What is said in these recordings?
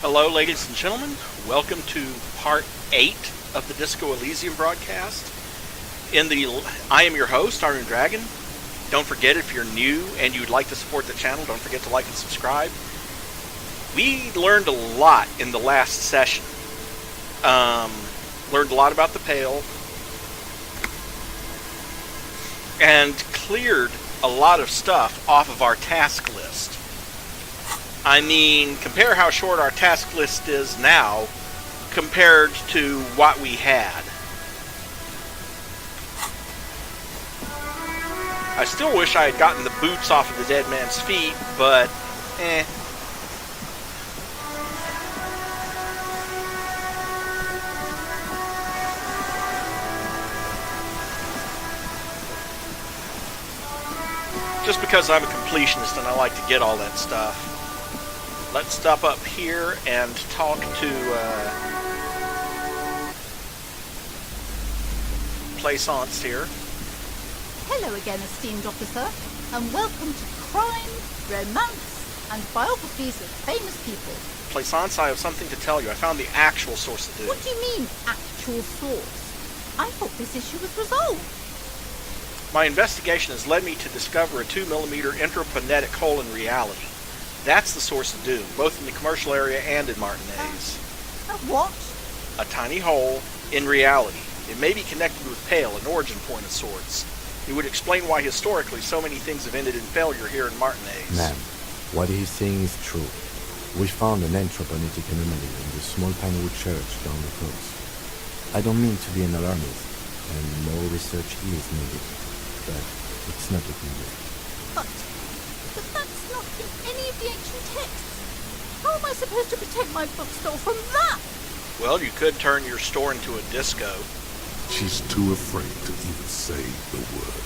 Hello, ladies and gentlemen. Welcome to part 8 of the Disco Elysium broadcast. I am your host, Iron Dragon. Don't forget, if you're new and you'd like to support the channel, don't forget to like and subscribe. We learned a lot in the last session. Learned a lot about the Pale. And cleared a lot of stuff off of our task list. I mean, compare how short our task list is now compared to what we had. I still wish I had gotten the boots off of the dead man's feet, but just because I'm a completionist and I like to get all that stuff. Let's stop up here and talk to Plaisance here. Hello again, esteemed officer, and welcome to Crime, Romance, and Biographies of Famous People. Plaisance, I have something to tell you. I found the actual source of doom. What do you mean, actual source? I thought this issue was resolved. My investigation has led me to discover a 2mm intraplanetic hole in reality. That's the source of doom, both in the commercial area and in Martinez. What? A tiny hole in reality. It may be connected with Pale, an origin point of sorts. It would explain why historically so many things have ended in failure here in Martinez. Ma'am, what he's saying is true. We found an intraplanetic anomaly in the small Pinewood church down the coast. I don't mean to be an alarmist, and more research is needed, but it's not looking good. But that's not in any of the ancient texts. How am I supposed to protect my bookstore from that? Well, you could turn your store into a disco. She's too afraid to even say the word.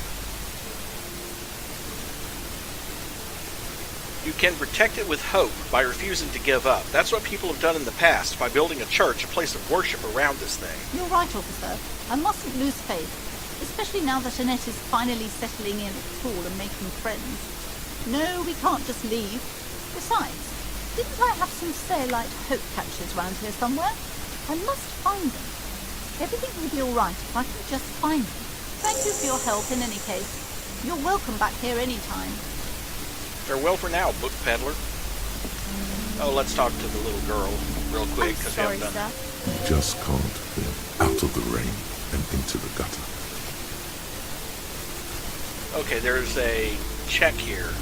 You can protect it with hope by refusing to give up. That's what people have done in the past, by building a church, a place of worship around this thing. You're right, officer. I mustn't lose faith, especially now that Annette is finally settling in at school and making friends. No, we can't just leave. Besides, didn't I have some Sailite hope catchers round here somewhere? I must find them. Everything will be all right if I can just find them. Thank you for your help in any case. You're welcome back here any time. Farewell for now, book peddler. Oh, let's talk to the little girl real quick, because we haven't done it. You just can't get out of the rain and into the gutter. Okay, there's a check here.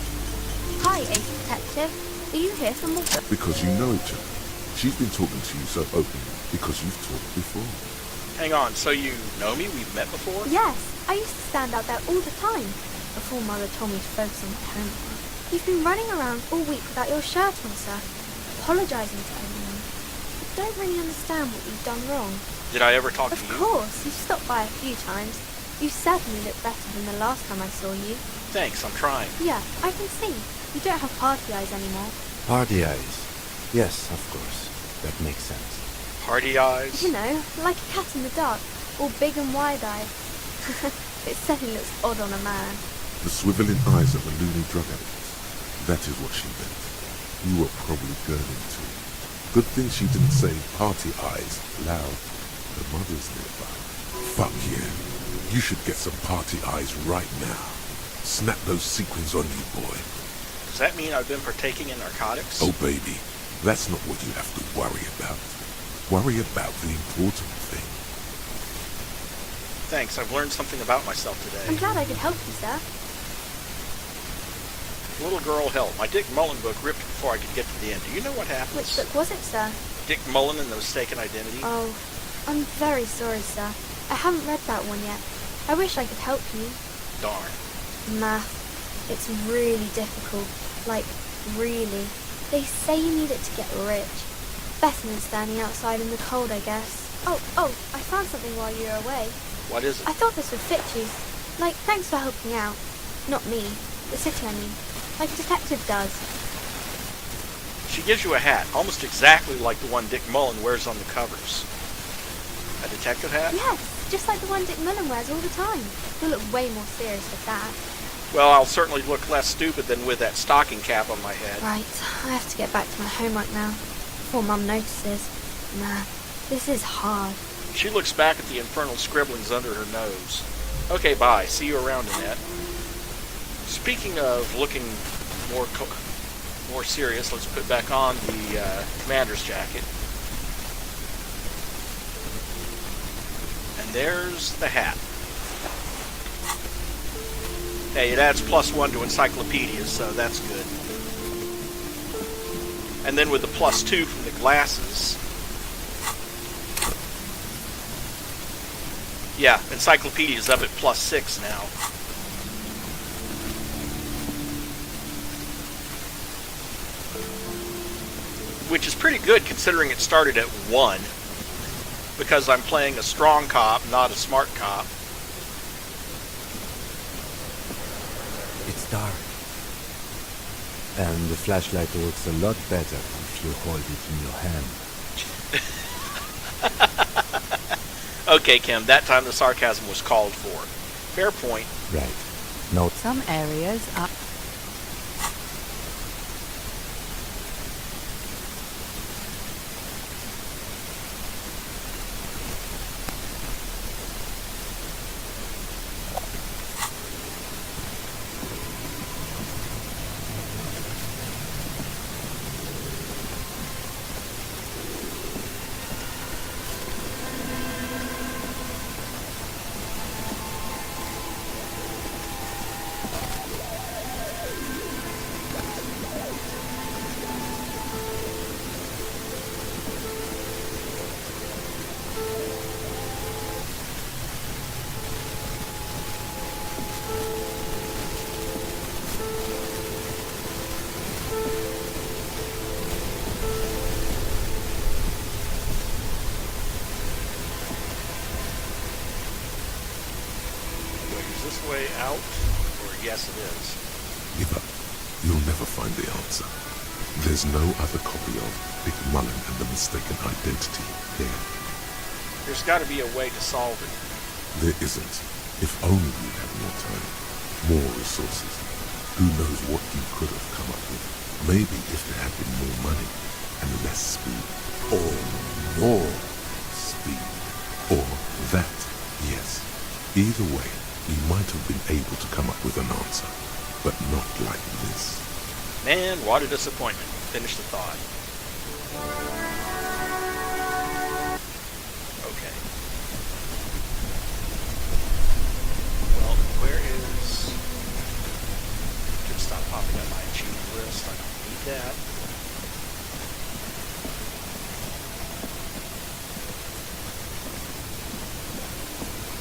Hi, Ace Detective. Are you here for more? Because you know each other. She's been talking to you so openly because you've talked before. Hang on, so you know me? We've met before? Yes, I used to stand out there all the time before Mother told me to focus on my homework. You've been running around all week without your shirt on, sir, apologising to everyone. I don't really understand what you've done wrong. Did I ever talk to you? Of course, you've stopped by a few times. You certainly look better than the last time I saw you. Thanks, I'm trying. Yeah, I can see. You don't have party eyes anymore. Party eyes. Yes, of course. That makes sense. Party eyes? You know, like a cat in the dark, all big and wide-eyed. It certainly looks odd on a man. The swiveling eyes of a loony drug addict. That is what she meant. You were probably gurning too. Good thing she didn't say party eyes loud. Her mother's nearby. Fuck yeah. You should get some party eyes right now. Snap those sequins on you, boy. Does that mean I've been partaking in narcotics? Oh, baby, that's not what you have to worry about. Worry about the important thing. Thanks, I've learned something about myself today. I'm glad I could help you, sir. Little girl help. My Dick Mullen book ripped before I could get to the end. Do you know what happens? Which book was it, sir? Dick Mullen and the Mistaken Identity. Oh, I'm very sorry, sir. I haven't read that one yet. I wish I could help you. Darn. Math. It's really difficult. Like, really. They say you need it to get rich. Better than standing outside in the cold, I guess. Oh, I found something while you were away. What is it? I thought this would fit you. Like, thanks for helping out. Not me. The city, I mean. Like a detective does. She gives you a hat, almost exactly like the one Dick Mullen wears on the covers. A detective hat? Yes, just like the one Dick Mullen wears all the time. You'll look way more serious with that. Well, I'll certainly look less stupid than with that stocking cap on my head. Right, I have to get back to my homework now. before Mum notices. Man, this is hard. She looks back at the infernal scribblings under her nose. Okay, bye. See you around, Annette. Speaking of looking more serious, let's put back on the commander's jacket. And there's the hat. Hey, it adds +1 to encyclopedias, so that's good. And then with the +2 from the glasses, yeah, encyclopedia's up at +6 now. Which is pretty good considering it started at 1, because I'm playing a strong cop, not a smart cop. It's dark. And the flashlight works a lot better if you hold it in your hand. Okay, Kim, that time the sarcasm was called for. Fair point. Right. Now, Some areas are... Way out, or yes it is. Give up. You'll never find the answer. There's no other copy of Big Mullen and the Mistaken Identity here. There's got to be a way to solve it. There isn't. If only you'd had more time, more resources. Who knows what you could have come up with. Maybe if there had been more money and less speed. Or more speed. Or that, yes. Either way, you might have been able to come up with an answer, but not like this. Man, what a disappointment. Finish the thought. Okay. Well, where is... Should stop popping up my achievement list. I don't need that.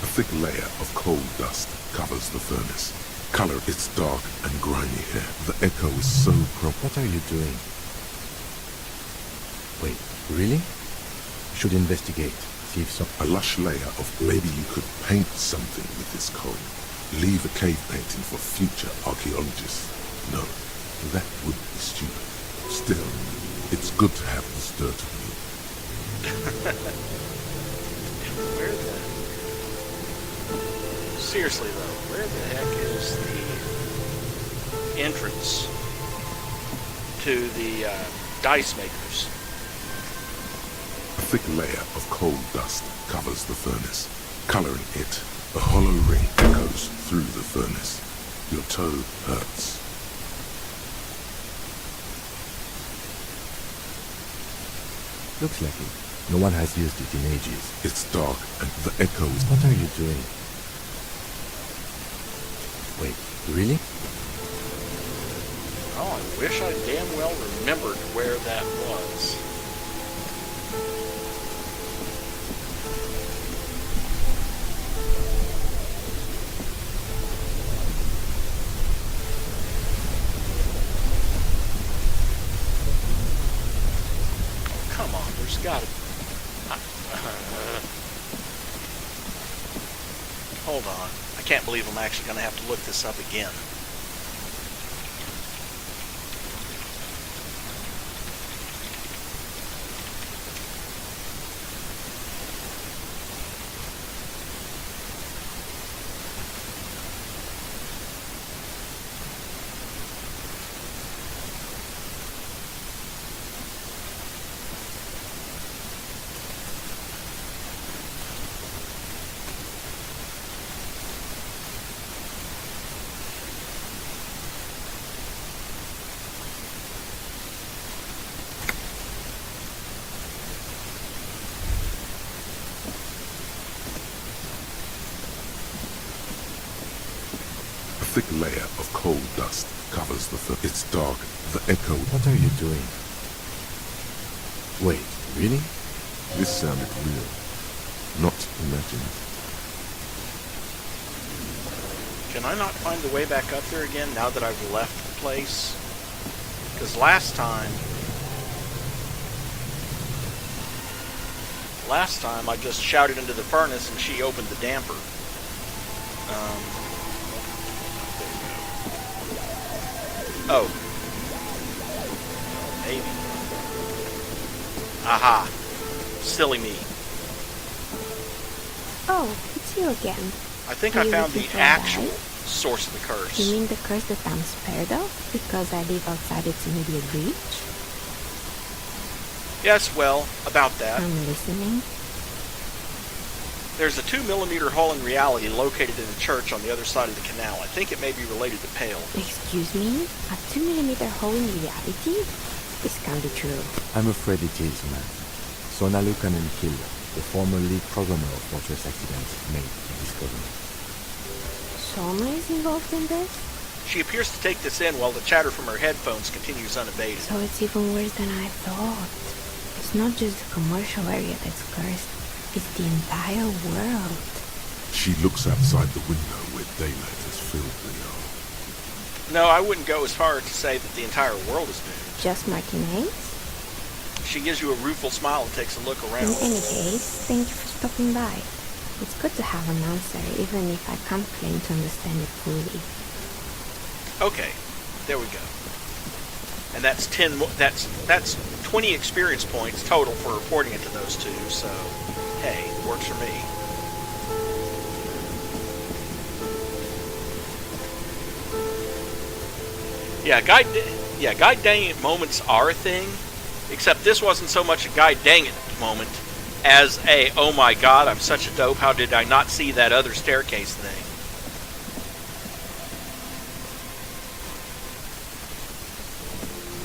A thick layer of coal dust covers the furnace. Color its dark and grimy hair. The echo is so what are you doing? Wait, really? Should investigate. See if some... a lush layer of maybe you could paint something with this coal. Leave a cave painting for future archaeologists. No, that would be stupid. Still, it's good to have this dirt on you. Where the... Seriously though, where the heck is the entrance to the dice makers? A thick layer of coal dust covers the furnace. Coloring it, a hollow ring echoes through the furnace. Your toe hurts. Looks like it. No one has used it in ages. It's dark and the echo is... What are you doing? Wait, really? Oh, I wish I damn well remembered where that was. Oh, come on, there's gotta... Hold on. I can't believe I'm actually going to have to look this up again. thick layer of coal dust covers the It's dark. The echo. What are you doing? Wait, really? This sounded real, not imagined. Can I not find the way back up there again now that I've left the place? Because last time I just shouted into the furnace and she opened the damper. There we go. Oh. Maybe. Aha. Silly me. Oh, it's you again. I think Are I you found looking the for a actual guide? source of the curse. You mean the curse that I'm spared of because I live outside its immediate reach? Yes, well, about that. I'm listening. There's a 2mm hole in reality located in a church on the other side of the canal. I think it may be related to Pale. Excuse me? A 2mm hole in reality? This can't be true. I'm afraid it is, man. Sonalukan and Kill, the former lead programmer of Fortress Accidents, made the discovery. Soma is involved in this? She appears to take this in while the chatter from her headphones continues unabated. So it's even worse than I thought. It's not just the commercial area that's cursed. It's the entire world. She looks outside the window where daylight has filled the yard. No, I wouldn't go as far as to say that the entire world is doomed. Just marking eggs? She gives you a rueful smile and takes a look around. In any case, thank you for stopping by. It's good to have an answer, even if I can't claim to understand it fully. Okay, there we go. And that's that's 20 experience points total for reporting it to those two. So, hey, works for me. Yeah, guide dang it moments are a thing, except this wasn't so much a guide dang it moment as a oh my god, I'm such a dope, how did I not see that other staircase thing?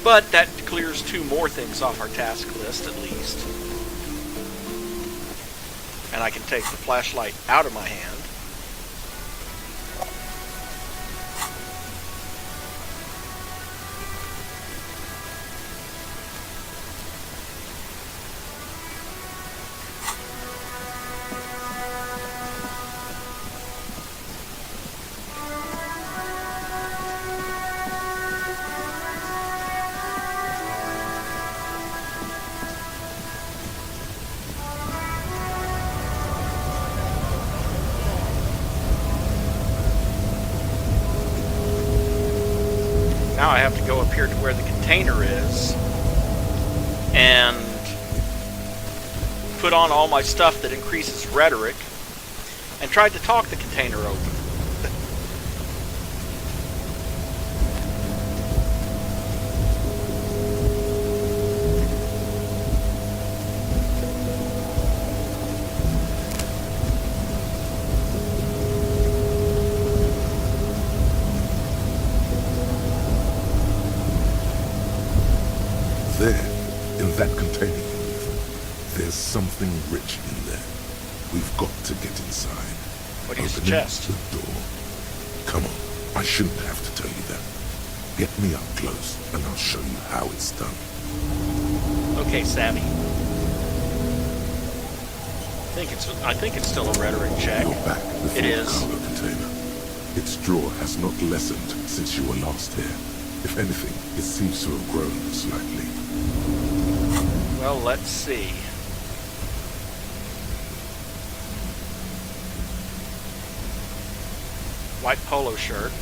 But that clears 2 more things off our task list at least. And I can take the flashlight out of my hand. Now I have to go up here to where the container is and put on all my stuff that increases rhetoric and try to talk the container open. There, in that container unit, there's something rich in there. We've got to get inside. What do you Opening suggest? the door. Come on, I shouldn't have to tell you that. Get me up close, and I'll show you how it's done. Okay, Savvy. I think it's still a rhetoric check. You're back before It the is. cargo container. Its drawer has not lessened since you were last here. If anything, it seems to have grown slightly. Well, let's see. White polo shirt.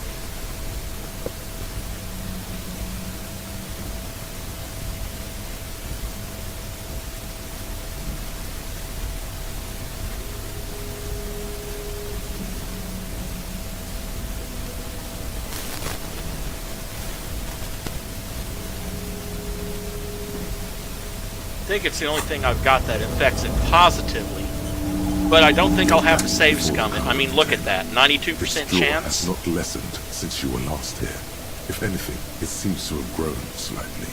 I think it's the only thing I've got that affects it positively. But I don't think I'll have to save scum it. I mean, look at that. 92% Its drawer chance. has not lessened since you were last here. If anything, it seems to have grown slightly.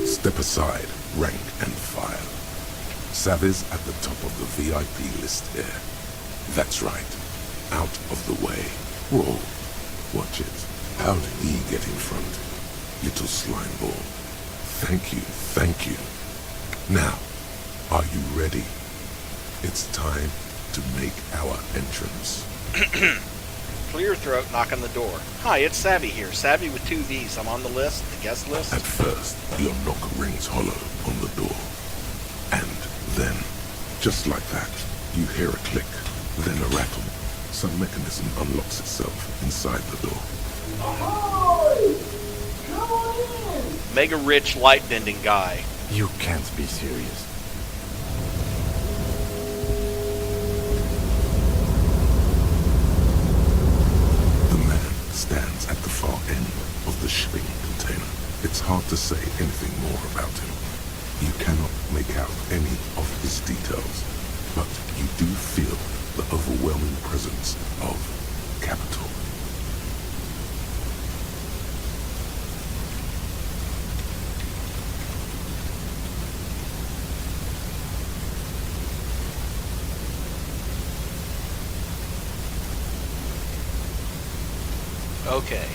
Step aside, rank and file. Savvy's at the top of the VIP list here. That's right. Out of the way. Whoa, watch it. How did he get in front? Little slime ball. Thank you. Now, are you ready? It's time to make our entrance. Clear your throat, knock on the door. Hi, it's Savvy here. Savvy with 2 V's. I'm on the list, the guest list. At first, your knock rings hollow on the door. And then, just like that, you hear a click, then a rattle. Some mechanism unlocks itself inside the door. Ahoy! Come on in! Mega rich light bending guy. You can't be serious. The man stands at the far end of the shipping container. It's hard to say anything more about him. You cannot make out any of his details, but you do feel the overwhelming presence of capital. Okay.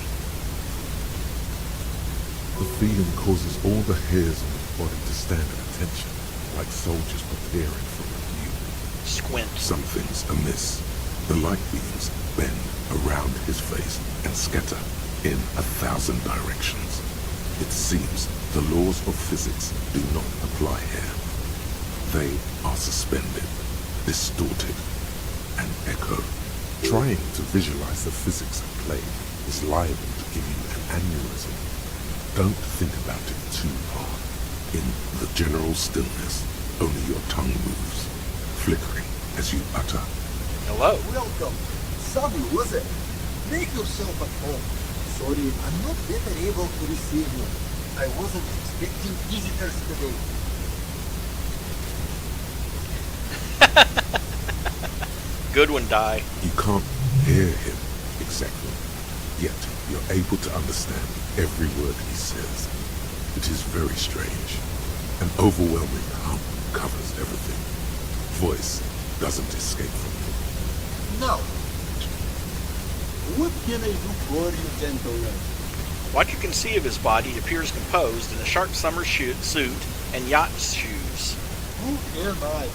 The feeling causes all the hairs on his body to stand at attention, like soldiers preparing for review. Squint. Something's amiss. The light beams bend around his face and scatter in 1,000 directions. It seems the laws of physics do not apply here. They are suspended, distorted, and echo. Trying to visualize the physics at play is liable to give you an aneurysm. Don't think about it too hard. In the general stillness, only your tongue moves, flickering as you utter. Hello. Welcome. Savvy, was it? Make yourself at home. Sorry, I'm not better able to receive you. I wasn't expecting visitors today. Good one, Die. You can't hear him exactly, yet you're able to understand every word he says. It is very strange. An overwhelming hum covers everything. Voice doesn't escape from you. Now, what can I do for you, gentlemen? What you can see of his body appears composed in a sharp summer suit and yacht shoes. Who am I?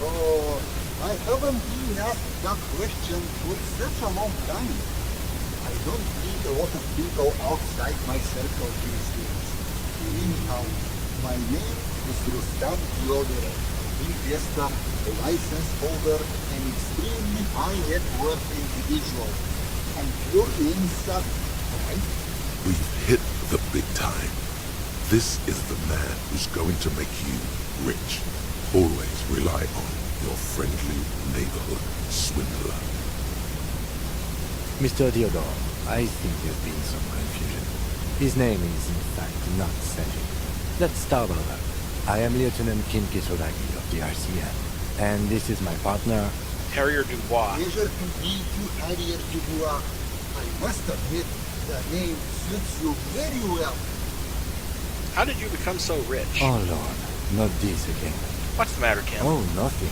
Oh, I haven't been asked that question for such a long time. I don't meet a lot of people outside my circle these days. Anyhow, my name is Rustam Theodore, investor, license holder, and extremely high net worth individual. And your name's right? We've hit the big time. This is the man who's going to make you rich. Always rely on your friendly neighborhood swindler. Mr. Theodore, I think there's been some confusion. His name is, in fact, not Cedric. Let's start over. I am Lieutenant Kim Kisodagi of the RCM, and this is my partner, Harrier Dubois. Pleasure to meet you, Harrier Dubois. I must admit, the name suits you very well. How did you become so rich? Oh Lord, not this again. What's the matter, Kim? Oh, nothing.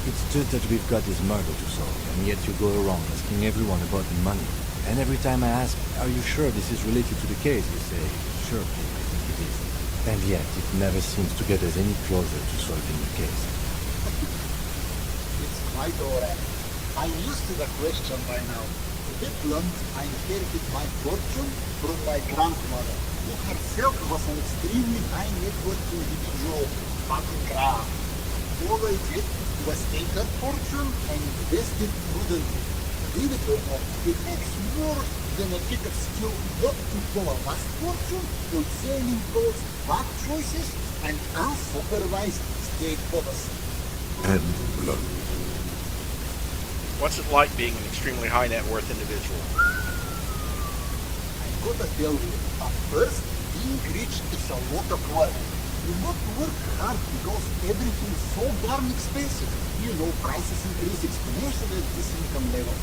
It's just that we've got this murder to solve, and yet you go around asking everyone about the money. And every time I ask, are you sure this is related to the case, you say, sure, Kim, I think it is. And yet, it never seems to get us any closer to solving the case. It's quite alright. I'm used to the question by now. To be blunt, I inherited my fortune from my grandmother, who herself was an extremely high net worth individual, fucking crap. All I did was take that fortune and invest it prudently. Believe it or not, it takes more than a bit of skill not to pull a vast fortune on selling those bad choices and unsupervised state policy. And blood. What's it like being an extremely high net worth individual? I gotta tell you, at first, being rich is a lot of work. You not work hard because everything's so darn expensive. You know, prices increase exponentially at this income level.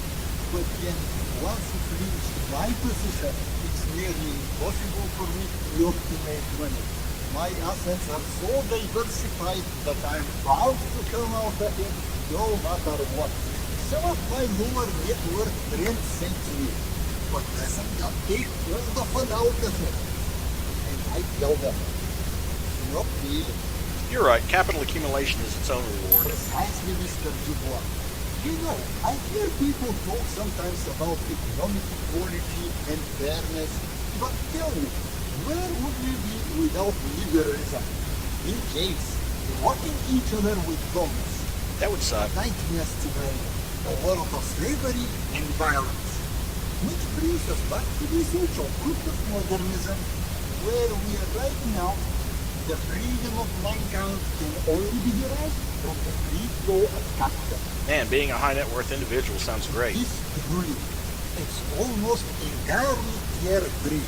But then, once you've reached my position, it's nearly impossible for me not to make money. My assets are so diversified that I'm bound to come out ahead no matter what. Some of my lower net worth friends say to me, but doesn't that take all the fun out of it? And I tell them, not really. You're right. Capital accumulation is its own reward. Precisely, Mr. Dubois. You know, I hear people talk sometimes about economic equality and fairness, but tell me, where would we be without liberalism? In case, working each other with guns. That would suck. Nightmares today, a world of slavery and violence. Which brings us back to the essential truth of modernism, where we are right now. The freedom of mankind can only be derived from the free flow of capital. Man, being a high net worth individual sounds great. This truly, it's almost entirely carefree.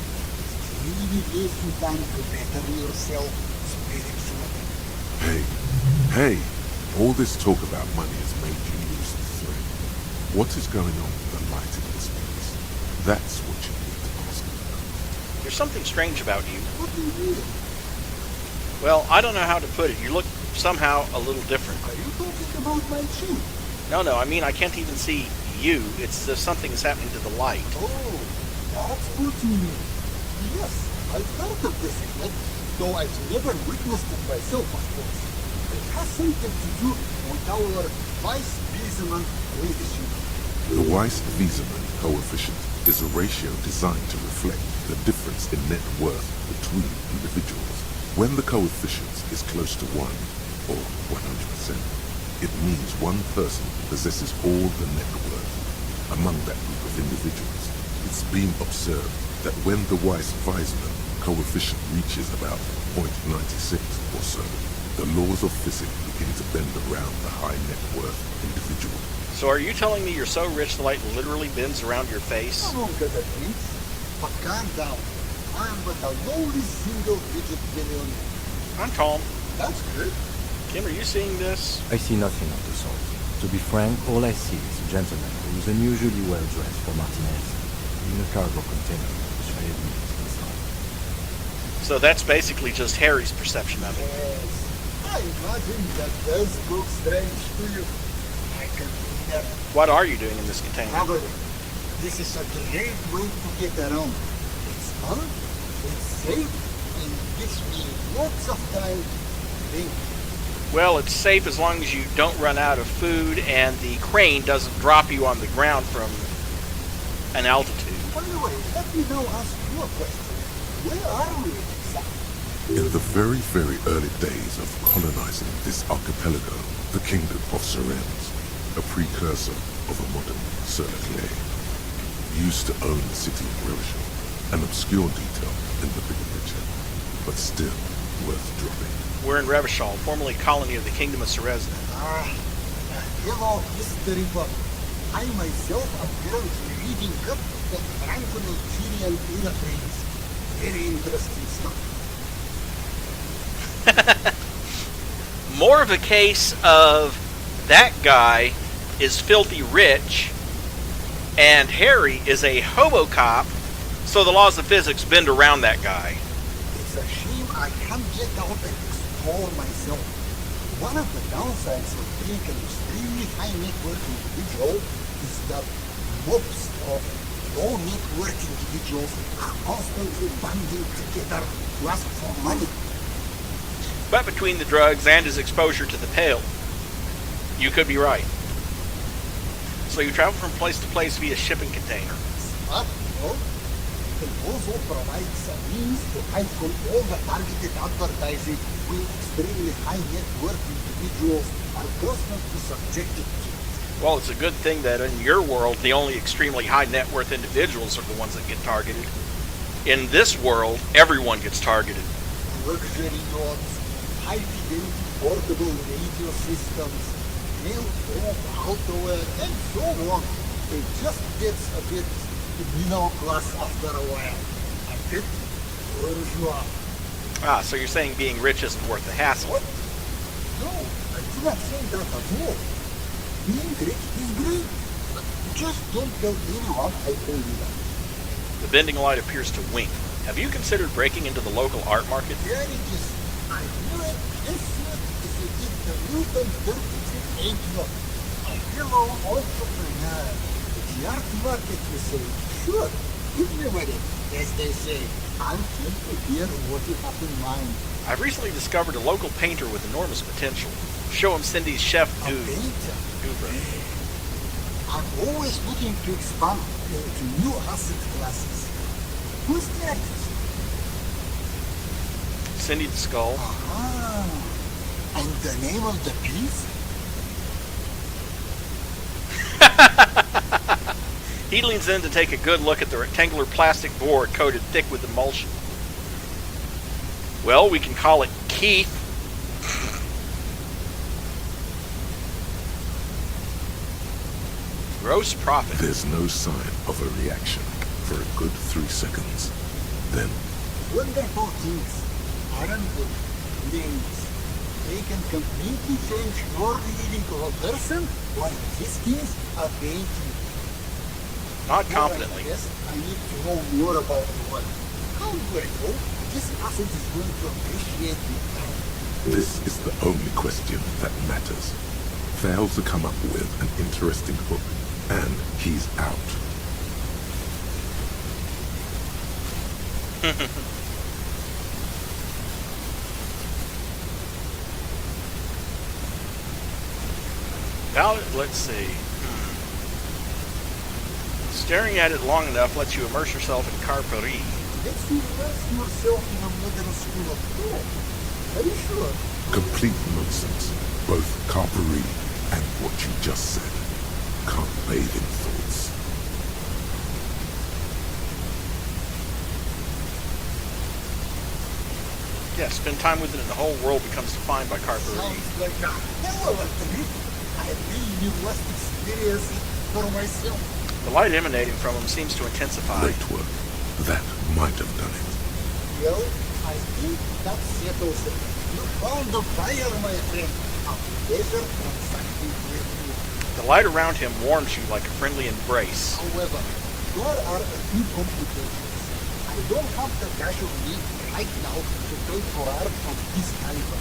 Really gives you time to better yourself spiritually. Hey, all this talk about money has made you lose the thread. What is going on with the light in this place? That's what you need to ask about. There's something strange about you. What do you mean? Well, I don't know how to put it. You look somehow a little different. Are you talking about my chin? No, I mean, I can't even see you. It's something is happening to the light. Oh, that's what you mean. Yes, I've heard of this effect, though I've never witnessed it myself, of course. It has something to do with our Weiss-Wiesemann coefficient. The Weiss-Wiesemann coefficient is a ratio designed to reflect the difference in net worth between individuals. When the coefficient is close to 1, or 100%, it means one person possesses all the net worth among that group of individuals. It's been observed that when the Weiss-Wiesemann coefficient reaches about 0.96 or so, the laws of physics begin to bend around the high net worth individual. So are you telling me you're so rich the light literally bends around your face? I won't get that thing, but calm down. I am but a lowly single-digit billionaire. I'm calm. That's good. Kim, are you seeing this? I see nothing of the sort. To be frank, all I see is a gentleman who is unusually well dressed for Martinez, in a cargo container, which I admit is inside. So that's basically just Harry's perception of it. Yes. I imagine that does look strange to you. I can see that. What are you doing in this container? Traveling. This is a great way to get around. It's fun, it's safe, and gives me lots of time to think. Well, it's safe as long as you don't run out of food and the crane doesn't drop you on the ground from an altitude. By the way, let me now ask you a question. Where are we exactly? In the very, very early days of colonizing this archipelago, the kingdom of Serens, a precursor of a modern Sur-la-Glais, used to own the city of Revachol, an obscure detail in the bigger picture, but still worth dropping. We're in Revachol, formerly colony of the Kingdom of Serezna. Hello, history buff. I myself am currently reading up the Franco-Nigerian era frames. Very interesting stuff. More of a case of that guy is filthy rich and Harry is a hobo cop, so the laws of physics bend around that guy. It's a shame I can't get out and explore myself. One of the downsides of being an extremely high net worth individual is that mobs of low net worth individuals are constantly banding together to ask for money. But between the drugs and his exposure to the pale, you could be right. So you travel from place to place via shipping container. Smart, no? It also provides a means to hide from all the targeted advertising we extremely high net worth individuals are constantly subjected to. Well, it's a good thing that in your world, the only extremely high net worth individuals are the ones that get targeted. In this world, everyone gets targeted. Luxury yachts, high fidelity portable radio systems, mail-through outerwear, and so on. It just gets a bit middle class after a while. A bit bourgeois. Ah, so you're saying being rich isn't worth the hassle. What? No, I do not say that at all. Being rich is great. But just don't tell anyone I told you that. The bending light appears to wink. Have you considered breaking into the local art market? There it is. I knew it. This is the Newton 33 age law. A a fellow entrepreneur. The art market, you say? Sure. Everybody, as they say. I'm keen to hear what you have in mind. I've recently discovered a local painter with enormous potential. Show him Cindy's chef A painter? Guru. I'm always looking to expand to new asset classes. Who's the artist? Cindy the Skull. Ah, and the name of the piece? He leans in to take a good look at the rectangular plastic board coated thick with emulsion. Well, we can call it Keith. Gross profit. There's no sign of a reaction for a good 3 seconds. Then, Wonderful things, aren't they? Things. They can completely change your reading of a person, or in this case, a painting. Not Now confidently. I guess I need to know more about the work. How do I know this asset is going to appreciate the time? this is the only question that matters. Fail to come up with an interesting hook, and he's out. Now, let's see. Staring at it long enough lets you immerse yourself in carperie. Let's immerse yourself in a modern school of thought. Are you sure? Complete nonsense. Both carperie and what you just said. Can't bathe in thoughts. Yeah, spend time with it and the whole world becomes defined by carperie. Sounds like a hell of a trip. I really must experience it for myself. The light emanating from him seems to intensify. Great work. That might have done it. Well, I think that settles it. You found the fire, my friend. A pleasure transacting with you. The light around him warms you like a friendly embrace. However, there are a few complications. I don't have the cash of need right now to pay for art of this caliber.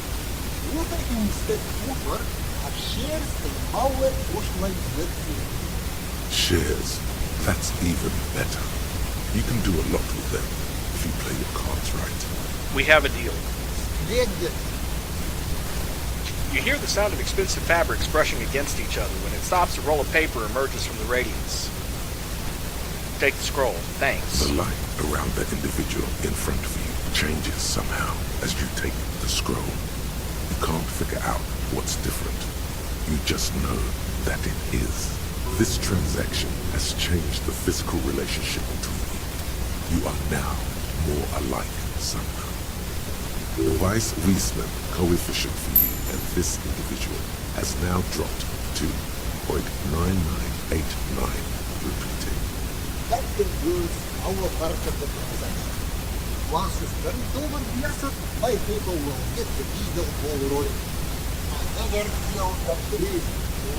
What I can instead offer are shares in our Bushlight website. Shares. That's even better. You can do a lot with them if you play your cards right. We have a deal. Splendid. You hear the sound of expensive fabrics brushing against each other. When it stops, a roll of paper emerges from the radiance. Take the scroll. Thanks. The light around the individual in front of you changes somehow as you take the scroll. You can't figure out what's different. You just know that it is. This transaction has changed the physical relationship between you. You are now more alike somehow. The Weiss-Wiesmann coefficient for you and this individual has now dropped to 0.9989. Repeating. That concludes our part of the transaction. Once you've turned over the asset, my people will get the legal ball rolling. Another deal complete.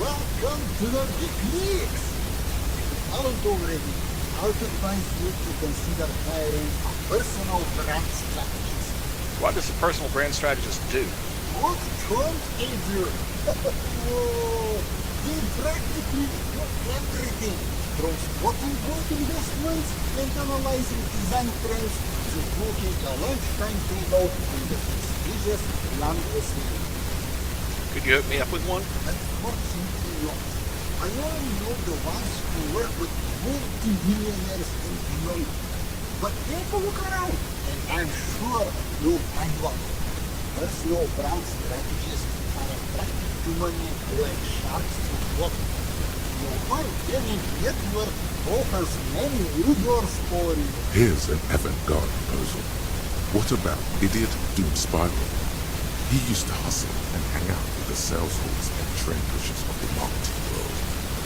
Welcome to the big leagues. If you haven't already, I would advise you to consider hiring a personal brand strategist. What does a personal brand strategist do? What don't they do? They practically do everything. From spotting good investments and analyzing design trends to booking a lunchtime table in the prestigious Land Estate. Could you hook me up with one? Unfortunately not. I only know the ones who work with multi-millionaires and beyond. But take a look around, and I'm sure you'll find one. Personal brand strategists are attracted to money like sharks to water. You'll find them in network offers many new doors for you. Here's an avant-garde proposal. What about Idiot Doom Spiral? He used to hustle and hang out with the sales halls and trend pushers of the marketing world.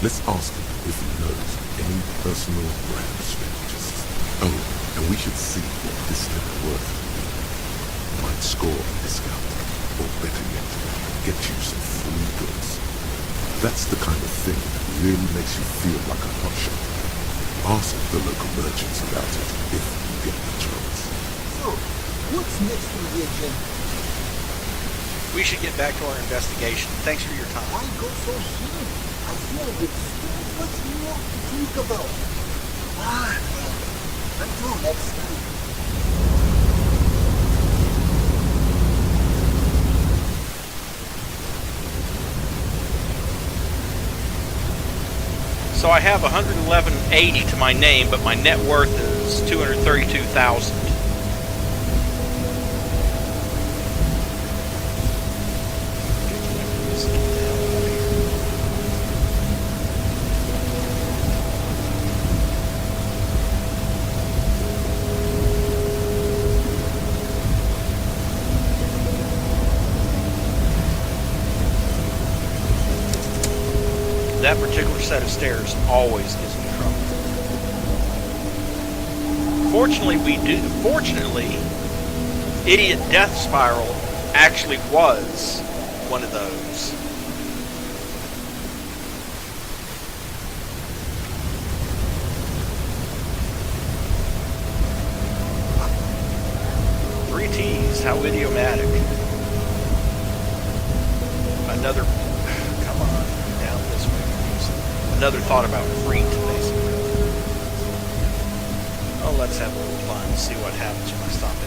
Let's ask him if he knows any personal brand strategists. Oh, and we should see what this net worth might score a discount, or better yet, get you some free goods. That's the kind of thing that really makes you feel like a hotshot. Ask the local merchants about it if you get the chance. So, what's next on the agenda? We should get back to our investigation. Thanks for your time. Why go so soon? I feel with so much more to think about. Ah, well, until next time. So I have 111.80 to my name, but my net worth is 232,000. That particular set of stairs always gives me trouble. Fortunately, Idiot Death Spiral actually was one of those. Three T's, how idiomatic. Another, come on, down this way. Another thought about Freet, basically. Oh, let's have a little fun, see what happens when I stop in.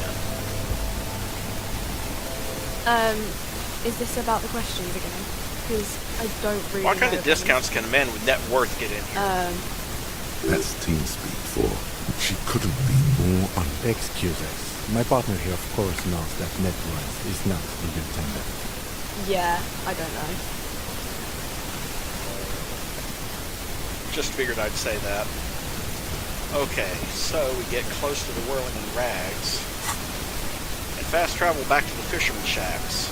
Is this about the question again? Because I don't really What kind know of discounts can a man with net worth get in here? That's team speed for. She couldn't be more Excuse us. My partner here, of course, knows that net worth is not legal tender. Yeah, I don't know. Just figured I'd say that. Okay, so we get close to the whirling rags and fast travel back to the fisherman shacks.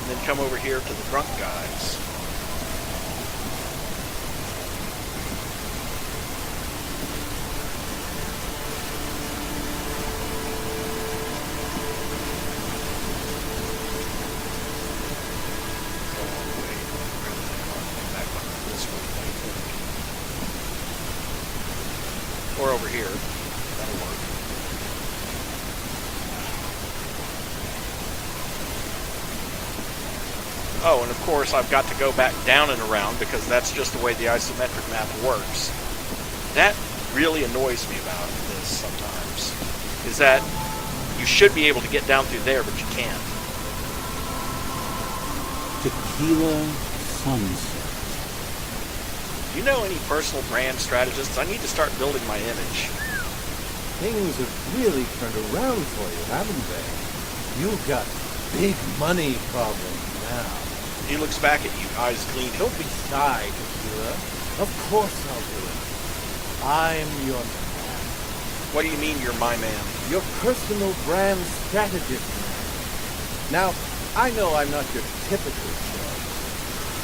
And then come over here to the drunk guys. Or over here. That'll work. Oh, and of course I've got to go back down and around because that's just the way the isometric map works. That really annoys me about this sometimes. Is that you should be able to get down through there, but you can't. Tequila Sunset. Do you know any personal brand strategists? I need to start building my image. Things have really turned around for you, haven't they? You've got big money problems now. He looks back at you, eyes gleaming. Don't be shy, Tequila. Of course I'll do it. I'm your man. What do you mean you're my man? Your personal brand strategist man. Now, I know I'm not your typical chef.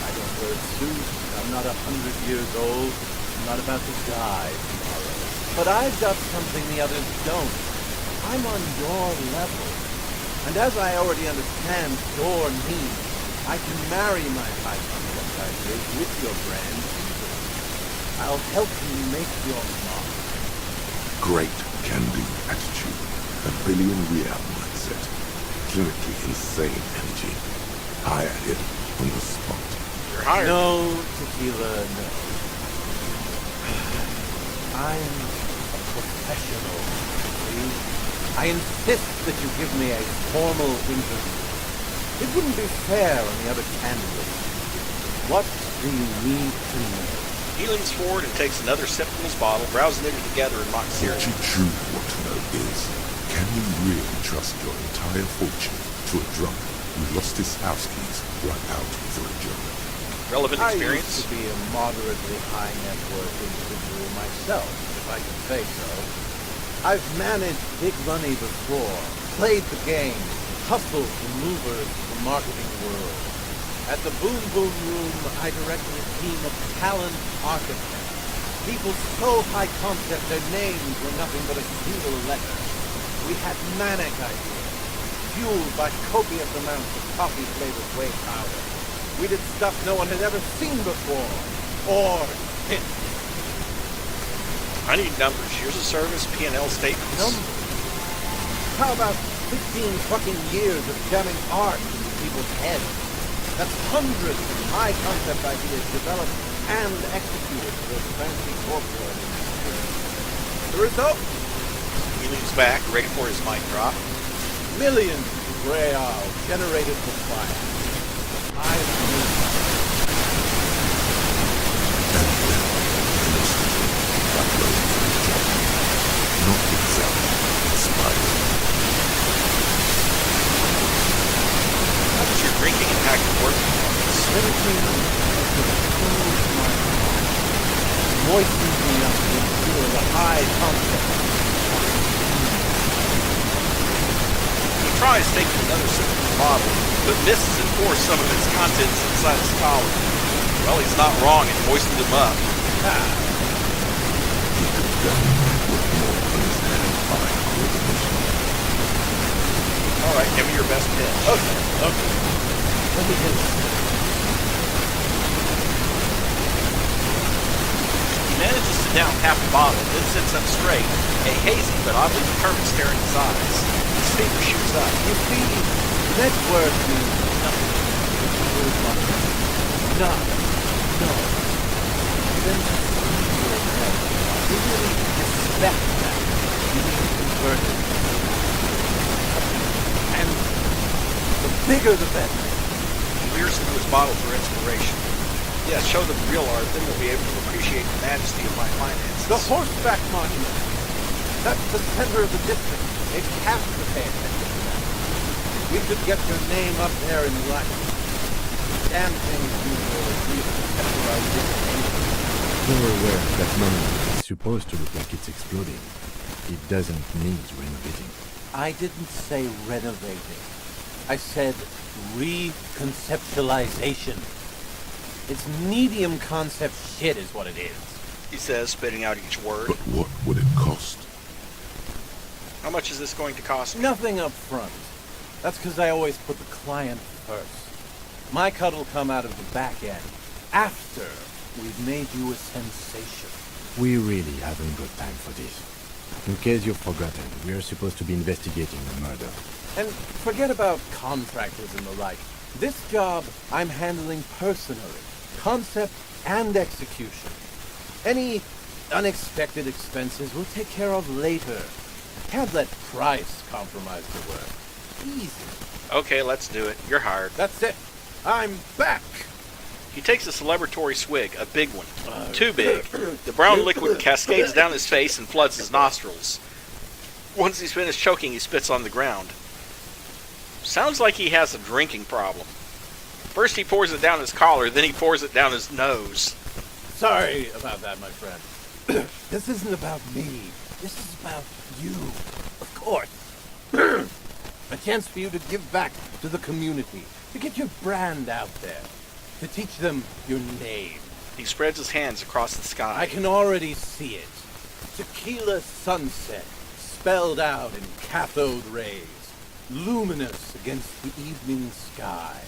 I don't wear a suit. I'm not 100 years old. I'm not about to die tomorrow. But I've got something the others don't. I'm on your level. And as I already understand your needs, I can marry my high concept ideas with your brand. I'll help you make your mark. great can-do attitude, a billion real mindset, clinically insane energy. Hire him on the spot. You're hired. No, Tequila, no. I'm a professional. See? I insist that you give me a formal interview. It wouldn't be fair on the other candidates. What do you need to know? He leans forward and takes another sip from his bottle, browsing it together in mock What serious. you truly want to know is, can you really trust your entire fortune to a drunk who lost his house keys right out for a job? Relevant I experience. used to be a moderately high net worth individual myself, if I can say so. I've managed big money before, played the game, hustled the movers of the marketing world. At the Boom Boom Room, I directed a team of talent architects. People so high concept their names were nothing but a single letter. We had manic ideas, fueled by copious amounts of coffee-flavored whey powder. We did stuff no one had ever seen before, or hit. I need numbers. Here's a service, P&L statements. Numbers. How about 15 fucking years of jamming art into people's heads? That's hundreds of high concept ideas developed and executed for those fancy corporate. The result? He leans back, ready for his mic drop. Millions of gray owls generated from fire. Not exactly inspiring. How does your drinking impact your work performance? Moistens me up to feel the high concept. He tries taking another sip of the bottle, but misses and pours some of its contents inside his collar. Well, he's not wrong. It moistened him up. He could have done with more on his hands by coordination. All right, give me your best pitch. Okay. Let me get it. He manages to down half a bottle, then sits up straight, a hazy but oddly determined stare in his eyes. His finger shoots up. You see, network means nothing. No. Then you really respect that. You need to convert it. And the bigger the better. He leers into his bottle for inspiration. Yes, show them real art, then we'll be able to appreciate the majesty of my finances. The horseback monument. That's the center of the district. It has to pay attention to that. We could get your name up there in lights. Damn things do You're aware that monument is supposed to look like it's exploding. It doesn't need renovating. I didn't say renovating. I said reconceptualization. It's medium concept shit is what it is. He says, spitting out each word. But what would it cost? How much is this going to cost me? Nothing up front. That's because I always put the client first. My cut will come out of the back end, after we've made you a sensation. We really haven't got time for this. In case you've forgotten, we are supposed to be investigating a murder. And forget about contractors and the like. This job I'm handling personally. Concept and execution. Any unexpected expenses we'll take care of later. Can't let price compromise the work. Easy. Okay, let's do it. You're hired. That's it. I'm back. He takes a celebratory swig, a big one. Too big. The brown liquid cascades down his face and floods his nostrils. Once he's finished choking, he spits on the ground. Sounds like he has a drinking problem. First he pours it down his collar, then he pours it down his nose. Sorry about that, my friend. This isn't about me. This is about you. Of course. A chance for you to give back to the community, to get your brand out there, to teach them your name. He spreads his hands across the sky. I can already see it. Tequila sunset, spelled out in cathode rays, luminous against the evening sky.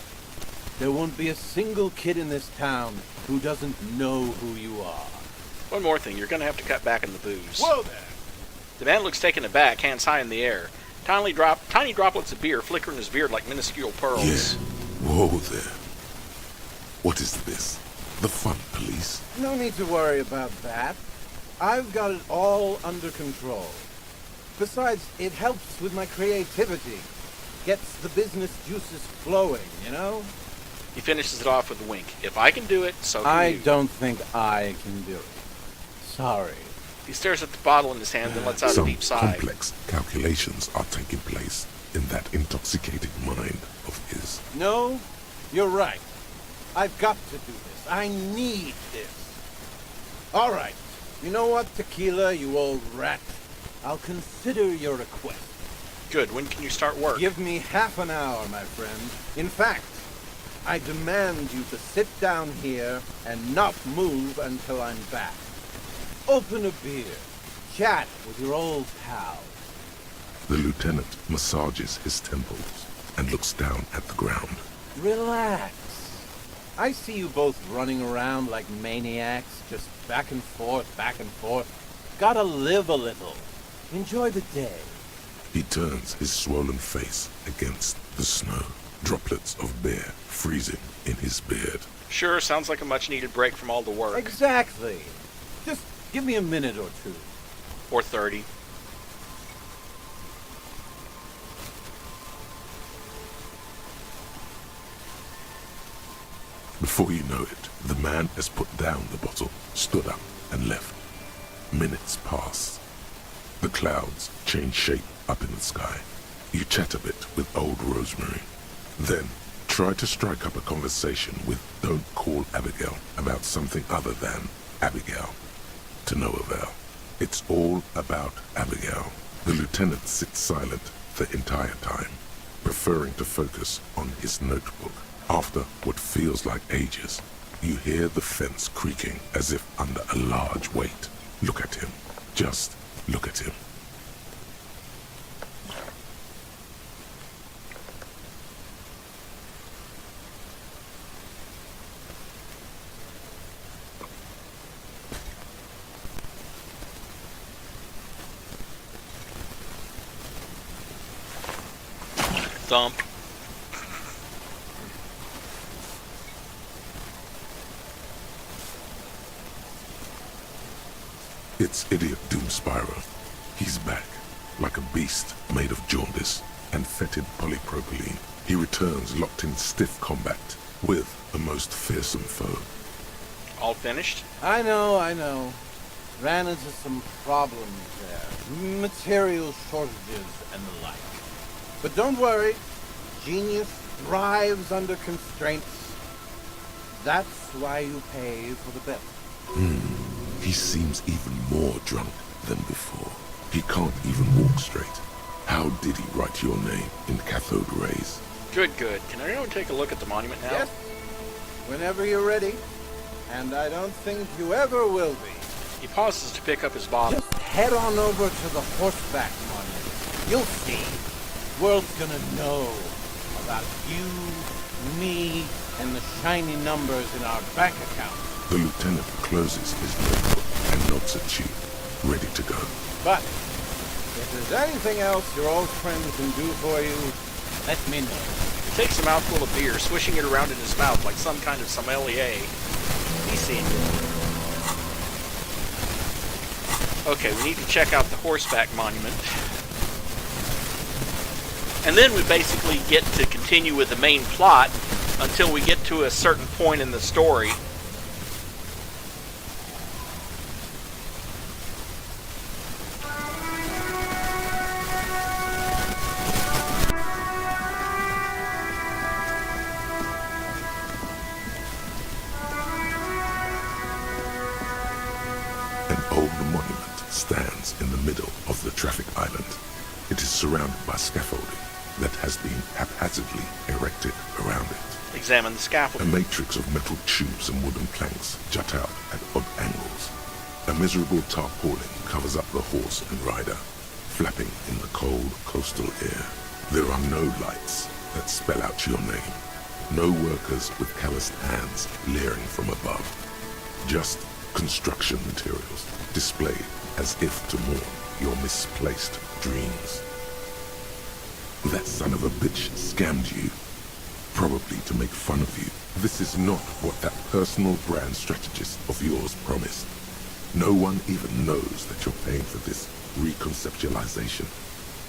There won't be a single kid in this town who doesn't know who you are. One more thing, you're going to have to cut back on the booze. Whoa there! The man looks taken aback, hands high in the air. Tiny droplets of beer flicker in his beard like minuscule pearls. Yeah. Whoa there. What is this? The fun police? No need to worry about that. I've got it all under control. Besides, it helps with my creativity. Gets the business juices flowing, you know? He finishes it off with a wink. If I can do it, so can I you. don't think I can do it. Sorry. He stares at the bottle in his hand and lets out Some a deep sigh. complex calculations are taking place in that intoxicated mind of his. No, you're right. I've got to do this. I need this. All right. You know what, Tequila, you old rat? I'll consider your request. Good. When can you start work? Give me half an hour, my friend. In fact, I demand you to sit down here and not move until I'm back. Open a beer. Chat with your old pal. The lieutenant massages his temples and looks down at the ground. Relax. I see you both running around like maniacs, just back and forth, back and forth. Gotta live a little. Enjoy the day. He turns his swollen face against the snow. droplets of beer freezing in his beard. Sure, sounds like a much-needed break from all the work. Exactly. Just give me a minute or two. Or 30. Before you know it, the man has put down the bottle, stood up, and left. Minutes pass. The clouds change shape up in the sky. You chat a bit with old Rosemary. Then, try to strike up a conversation with Don't Call Abigail about something other than Abigail. To no avail. It's all about Abigail. The lieutenant sits silent the entire time, preferring to focus on his notebook. After what feels like ages, you hear the fence creaking as if under a large weight. Look at him. Just look at him. Thump. It's Idiot Doom Spyro. He's back, like a beast made of jaundice and fetid polypropylene. He returns locked in stiff combat with a most fearsome foe. All finished? I know. Ran into some problems there. Material shortages and the like. But don't worry. Genius thrives under constraints. That's why you pay for the bill. He seems even more drunk than before. He can't even walk straight. How did he write your name in cathode rays? Good. Can anyone take a look at the monument now? Yes. Whenever you're ready. And I don't think you ever will be. He pauses to pick up his bottle. Just head on over to the horseback monument. You'll see. World's gonna know about you, me, and the shiny numbers in our bank account. The lieutenant closes his notebook and nods at you, ready to go. But if there's anything else your old friend can do for you, let me know. He takes a mouthful of beer, swishing it around in his mouth like some kind of sommelier. He's seen it. Okay, we need to check out the horseback monument. And then we basically get to continue with the main plot until we get to a certain point in the story. An old monument stands in the middle of the traffic island. It is surrounded by scaffolding that has been haphazardly erected around it. Examine the A scaffolding. matrix of metal tubes and wooden planks jut out at odd angles. A miserable tarpaulin covers up the horse and rider, flapping in the cold coastal air. There are no lights that spell out your name. No workers with calloused hands leering from above. Just construction materials displayed as if to mourn your misplaced dreams. That son of a bitch scammed you, probably to make fun of you. This is not what that personal brand strategist of yours promised. No one even knows that you're paying for this reconceptualization.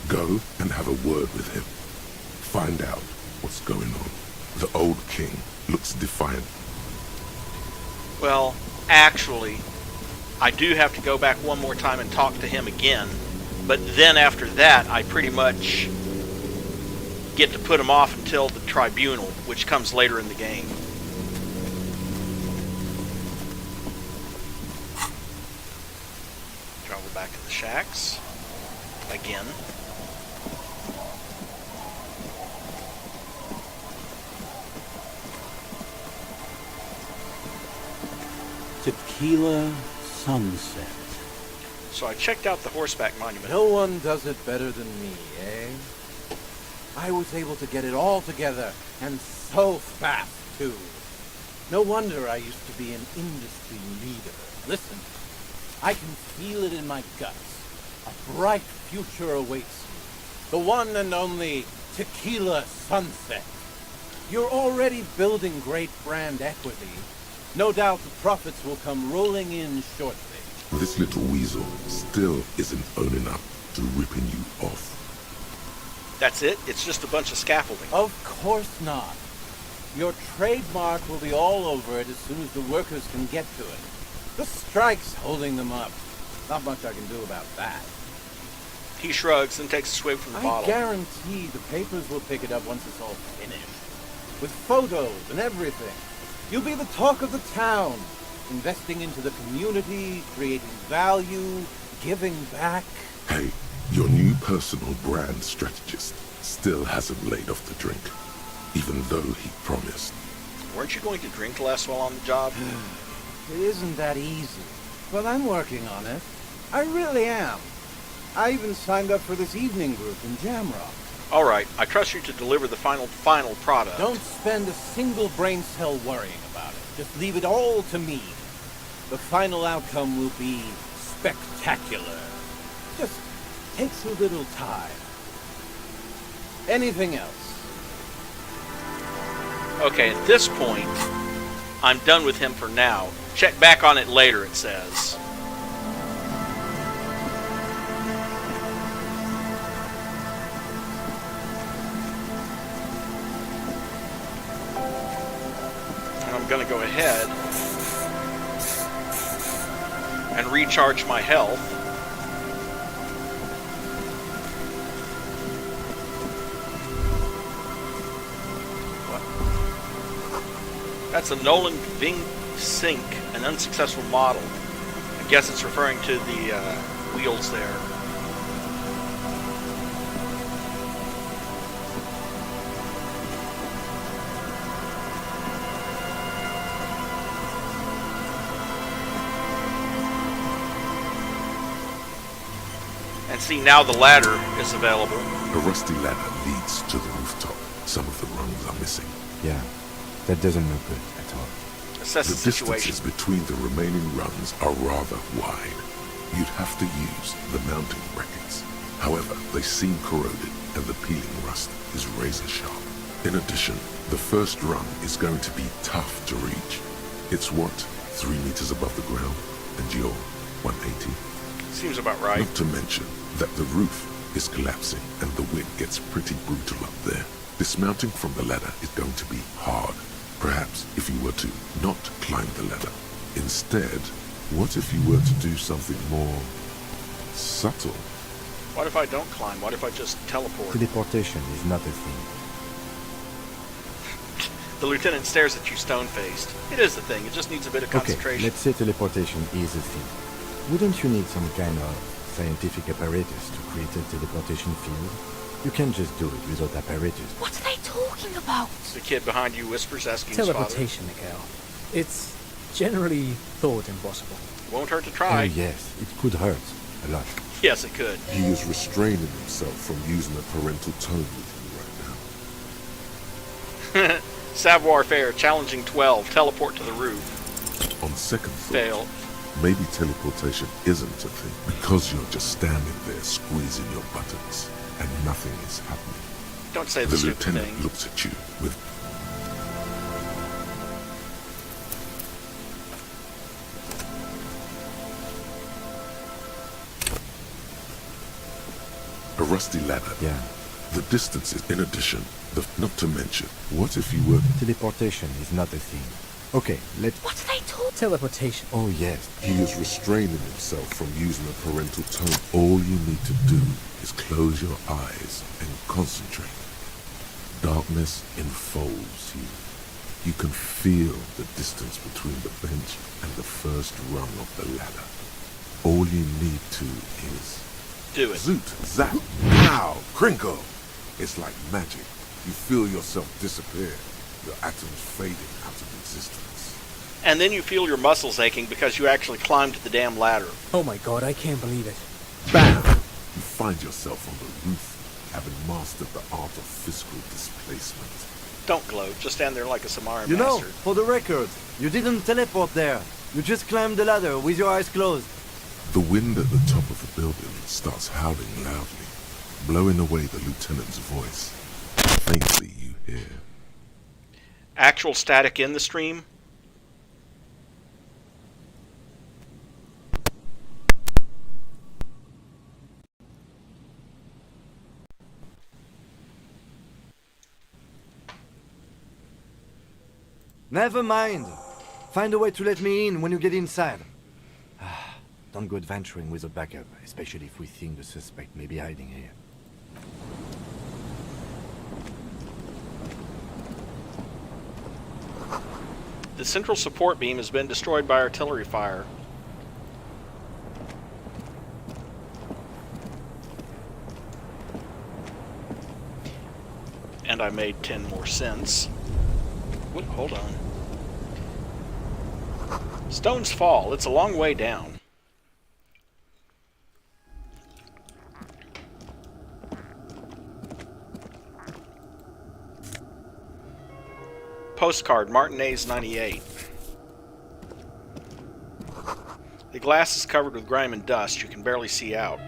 Go and have a word with him. Find out what's going on. The old king looks defiant. Well, actually, I do have to go back one more time and talk to him again. But then after that, I pretty much get to put him off until the tribunal, which comes later in the game. Travel back to the shacks. Again. Tequila sunset. So I checked out the horseback monument. No one does it better than me, eh? I was able to get it all together, and so fast, too. No wonder I used to be an industry leader. Listen, I can feel it in my guts. A bright future awaits you. The one and only Tequila Sunset. You're already building great brand equity. No doubt the profits will come rolling in shortly. This little weasel still isn't owning up to ripping you off. That's it? It's just a bunch of scaffolding. Of course not. Your trademark will be all over it as soon as the workers can get to it. The strike's holding them up. Not much I can do about that. He shrugs and takes a swig from the I bottle. guarantee the papers will pick it up once it's all finished. With photos and everything. You'll be the talk of the town. Investing into the community, creating value, giving back. Hey, your new personal brand strategist still hasn't laid off the drink, even though he promised. Weren't you going to drink less while on the job? It isn't that easy, but I'm working on it. I really am. I even signed up for this evening group in Jamrock. All right, I trust you to deliver the final product. Don't spend a single brain cell worrying about it. Just leave it all to me. The final outcome will be spectacular. Just takes a little time. Anything else? Okay, at this point, I'm done with him for now. Check back on it later, it says. And I'm going to go ahead and recharge my health. That's a Nolan Ving Sink, an unsuccessful model. I guess it's referring to the wheels there. And see, now the ladder is available. A rusty ladder leads to the rooftop. Some of the rungs are missing. Yeah, that doesn't look good at all. Assess the The situation. distances between the remaining rungs are rather wide. You'd have to use the mounting brackets. However, they seem corroded and the peeling rust is razor sharp. In addition, the first rung is going to be tough to reach. It's what, 3 meters above the ground, and you're 180? Seems about right. Not to mention that the roof is collapsing and the wind gets pretty brutal up there. Dismounting from the ladder is going to be hard. Perhaps if you were to not climb the ladder. Instead, what if you were to do something more subtle? What if I don't climb? What if I just teleport? Teleportation is not a thing. The lieutenant stares at you stone-faced. It is the thing. It just needs a bit of Okay, concentration. let's say teleportation is a thing. Wouldn't you need some kind of scientific apparatus to create a teleportation field? You can't just do it without apparatus. What are they talking about? The kid behind you whispers, asking his father. Teleportation, Miguel. It's generally thought impossible. Won't hurt to Oh try. yes, it could hurt a lot. Yes, it could. He is restraining himself from using a parental tone with you right now. Savoir faire, challenging 12, teleport to the roof. On second thought, Fail. maybe teleportation isn't a thing because you're just standing there squeezing your buttons and nothing is happening. Don't say the The stupid lieutenant thing. looks at you with a rusty ladder. Yeah. The distances, in addition, not to mention, what if you were... Teleportation is not a thing. Okay, What are they talking? Teleportation. Oh yes, He is restraining himself from using a parental tone. All you need to do is close your eyes and concentrate. Darkness enfolds you. You can feel the distance between the bench and the first rung of the ladder. All you need to is... Do it. Zoot, zap, pow, crinkle. It's like magic. You feel yourself disappear. Your atoms fading out of existence. And then you feel your muscles aching because you actually climbed the damn ladder. Oh my god, I can't believe it. Bam! You find yourself on the roof, having mastered the art of physical displacement. Don't gloat. Just stand there like a Samara You know, bastard. for the record, you didn't teleport there. You just climbed the ladder with your eyes closed. The wind at the top of the building starts howling loudly, blowing away the lieutenant's voice. Faintly you hear, actual static in the stream? Never mind. Find a way to let me in when you get inside. Don't go adventuring with a backup, especially if we think the suspect may be hiding here. The central support beam has been destroyed by artillery fire. And I made 10 more cents. What? Hold on. Stones fall. It's a long way down. Postcard, Martinez 98. The glass is covered with grime and dust. You can barely see out.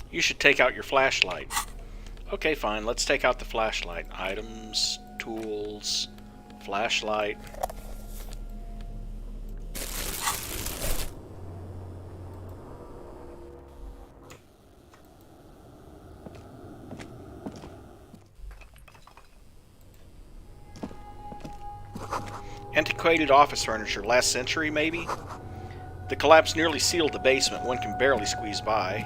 You should take out your flashlight. Okay, fine. Let's take out the flashlight. Items, tools, flashlight. Antiquated office furniture, last century maybe? The collapse nearly sealed the basement. One can barely squeeze by.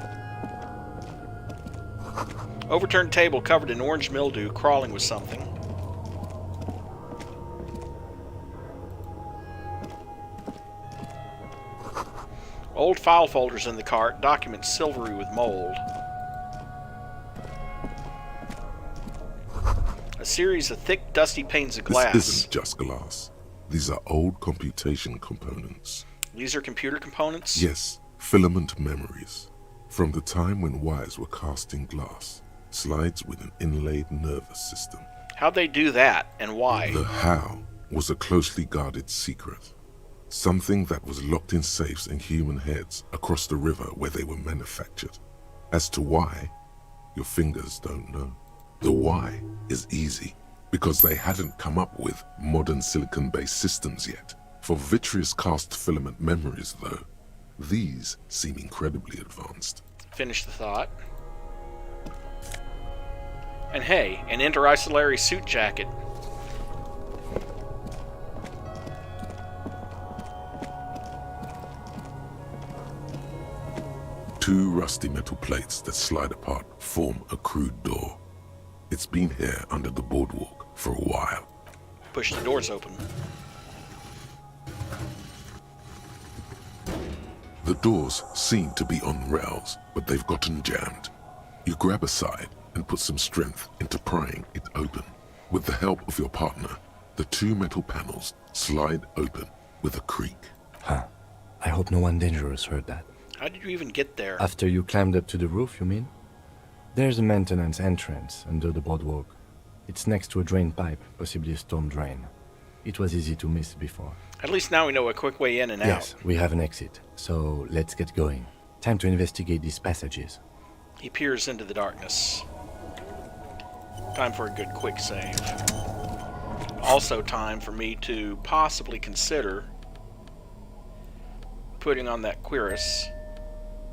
Overturned table covered in orange mildew, crawling with something. Old file folders in the cart, documents silvery with mold. A series of thick, dusty panes of glass. This isn't just glass. These are old computation components. These are computer components? Yes, filament memories. From the time when wires were cast in glass. Slides with an inlaid nervous system. How'd they do that, and why? The how was a closely guarded secret. Something that was locked in safes in human heads across the river where they were manufactured. As to why, your fingers don't know. The why is easy, because they hadn't come up with modern silicon-based systems yet. For vitreous cast filament memories, though, these seem incredibly advanced. Finish the thought. And hey, an inter-isolary suit jacket. Two rusty metal plates that slide apart form a crude door. It's been here under the boardwalk for a while. Push the doors open. The doors seem to be on rails, but they've gotten jammed. You grab a side and put some strength into prying it open. With the help of your partner, the two metal panels slide open with a creak. Huh. I hope no one dangerous heard that. How did you even get there? After you climbed up to the roof, you mean? There's a maintenance entrance under the boardwalk. It's next to a drain pipe, possibly a storm drain. It was easy to miss before. At least now we know a quick way in and out. Yes, we have an exit, so let's get going. Time to investigate these passages. He peers into the darkness. Time for a good quick save. Also time for me to possibly consider putting on that cuirass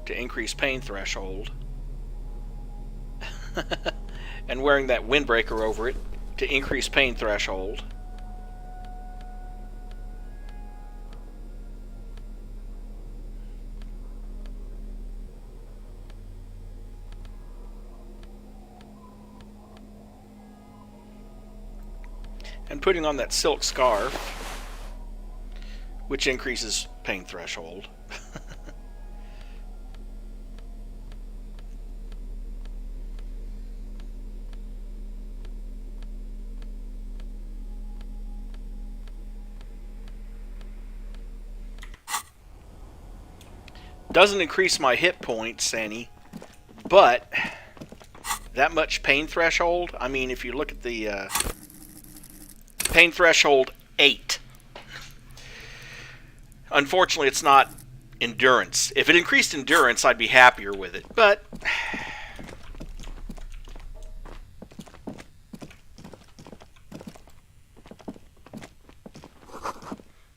to increase pain threshold. And wearing that windbreaker over it to increase pain threshold. And putting on that silk scarf, which increases pain threshold. Doesn't increase my hit points any, but that much pain threshold. I mean, if you look at the pain threshold 8. Unfortunately, it's not endurance. If it increased endurance, I'd be happier with it. But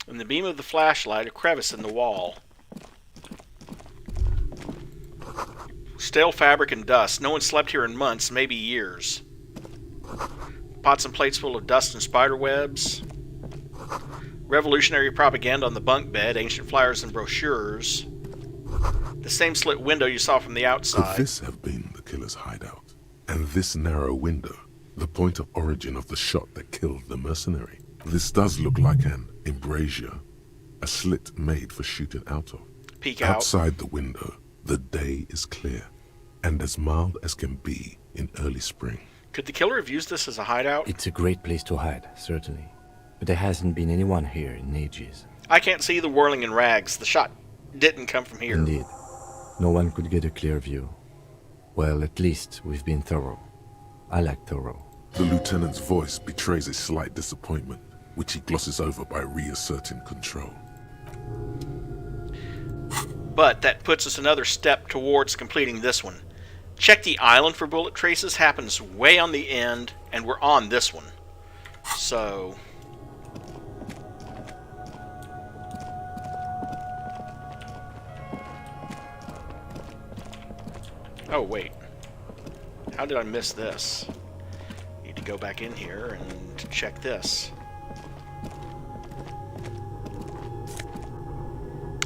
in the beam of the flashlight, a crevice in the wall. Stale fabric and dust. No one slept here in months, maybe years. Pots and plates full of dust and spider webs. Revolutionary propaganda on the bunk bed, ancient flyers and brochures. The same slit window you saw from the outside. Could this have been the killer's hideout? And this narrow window, the point of origin of the shot that killed the mercenary? This does look like an embrasure, a slit made for shooting out of. Peek out. Outside the window, the day is clear, and as mild as can be in early spring. Could the killer have used this as a hideout? It's a great place to hide, certainly. But there hasn't been anyone here in ages. I can't see the whirling in rags. The shot didn't come from here. Indeed. No one could get a clear view. Well, at least we've been thorough. I like thorough. The lieutenant's voice betrays a slight disappointment, which he glosses over by reasserting control. But that puts us another step towards completing this one. Check the island for bullet traces happens way on the end, and we're on this one. So oh, wait. How did I miss this? Need to go back in here and check this.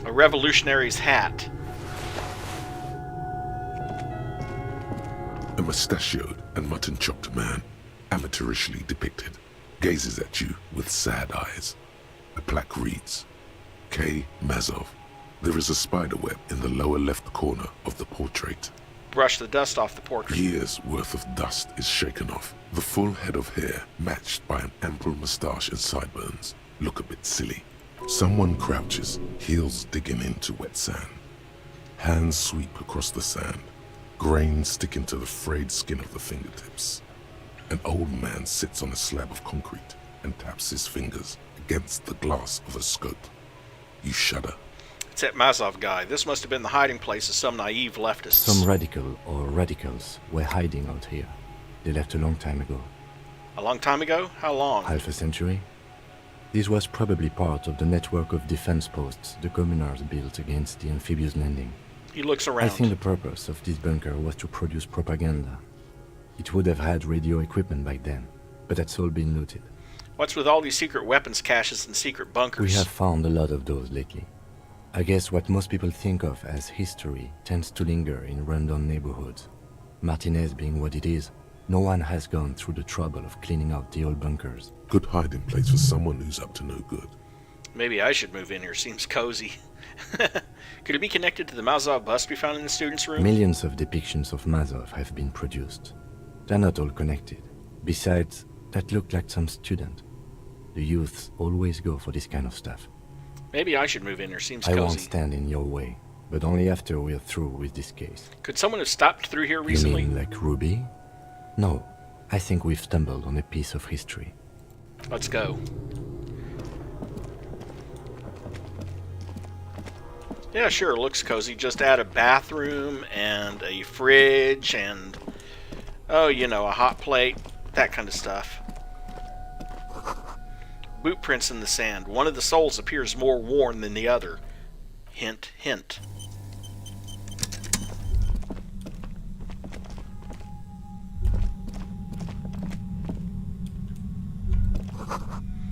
A revolutionary's hat. A mustachioed and mutton-chopped man, amateurishly depicted, gazes at you with sad eyes. A plaque reads, K. Mazov. There is a spider web in the lower left corner of the portrait. Brush the dust off the portrait. Years' worth of dust is shaken off. The full head of hair, matched by an ample moustache and sideburns, look a bit silly. Someone crouches, heels digging into wet sand. Hands sweep across the sand, grains sticking to the frayed skin of the fingertips. An old man sits on a slab of concrete and taps his fingers against the glass of a scope. You shudder. It's that Mazov guy. This must have been the hiding place of some naive leftists. Some radical or radicals were hiding out here. They left a long time ago. A long time ago? How long? Half a century. This was probably part of the network of defense posts the communards built against the amphibious landing. He looks around. I think the purpose of this bunker was to produce propaganda. It would have had radio equipment back then, but that's all been looted. What's with all these secret weapons caches and secret bunkers? We have found a lot of those lately. I guess what most people think of as history tends to linger in rundown neighborhoods. Martinez being what it is, no one has gone through the trouble of cleaning out the old bunkers. Good hiding place for someone who's up to no good. Maybe I should move in here. Seems cozy. Could it be connected to the Mazov bust we found in the students' room? Millions of depictions of Mazov have been produced. They're not all connected. Besides, that looked like some student. The youths always go for this kind of stuff. Maybe I should move in here. Seems I cozy. won't stand in your way, but only after we're through with this case. Could someone have stopped through here recently? You mean like Ruby? No, I think we've stumbled on a piece of history. Let's go. Yeah, sure, looks cozy. Just add a bathroom and a fridge and, oh, you know, a hot plate, that kind of stuff. Boot prints in the sand. One of the soles appears more worn than the other. Hint, hint.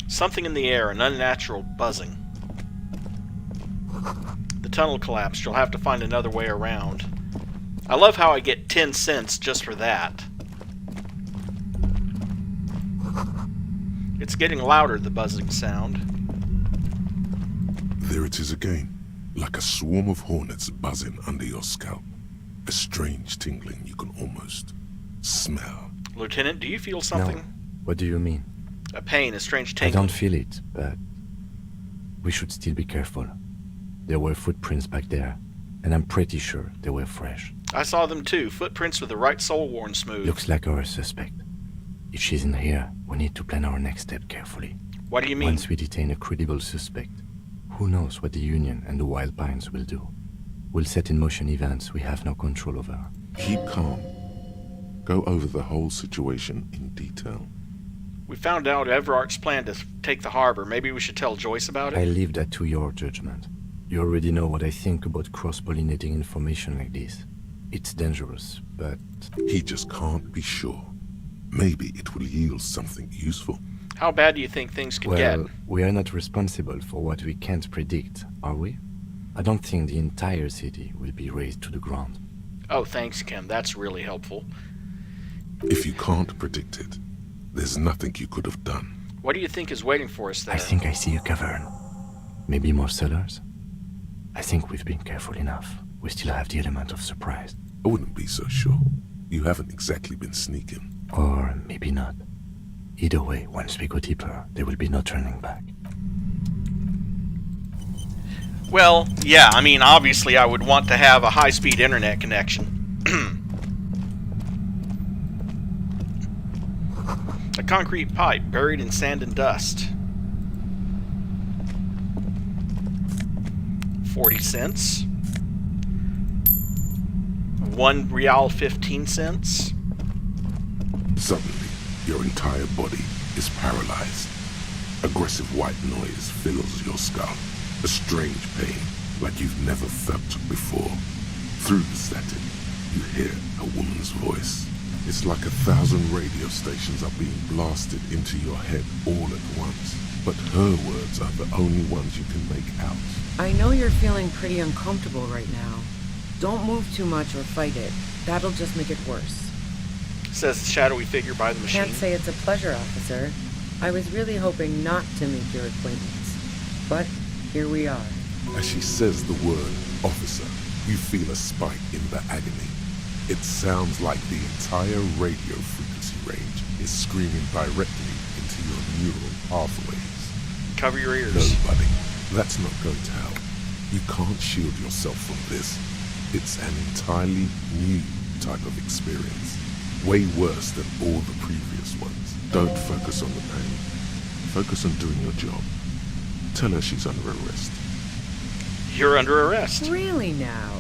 Something in the air, an unnatural buzzing. The tunnel collapsed. You'll have to find another way around. I love how I get 10 cents just for that. It's getting louder, the buzzing sound. There it is again, like a swarm of hornets buzzing under your scalp. A strange tingling you can almost smell. Lieutenant, do you feel something? No. What do you mean? A pain, a strange I tingling. don't feel it, but we should still be careful. There were footprints back there, and I'm pretty sure they were fresh. I saw them too, footprints with the right sole worn smooth. Looks like our suspect. If she's in here, we need to plan our next step carefully. What do you mean? Once we detain a credible suspect, Who knows what the Union and the Wild Pines will do? We'll set in motion events we have no control over. Keep calm. Go over the whole situation in detail. We found out Everark's plan to take the harbor. Maybe we should tell Joyce about it? I leave that to your judgment. You already know what I think about cross-pollinating information like this. It's dangerous, but... He just can't be sure. Maybe it will yield something useful. How bad do you think things could get? Well, we are not responsible for what we can't predict, are we? I don't think the entire city will be razed to the ground. Oh, thanks, Ken. That's really helpful. If you can't predict it, there's nothing you could have done. What do you think is waiting for us there? I think I see a cavern. Maybe more cellars? I think we've been careful enough. We still have the element of surprise. I wouldn't be so sure. You haven't exactly been sneaking. Or maybe not. Either way, once we go deeper, there will be no turning back. Well, yeah, I mean, obviously I would want to have a high-speed internet connection. A concrete pipe buried in sand and dust. 40 cents. 1 real 15 cents. Suddenly, your entire body is paralyzed. Aggressive white noise fills your skull. A strange pain, like you've never felt before. Through the static, you hear a woman's voice. It's like 1,000 radio stations are being blasted into your head all at once. But her words are the only ones you can make out. I know you're feeling pretty uncomfortable right now. Don't move too much or fight it. That'll just make it worse. Says the shadowy figure by the machine. Can't say it's a pleasure, officer. I was really hoping not to make your acquaintance. But here we are. As she says the word officer, you feel a spike in the agony. It sounds like the entire radio frequency range is screaming directly into your neural pathways. Cover your ears. No, buddy, that's not going to help. You can't shield yourself from this. It's an entirely new type of experience. Way worse than all the previous ones. Don't focus on the pain. Focus on doing your job. Tell her she's under arrest. You're under arrest. Really now?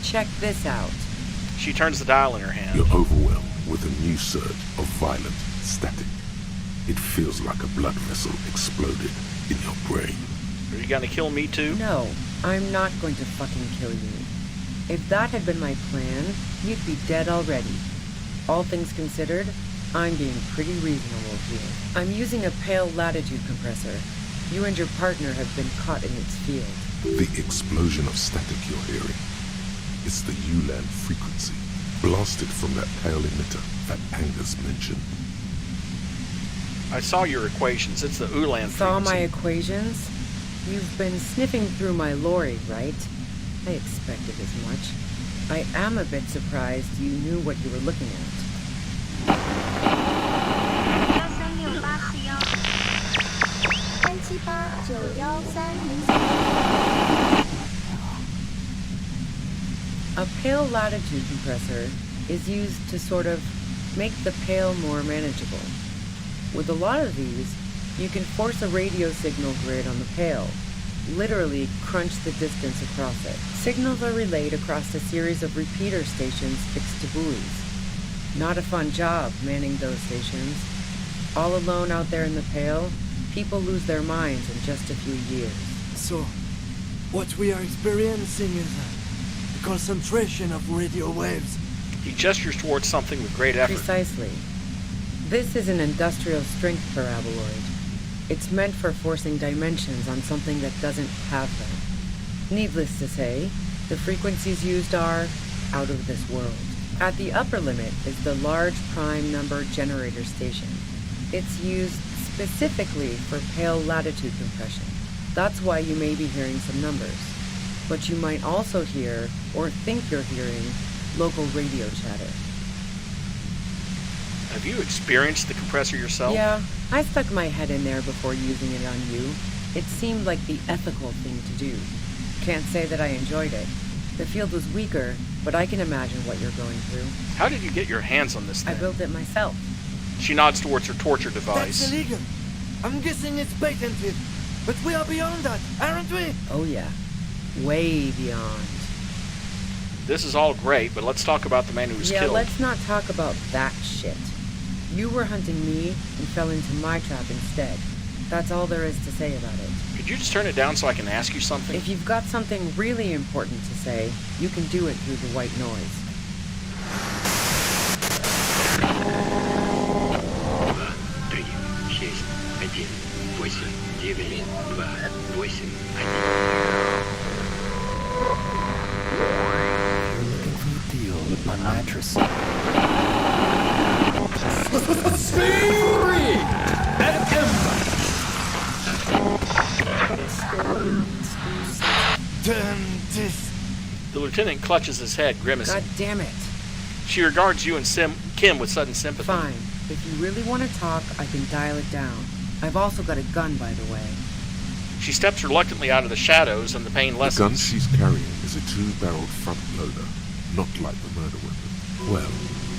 Check this out. She turns the dial in her hand. You're overwhelmed with a new surge of violent static. It feels like a blood vessel exploded in your brain. Are you gonna kill me too? No, I'm not going to fucking kill you. If that had been my plan, you'd be dead already. All things considered, I'm being pretty reasonable here. I'm using a pale latitude compressor. You and your partner have been caught in its field. The explosion of static you're hearing. It's the ULAN frequency, blasted from that pale emitter that Angus mentioned. I saw your equations. It's the ULAN frequency. Saw my equations? You've been sniffing through my lorry, right? I expected as much. I am a bit surprised you knew what you were looking at. A pale latitude compressor is used to sort of make the pale more manageable. With a lot of these, you can force a radio signal grid on the pale, literally crunch the distance across it. Signals are relayed across a series of repeater stations fixed to buoys. Not a fun job manning those stations. All alone out there in the pale, people lose their minds in just a few years. So, what we are experiencing is a concentration of radio waves. He gestures towards something with great effort. Precisely. This is an industrial strength paraboloid. It's meant for forcing dimensions on something that doesn't have them. Needless to say, the frequencies used are out of this world. At the upper limit is the large prime number generator station. It's used specifically for pale latitude compression. That's why you may be hearing some numbers. But you might also hear, or think you're hearing, local radio chatter. Have you experienced the compressor yourself? Yeah, I stuck my head in there before using it on you. It seemed like the ethical thing to do. Can't say that I enjoyed it. The field was weaker, but I can imagine what you're going through. How did you get your hands on this thing? I built it myself. She nods towards her torture device. That's illegal. I'm guessing it's patented. But we are beyond that, aren't we? Oh yeah, way beyond. This is all great, but let's talk about the man who was killed. Yeah, let's not talk about that shit. You were hunting me and fell into my trap instead. That's all there is to say about it. Could you just turn it down so I can ask you something? If you've got something really important to say, you can do it through the white noise. You're looking for a deal with my mattress. Free! And ember! This. The lieutenant clutches his head, grimacing. God damn it. She regards you and Kim with sudden sympathy. Fine. If you really want to talk, I can dial it down. I've also got a gun, by the way. She steps reluctantly out of the shadows, and the pain lessens. The gun she's carrying is a 2-barreled front loader, not like the murder weapon. Well,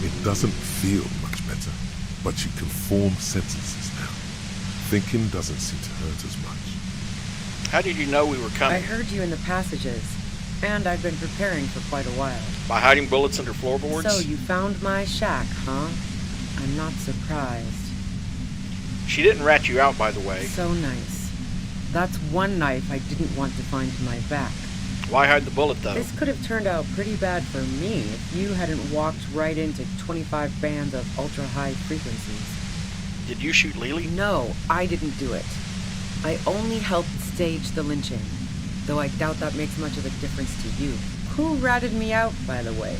it doesn't feel much better, but you can form sentences now. Thinking doesn't seem to hurt as much. How did you know we were coming? I heard you in the passages, and I've been preparing for quite a while. By hiding bullets under floorboards? So you found my shack, huh? I'm not surprised. She didn't rat you out, by the way. So nice. That's one knife I didn't want to find to my back. Why hide the bullet, though? This could have turned out pretty bad for me if you hadn't walked right into 25 bands of ultra-high frequencies. Did you shoot Lily? No, I didn't do it. I only helped stage the lynching, though I doubt that makes much of a difference to you. Who ratted me out, by the way?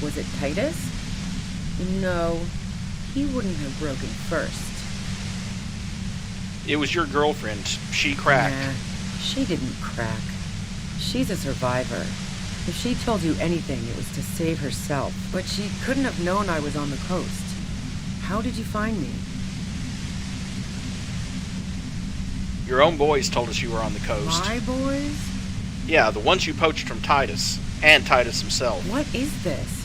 Was it Titus? No, he wouldn't have broken first. It was your girlfriend. She cracked. Nah, she didn't crack. She's a survivor. If she told you anything, it was to save herself. But she couldn't have known I was on the coast. How did you find me? Your own boys told us you were on the coast. My boys? Yeah, the ones you poached from Titus. And Titus himself. What is this?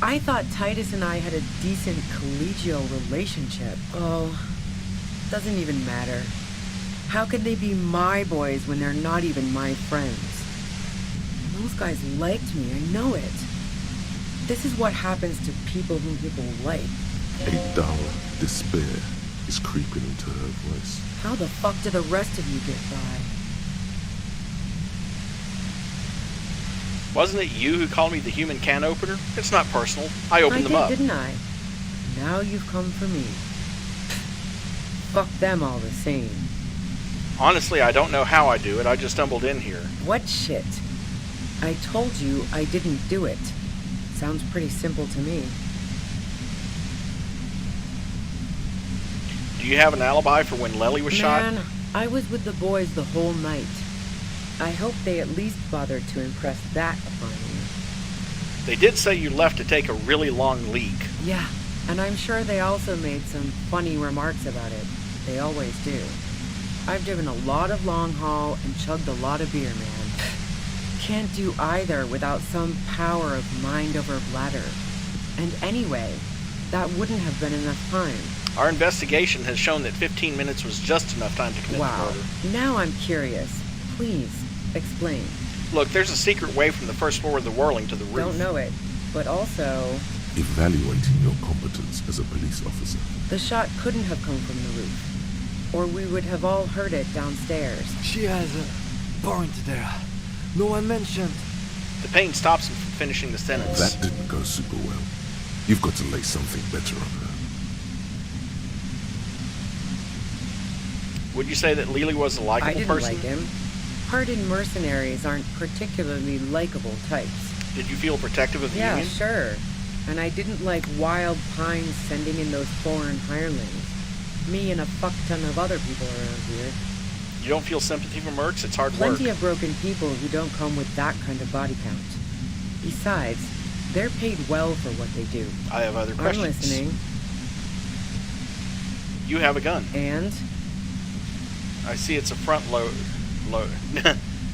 I thought Titus and I had a decent collegial relationship. Oh, doesn't even matter. How could they be my boys when they're not even my friends? Those guys liked me, I know it. This is what happens to people whom people like. A dull despair is creeping into her voice. How the fuck do the rest of you get by? Wasn't it you who called me the human can opener? It's not personal. I opened them up. Didn't I? Now you've come for me. Fuck them all the same. Honestly, I don't know how I do it. I just stumbled in here. What shit? I told you I didn't do it. Sounds pretty simple to me. Do you have an alibi for when Lely was shot? Man, I was with the boys the whole night. I hope they at least bothered to impress that upon you. They did say you left to take a really long leak. Yeah, and I'm sure they also made some funny remarks about it. They always do. I've driven a lot of long haul and chugged a lot of beer, man. Can't do either without some power of mind over bladder. And anyway, that wouldn't have been enough time. Our investigation has shown that 15 minutes was just enough time to commit the murder. Now I'm curious. Please, explain. Look, there's a secret way from the first floor of the Whirling to the roof. Don't know it, but also... Evaluating your competence as a police officer. The shot couldn't have come from the roof. Or we would have all heard it downstairs. She has a point there. No one mentioned. The pain stops him from finishing the sentence. That didn't go super well. You've got to lay something better on her. Would you say that Lely was a likable person? I didn't like him. Hardened mercenaries aren't particularly likable types. Did you feel protective of the Union? Yeah, sure. And I didn't like Wild Pines sending in those foreign hirelings. Me and a fuck ton of other people around here. You don't feel sympathy for mercs? It's hard work. Plenty of broken people who don't come with that kind of body count. Besides, they're paid well for what they do. I have other questions. I'm listening. You have a gun. And? I see it's a front load.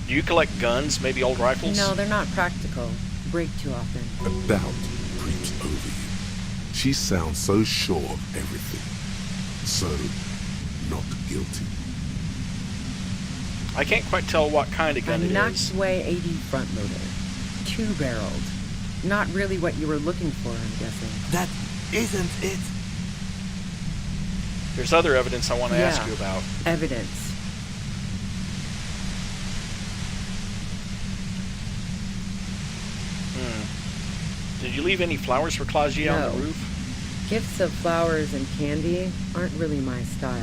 Do you collect guns, maybe old rifles? No, they're not practical. Break too often. A doubt creeps over you. She sounds so sure of everything. So, not guilty. I can't quite tell what kind of gun A it is. Knoxway 80 front loader. 2-barreled. Not really what you were looking for, I'm guessing. That isn't it. There's other evidence I want to ask you about. Evidence. Did you leave any flowers for Claudia on the roof? Gifts of flowers and candy aren't really my style.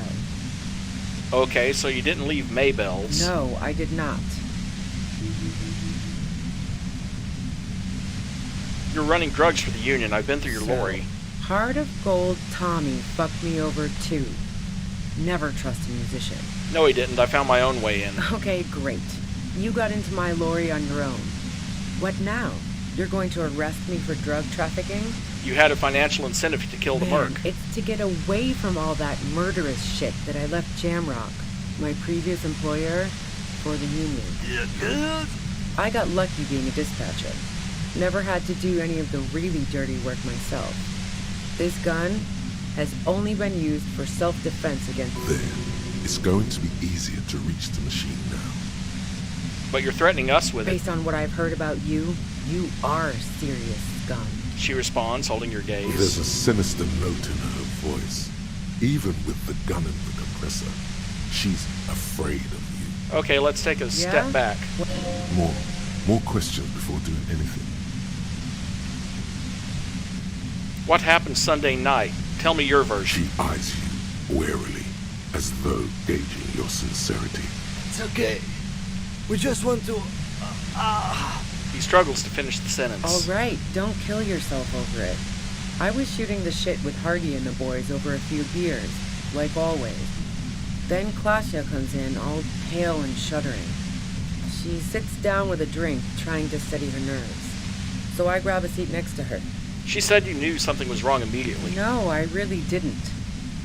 Okay, so you didn't leave Maybells. No, I did not. You're running drugs for the Union. I've been through your lorry. Heart of Gold Tommy fucked me over too. Never trust a musician. No, he didn't. I found my own way in. Okay, great. You got into my lorry on your own. What now? You're going to arrest me for drug trafficking? You had a financial incentive to kill the merc. It's to get away from all that murderous shit that I left Jamrock, my previous employer, for the Union. I got lucky being a dispatcher. Never had to do any of the really dirty work myself. This gun has only been used for self-defense against... There. It's going to be easier to reach the machine now. But you're threatening us with it. Based on what I've heard about you, you are serious scum. She responds, holding your gaze. There's a sinister note in her voice. Even with the gun and the compressor, she's afraid of you. Okay, let's take a step back. More questions before doing anything. What happened Sunday night? Tell me your version. She eyes you warily, as though gauging your sincerity. It's okay. We just want to... He struggles to finish the sentence. All right, don't kill yourself over it. I was shooting the shit with Hardy and the boys over a few beers, like always. Then Klasia comes in, all pale and shuddering. She sits down with a drink, trying to steady her nerves. So I grab a seat next to her. She said you knew something was wrong immediately. No, I really didn't.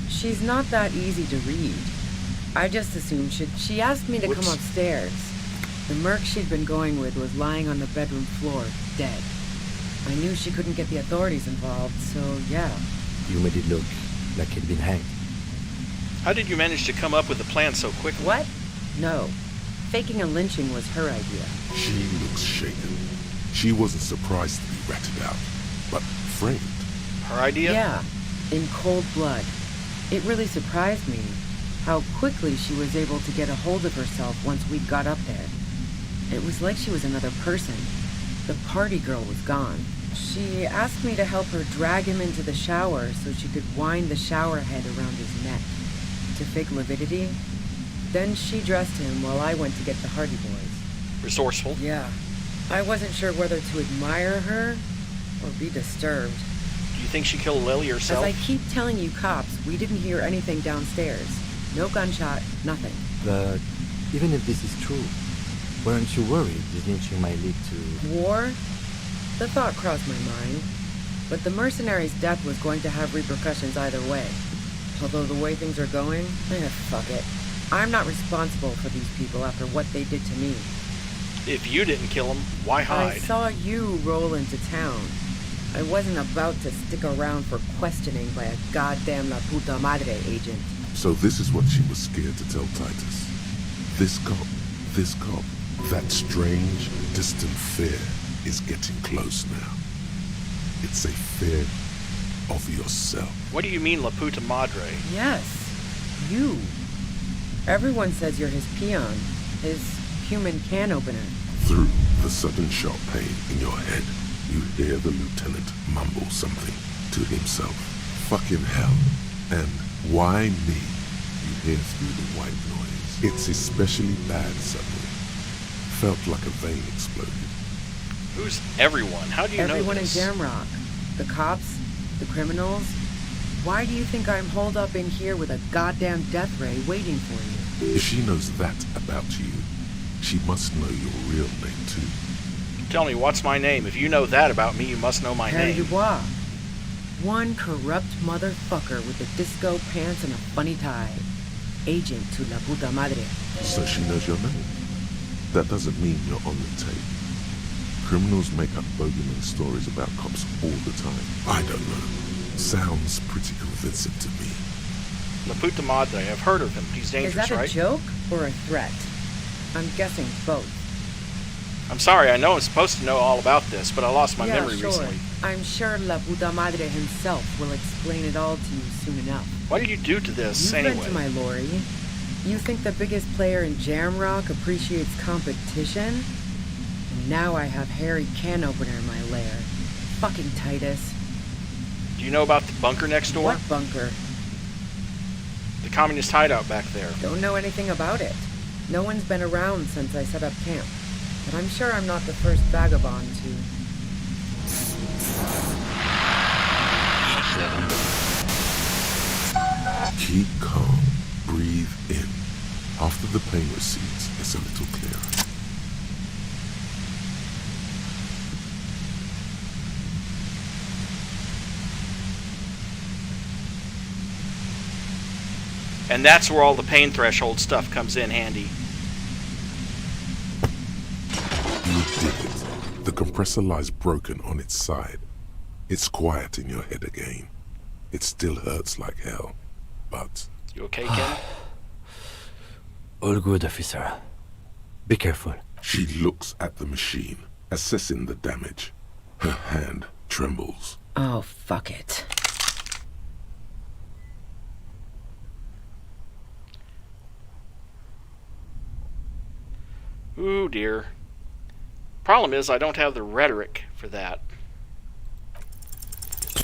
She's not that easy to read. I just assumed she asked me to come upstairs. The merc she'd been going with was lying on the bedroom floor, dead. I knew she couldn't get the authorities involved, so yeah. You made it look like he'd been hanged. How did you manage to come up with the plan so quickly? What? No. Faking a lynching was her idea. She looks shaken. She wasn't surprised to be ratted out, but framed. Her idea? Yeah, in cold blood. It really surprised me how quickly she was able to get a hold of herself once we got up there. It was like she was another person. The party girl was gone. She asked me to help her drag him into the shower so she could wind the shower head around his neck to fake lividity. Then she dressed him while I went to get the Hardy boys. Resourceful. Yeah. I wasn't sure whether to admire her or be disturbed. Do you think she killed Lily herself? As I keep telling you cops, we didn't hear anything downstairs. No gunshot, nothing. But even if this is true, weren't you worried this lynching might lead to... War? The thought crossed my mind. But the mercenary's death was going to have repercussions either way. Although the way things are going, fuck it. I'm not responsible for these people after what they did to me. If you didn't kill them, why hide? I saw you roll into town. I wasn't about to stick around for questioning by a goddamn La Puta Madre agent. So this is what she was scared to tell Titus. This cop, that strange, distant fear is getting close now. It's a fear of yourself. What do you mean, La Puta Madre? Yes, you. Everyone says you're his peon, his human can opener. Through the sudden sharp pain in your head, you hear the lieutenant mumble something to himself. Fucking hell. And why me? You hear through the white noise. It's especially bad suddenly. Felt like a vein exploded. Who's everyone? How do you know Everyone this? in Jamrock. The cops, the criminals. Why do you think I'm holed up in here with a goddamn death ray waiting for you? If she knows that about you, she must know your real name too. Tell me, what's my name? If you know that about me, you must know my Harry name. Dubois. One corrupt motherfucker with the disco pants and a funny tie. Agent to La Puta Madre. So she knows your name. That doesn't mean you're on the tape. Criminals make up bogeyman stories about cops all the time. I don't know. Sounds pretty convincing to me. La Puta Madre, I've heard of him. He's dangerous, Is that a right? joke or a threat? I'm guessing both. I'm sorry, I know I'm supposed to know all about this, but I lost my memory sure. recently. I'm sure La Puta Madre himself will explain it all to you soon enough. What did you do to this, You've anyway? been to my lorry. You think the biggest player in Jamrock appreciates competition? And now I have Harry Can Opener in my lair. Fucking Titus. Do you know about the bunker next door? What bunker? The communist hideout back there. Don't know anything about it. No one's been around since I set up camp. But I'm sure I'm not the first vagabond to... Keep calm. Breathe in. After the pain recedes, it's a little clearer. And that's where all the pain threshold stuff comes in handy. You did it. The compressor lies broken on its side. It's quiet in your head again. It still hurts like hell, but... You okay, Ken? All good, officer. Be careful. She looks at the machine, assessing the damage. Her hand trembles. Oh, fuck it. Ooh, dear. Problem is, I don't have the rhetoric for that.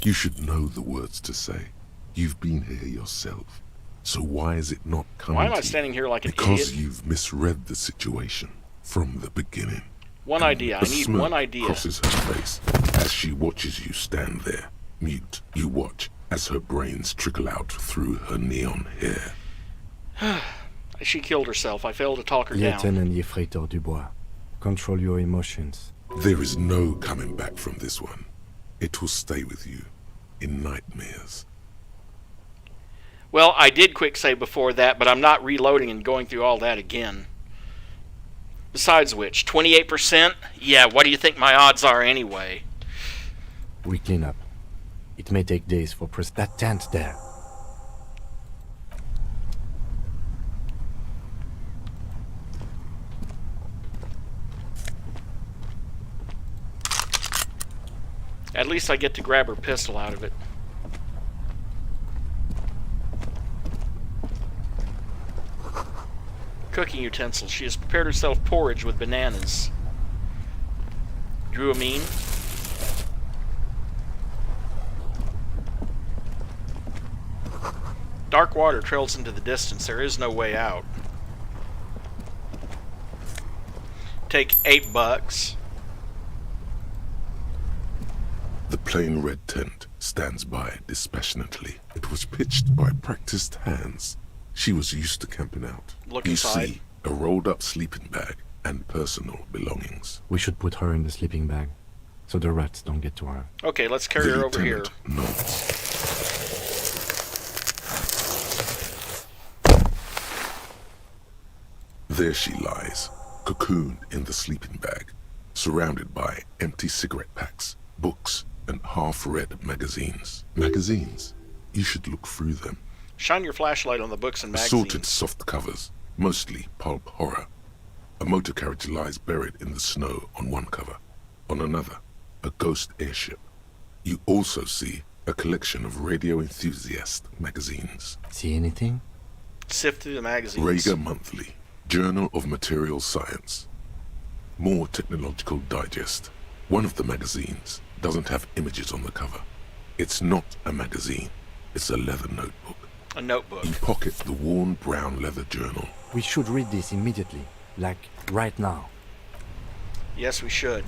You should know the words to say. You've been here yourself. So why is it not coming Why am I to you? standing here like an Because idiot? you've misread the situation from the beginning. One idea. I A need smirk one idea. crosses her face as she watches you stand there, mute. You watch as her brains trickle out through her neon hair. She killed herself. I failed to talk her down. Lieutenant Yefreitor Dubois, control your emotions. There is no coming back from this one. It will stay with you in nightmares. Well, I did quick save before that, but I'm not reloading and going through all that again. Besides which, 28%? Yeah, what do you think my odds are anyway? We clean up. It may take days for that tent there. At least I get to grab her pistol out of it. Cooking utensils. She has prepared herself porridge with bananas. Drew Amin. Dark water trails into the distance. There is no way out. Take $8. The plain red tent stands by dispassionately. It was pitched by practiced hands. She was used to camping out. Look you inside. see a rolled-up sleeping bag and personal belongings. We should put her in the sleeping bag, so the rats don't get to her. Okay, let's carry The her over here. lieutenant nods. There she lies, cocooned in the sleeping bag, surrounded by empty cigarette packs, books, and half-read magazines. Magazines? You should look through them. Shine your flashlight on the books and magazines. Assorted soft covers, mostly pulp horror. A motor carriage lies buried in the snow on one cover. On another, a ghost airship. You also see a collection of radio enthusiast magazines. See anything? Sift through the magazines. Rager Monthly, Journal of Material Science. More Technological Digest. One of the magazines doesn't have images on the cover. It's not a magazine. It's a leather notebook. A notebook. You pocket the worn brown leather journal. We should read this immediately, like right now. Yes, we should.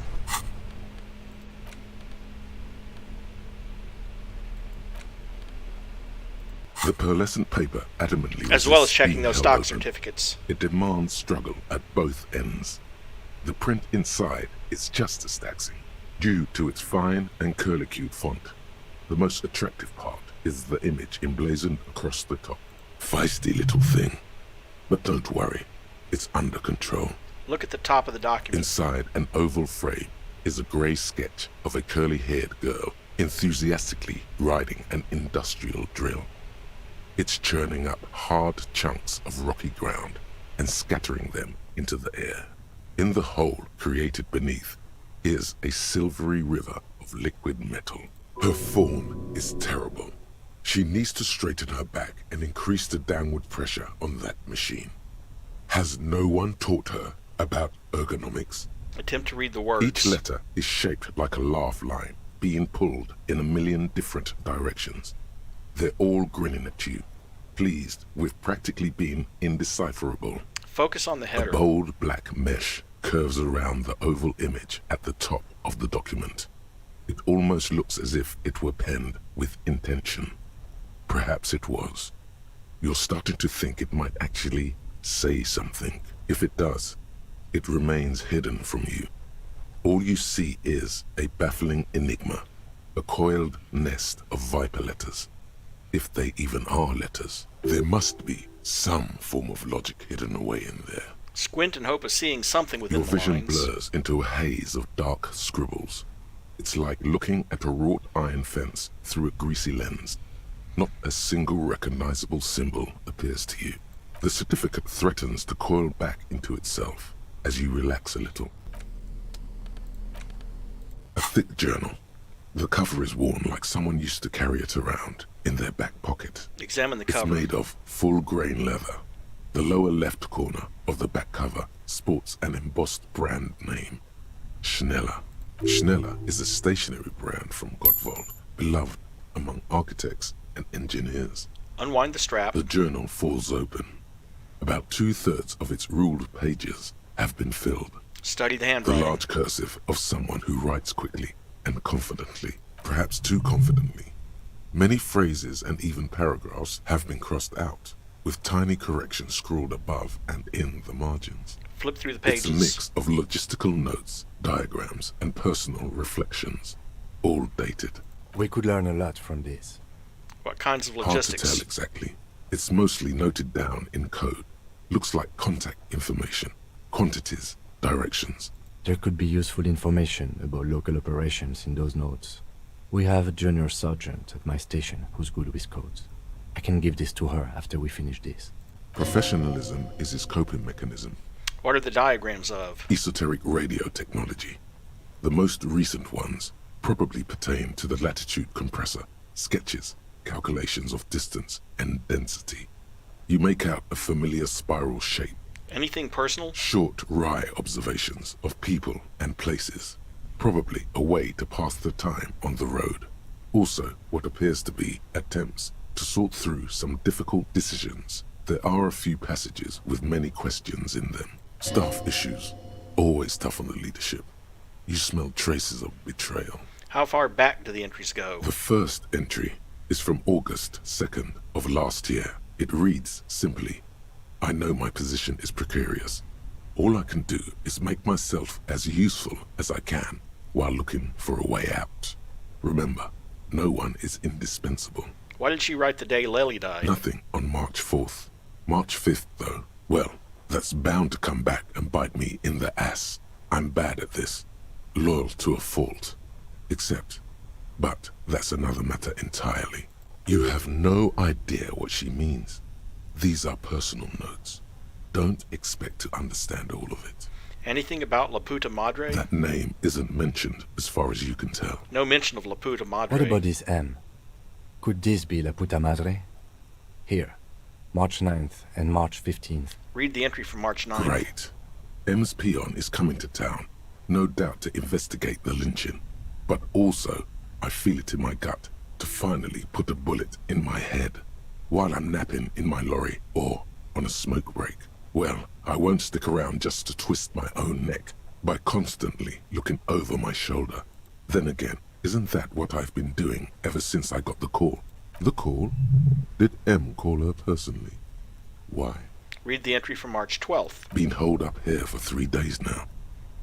The pearlescent paper adamantly As well as resists checking being those held stock open. certificates. It demands struggle at both ends. The print inside is just as taxing, due to its fine and curlicued font. The most attractive part is the image emblazoned across the top. Feisty little thing. But don't worry, it's under control. Look at the top of the document. Inside an oval frame is a grey sketch of a curly-haired girl enthusiastically riding an industrial drill. It's churning up hard chunks of rocky ground. and scattering them into the air. In the hole created beneath is a silvery river of liquid metal. Her form is terrible. She needs to straighten her back and increase the downward pressure on that machine. Has no one taught her about ergonomics? Attempt to read the words. Each letter is shaped like a laugh line, being pulled in a million different directions. They're all grinning at you, pleased with practically being indecipherable. Focus on the header. A bold black mesh curves around the oval image at the top of the document. It almost looks as if it were penned with intention. Perhaps it was. You're starting to think it might actually say something. If it does, it remains hidden from you. All you see is a baffling enigma, a coiled nest of viper letters. If they even are letters, there must be some form of logic hidden away in there. Squint and hope of seeing something within Your the vision lines. blurs into a haze of dark scribbles. It's like looking at a wrought iron fence through a greasy lens. Not a single recognizable symbol appears to you. The certificate threatens to coil back into itself as you relax a little. A thick journal. The cover is worn like someone used to carry it around in their back pocket. Examine the It's cover. made of full-grain leather. The lower left corner of the back cover sports an embossed brand name, Schneller. Schneller is a stationery brand from Gottwald, beloved among architects and engineers. Unwind the strap. The journal falls open. About 2/3 of its ruled pages have been filled. Study the The handwriting. large cursive of someone who writes quickly and confidently, perhaps too confidently. Many phrases and even paragraphs have been crossed out, with tiny corrections scrawled above and in the margins. Flip through the pages. It's a mix of logistical notes, diagrams, and personal reflections, all dated. We could learn a lot from this. What kinds of Hard to logistics? tell exactly. It's mostly noted down in code. Looks like contact information, quantities, directions. There could be useful information about local operations in those notes. We have a junior sergeant at my station who's good with codes. I can give this to her after we finish this. Professionalism is his coping mechanism. What are the diagrams of? Esoteric radio technology. The most recent ones probably pertain to the latitude compressor, sketches, calculations of distance and density. You make out a familiar spiral shape. Anything personal? Short, wry observations of people and places. Probably a way to pass the time on the road. Also, what appears to be attempts to sort through some difficult decisions. There are a few passages with many questions in them. Staff issues. Always tough on the leadership. You smell traces of betrayal. How far back do the entries go? The first entry is from August 2nd of last year. It reads simply, I know my position is precarious. All I can do is make myself as useful as I can while looking for a way out. Remember, no one is indispensable. Why did she write the day Lely died? Nothing on March 4th. March 5th, though, well, that's bound to come back and bite me in the ass. I'm bad at this. Loyal to a fault. But that's another matter entirely. You have no idea what she means. These are personal notes. Don't expect to understand all of it. Anything about La Puta Madre? That name isn't mentioned as far as you can tell. No mention of La Puta Madre. What about this M? Could this be La Puta Madre? Here, March 9th and March 15th. Read the entry from March 9th. Great. M's peon is coming to town, no doubt to investigate the lynching. But also, I feel it in my gut to finally put a bullet in my head while I'm napping in my lorry or on a smoke break. Well, I won't stick around just to twist my own neck by constantly looking over my shoulder. Then again, isn't that what I've been doing ever since I got the call? The call? Did M call her personally? Why? Read the entry from March 12th. Been holed up here for 3 days now.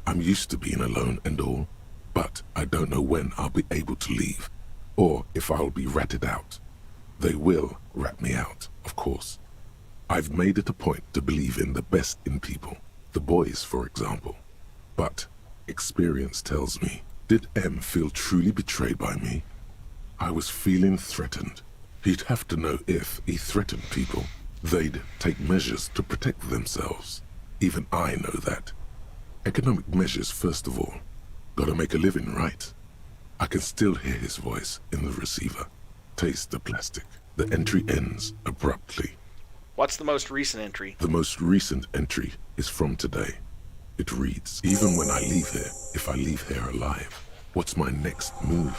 I'm used to being alone and all, but I don't know when I'll be able to leave, or if I'll be ratted out. They will rat me out, of course. I've made it a point to believe in the best in people, the boys, for example. But experience tells me, did M feel truly betrayed by me? I was feeling threatened. He'd have to know if he threatened people. They'd take measures to protect themselves. Even I know that. Economic measures, first of all. Gotta make a living, right? I can still hear his voice in the receiver. Taste the plastic. The entry ends abruptly. What's the most recent entry? The most recent entry is from today. It reads, even when I leave here, if I leave here alive, what's my next move?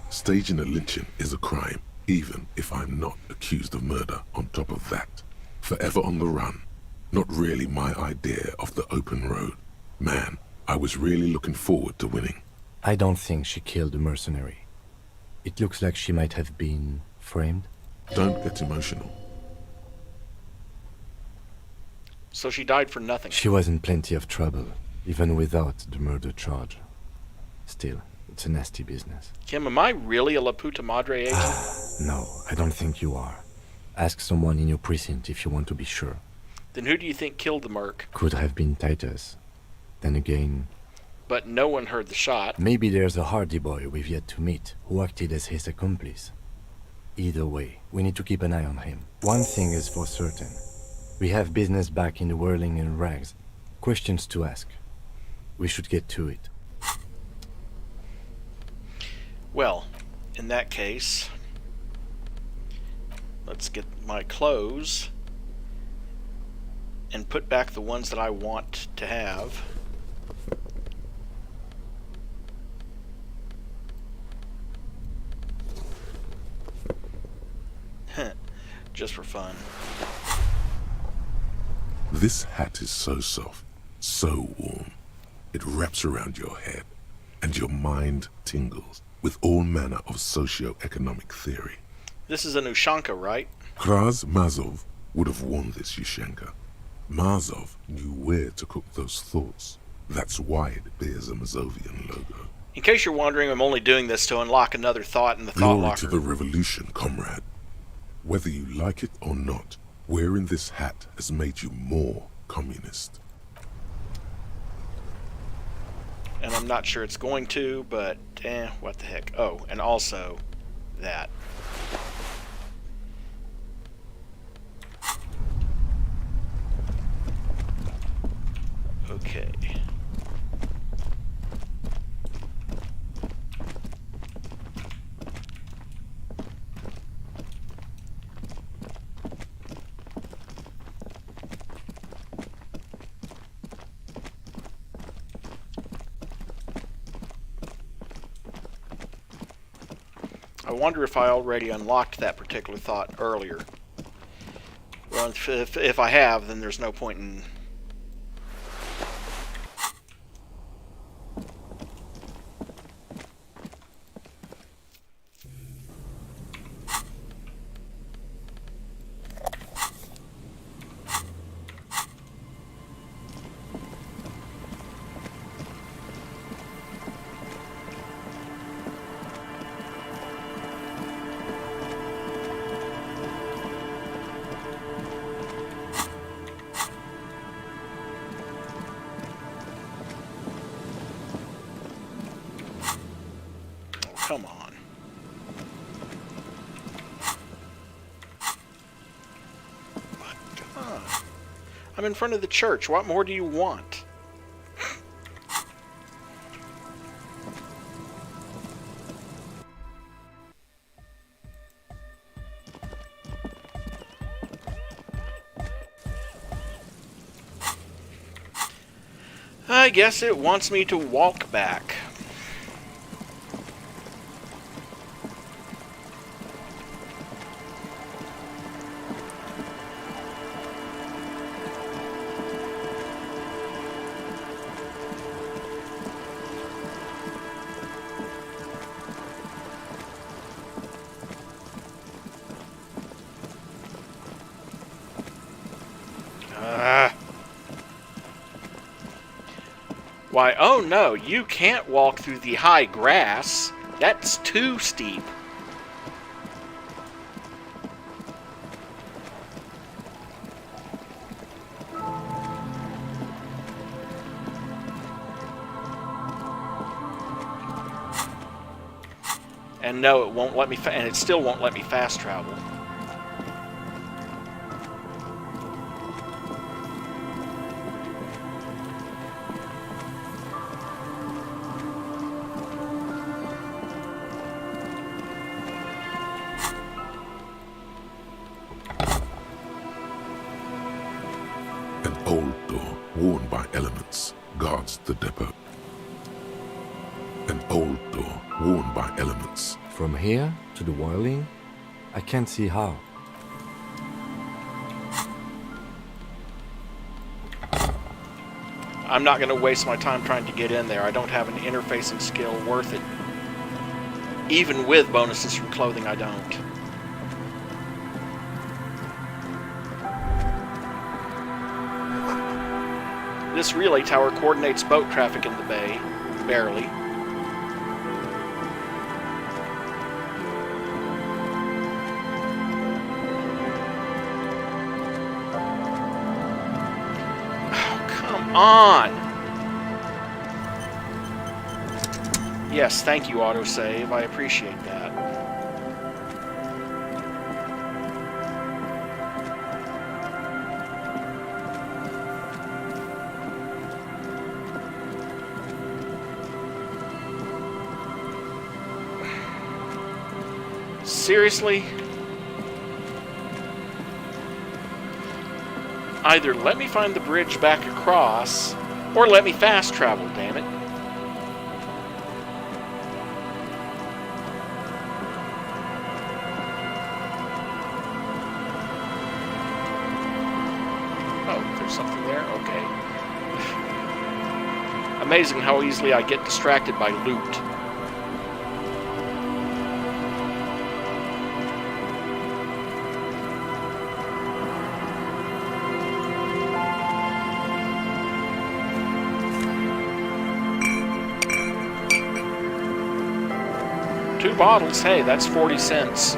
Staging a lynching is a crime, even if I'm not accused of murder on top of that. Forever on the run. Not really my idea of the open road. Man, I was really looking forward to winning. I don't think she killed the mercenary. It looks like she might have been framed. Don't get emotional. So she died for nothing. She was in plenty of trouble, even without the murder charge. Still, it's a nasty business. Kim, am I really a La Puta Madre agent? No, I don't think you are. Ask someone in your precinct if you want to be sure. Then who do you think killed the merc? Could have been Titus. Then again... But no one heard the shot. Maybe there's a Hardy boy we've yet to meet, who acted as his accomplice. Either way, we need to keep an eye on him. One thing is for certain. We have business back in the whirling and rags. Questions to ask. We should get to it. Well, in that case, let's get my clothes and put back the ones that I want to have. Just for fun. This hat is so soft, so warm. It wraps around your head, and your mind tingles with all manner of socio-economic theory. This is an Ushanka, right? Kraz Mazov would have worn this Ushanka. Mazov knew where to cook those thoughts. That's why it bears a Mazovian logo. In case you're wondering, I'm only doing this to unlock another thought in the thought Glory locker. to the revolution, comrade. Whether you like it or not, wearing this hat has made you more communist. And I'm not sure it's going to, but what the heck. Oh, and also that. Okay. I wonder if I already unlocked that particular thought earlier. Well, if I have, then there's no point in... Come on. I'm in front of the church. What more do you want? I guess it wants me to walk back. Why, oh no, you can't walk through the high grass. That's too steep. And no, it won't let me, and it still won't let me fast travel. guards the depot. An old door, worn by elements. From here to the whirling, I can't see how. I'm not going to waste my time trying to get in there. I don't have an interfacing skill worth it. Even with bonuses from clothing, I don't. This relay tower coordinates boat traffic in the bay. Barely. On! Yes, thank you, autosave. I appreciate that. Seriously? Either let me find the bridge back across, or let me fast travel, damn it. Oh, there's something there? Okay. Amazing how easily I get distracted by loot. Two bottles, hey, that's 40 cents.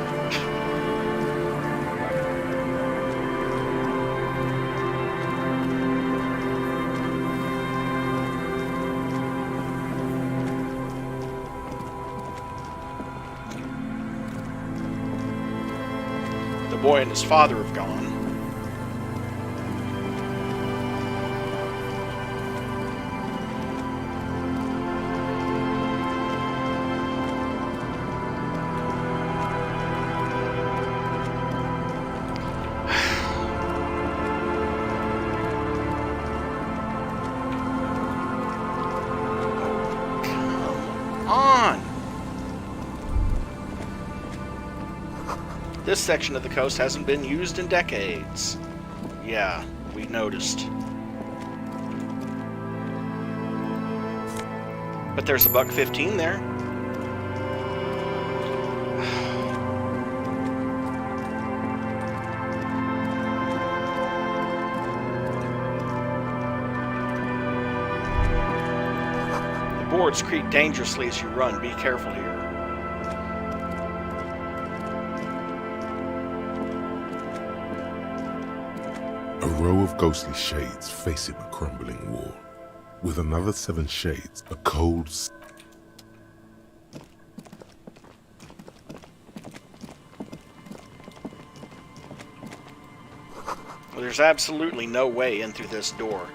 The boy and his father have gone. This section of the coast hasn't been used in decades. Yeah, we noticed. But there's a $1.15 there. The boards creak dangerously as you run. Be careful here. A row of ghostly shades facing a crumbling wall. With another 7 shades, a cold... Well, there's absolutely no way in through this door.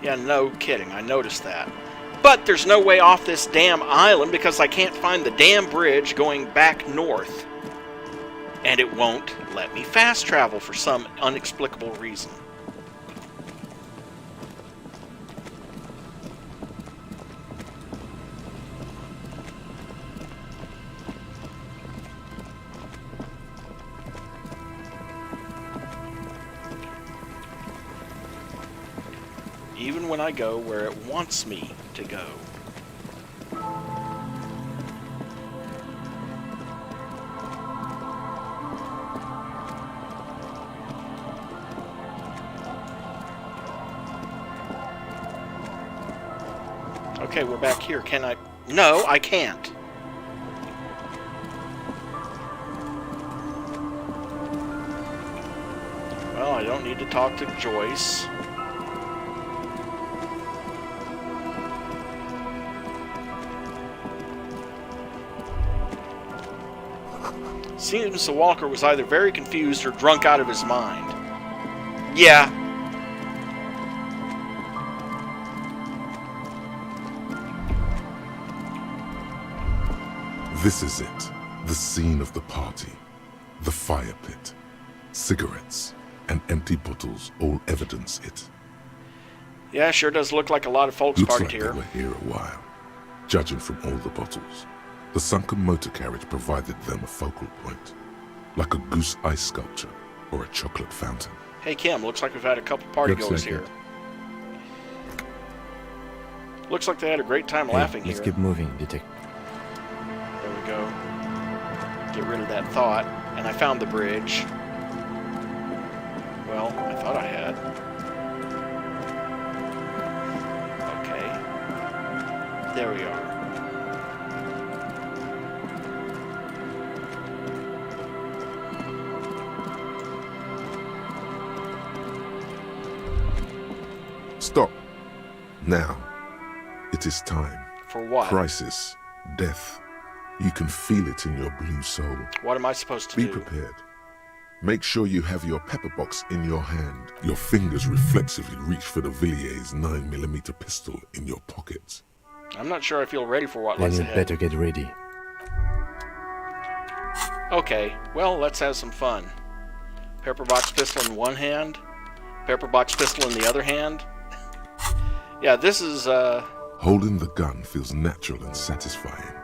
Yeah, no kidding, I noticed that. But there's no way off this damn island because I can't find the damn bridge going back north. And it won't let me fast travel for some inexplicable reason. Even when I go where it wants me to go. Okay, we're back here. Can I? No, I can't. Well, I don't need to talk to Joyce. Seems the walker was either very confused or drunk out of his mind. Yeah. This is it. The scene of the party. The fire pit. Cigarettes and empty bottles all evidence it. Yeah, sure does look like a lot of folks Looks partied like here. they were here a while, judging from all the bottles. The sunken motor carriage provided them a focal point, like a goose ice sculpture or a chocolate fountain. Hey, Kim, looks like we've had a couple party Looks goers like here. Looks like they had a great time laughing let's here. keep moving, detective. There we go. Get rid of that thought. And I found the bridge. Well, I thought I had. Okay. There we are. Stop. Now. It is time. For what? Crisis. Death. You can feel it in your blue soul. What am I supposed to Be do? prepared. Make sure you have your pepper box in your hand. Your fingers reflexively reach for the Villiers 9mm pistol in your pockets. I'm not sure I feel ready for what Then lies you'd ahead. better get ready. Okay, well, let's have some fun. Pepper box pistol in one hand. Pepper box pistol in the other hand. Yeah, this is, Holding the gun feels natural and satisfying.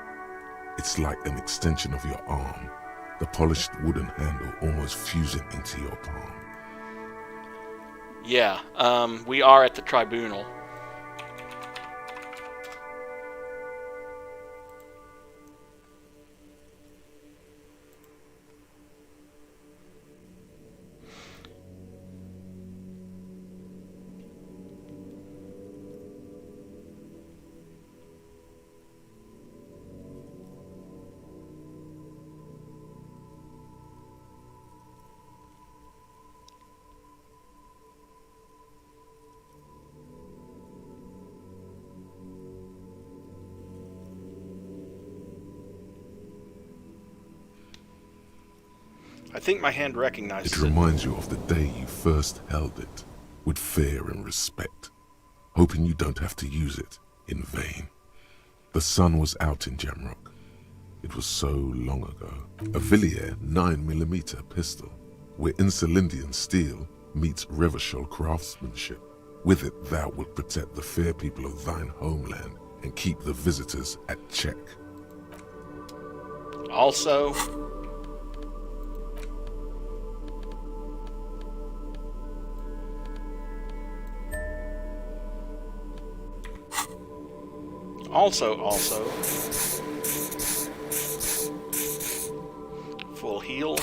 It's like an extension of your arm, the polished wooden handle almost fusing into your palm. yeah, we are at the tribunal. I think my hand recognizes It reminds you of the day you first held it, with fear and respect, hoping you don't have to use it in vain. The sun was out in Jamrock. It was so long ago. A Villiers 9mm pistol, where Insulindian steel meets Revachol craftsmanship. With it thou wilt protect the fair people of thine homeland and keep the visitors at check. Also, full heal.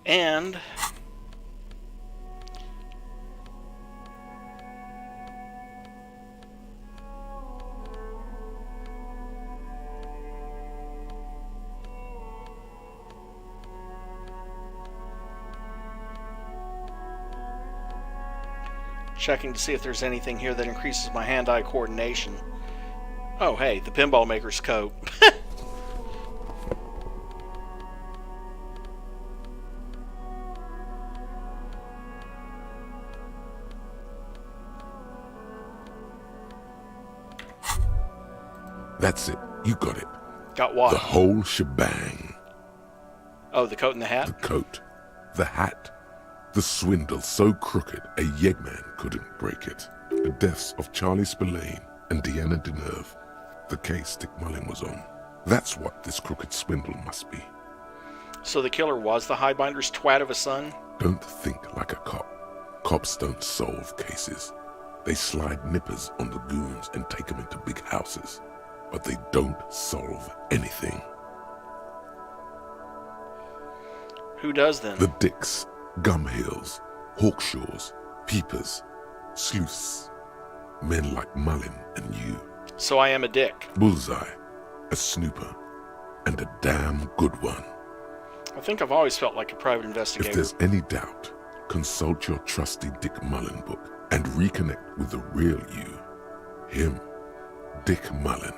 And checking to see if there's anything here that increases my hand-eye coordination. Oh, hey, the pinball maker's coat. That's it. You got it. Got what? The whole shebang. Oh, the coat and the hat? The coat. The hat. The swindle so crooked a yeggman couldn't break it. The deaths of Charlie Spillane and Deanna Deneuve. The case Dick Mullin was on. That's what this crooked swindle must be. So the killer was the Highbinder's twat of a son? Don't think like a cop. Cops don't solve cases. They slide nippers on the goons and take them into big houses. But they don't solve anything. Who does then? The Dicks, Gumhills, Hawkshaws, Peepers, Sleuths. Men like Mullin and you. So I am a dick. Bullseye, a snooper, and a damn good one. I think I've always felt like a private If investigator. there's any doubt, consult your trusty Dick Mullin book. and reconnect with the real you. Him, Dick Mullen.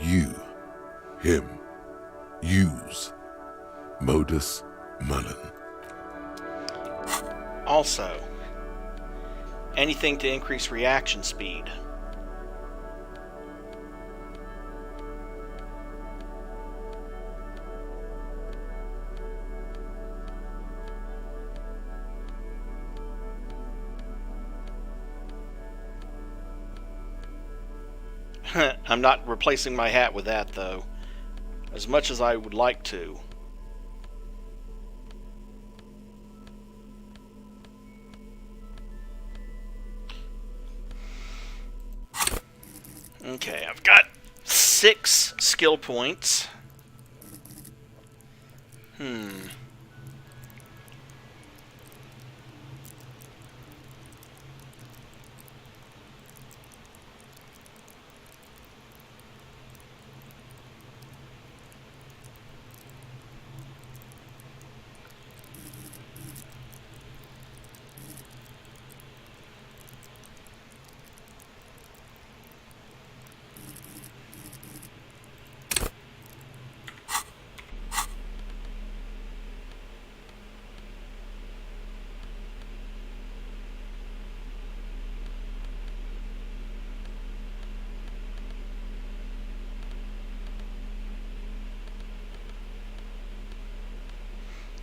You, him, use, Modus Mullen. Also, anything to increase reaction speed. I'm not replacing my hat with that, though, as much as I would like to. Okay, I've got 6 skill points.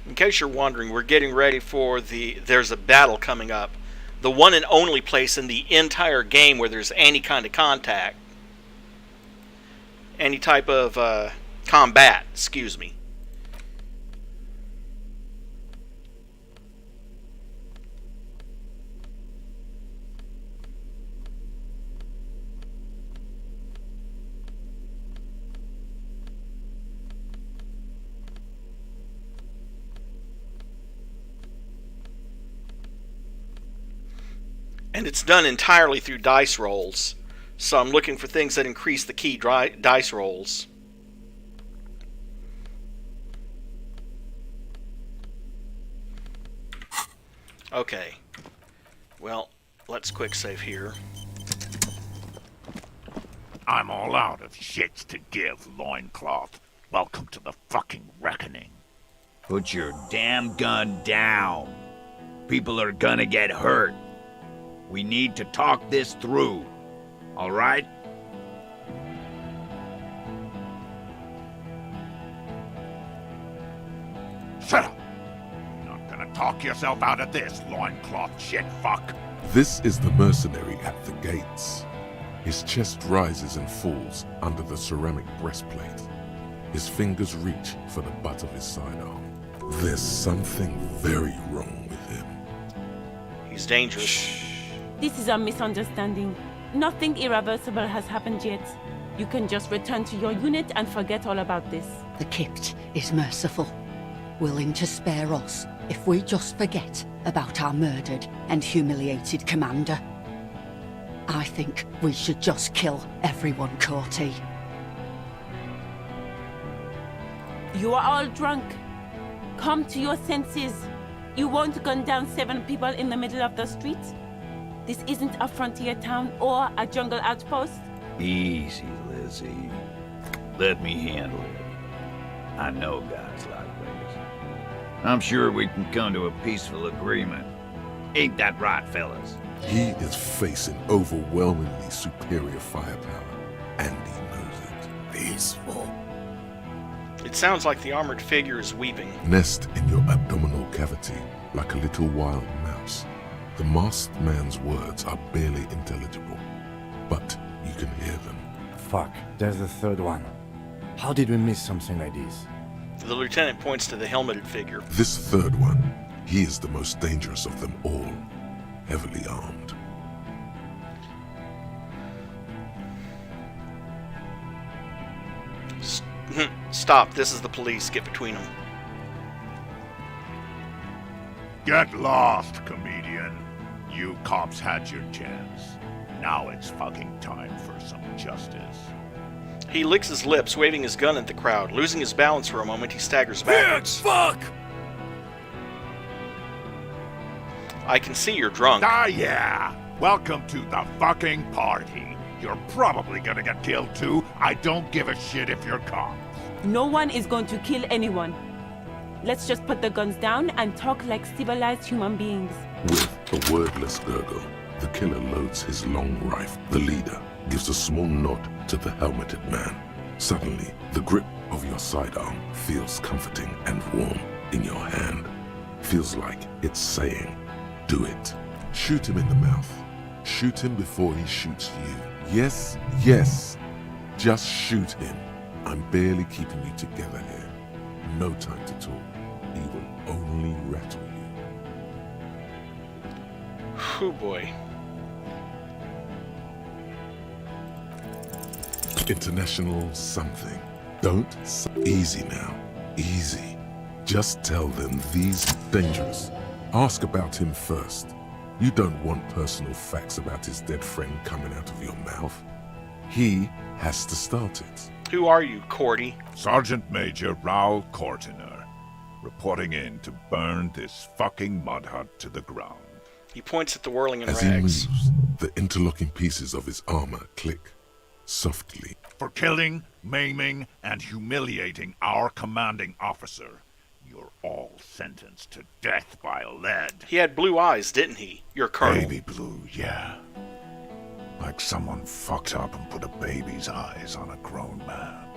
In case you're wondering, we're getting ready for there's a battle coming up. The one and only place in the entire game where there's any kind of contact. Any type of combat, excuse me. And it's done entirely through dice rolls. So I'm looking for things that increase the key dice rolls. Okay. Well, let's quick save here. I'm all out of shits to give, loincloth. Welcome to the fucking reckoning. Put your damn gun down. People are gonna get hurt. We need to talk this through. All right? Shut up! You're not gonna talk yourself out of this, loincloth shit fuck. This is the mercenary at the gates. His chest rises and falls under the ceramic breastplate. His fingers reach for the butt of his sidearm. There's something very wrong with him. He's dangerous. This is a misunderstanding. Nothing irreversible has happened yet. You can just return to your unit and forget all about this. The Kypt is merciful, willing to spare us if we just forget about our murdered and humiliated commander. I think we should just kill everyone, Corti. You are all drunk. Come to your senses. You won't gun down 7 people in the middle of the street. This isn't a frontier town or a jungle outpost. Easy, Lizzie. Let me handle it. I know guys like this. I'm sure we can come to a peaceful agreement. Ain't that right, fellas? He is facing overwhelmingly superior firepower, and he knows it. Peaceful. It sounds like the armored figure is weeping. Nest in your abdominal cavity like a little wild mouse. The masked man's words are barely intelligible, but you can hear them. Fuck, there's the third one. How did we miss something like this? The lieutenant points to the helmeted figure. This third one, he is the most dangerous of them all, heavily armed. Stop, this is the police. Get between them. Get lost, comedian. You cops had your chance. Now it's fucking time for some justice. He licks his lips, waving his gun at the crowd. Losing his balance for a moment, he staggers backwards. Fuck! I can see you're drunk. Ah, yeah. Welcome to the fucking party. You're probably gonna get killed too. I don't give a shit if you're cops. No one is going to kill anyone. Let's just put the guns down and talk like civilized human beings. With a wordless gurgle, the killer loads his long rifle. The leader gives a small nod to the helmeted man. Suddenly, the grip of your sidearm feels comforting and warm in your hand. Feels like it's saying, do it. Shoot him in the mouth. Shoot him before he shoots you. Yes, yes. Just shoot him. I'm barely keeping you together here. No time to talk. He will only rattle you. Whew, boy. International something. Don't easy now. Easy. Just tell them these dangerous. Ask about him first. You don't want personal facts about his dead friend coming out of your mouth. He has to start it. Who are you, Cordy? Sergeant Major Raoul Cortiner, reporting in to burn this fucking mud hut to the ground. He points at the whirling in As rags. he moves, the interlocking pieces of his armor click softly. For killing, maiming, and humiliating our commanding officer, you're all sentenced to death by lead. He had blue eyes, didn't he? Your colonel. Baby blue, yeah. Like someone fucked up and put a baby's eyes on a grown man.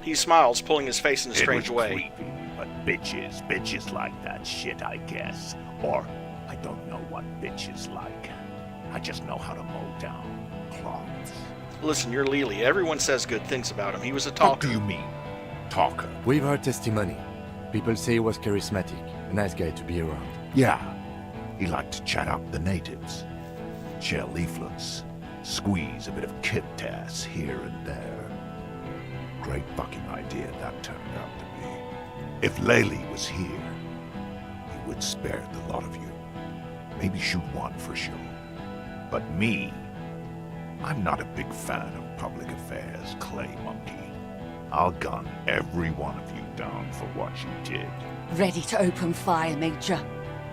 He smiles, pulling his face in a strange It was way. creepy, but bitches like that shit, I guess. Or, I don't know what bitches like. I just know how to mow down cloths. Listen, you're Lily. Everyone says good things about him. He was a What talker. do you mean, talker? We've heard testimony. People say he was charismatic, a nice guy to be around. Yeah, he liked to chat up the natives. Share leaflets. Squeeze a bit of kip-tass here and there. Great fucking idea that turned out to be. If Lely was here, he would spare the lot of you. Maybe shoot one for sure. But me, I'm not a big fan of public affairs, clay monkey. I'll gun every one of you down for what you did. Ready to open fire, Major.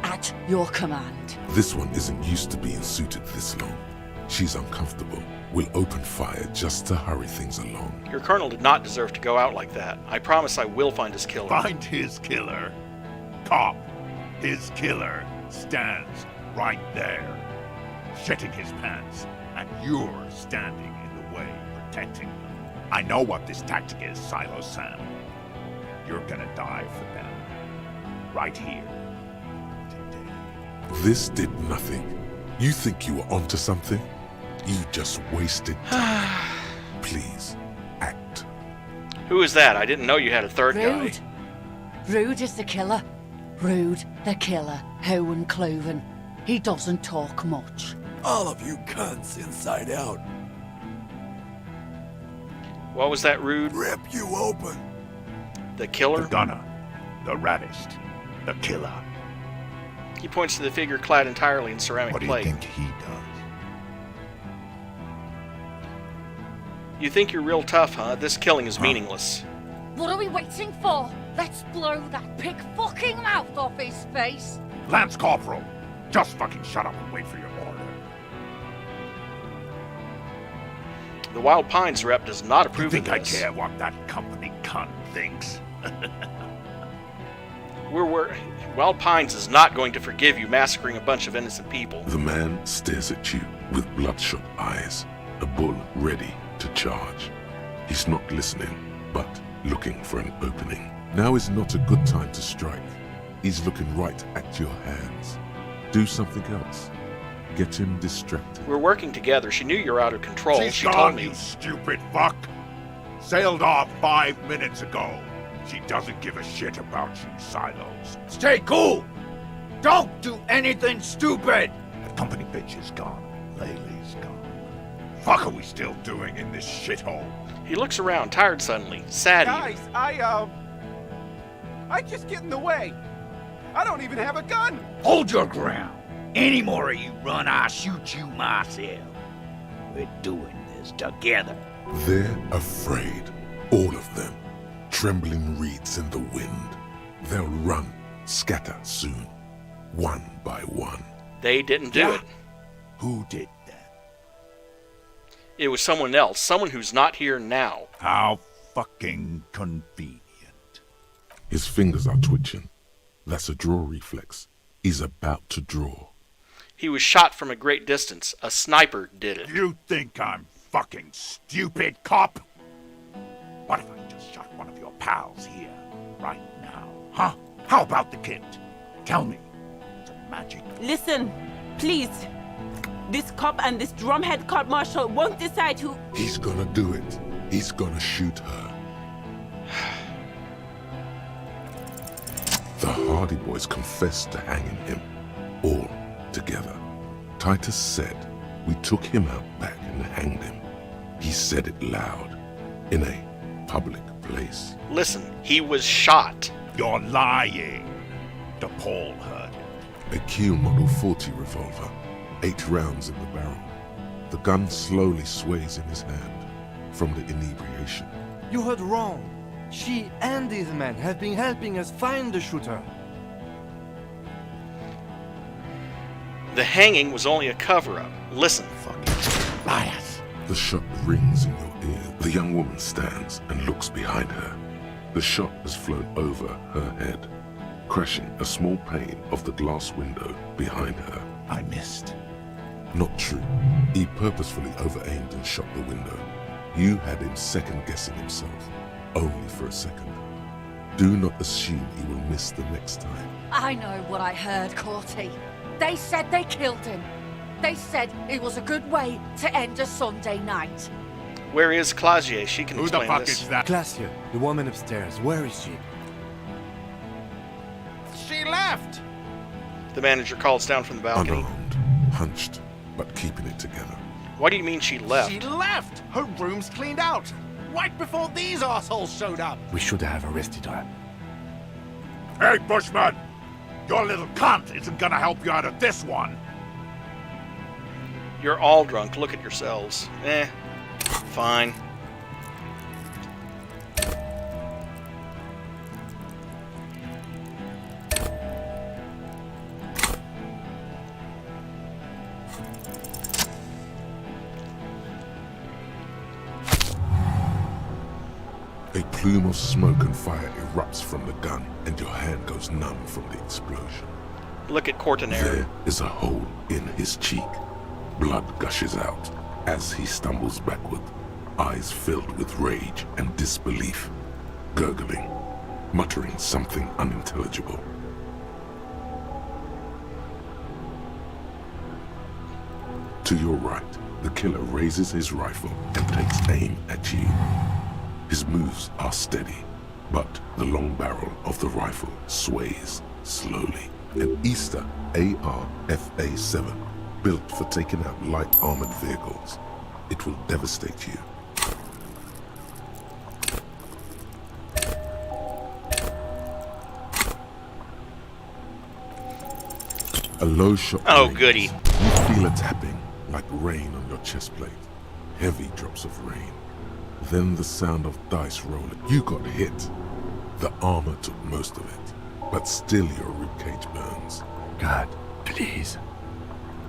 At your command. This one isn't used to being suited this long. She's uncomfortable. We'll open fire just to hurry things along. Your colonel did not deserve to go out like that. I promise I will find his killer. Find his killer. Cop, his killer, stands right there, shitting his pants, and you're standing in the way, protecting him. I know what this tactic is, Silo Sam. You're gonna die for them. Right here. This did nothing. You think you were onto something? You just wasted time. Please, act. Who is that? I didn't know you had a third guy. Rude. Rude is the killer. Rude, the killer. Owen Cloven. He doesn't talk much. All of you cunts inside out. What was that, Rude? Rip you open. The killer? The gunner. The raddest. The killer. He points to the figure clad entirely in ceramic What do you plate. think he does? You think you're real tough, huh? This killing is meaningless. What are we waiting for? Let's blow that pig fucking mouth off his face. Lance Corporal, just fucking shut up and wait for your order. The Wild Pines rep does not approve You think of I this. care what that company cunt thinks? Wild Pines is not going to forgive you massacring a bunch of innocent people. The man stares at you with bloodshot eyes, a bull ready to charge. He's not listening, but looking for an opening. Now is not a good time to strike. He's looking right at your hands. Do something else. Get him distracted. We're working together. She knew you're out of control. She's She told gone, me. you stupid fuck. Sailed off 5 minutes ago. She doesn't give a shit about you, Silos. Stay cool! Don't do anything stupid! That company bitch is gone. Laylee's gone. Fuck are we still doing in this shithole? He looks around, tired suddenly. Sad even. Guys, I just get in the way. I don't even have a gun. Hold your ground. Any more of you run, I'll shoot you myself. We're doing this together. They're afraid. All of them. Trembling reeds in the wind. They'll run, scatter soon. one by one. They didn't do it. Who did that? It was someone else, someone who's not here now. How fucking convenient. His fingers are twitching. That's a draw reflex. He's about to draw. He was shot from a great distance. A sniper did it. You think I'm fucking stupid, cop? What if I just shot one of your pals here, right now, huh? How about the kid? Tell me. It's a magic. Listen, please. This cop and this drumhead court marshal won't decide who... He's gonna do it. He's gonna shoot her. The Hardy Boys confessed to hanging him, all together. Titus said we took him out back and hanged him. He said it loud, in a public place. Listen, he was shot. You're lying. DePaul heard it. A Kiel Model 40 revolver, 8 rounds in the barrel. The gun slowly sways in his hand from the inebriation. You heard wrong. She and these men have been helping us find the shooter. The hanging was only a cover-up. Listen. Fucking liars. The shot rings in your ear. The young woman stands and looks behind her. The shot has flown over her head, crashing a small pane of the glass window behind her. I missed. Not true. He purposefully over-aimed and shot the window. You had him second-guessing himself, only for a second. Do not assume he will miss the next time. I know what I heard, Corty. They said they killed him. They said it was a good way to end a Sunday night. Where is Clausier? She can Who the explain fuck this. is that? Glacia, the woman upstairs. Where is she? She left! The manager calls down from the balcony. Unarmed, hunched, but keeping it together. What do you mean she left? She left! Her room's cleaned out! Right before these assholes showed up! We should have arrested her. Hey, Bushman! Your little cunt isn't gonna help you out of this one. You're all drunk. Look at yourselves. Fine. A plume of smoke and fire erupts from the gun, and your hand goes numb from the explosion. Look at Courtenaire. There is a hole in his cheek. Blood gushes out as he stumbles backward, eyes filled with rage and disbelief, gurgling, muttering something unintelligible. To your right, the killer raises his rifle and takes aim at you. His moves are steady, but the long barrel of the rifle sways slowly. An Easter AR-FA7, built for taking out light armored vehicles. It will devastate you. A low shot. Oh, rings. goody. You feel a tapping, like rain on your chest plate. Heavy drops of rain. Then the sound of dice rolling. You got hit. The armor took most of it, but still your ribcage burns. God, please.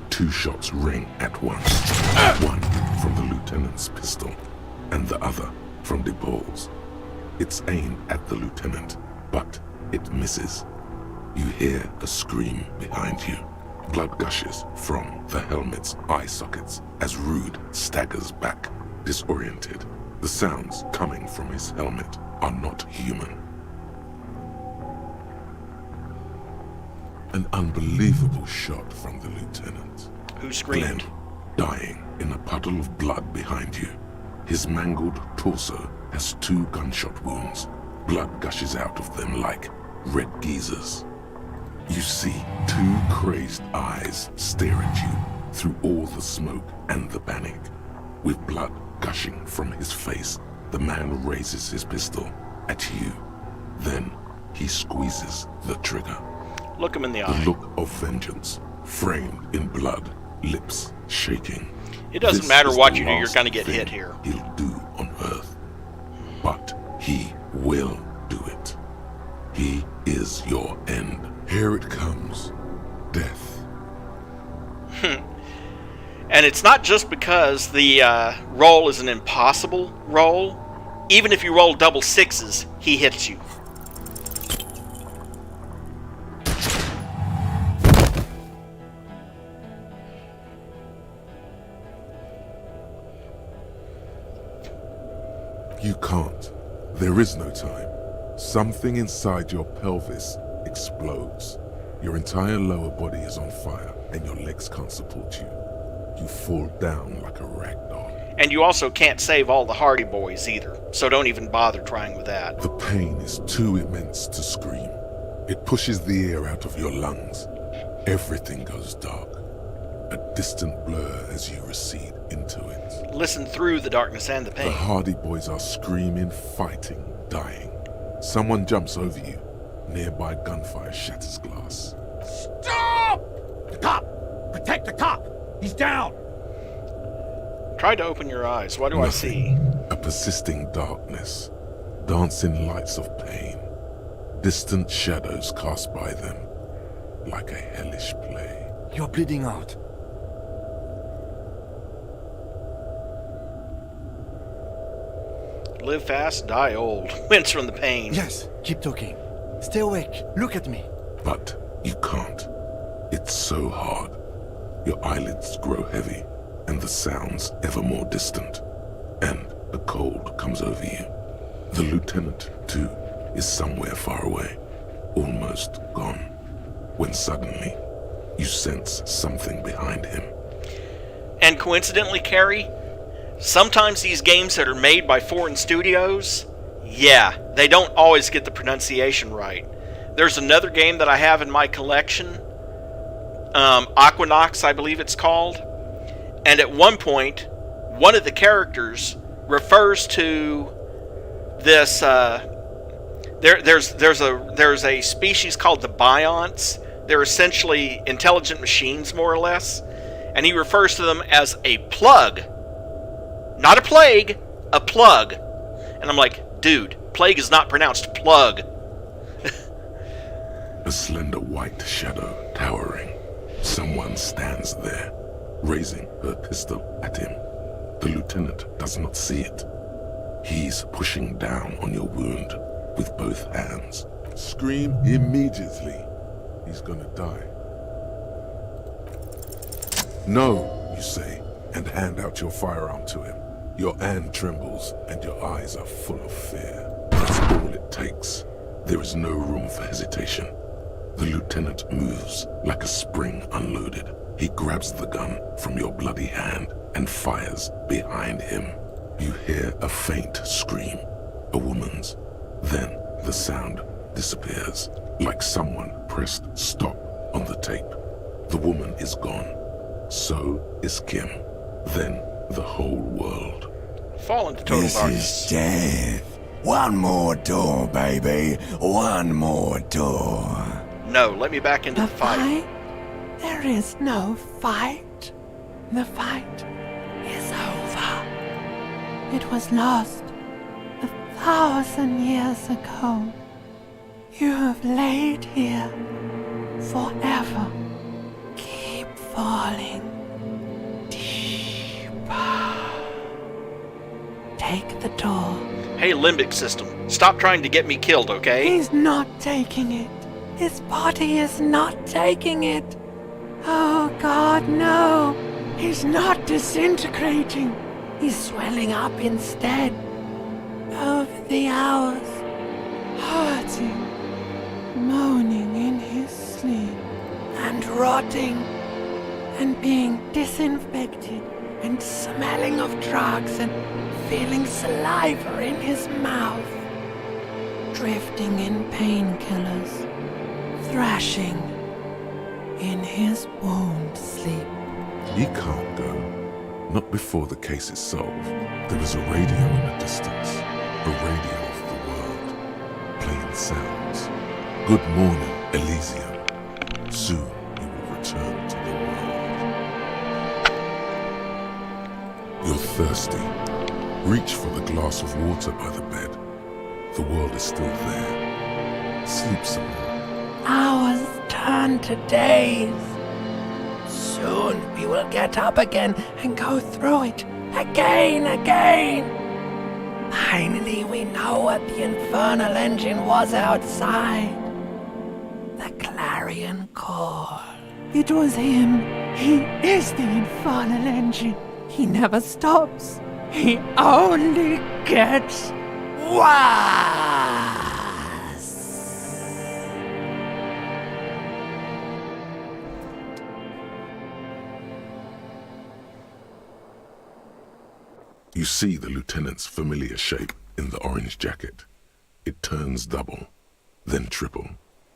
2 shots ring at once. One from the lieutenant's pistol, and the other from DePaul's. It's aimed at the lieutenant, but it misses. You hear a scream behind you. Blood gushes from the helmet's eye sockets as Rude staggers back, disoriented. The sounds coming from his helmet are not human. An unbelievable shot from the lieutenant. Who screamed? Glenn, dying in a puddle of blood behind you. His mangled torso has 2 gunshot wounds. Blood gushes out of them like red geysers. You see 2 crazed eyes stare at you through all the smoke and the panic. With blood gushing from his face, the man raises his pistol at you. Then he squeezes the trigger. Look him in the eye. The look of vengeance, framed in blood, lips shaking. It doesn't This matter is what the you do, you're last going to get thing hit here. He'll do on Earth. But he will do it. He is your end. Here it comes. Death. And it's not just because the roll is an impossible roll. Even if you roll double sixes, he hits you. You can't. There is no time. Something inside your pelvis explodes. Your entire lower body is on fire, and your legs can't support you. You fall down like a rag doll. And you also can't save all the Hardy Boys either, so don't even bother trying with that. The pain is too immense to scream. It pushes the air out of your lungs. Everything goes dark. A distant blur as you recede into it. Listen through the darkness and the pain. The Hardy Boys are screaming, fighting, dying. Someone jumps over you. Nearby gunfire shatters glass. Stop! The cop! Protect the cop! He's down! Try to open your eyes. What do I see? A persisting darkness. Dancing lights of pain. Distant shadows cast by them. Like a hellish play. You're bleeding out. Live fast, die old. Wince from the pain. Yes, keep talking. Stay awake. Look at me. But you can't. It's so hard. Your eyelids grow heavy, and the sounds ever more distant. And a cold comes over you. The lieutenant, too, is somewhere far away, almost gone, when suddenly you sense something behind him. And coincidentally, Carrie, sometimes these games that are made by foreign studios, yeah, they don't always get the pronunciation right. There's another game that I have in my collection, Aquanox, I believe it's called. And at one point, one of the characters refers to this. There's a species called the Bionts. They're essentially intelligent machines, more or less, and he refers to them as a plug, not a plague, a plug. And I'm like, dude, plague is not pronounced plug. A slender white shadow towering. Someone stands there, raising her pistol at him. The lieutenant does not see it. He's pushing down on your wound with both hands. Scream immediately. He's gonna die. No, you say, and hand out your firearm to him. Your hand trembles, and your eyes are full of fear. That's all it takes. There is no room for hesitation. The lieutenant moves like a spring unloaded. He grabs the gun from your bloody hand and fires behind him. You hear a faint scream, a woman's. Then the sound disappears, like someone pressed stop on the tape. The woman is gone. So is Kim. Then the whole world. Fall into total darkness. This is death. One more door, baby. One more door. No, let me back into the fight. There is no fight. The fight is over. It was lost 1,000 years ago. You have laid here forever. Keep falling deeper. Take the door. Hey, limbic system, stop trying to get me killed, okay? He's not taking it. His body is not taking it. Oh God, no. He's not disintegrating. He's swelling up instead. Over the hours, hurting, moaning in his sleep, and rotting, and being disinfected, and smelling of drugs, and feeling saliva in his mouth, drifting in painkillers, thrashing in his wound sleep. He can't go. Not before the case is solved. There is a radio in the distance. A radio of the world. Playing sounds. Good morning, Elysium. Soon you will return to the world. You're thirsty. Reach for the glass of water by the bed. The world is still there. Sleep some more. Hours turn turn to days. Soon we will get up again and go through it again. Finally we know what the infernal engine was outside. The clarion call. It was him. He is the infernal engine. He never stops. He only gets worse. You see the lieutenant's familiar shape in the orange jacket. It turns double, then triple,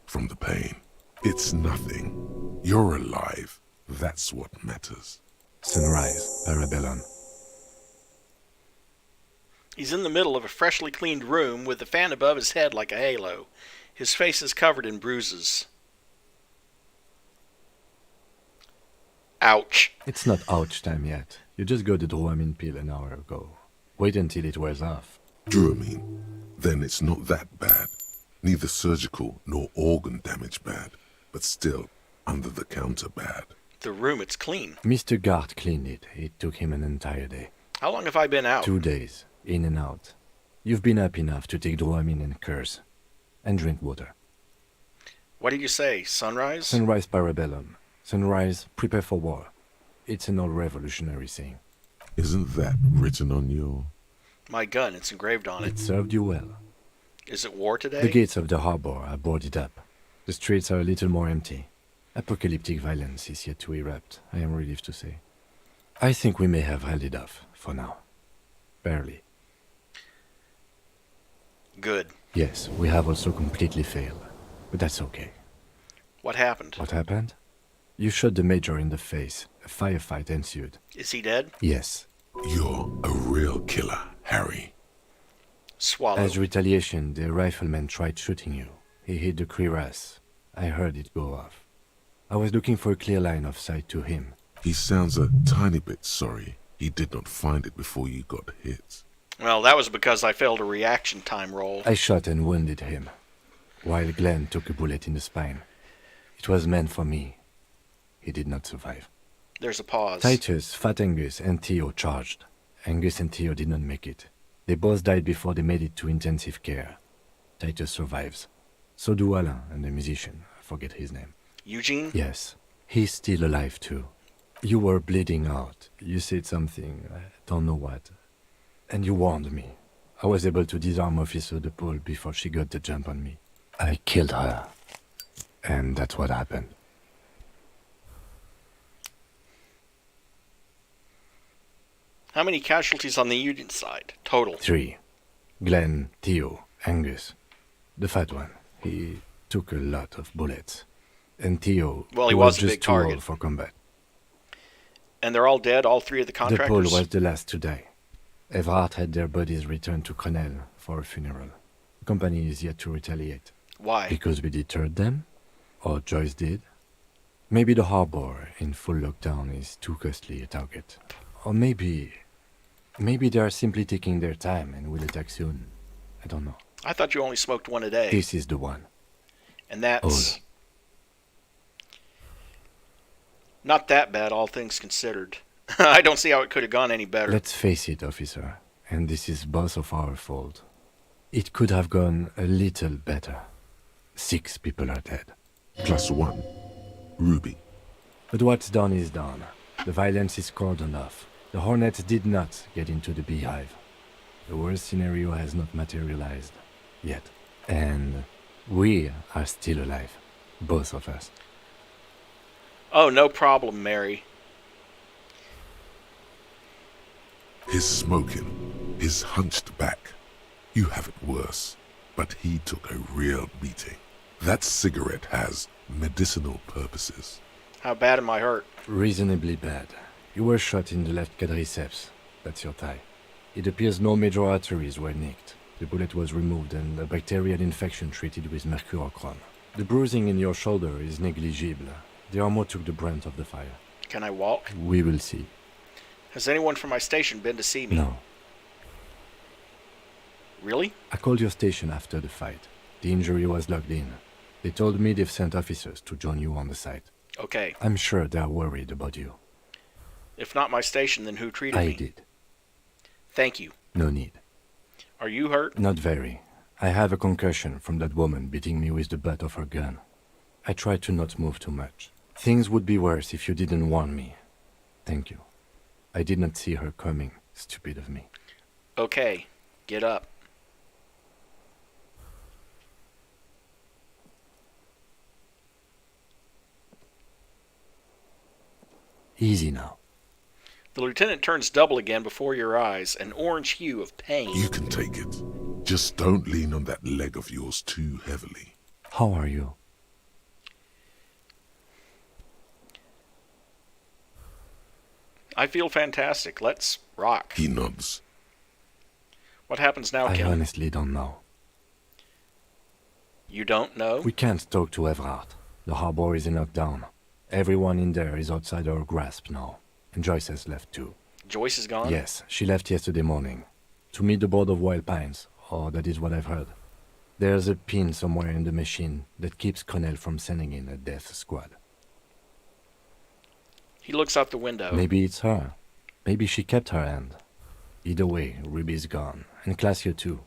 from the pain. It's nothing. You're alive. That's what matters. Sunrise, Parabellum. He's in the middle of a freshly cleaned room with the fan above his head like a halo. His face is covered in bruises. Ouch. It's not ouch time yet. You just got the Dramamine pill an hour ago. Wait until it wears off. Dramamine? Then it's not that bad. Neither surgical nor organ damage bad, but still under-the-counter bad. The room, it's clean. Mr. Gart cleaned it. It took him an entire day. How long have I been out? 2 days, in and out. You've been up enough to take Dramamine and curse. And drink water. What did you say? Sunrise? Sunrise, Parabellum. Sunrise, prepare for war. It's an old revolutionary saying. Isn't that written on your... My gun, it's engraved on it. It served you well. Is it war today? The gates of the harbor are boarded up. The streets are a little more empty. Apocalyptic violence is yet to erupt, I am relieved to say. I think we may have held it off, for now. Barely. Good. Yes, we have also completely failed. But that's okay. What happened? What happened? You shot the major in the face. A firefight ensued. Is he dead? Yes. You're a real killer, Harry. Swallow. As retaliation, the rifleman tried shooting you. He hit the cuirass. I heard it go off. I was looking for a clear line of sight to him. He sounds a tiny bit sorry he did not find it before you got hit. Well, that was because I failed a reaction time roll. I shot and wounded him, while Glenn took a bullet in the spine. It was meant for me. He did not survive. There's a pause. Titus, Fat Angus, and Theo charged. Angus and Theo did not make it. They both died before they made it to intensive care. Titus survives. So do Alain and the musician. I forget his name. Eugene? Yes. He's still alive too. You were bleeding out. You said something, I don't know what. And you warned me. I was able to disarm Officer De Paul before she got the jump on me. I killed her. And that's what happened. How many casualties on the Union side? Total? 3. Glenn, Theo, Angus. The fat one. He took a lot of bullets. And Theo he was a just big too target. old for combat. And they're all dead, all 3 of the De contractors? Paul was the last to die. Everhart had their bodies returned to Crenel for a funeral. The company is yet to retaliate. Why? Because we deterred them? Or Joyce did? Maybe the harbor in full lockdown is too costly a target. Or maybe they are simply taking their time and will attack soon. I don't know. I thought you only smoked 1 a day. This is the one. And that's... not that bad, all things considered. I don't see how it could have gone any better. Let's face it, officer, and this is both of our fault. It could have gone a little better. 6 people are dead. +1. Ruby. But what's done is done. The violence is cordoned off. The Hornets did not get into the beehive. The worst scenario has not materialized yet. And we are still alive. Both of us. Oh, no problem, Mary. His smoking, his hunched back. You have it worse, but he took a real beating. That cigarette has medicinal purposes. How bad am I hurt? Reasonably bad. You were shot in the left quadriceps. That's your thigh. It appears no major arteries were nicked. The bullet was removed and a bacterial infection treated with mercurochrome. The bruising in your shoulder is negligible. The armor took the brunt of the fire. Can I walk? We will see. Has anyone from my station been to see me? No. Really? I called your station after the fight. The injury was logged in. They told me they've sent officers to join you on the site. Okay. I'm sure they're worried about you. If not my station, then who treated me? I did. Thank you. No need. Are you hurt? Not very. I have a concussion from that woman beating me with the butt of her gun. I tried to not move too much. Things would be worse if you didn't warn me. Thank you. I did not see her coming. Stupid of me. Okay. Get up. Easy now. The lieutenant turns double again before your eyes, an orange hue of pain. You can take it. Just don't lean on that leg of yours too heavily. How are you? I feel fantastic. Let's rock. He nods. What happens now, I Kim? honestly don't know. You don't know? We can't talk to Everard. The harbor is in lockdown. Everyone in there is outside our grasp now. And Joyce has left too. Joyce is gone? Yes, she left yesterday morning. To meet the board of Wild Pines, or that is what I've heard. There's a pin somewhere in the machine that keeps Connell from sending in a death squad. He looks out the window. Maybe it's her. Maybe she kept her hand. Either way, Ruby's gone. And Claudia too.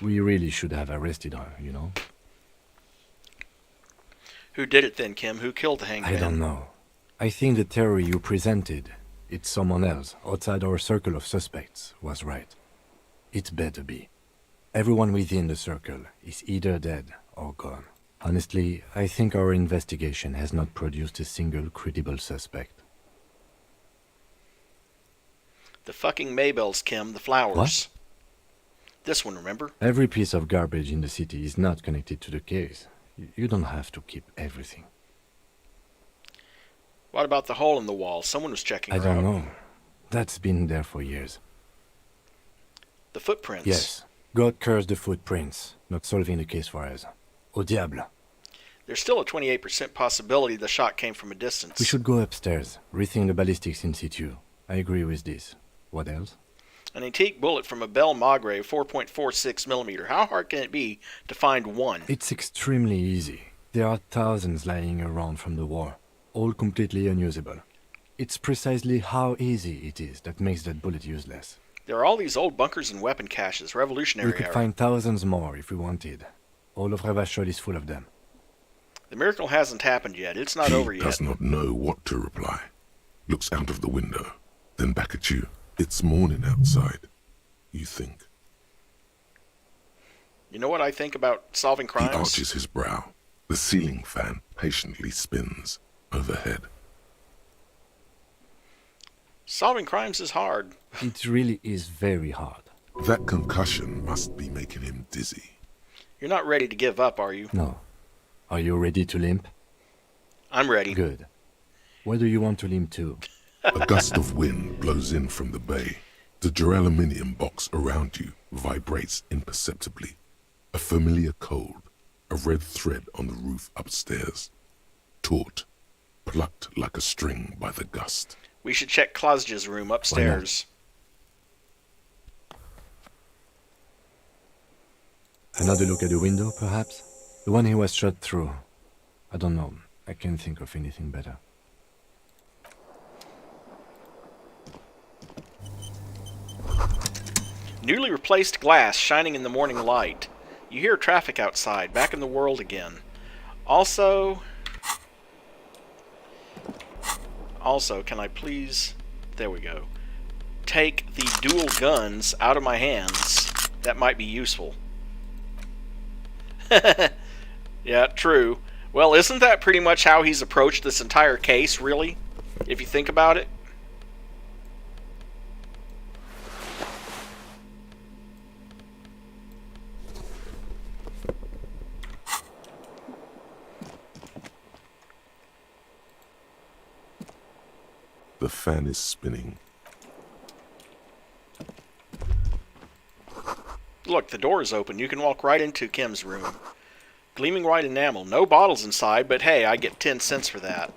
We really should have arrested her, you know? Who did it then, Kim? Who killed the hangman? I don't know. I think the theory you presented, it's someone else, outside our circle of suspects, was right. It better be. Everyone within the circle is either dead or gone. Honestly, I think our investigation has not produced a single credible suspect. The fucking Maybells, Kim. The flowers. What? This one, remember? Every piece of garbage in the city is not connected to the case. You don't have to keep everything. What about the hole in the wall? Someone was checking I her don't out. know. That's been there for years. The footprints. Yes. God cursed the footprints, not solving the case for us. Au diable. There's still a 28% possibility the shot came from a distance. We should go upstairs, rethink the ballistics in situ. I agree with this. What else? An antique bullet from a Bell Magre 4.46mm. How hard can it be to find one? It's extremely easy. There are thousands lying around from the war, all completely unusable. It's precisely how easy it is that makes that bullet useless. There are all these old bunkers and weapon caches, Revolutionary We could era. find thousands more if we wanted. All of Revachol is full of them. The miracle hasn't happened yet. It's not over He yet. does not know what to reply. Looks out of the window, then back at you. It's morning outside. You think. You know what I think about solving crimes? He arches his brow. The ceiling fan patiently spins overhead. Solving crimes is hard. It really is very hard. That concussion must be making him dizzy. You're not ready to give up, are you? No. Are you ready to limp? I'm ready. Good. Where do you want to limp to? A gust of wind blows in from the bay. The duraluminum box around you vibrates imperceptibly. A familiar cold, a red thread on the roof upstairs. Taut, plucked like a string by the gust. We should check Claudia's room upstairs. Another look at the window, perhaps? The one he was shot through. I don't know. I can't think of anything better. Newly replaced glass shining in the morning light. You hear traffic outside, back in the world again. Also, can I please, there we go, take the dual guns out of my hands? That might be useful. Yeah, true. Well, isn't that pretty much how he's approached this entire case, really? If you think about it? The fan is spinning. Look, the door is open. You can walk right into Kim's room. Gleaming white enamel. No bottles inside, but hey, I get 10 cents for that.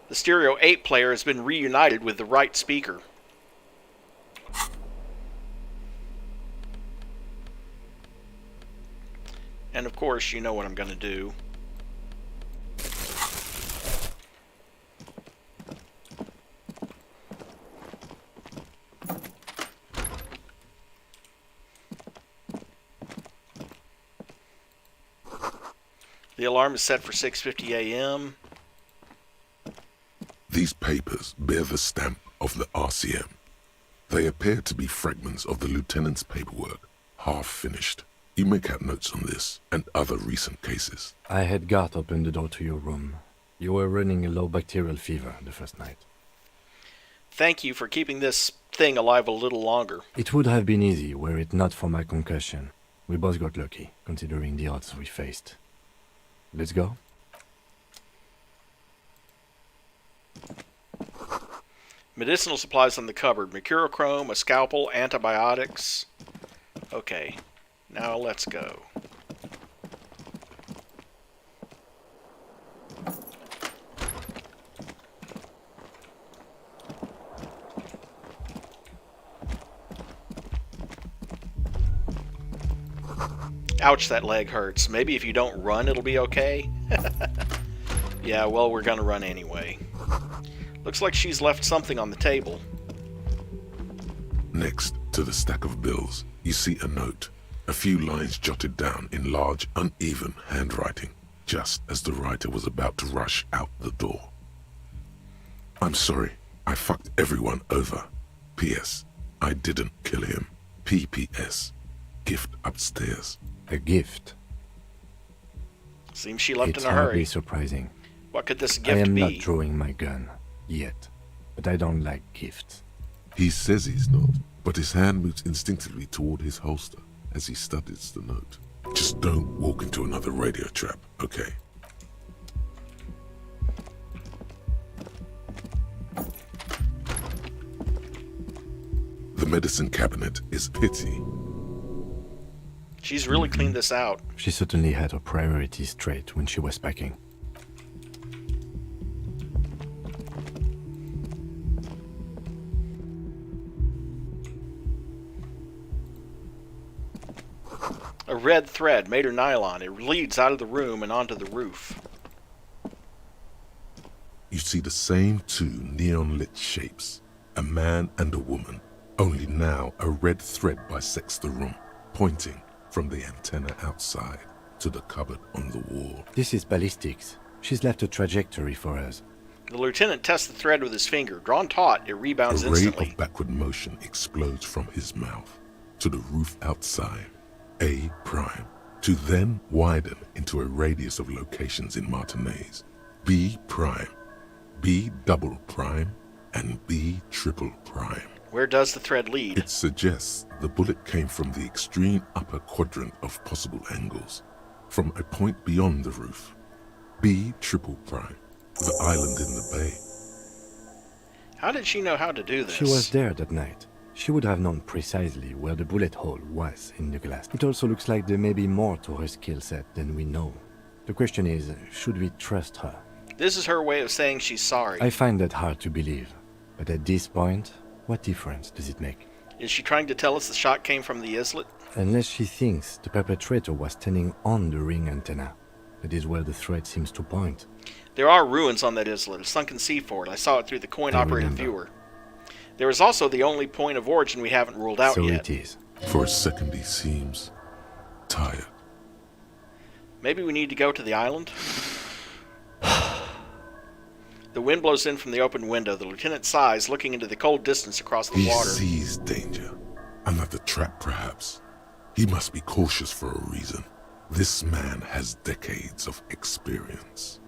The Stereo 8 player has been reunited with the right speaker. And of course, you know what I'm going to do. The alarm is set for 6:50 a.m. These papers bear the stamp of the RCM. They appear to be fragments of the lieutenant's paperwork, half finished. You make out notes on this and other recent cases. I had Garth open the door to your room. You were running a low bacterial fever the first night. Thank you for keeping this thing alive a little longer. It would have been easy were it not for my concussion. We both got lucky, considering the odds we faced. Let's go. Medicinal supplies on the cupboard. Mercurochrome, a scalpel, antibiotics. Okay, now let's go. Ouch, that leg hurts. Maybe if you don't run, it'll be okay? Yeah, well, we're gonna run anyway. Looks like she's left something on the table. Next to the stack of bills, you see a note. A few lines jotted down in large, uneven handwriting, just as the writer was about to rush out the door. I'm sorry, I fucked everyone over. P.S. I didn't kill him. P.P.S. Gift upstairs. A gift? Seems she left It's in a hurry. hardly surprising. What could this I gift am be? not drawing my gun, yet. But I don't like gifts. He says he's not, but his hand moves instinctively toward his holster as he studies the note. Just don't walk into another radio trap, okay? The medicine cabinet is pity. She's really cleaned this out. She certainly had her priorities straight when she was packing. A red thread made of nylon. It leads out of the room and onto the roof. You see the same two neon-lit shapes, a man and a woman, only now a red thread bisects the room, pointing from the antenna outside to the cupboard on the wall. This is ballistics. She's left a trajectory for us. The lieutenant tests the thread with his finger. Drawn taut, it rebounds A ray instantly. of backward motion explodes from his mouth to the roof outside, A prime, to then widen into a radius of locations in Martinez, B prime, B double prime, and B triple prime. Where does the thread lead? It suggests the bullet came from the extreme upper quadrant of possible angles, from a point beyond the roof. B triple prime, the island in the bay. How did she know how to do this? She was there that night. She would have known precisely where the bullet hole was in the glass. It also looks like there may be more to her skill set than we know. The question is, should we trust her? This is her way of saying she's sorry. I find that hard to believe. But at this point, what difference does it make? Is she trying to tell us the shot came from the islet? Unless she thinks the perpetrator was standing on the ring antenna. That is where the thread seems to point. There are ruins on that islet, a sunken sea fort. I saw it through the coin-operated viewer. There is also the only point of origin we haven't ruled out yet. So it is. For a second he seems tired. Maybe we need to go to the island? The wind blows in from the open window. The lieutenant sighs, looking into the cold distance across the water. He sees danger. Another trap, perhaps. He must be cautious for a reason. This man has decades of experience.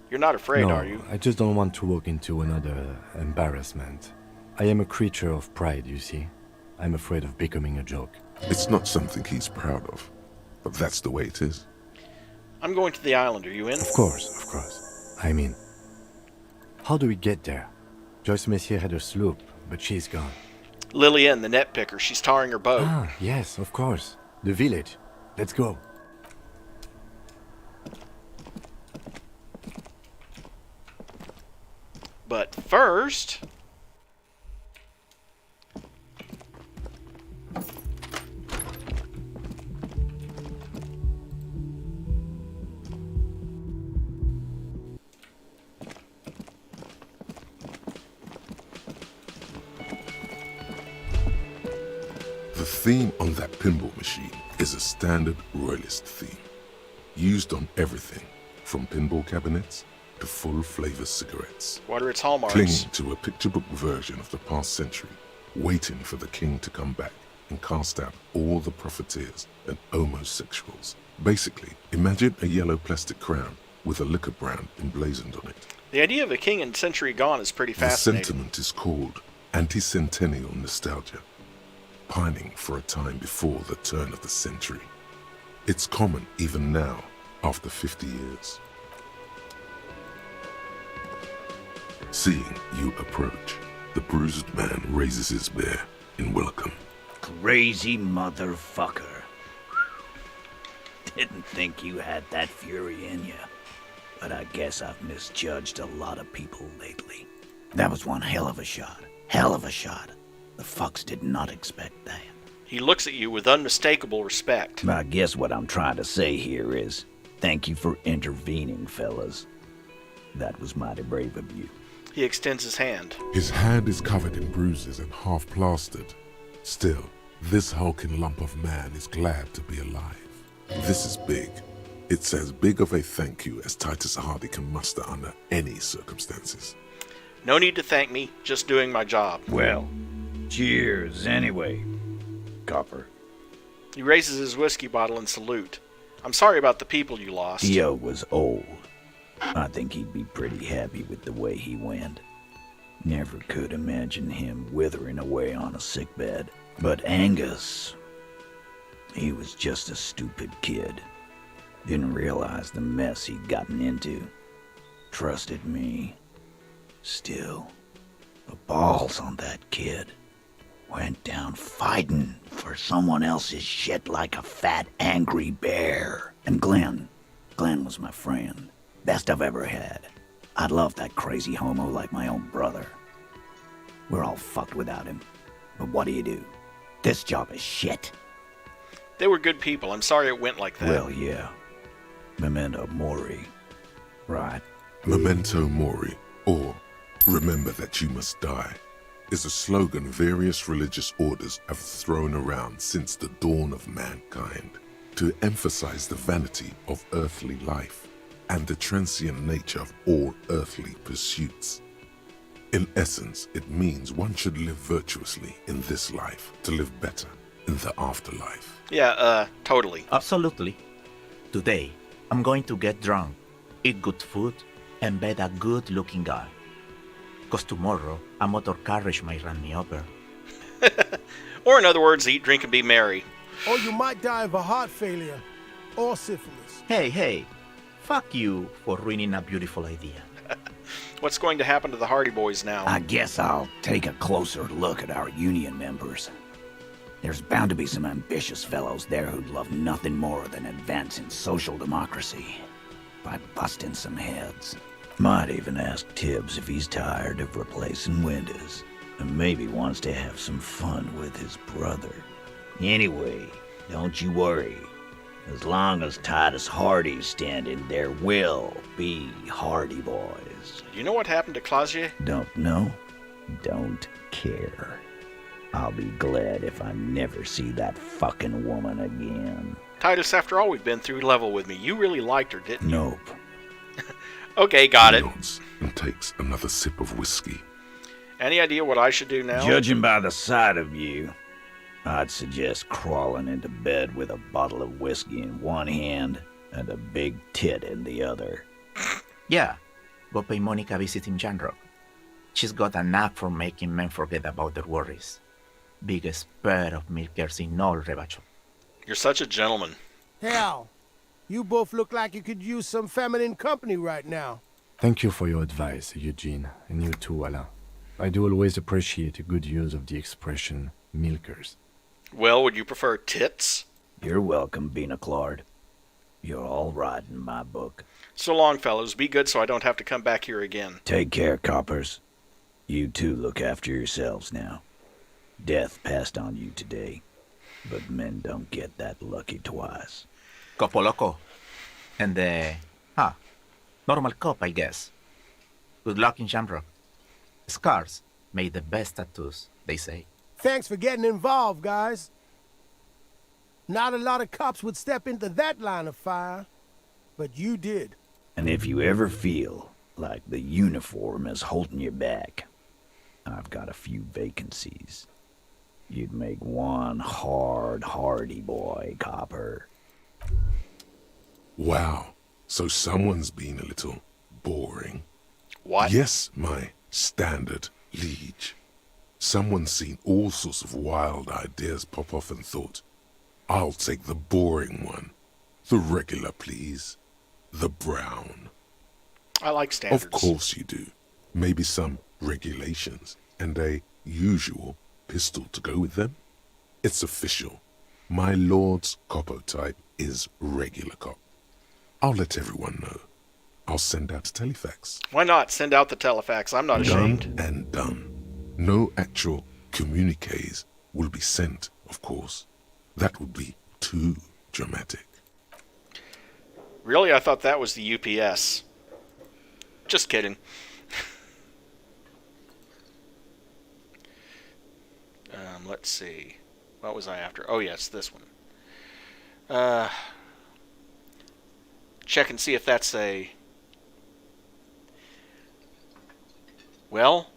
You're not afraid, No, are you? I just don't want to walk into another embarrassment. I am a creature of pride, you see. I'm afraid of becoming a joke. It's not something he's proud of, but that's the way it is. I'm going to the island. Are you in? Of course. I'm in. How do we get there? Joyce Messier had a sloop, but she's gone. Lillian, the net picker. She's tarring her boat. Ah, yes, of course. The village. Let's go. But first... The theme on that pinball machine is a standard royalist theme, used on everything from pinball cabinets to full-flavor cigarettes. What are its hallmarks? Clinging to a picture book version of the past century, waiting for the king to come back and cast out all the profiteers and homosexuals. Basically, imagine a yellow plastic crown with a liquor brand emblazoned on it. The idea of a king in Century Gone is pretty The fascinating. sentiment is called anti-centennial nostalgia, pining for a time before the turn of the century. It's common even now, after 50 years. Seeing you approach, the bruised man raises his bear in welcome. Crazy motherfucker. Didn't think you had that fury in you. But I guess I've misjudged a lot of people lately. That was one hell of a shot. Hell of a shot. The fucks did not expect that. He looks at you with unmistakable respect. I guess what I'm trying to say here is, thank you for intervening, fellas. That was mighty brave of you. He extends his hand. His hand is covered in bruises and half plastered. Still, this hulking lump of man is glad to be alive. This is big. It's as big of a thank you as Titus Hardy can muster under any circumstances. No need to thank me, just doing my job. Well, cheers anyway, Copper. He raises his whiskey bottle in salute. I'm sorry about the people you lost. Theo was old. I think he'd be pretty happy with the way he went. Never could imagine him withering away on a sickbed. But Angus, he was just a stupid kid. Didn't realize the mess he'd gotten into. Trusted me. Still, the balls on that kid. Went down fighting for someone else's shit like a fat, angry bear. And Glenn was my friend. Best I've ever had. I'd love that crazy homo like my own brother. We're all fucked without him. But what do? This job is shit. They were good people. I'm sorry it went like that. Well, yeah. Memento mori. Right. Memento mori, or remember that you must die, is a slogan various religious orders have thrown around since the dawn of mankind to emphasize the vanity of earthly life and the transient nature of all earthly pursuits. In essence, it means one should live virtuously in this life to live better in the afterlife. Yeah, totally. Absolutely. Today, I'm going to get drunk, eat good food, and bet a good-looking guy. Because tomorrow, a motor carriage might run me over. Or in other words, eat, drink, and be merry. Or you might die of a heart failure. Or syphilis. Hey. Fuck you for ruining a beautiful idea. What's going to happen to the Hardy Boys now? I guess I'll take a closer look at our union members. There's bound to be some ambitious fellows there who'd love nothing more than advancing social democracy by busting some heads. Might even ask Tibbs if he's tired of replacing windows and maybe wants to have some fun with his brother. Anyway, don't you worry. As long as Titus Hardy's standing, there will be Hardy Boys. You know what happened to Clausier? Don't know? Don't care. I'll be glad if I never see that fucking woman again. Titus, after all we've been through, level with me. You really liked her, didn't you? Nope. Okay, got it. Nods and takes another sip of whiskey. Any idea what I should do now? Judging by the sight of you, I'd suggest crawling into bed with a bottle of whiskey in one hand and a big tit in the other. Yeah, go pay Monica a visit in Janrock. She's got a knack for making men forget about their worries. Biggest pair of milkers in all Rebacho. You're such a gentleman. Hell, you both look like you could use some feminine company right now. Thank you for your advice, Eugene, and you too, Alain. I do always appreciate a good use of the expression milkers. Well, would you prefer tits? You're welcome, Bina Claude. You're all right in my book. So long, fellows. Be good so I don't have to come back here again. Take care, coppers. You two look after yourselves now. Death passed on you today, but men don't get that lucky twice. Copo loco. And normal cop, I guess. Good luck in Shamrock. Scars made the best tattoos, they say. Thanks for getting involved, guys. Not a lot of cops would step into that line of fire, but you did. And if you ever feel like the uniform is holding you back, I've got a few vacancies. You'd make one hardy boy, Copper. Wow, so someone's been a little boring. What? Yes, my standard liege. Someone's seen all sorts of wild ideas pop off and thought, I'll take the boring one. The regular, please. The brown. I like standards. Of course you do. Maybe some regulations and a usual pistol to go with them. It's official. My lord's coppo type is regular cop. I'll let everyone know. I'll send out a telefax. Why not? Send out the telefax. I'm not ashamed. Done and done. No actual communiques will be sent, of course. That would be too dramatic. Really? I thought that was the UPS. Just kidding. Let's see. What was I after? Oh, yes, this one. Check and see if that's a... Well,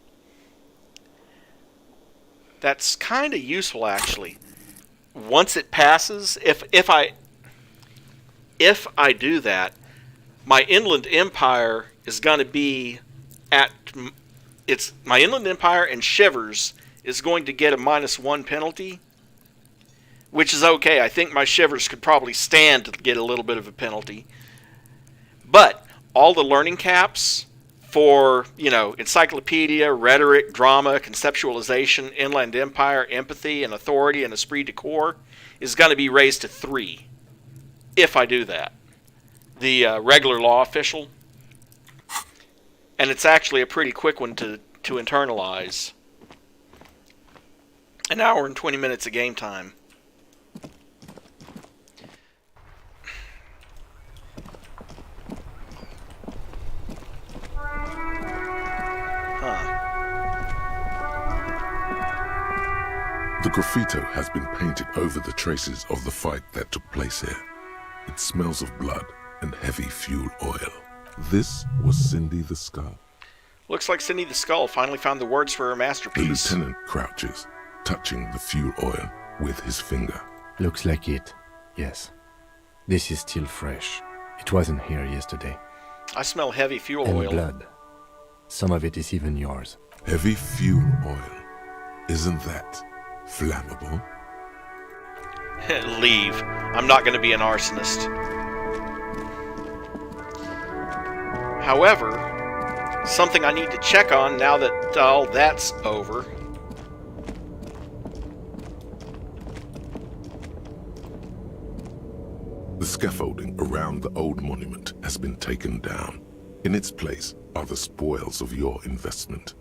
that's kind of useful, actually. Once it passes, if I do that, my inland empire is going to be at... My inland empire and Shivers is going to get a -1 penalty, which is okay. I think my Shivers could probably stand to get a little bit of a penalty. But all the learning caps for, encyclopedia, rhetoric, drama, conceptualization, inland empire, empathy, and authority, and esprit de corps is going to be raised to 3 if I do that. The regular law official. And it's actually a pretty quick one to internalize. An hour and 20 minutes of game time. The graffito has been painted over the traces of the fight that took place here. It smells of blood and heavy fuel oil. This was Cindy the Skull. Looks like Cindy the Skull finally found the words for her masterpiece. The lieutenant crouches, touching the fuel oil with his finger. Looks like it, yes. This is still fresh. It wasn't here yesterday. I smell heavy fuel and oil. Blood. Some of it is even yours. Heavy fuel oil. Isn't that flammable? Leave. I'm not going to be an arsonist. However, something I need to check on now that all that's over. The scaffolding around the old monument has been taken down. In its place are the spoils of your investment.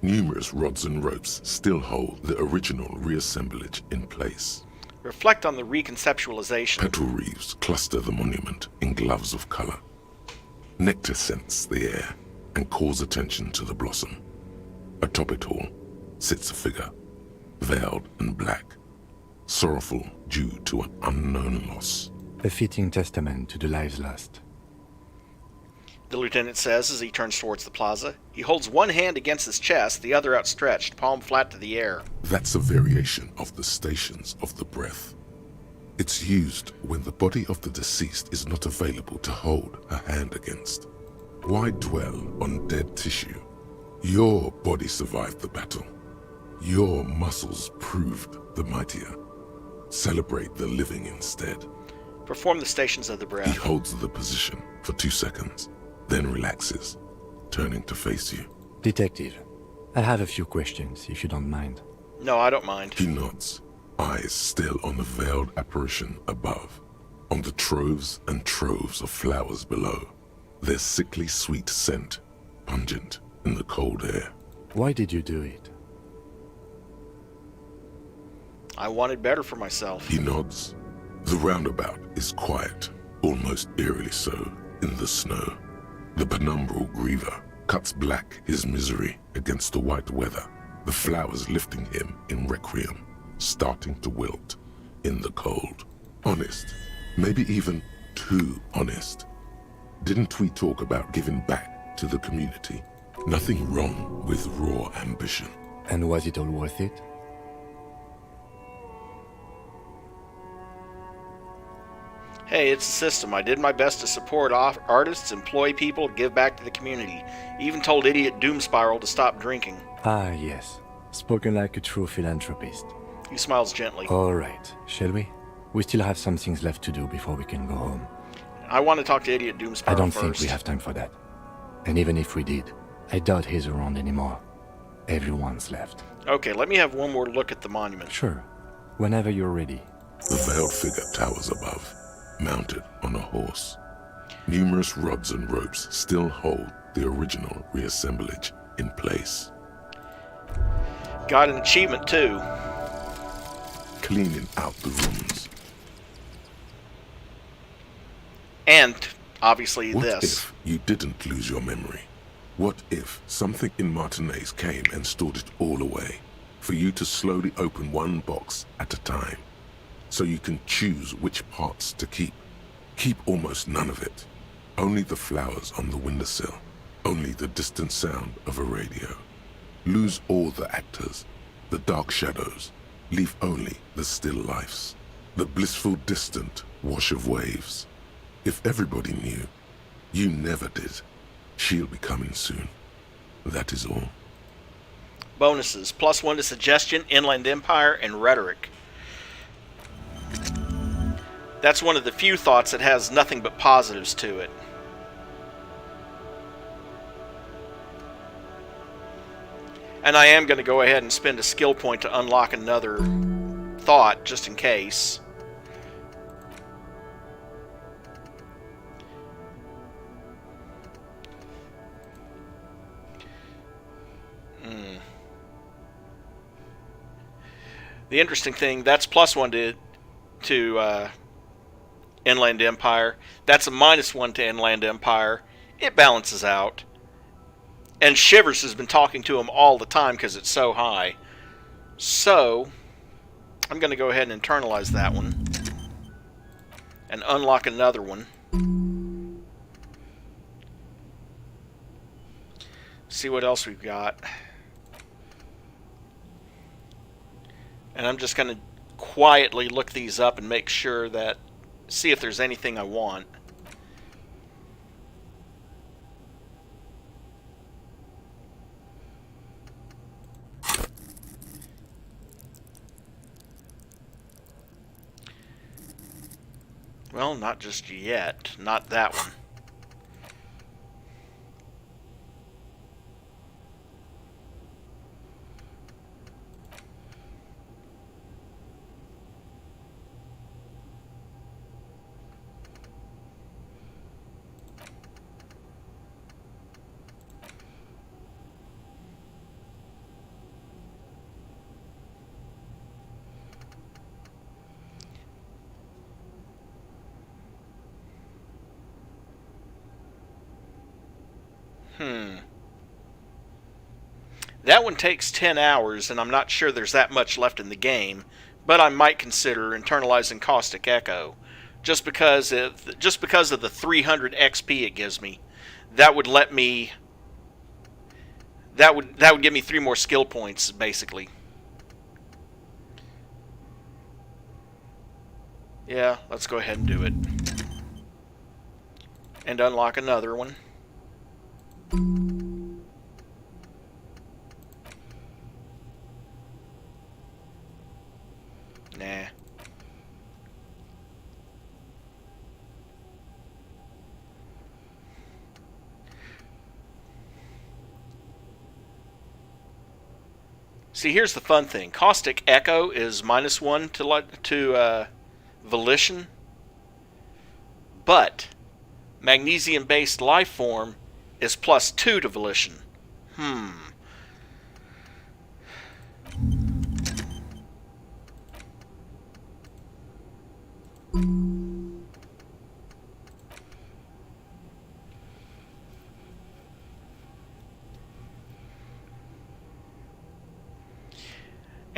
Numerous rods and ropes still hold the original reassemblage in place. Reflect on the reconceptualization. Petal reefs cluster the monument in gloves of color. Nectar scents the air and calls attention to the blossom. Atop it all sits a figure, veiled and black, sorrowful due to an unknown loss. A fitting testament to the lives lost. The lieutenant says as he turns towards the plaza. He holds one hand against his chest, the other outstretched, palm flat to the air. That's a variation of the Stations of the Breath. It's used when the body of the deceased is not available to hold a hand against. Why dwell on dead tissue? Your body survived the battle. Your muscles proved the mightier. Celebrate the living instead. Perform the Stations of the Breath. He holds the position for 2 seconds, then relaxes, turning to face you. Detective, I have a few questions, if you don't mind. No, I don't mind. He nods, eyes still on the veiled apparition above, on the troves and troves of flowers below, their sickly sweet scent, pungent in the cold air. Why did you do it? I wanted better for myself. He nods. The roundabout is quiet, almost eerily so, in the snow. The penumbral griever cuts black his misery against the white weather, the flowers lifting him in requiem, starting to wilt in the cold. Honest. Maybe even too honest. Didn't we talk about giving back to the community? Nothing wrong with raw ambition. And was it all worth it? Hey, it's a system. I did my best to support artists, employ people, give back to the community. Even told idiot Doomspiral to stop drinking. Ah, yes. Spoken like a true philanthropist. He smiles gently. All right, shall we? We still have some things left to do before we can go home. I want to talk to idiot Doomspiral I don't first. think we have time for that. And even if we did, I doubt he's around anymore. Everyone's left. Okay, let me have one more look at the monument. Sure. Whenever you're ready. The veiled figure towers above, mounted on a horse. Numerous rods and ropes still hold the original reassemblage in place. Got an achievement, too. Cleaning out the rooms. And, obviously, What this. if you didn't lose your memory? What if something in Martinez came and stored it all away, for you to slowly open one box at a time, so you can choose which parts to keep? Keep almost none of it. Only the flowers on the windowsill. Only the distant sound of a radio. Lose all the actors, the dark shadows. Leave only the still lifes, the blissful distant wash of waves. If everybody knew, you never did. She'll be coming soon. That is all. Bonuses. +1 to suggestion, Inland Empire, and rhetoric. That's one of the few thoughts that has nothing but positives to it. And I am going to go ahead and spend a skill point to unlock another thought, just in case. The interesting thing, that's +1 to Inland Empire. That's a -1 to Inland Empire. It balances out. And Shivers has been talking to him all the time because it's so high. So, I'm going to go ahead and internalize that one. And unlock another one. See what else we've got. And I'm just going to quietly look these up and make sure that, see if there's anything I want. Well, not just yet. Not that one. That one takes 10 hours, and I'm not sure there's that much left in the game, but I might consider internalizing Caustic Echo, just because of the 300 XP it gives me. That would let me. That would give me 3 more skill points, basically. Yeah, let's go ahead and do it. And unlock another one. Nah. See, here's the fun thing. Caustic Echo is -1 to Volition, but magnesium-based life form is +2 to Volition.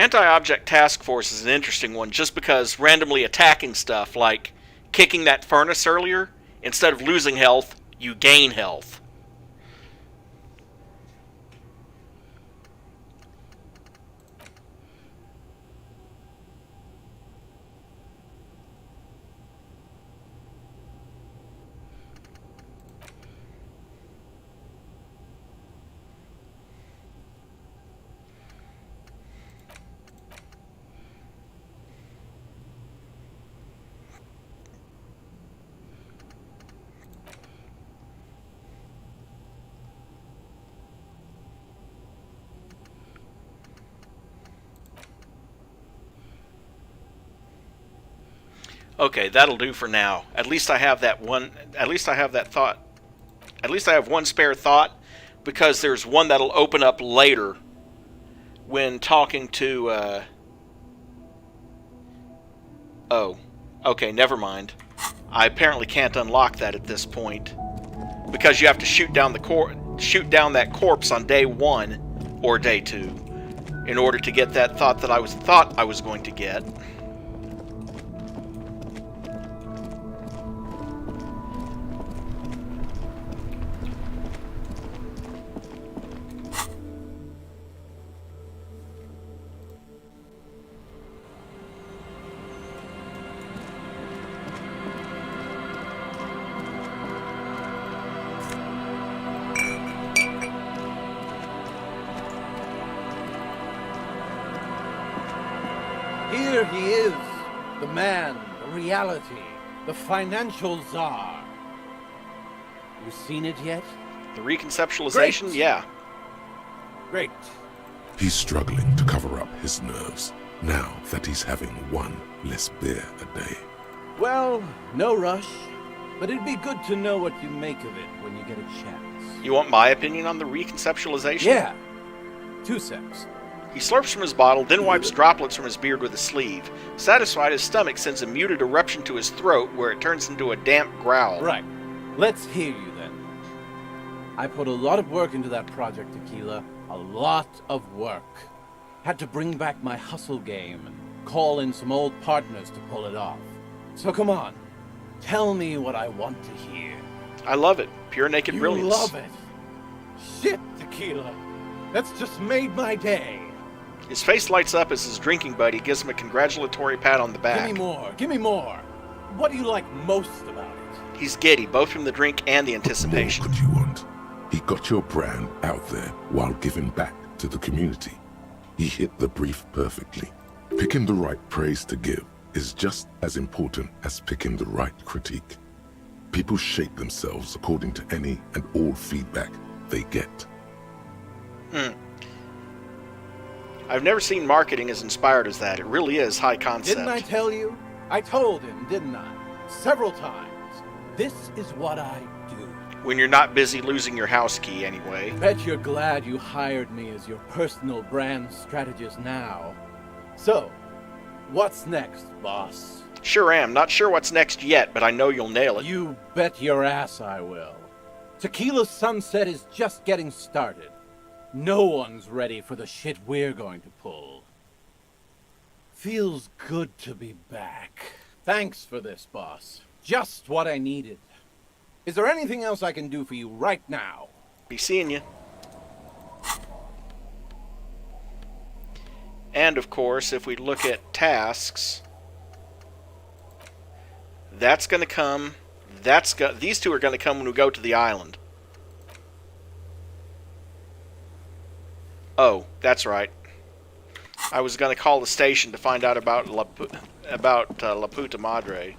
Anti-object task force is an interesting one just because randomly attacking stuff, like kicking that furnace earlier, instead of losing health, you gain health. Okay, that'll do for now. At least I have that one. At least I have that thought. At least I have one spare thought, because there's one that'll open up later when talking to. Oh, okay, never mind. I apparently can't unlock that at this point because you have to shoot down that corpse on day 1 or day 2 in order to get that thought that I was going to get. Here he is, the man, the reality, the financial czar. You seen it yet? The reconceptualization? Great. Yeah. Great. He's struggling to cover up his nerves now that he's having one less beer a day. Well, no rush, but it'd be good to know what you make of it when you get a chance. You want my opinion on the reconceptualization? Yeah. 2 secs. He slurps from his bottle, then wipes droplets from his beard with a sleeve. Satisfied, his stomach sends a muted eruption to his throat where it turns into a damp growl. Right. Let's hear you then. I put a lot of work into that project, Tequila. A lot of work. Had to bring back my hustle game and call in some old partners to pull it off. So come on, tell me what I want to hear. I love it. Pure naked brilliance. You love it. Shit, Tequila. That's just made my day. His face lights up as his drinking buddy gives him a congratulatory pat on the back. Give me more. Give me more. What do you like most about it? He's giddy, both from the drink and the anticipation. What more could you want? He got your brand out there while giving back to the community. He hit the brief perfectly. Picking the right praise to give is just as important as picking the right critique. People shape themselves according to any and all feedback they get. I've never seen marketing as inspired as that. It really is high concept. Didn't I tell you? I told him, didn't I? Several times. This is what I do. When you're not busy losing your house key, anyway. Bet you're glad you hired me as your personal brand strategist now. So, what's next, boss? Sure am. Not sure what's next yet, but I know you'll nail it. You bet your ass I will. Tequila Sunset is just getting started. No one's ready for the shit we're going to pull. Feels good to be back. Thanks for this, boss. Just what I needed. Is there anything else I can do for you right now? Be seeing you. And of course, if we look at tasks, that's going to come. These two are going to come when we go to the island. Oh, that's right. I was going to call the station to find out about La Puta Madre.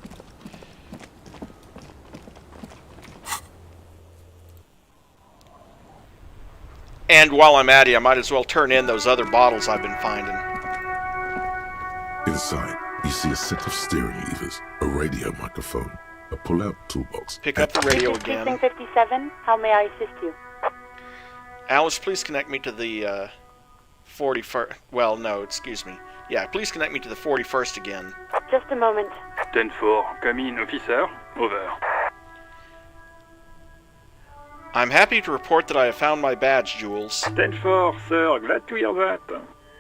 And while I'm at it, I might as well turn in those other bottles I've been finding. Inside, you see a set of steering levers, a radio microphone, a pull-out toolbox. Pick up the radio again. Precinct 57, how may I assist you? Alice, please connect me to the 41st. Well, no, excuse me. Yeah, please connect me to the 41st again. Just a moment. 10-4, come in, officer. Over. I'm happy to report that I have found my badge, Jules. 10-4, sir. Glad to hear that.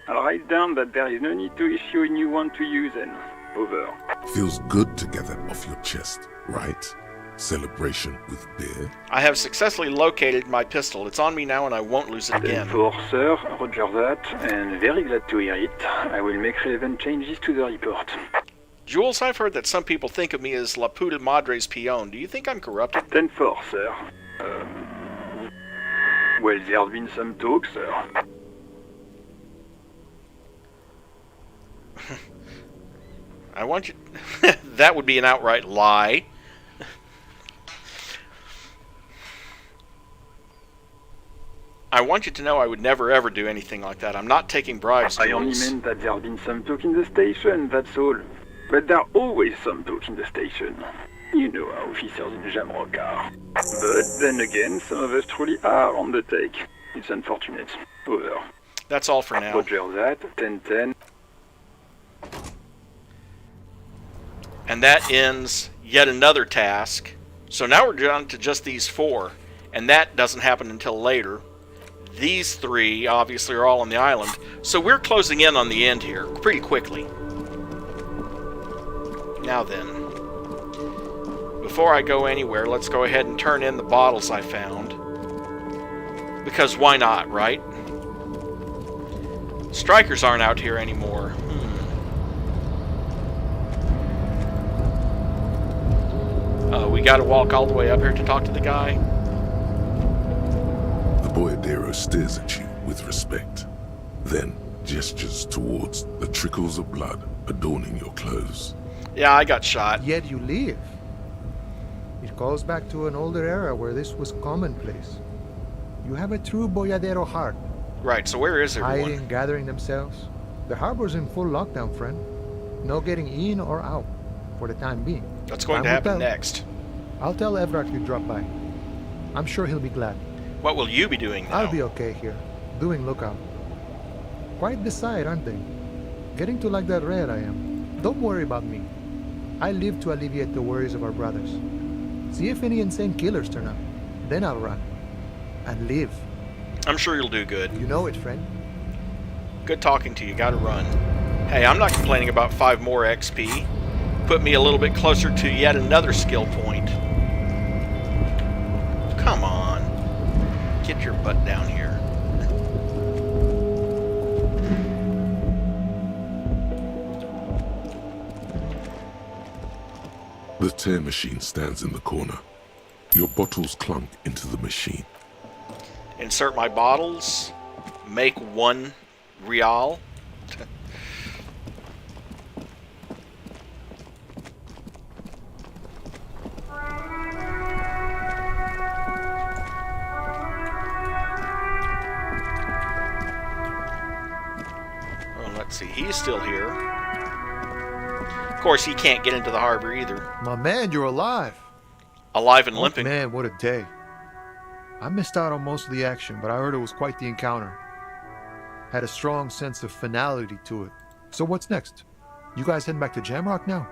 I'll write down that there is no need to issue a new one to you then. Over. Feels good to get that off your chest, right? Celebration with beer? I have successfully located my pistol. It's on me now and I won't lose it again. 10-4, sir. Roger that. And very glad to hear it. I will make relevant changes to the report. Jules, I've heard that some people think of me as La Puta Madre's peon. Do you think I'm corrupted? 10-4, sir. Well, there's been some talk, sir. I want you... That would be an outright lie. I want you to know I would never ever do anything like that. I'm not taking bribes, I only Jules. meant that there's been some talk in the station, that's all. But there's always some talk in the station. You know how officers in Jamrock are. But then again, some of us truly are on the take. It's unfortunate. Over. That's all for now. Roger that. 10-10. And that ends yet another task. So now we're down to just these 4. And that doesn't happen until later. These 3 obviously are all on the island. So we're closing in on the end here pretty quickly. Now then. Before I go anywhere, let's go ahead and turn in the bottles I found. Because why not, right? Strikers aren't out here anymore. We gotta walk all the way up here to talk to the guy. The boyadero stares at you with respect, then gestures towards the trickles of blood adorning your clothes. Yeah, I got shot. Yet you live. It goes back to an older era where this was commonplace. You have a true boyadero heart. Right, so where is everyone? Hiding, gathering themselves. The harbor's in full lockdown, friend. No getting in or out, for the time being. What's going to happen next? I'll tell Everard you dropped by. I'm sure he'll be glad. What will you be doing now? I'll be okay here, doing lookout. Quite the sight, aren't they? Getting to like that red I am. Don't worry about me. I live to alleviate the worries of our brothers. See if any insane killers turn up. Then I'll run. And live. I'm sure you'll do good. You know it, friend. Good talking to you. Gotta run. Hey, I'm not complaining about 5 more XP. Put me a little bit closer to yet another skill point. Come on. Get your butt down here. The tear machine stands in the corner. Your bottles clunk into the machine. Insert my bottles. Make 1 real. Let's see, he's still here. Of course, he can't get into the harbor either. My man, you're alive. Alive and limping. Man, what a day. I missed out on most of the action, but I heard it was quite the encounter. Had a strong sense of finality to it. So what's next? You guys heading back to Jamrock now?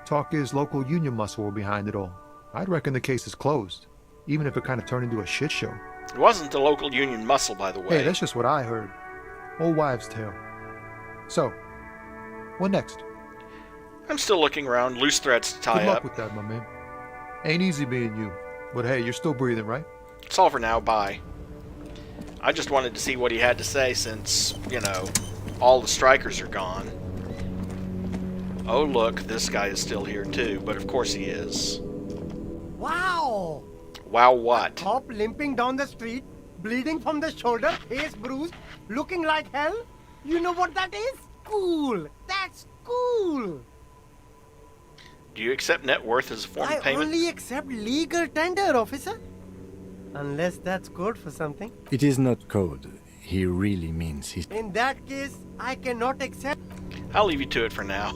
Talk is local union muscle were behind it all. I'd reckon the case is closed, even if it kind of turned into a shit show. It wasn't the local union muscle, by the way. Hey, that's just what I heard. Old wives' tale. So, what next? I'm still looking around. Loose threads to tie Good luck up. with that, my man. Ain't easy being you. But hey, you're still breathing, right? It's all for now. Bye. I just wanted to see what he had to say since, you know, all the strikers are gone. Oh, look, this guy is still here too, but of course he is. Wow! Wow what? Top limping down the street, bleeding from the shoulder, face bruised, looking like hell? You know what that is? Cool! That's cool! Do you accept net worth as a form of I payment? only accept legal tender, officer. Unless that's code for something. It is not code. He really means he's... In that case, I cannot accept. I'll leave you to it for now.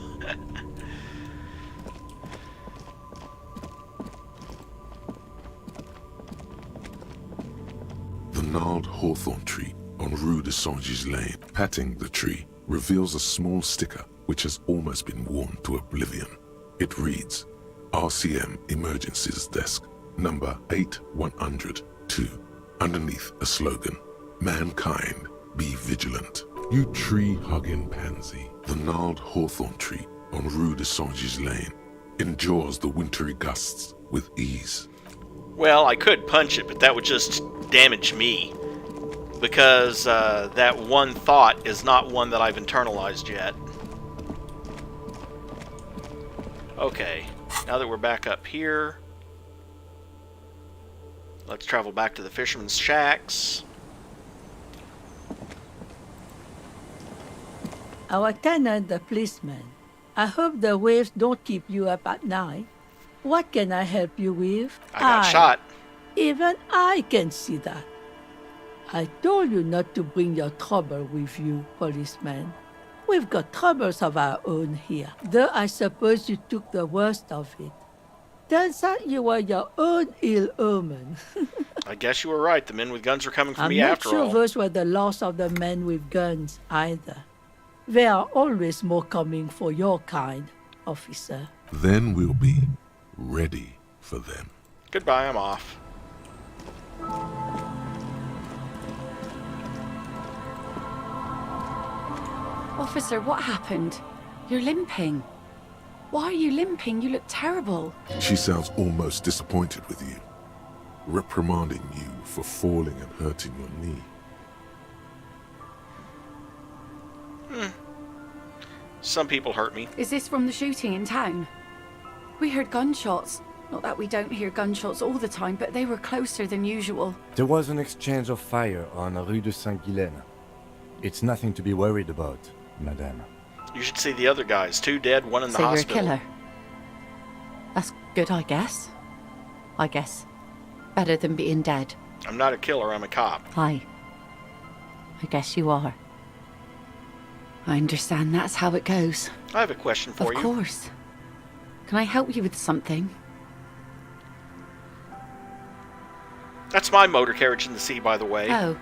The gnarled hawthorn tree on Rue de Saint-Gilles Lane, patting the tree, reveals a small sticker which has almost been worn to oblivion. It reads, RCM Emergencies Desk, number 8102, underneath a slogan, Mankind, be vigilant. You tree-hugging pansy, the gnarled hawthorn tree on Rue de Saint-Gilles Lane endures the wintry gusts with ease. Well, I could punch it, but that would just damage me. Because that one thought is not one that I've internalized yet. Okay, now that we're back up here, let's travel back to the fisherman's shacks. Our tenant, the policeman. I hope the waves don't keep you up at night. What can I help you with? I got shot. Even I can see that. I told you not to bring your trouble with you, policeman. We've got troubles of our own here, though I suppose you took the worst of it. Turns out you were your own ill omen. I guess you were right. The men with guns are coming for I'm me not after sure all. those were the loss of the men with guns, either. There are always more coming for your kind, officer. Then we'll be ready for them. Goodbye, I'm off. Officer, what happened? You're limping. Why are you limping? You look terrible. She sounds almost disappointed with you, reprimanding you for falling and hurting your knee. Some people hurt me. Is this from the shooting in town? We heard gunshots. Not that we don't hear gunshots all the time, but they were closer than usual. There was an exchange of fire on Rue de Saint-Ghilaine. It's nothing to be worried about, madame. You should see the other guys. 2 dead, 1 in the So hospital. you're a killer. That's good, I guess. Better than being dead. I'm not a killer, I'm a cop. Hi. I guess you are. I understand that's how it goes. I have a question for you. Of course. Can I help you with something? That's my motor carriage in the sea, by the way. Oh.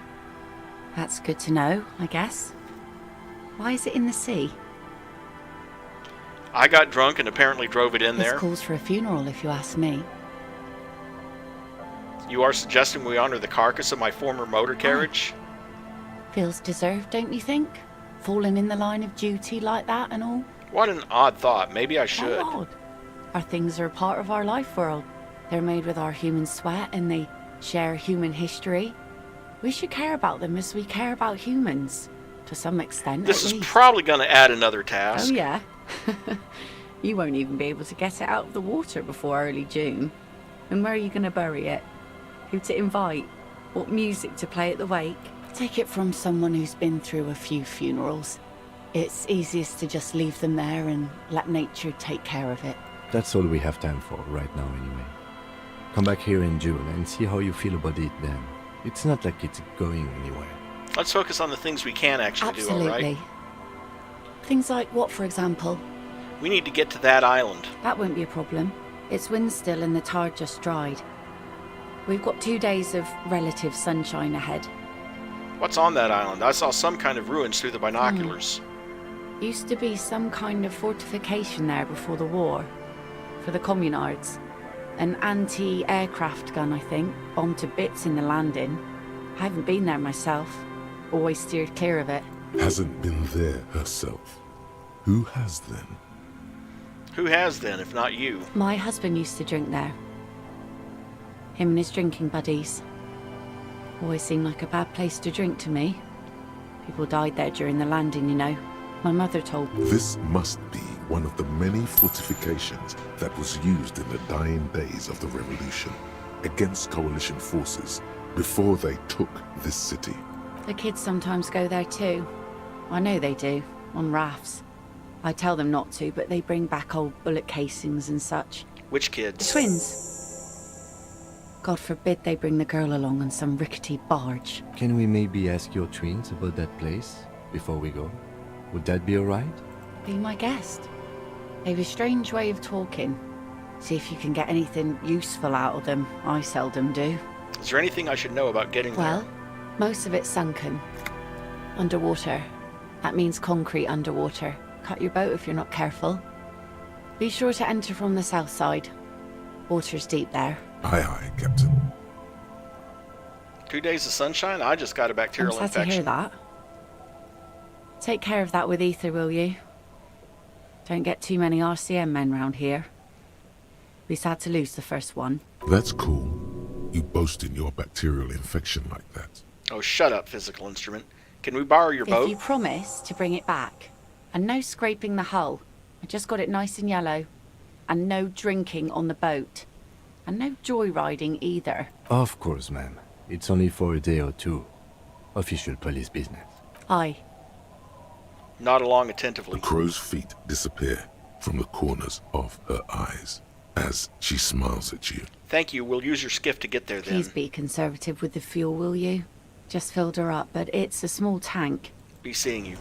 That's good to know, I guess. Why is it in the sea? I got drunk and apparently drove it in there. This calls for a funeral, if you ask me. You are suggesting we honor the carcass of my former motor carriage? Feels deserved, don't you think? Falling in the line of duty like that and all? What an odd thought. Maybe I should. How odd? Our things are a part of our life world. They're made with our human sweat and they share human history. We should care about them as we care about humans. To some extent, This at is least. probably going to add another task. Oh, yeah. You won't even be able to get it out of the water before early June. And where are you going to bury it? Who to invite? What music to play at the wake? Take it from someone who's been through a few funerals. It's easiest to just leave them there and let nature take care of it. That's all we have time for right now anyway. Come back here in June and see how you feel about it then. It's not like it's going anywhere. Let's focus on the things we can actually do, all right? Things like what, for example? We need to get to that island. That won't be a problem. It's wind still and the tide just dried. We've got 2 days of relative sunshine ahead. What's on that island? I saw some kind of ruins through the binoculars. Used to be some kind of fortification there before the war. For the communards. An anti-aircraft gun, I think. Bombed to bits in the landing. I haven't been there myself. Always steered clear of it. Hasn't been there herself. Who has then? Who has then, if not you? My husband used to drink there. Him and his drinking buddies. Always seemed like a bad place to drink to me. People died there during the landing, you know. My mother told me. This must be one of the many fortifications that was used in the dying days of the revolution against coalition forces before they took this city. The kids sometimes go there too. I know they do, on rafts. I tell them not to, but they bring back old bullet casings and such. Which kids? The twins. God forbid they bring the girl along on some rickety barge. Can we maybe ask your twins about that place before we go? Would that be alright? Be my guest. They've a strange way of talking. See if you can get anything useful out of them. I seldom do. Is there anything I should know about getting Well, there? most of it's sunken. Underwater. That means concrete underwater. Cut your boat if you're not careful. Be sure to enter from the south side. Water's deep there. Aye, aye, Captain. 2 days of sunshine? I just got a bacterial I'm sad to hear infection. that. Take care of that with ether, will you? Don't get too many RCM men round here. We sad to lose the first one. That's cool. You boasting your bacterial infection like that. Oh, shut up, physical instrument. Can we borrow your boat? If you promise to bring it back. And no scraping the hull. I just got it nice and yellow. And no drinking on the boat. And no joyriding either. Of course, ma'am. It's only for a day or two. Official police business. Aye. Nod along attentively. The crow's feet disappear from the corners of her eyes as she smiles at you. Thank you. We'll use your skiff to get there then. Please be conservative with the fuel, will you? Just filled her up, but it's a small tank. Be seeing you.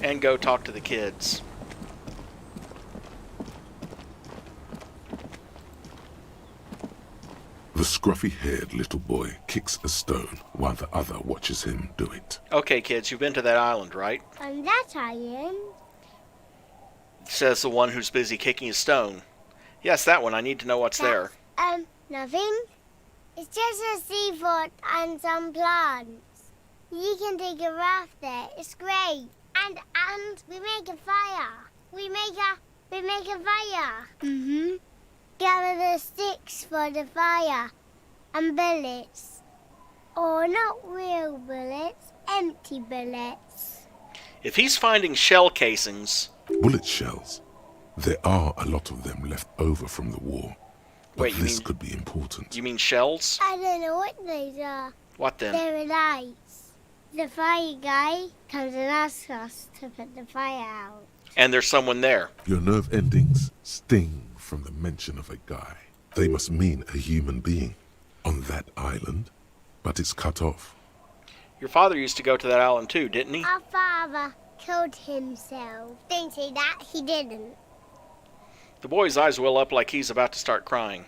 And go talk to the kids. The scruffy-haired little boy kicks a stone while the other watches him do it. Okay, kids, you've been to that island, right? On that island? Says the one who's busy kicking a stone. Yes, that one. I need to know what's there. Nothing. It's just a seafort and some plants. You can take a raft there. It's great. And we make a fire. We make a fire. Mm-hmm. Gather the sticks for the fire. And bullets. Or not real bullets, empty bullets. If he's finding shell casings... Bullet shells. There are a lot of them left over from the war. But Wait, this could be important. You mean shells? I don't know what those are. What then? They're lights. The fire guy comes and asks us to put the fire out. And there's someone there. Your nerve endings sting from the mention of a guy. They must mean a human being on that island, but it's cut off. Your father used to go to that island too, didn't he? Our father killed himself. Don't say that, he didn't. The boy's eyes well up like he's about to start crying.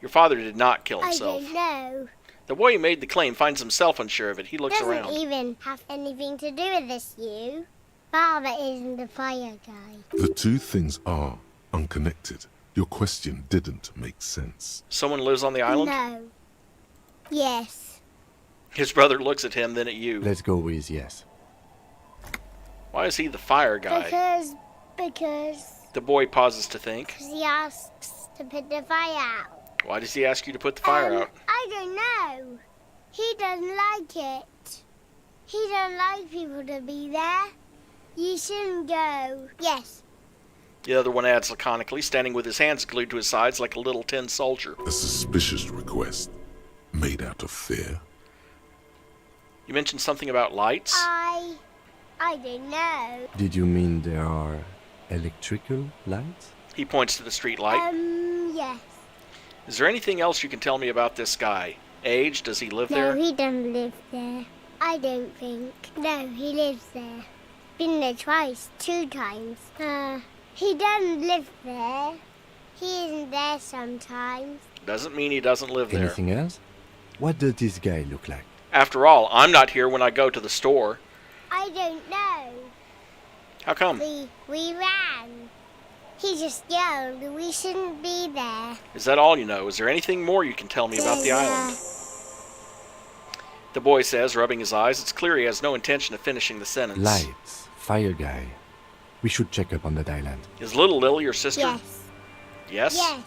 Your father did not kill himself. I don't know. The boy who made the claim finds himself unsure of it. He looks around. Doesn't even have anything to do with this, you. Father isn't the fire guy. The two things are unconnected. Your question didn't make sense. Someone lives on the island? No. Yes. His brother looks at him, then at you. Let's go with yes. Why is he the fire guy? Because... The boy pauses to think. Because he asks to put the fire out. Why does he ask you to put the fire out? I don't know. He doesn't like it. He doesn't like people to be there. You shouldn't go. Yes. The other one adds laconically, standing with his hands glued to his sides like a little tin soldier. A suspicious request made out of fear. You mentioned something about lights? I don't know. Did you mean there are electrical lights? He points to the street light. Yes. Is there anything else you can tell me about this guy? Age? Does he live there? No, he doesn't live there. I don't think. No, he lives there. Been there twice, 2 times. He doesn't live there. He isn't there sometimes. Doesn't mean he doesn't live there. Anything else? What does this guy look like? After all, I'm not here when I go to the store. I don't know. How come? We ran. He just yelled we shouldn't be there. Is that all you know? Is there anything more you can tell me about the island? The boy says, rubbing his eyes. It's clear he has no intention of finishing the sentence. Lights, fire guy. We should check up on that island. Is little Lily your sister? Yes. Yes? Yes.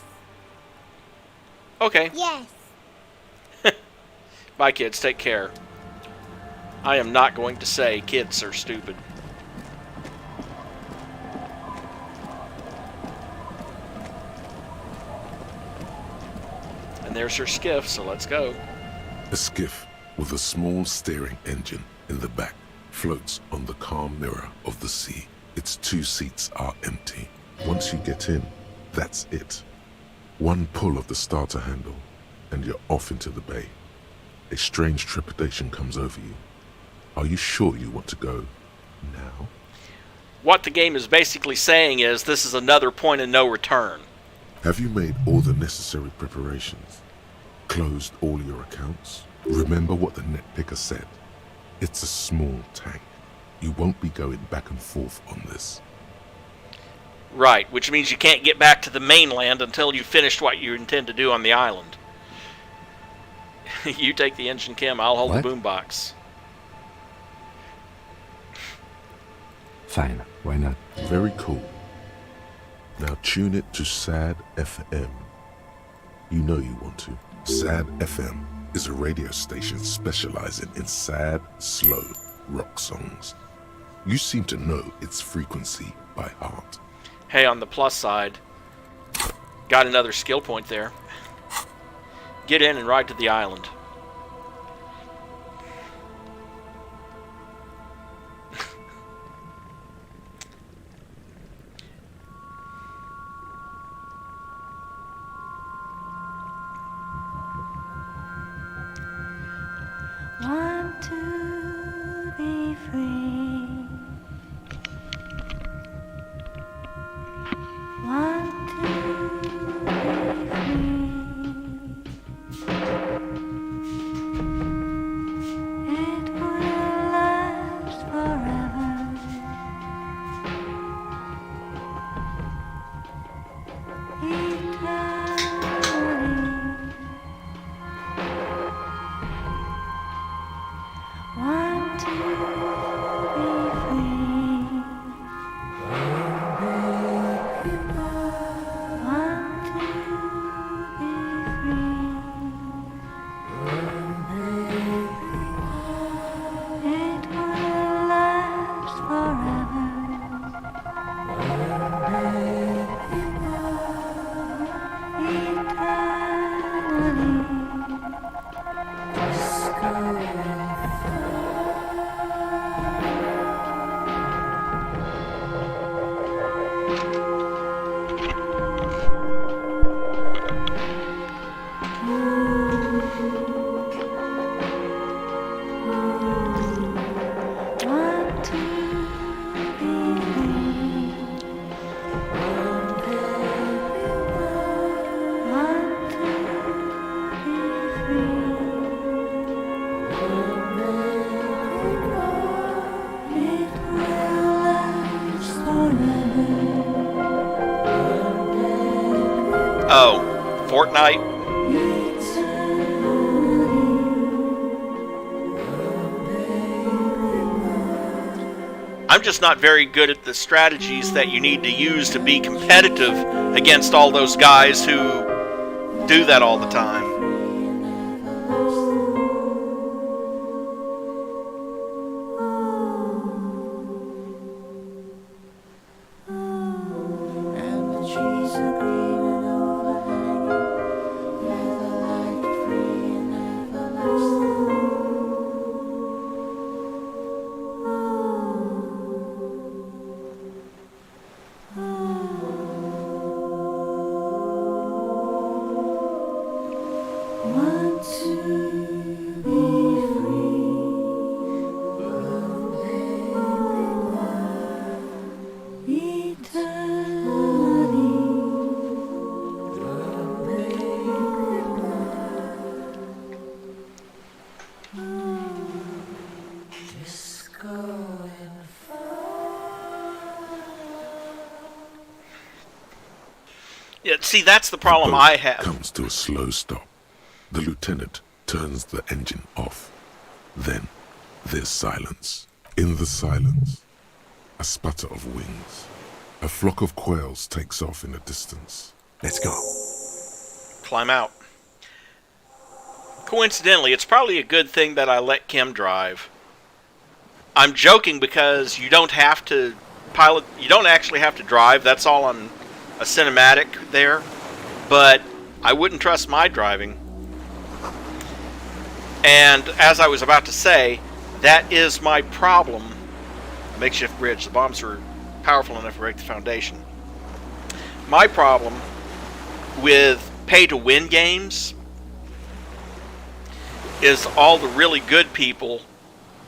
Okay. Yes. Bye, kids. Take care. I am not going to say kids are stupid. And there's her skiff, so let's go. A skiff with a small steering engine in the back floats on the calm mirror of the sea. Its 2 seats are empty. Once you get in, that's it. One pull of the starter handle, and you're off into the bay. A strange trepidation comes over you. Are you sure you want to go now? What the game is basically saying is this is another point of no return. Have you made all the necessary preparations? Closed all your accounts? Remember what the net picker said. It's a small tank. You won't be going back and forth on this. Right, which means you can't get back to the mainland until you've finished what you intend to do on the island. You take the engine, Kim. I'll hold the boombox. Fine, why not? Very cool. Now tune it to Sad FM. You know you want to. Sad FM is a radio station specializing in sad, slow rock songs. You seem to know its frequency by heart. Hey, on the plus side, got another skill point there. Get in and ride to the island. Want to be free. Want to be free. It will last forever. Eternally. Want to be free. Want to be free. It will last forever. Want to be free. Want to be free. It will last forever. Oh, Fortnite. I'm just not very good at the strategies that you need to use to be competitive against all those guys who do that all the time. And the trees are green and overhanging, never light free and everlasting. Want to be free. Yeah, see, that's the problem I have. Comes to a slow stop. The lieutenant turns the engine off. Then there's silence. In the silence, a sputter of wings. A flock of quails takes off in the distance. Let's go. Climb out. Coincidentally, it's probably a good thing that I let Kim drive. I'm joking because you don't have to pilot, you don't actually have to drive. That's all on a cinematic there. But I wouldn't trust my driving. And as I was about to say, that is my problem. A makeshift bridge. The bombs are powerful enough to break the foundation. My problem with pay-to-win games is all the really good people,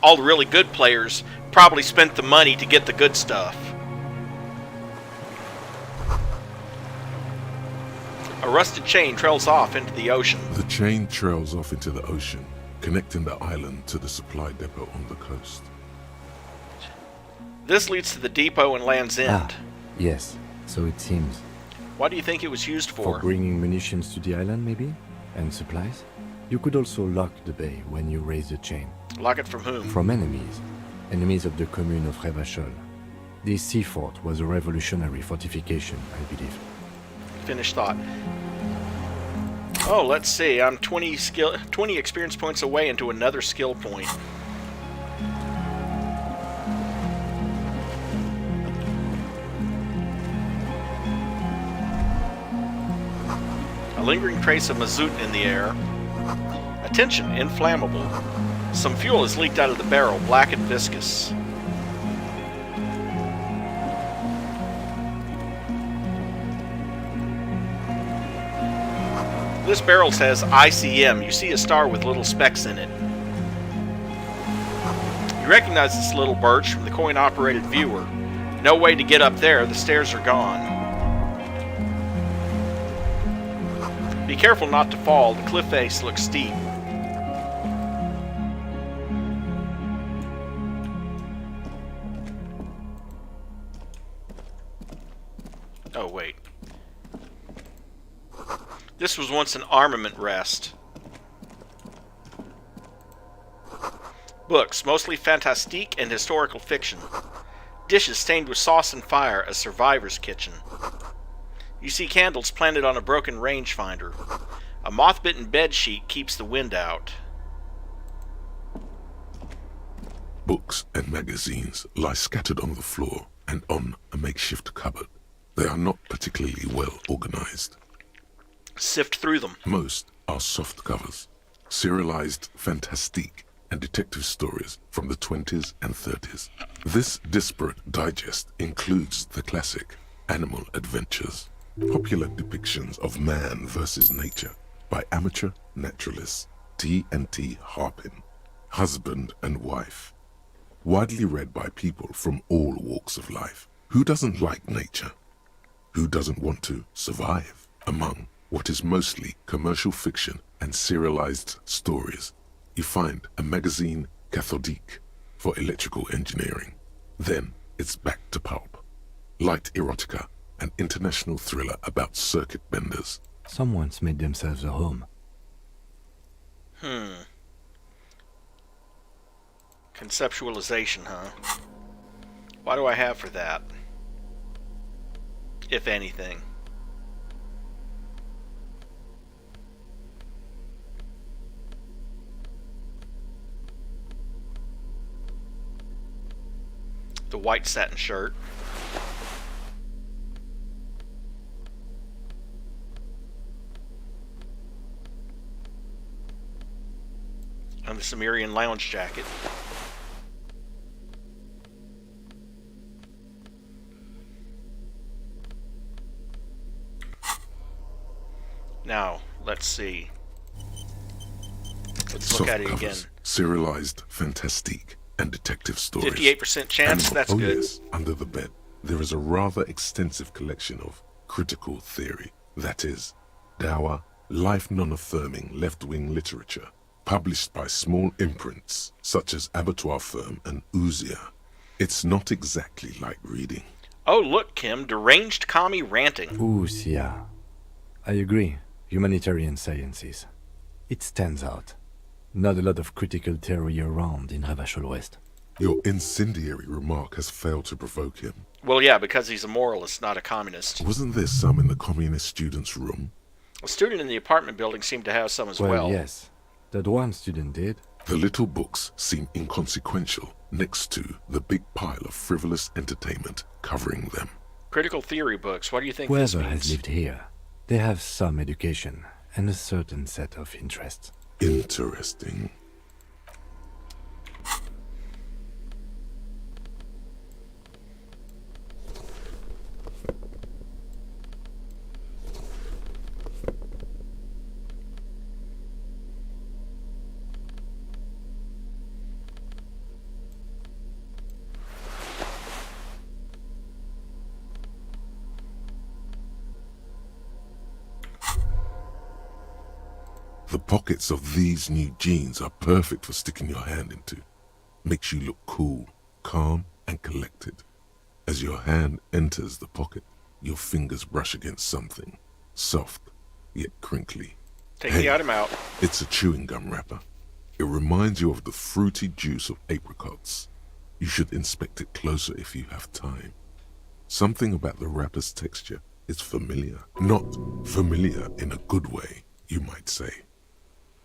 all the really good players probably spent the money to get the good stuff. A rusted chain trails off into the ocean. The chain trails off into the ocean, connecting the island to the supply depot on the coast. This leads to the depot and Land's End. Yes, so it seems. What do you think it was used for? For bringing munitions to the island, maybe? And supplies? You could also lock the bay when you raise the chain. Lock it from whom? From enemies. Enemies of the commune of Revachol. This sea fort was a revolutionary fortification, I believe. Finished thought. Oh, let's see. I'm 20 experience points away into another skill point. A lingering trace of mazout in the air. Attention, inflammable. Some fuel has leaked out of the barrel, black and viscous. This barrel says ICM. You see a star with little specks in it. You recognize this little birch from the coin-operated viewer. No way to get up there. The stairs are gone. Be careful not to fall. The cliff face looks steep. Oh, wait. This was once an armament rest. Books, mostly fantastique and historical fiction. Dishes stained with sauce and fire, a survivor's kitchen. You see candles planted on a broken rangefinder. A moth-bitten bedsheet keeps the wind out. Books and magazines lie scattered on the floor and on a makeshift cupboard. They are not particularly well organized. Sift through them. Most are soft covers, serialized fantastique and detective stories from the 20s and 30s. This disparate digest includes the classic Animal Adventures, popular depictions of man versus nature by amateur naturalists T&T Harpin, husband and wife, widely read by people from all walks of life. Who doesn't like nature? Who doesn't want to survive among what is mostly commercial fiction and serialized stories? You find a magazine cathodique for electrical engineering. Then it's back to pulp. Light erotica, an international thriller about circuit benders. Someone's made themselves a home. Conceptualization, huh? What do I have for that? If anything. The white satin shirt. And the Sumerian lounge jacket. Now, let's see. Let's look at it again. Serialized fantastique and detective stories. 58% chance, that's good. Yes, under the bed, there is a rather extensive collection of critical theory, that is, dour, life non-affirming left-wing literature, published by small imprints such as Abattoir Firm and Ouzia. It's not exactly like reading. Oh, look, Kim, deranged commie ranting. Ouzia. I agree. Humanitarian sciences. It stands out. Not a lot of critical theory around in Ravachol West. Your incendiary remark has failed to provoke him. Well, yeah, because he's a moralist, not a communist. Wasn't there some in the communist student's room? A student in the apartment building seemed to have some as well. Well, yes. That one student did. The little books seem inconsequential next to the big pile of frivolous entertainment covering them. Critical theory books, what do you think Whoever this means? has lived here, they have some education and a certain set of interests. Interesting. The pockets of these new jeans are perfect for sticking your hand into. Makes you look cool, calm, and collected. As your hand enters the pocket, your fingers brush against something, soft, yet crinkly. Take the item out. It's a chewing gum wrapper. It reminds you of the fruity juice of apricots. You should inspect it closer if you have time. Something about the wrapper's texture is familiar. Not familiar in a good way, you might say.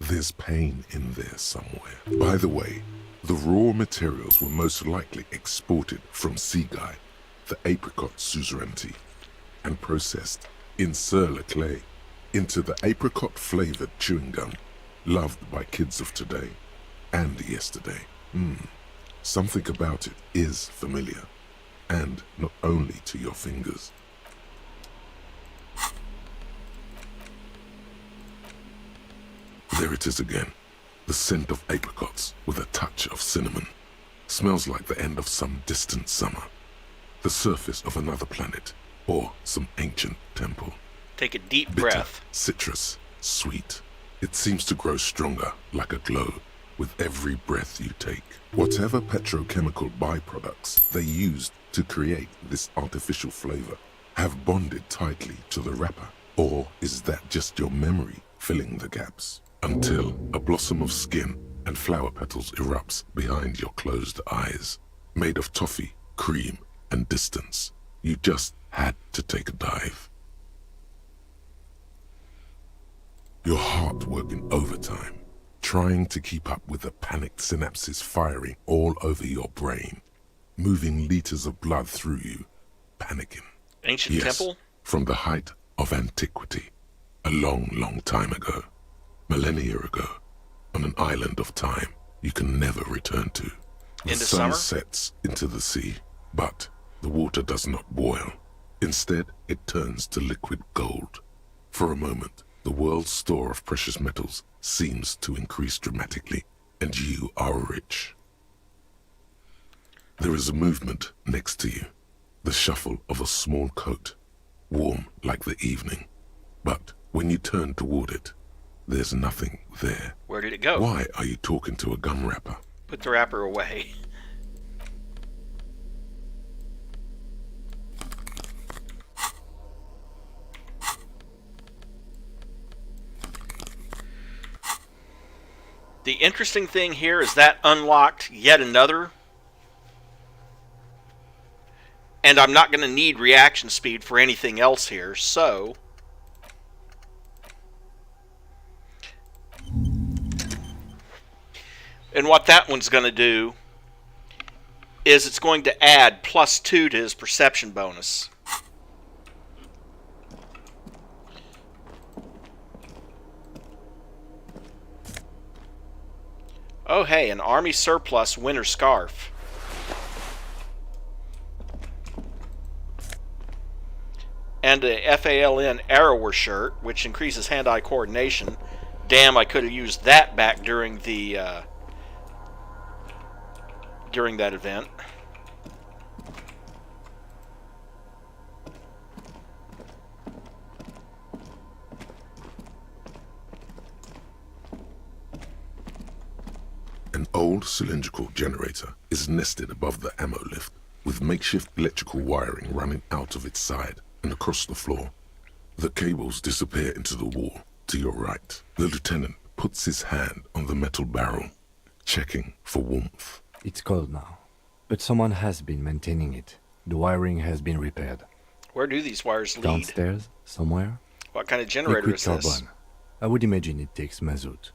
There's pain in there somewhere. By the way, the raw materials were most likely exported from seaside, the apricot suzerainty, and processed in sur-le-clay into the apricot-flavored chewing gum loved by kids of today and yesterday. Something about it is familiar, and not only to your fingers. There it is again, the scent of apricots with a touch of cinnamon. Smells like the end of some distant summer, the surface of another planet, or some ancient temple. Take a deep Bitter, breath. citrus, sweet. It seems to grow stronger, like a glow, with every breath you take. Whatever petrochemical byproducts they used to create this artificial flavor have bonded tightly to the wrapper. Or is that just your memory filling the gaps? Until a blossom of skin and flower petals erupts behind your closed eyes, made of toffee, cream, and distance. You just had to take a dive. Your heart working overtime, trying to keep up with the panicked synapses firing all over your brain, moving liters of blood through you, panicking. Ancient temple? From the height of antiquity, a long, long time ago, millennia ago, on an island of time you can never return to. The sun sets into the sea, but the water does not boil. Instead, it turns to liquid gold. For a moment, the world's store of precious metals seems to increase dramatically, and you are rich. There is a movement next to you, the shuffle of a small coat, warm like the evening. But when you turn toward it, there's nothing there. Where did it go? Why are you talking to a gum wrapper? Put the wrapper away. The interesting thing here is that unlocked yet another. And I'm not going to need reaction speed for anything else here, so... And what that one's going to do is it's going to add +2 to his perception bonus. Oh hey, an army surplus winter scarf. And a FALN Arrower shirt, which increases hand-eye coordination. Damn, I could have used that back during the during that event. An old cylindrical generator is nested above the ammo lift, with makeshift electrical wiring running out of its side and across the floor. The cables disappear into the wall to your right. The lieutenant puts his hand on the metal barrel, checking for warmth. It's cold now, but someone has been maintaining it. The wiring has been repaired. Where do these wires lead? Downstairs, somewhere. What kind of generator Liquid is this? turbine. I would imagine it takes mazout.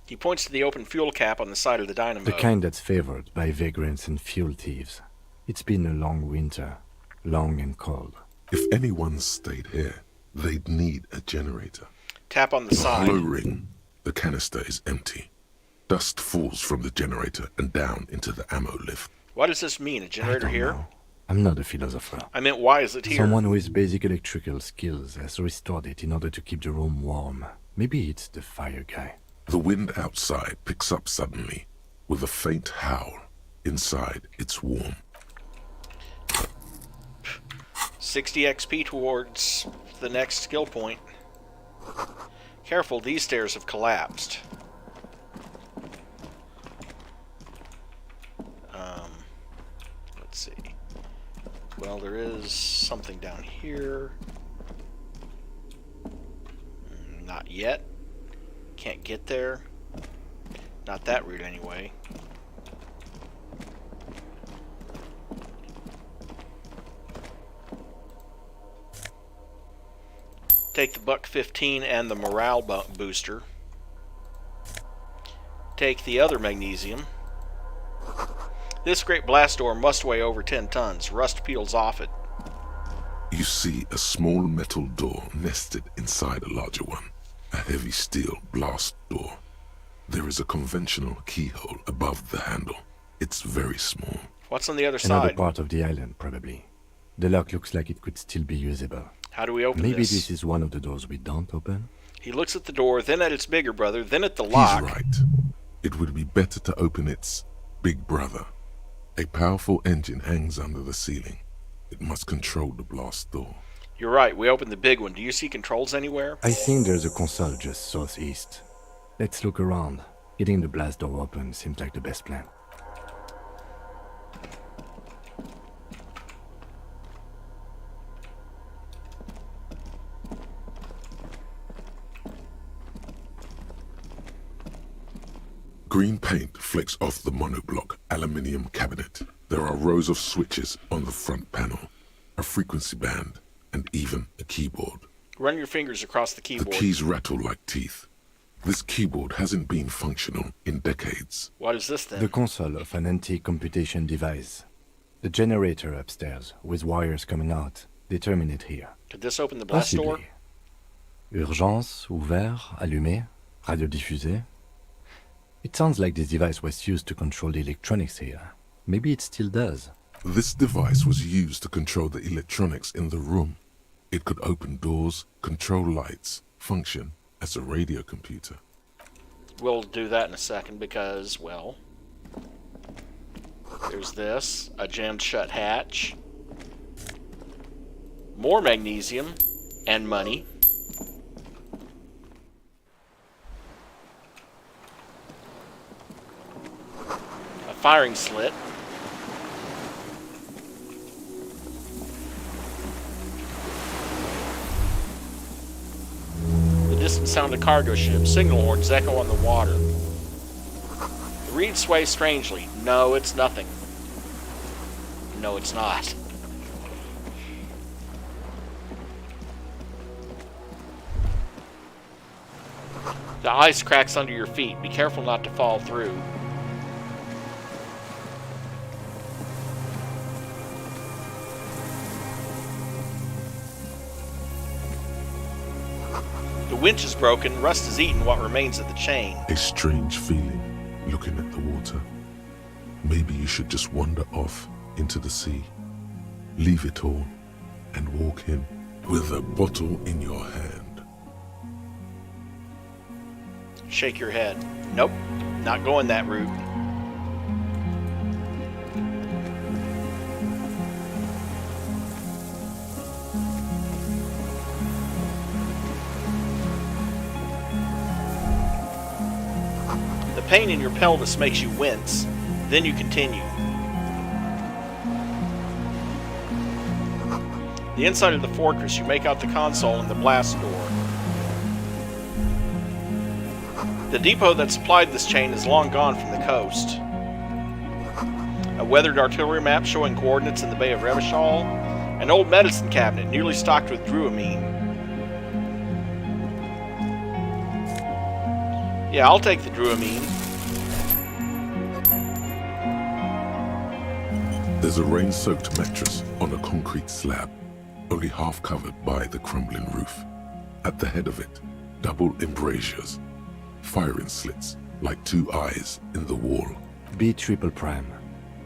He points to the open fuel cap on the side of the dynamo. The kind that's favored by vagrants and fuel thieves. It's been a long winter, long and cold. If anyone stayed here, they'd need a generator. Tap on the side. Hollow ring. The canister is empty. Dust falls from the generator and down into the ammo lift. What does this mean? A generator here? Know. I'm not a philosopher. I meant, why is it here? Someone with basic electrical skills has restored it in order to keep the room warm. Maybe it's the fire guy. The wind outside picks up suddenly, with a faint howl. Inside, it's warm. 60 XP towards the next skill point. Careful, these stairs have collapsed. Let's see. Well, there is something down here. Not yet. Can't get there. Not that route anyway. Take the buck 15 and the morale booster. Take the other magnesium. This great blast door must weigh over 10 tons. Rust peels off it. You see a small metal door nested inside a larger one. A heavy steel blast door. There is a conventional keyhole above the handle. It's very small. What's on the other Another side? part of the island, probably. The lock looks like it could still be usable. How do we open Maybe this? this is one of the doors we don't open? He looks at the door, then at its bigger brother, then at the lock. He's right. It would be better to open its big brother. A powerful engine hangs under the ceiling. It must control the blast door. You're right, we opened the big one. Do you see controls anywhere? I think there's a console just southeast. Let's look around. Getting the blast door open seems like the best plan. Green paint flecks off the monoblock aluminium cabinet. There are rows of switches on the front panel, a frequency band, and even a keyboard. Run your fingers across the The keyboard. keys rattle like teeth. This keyboard hasn't been functional in decades. What is this then? The console of an antique computation device. The generator upstairs, with wires coming out. They terminate here. Could this open the blast door? Possibly. Urgence, ouvert, allumé, radiodiffusé. It sounds like this device was used to control the electronics here. Maybe it still does. This device was used to control the electronics in the room. It could open doors, control lights, function as a radio computer. We'll do that in a second because, well, there's this, a jammed shut hatch, more magnesium, and money. A firing slit. The distant sound of cargo ships, signal horns echo on the water. The reed sways strangely. No, it's nothing. No, it's not. The ice cracks under your feet. Be careful not to fall through. The winch is broken. Rust has eaten what remains of the chain. A strange feeling looking at the water. Maybe you should just wander off into the sea. Leave it all and walk in with a bottle in your hand. Shake your head. Nope, not going that route. The pain in your pelvis makes you wince. Then you continue. The inside of the fortress, you make out the console and the blast door. The depot that supplied this chain is long gone from the coast. A weathered artillery map showing coordinates in the Bay of Revachol, an old medicine cabinet newly stocked with druamine. Yeah, I'll take the druamine. There's a rain-soaked mattress on a concrete slab, only half covered by the crumbling roof. At the head of it, double embrasures, firing slits like two eyes in the wall. B triple prime.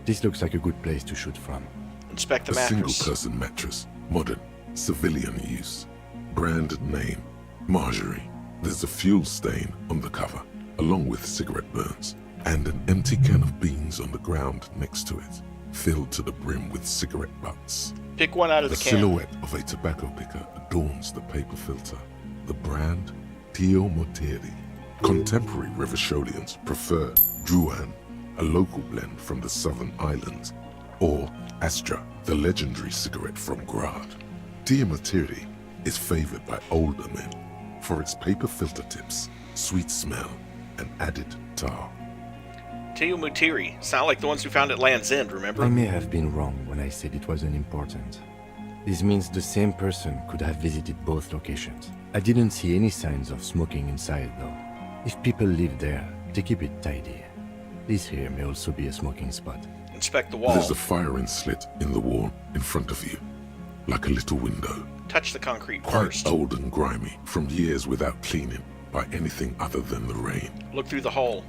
This looks like a good place to shoot from. Inspect the A mattress. single-person mattress, modern, civilian use. Brand name, Marjorie. There's a fuel stain on the cover, along with cigarette burns, and an empty can of beans on the ground next to it, filled to the brim with cigarette butts. Pick one out of the can. silhouette of a tobacco picker adorns the paper filter. The brand, Tio Moteri. Contemporary Revacholians prefer Druan, a local blend from the southern islands, or Astra, the legendary cigarette from Grad. Tio Moteri is favored by older men for its paper filter tips, sweet smell, and added tar. Teo Mutiri. Sound like the ones we found at Land's End, remember? I may have been wrong when I said it wasn't important. This means the same person could have visited both locations. I didn't see any signs of smoking inside, though. If people live there, they keep it tidy. This here may also be a smoking spot. Inspect the wall. There's a firing slit in the wall in front of you, like a little window. Touch the concrete Quite first. old and grimy, from years without cleaning by anything other than the rain. Look through the hole.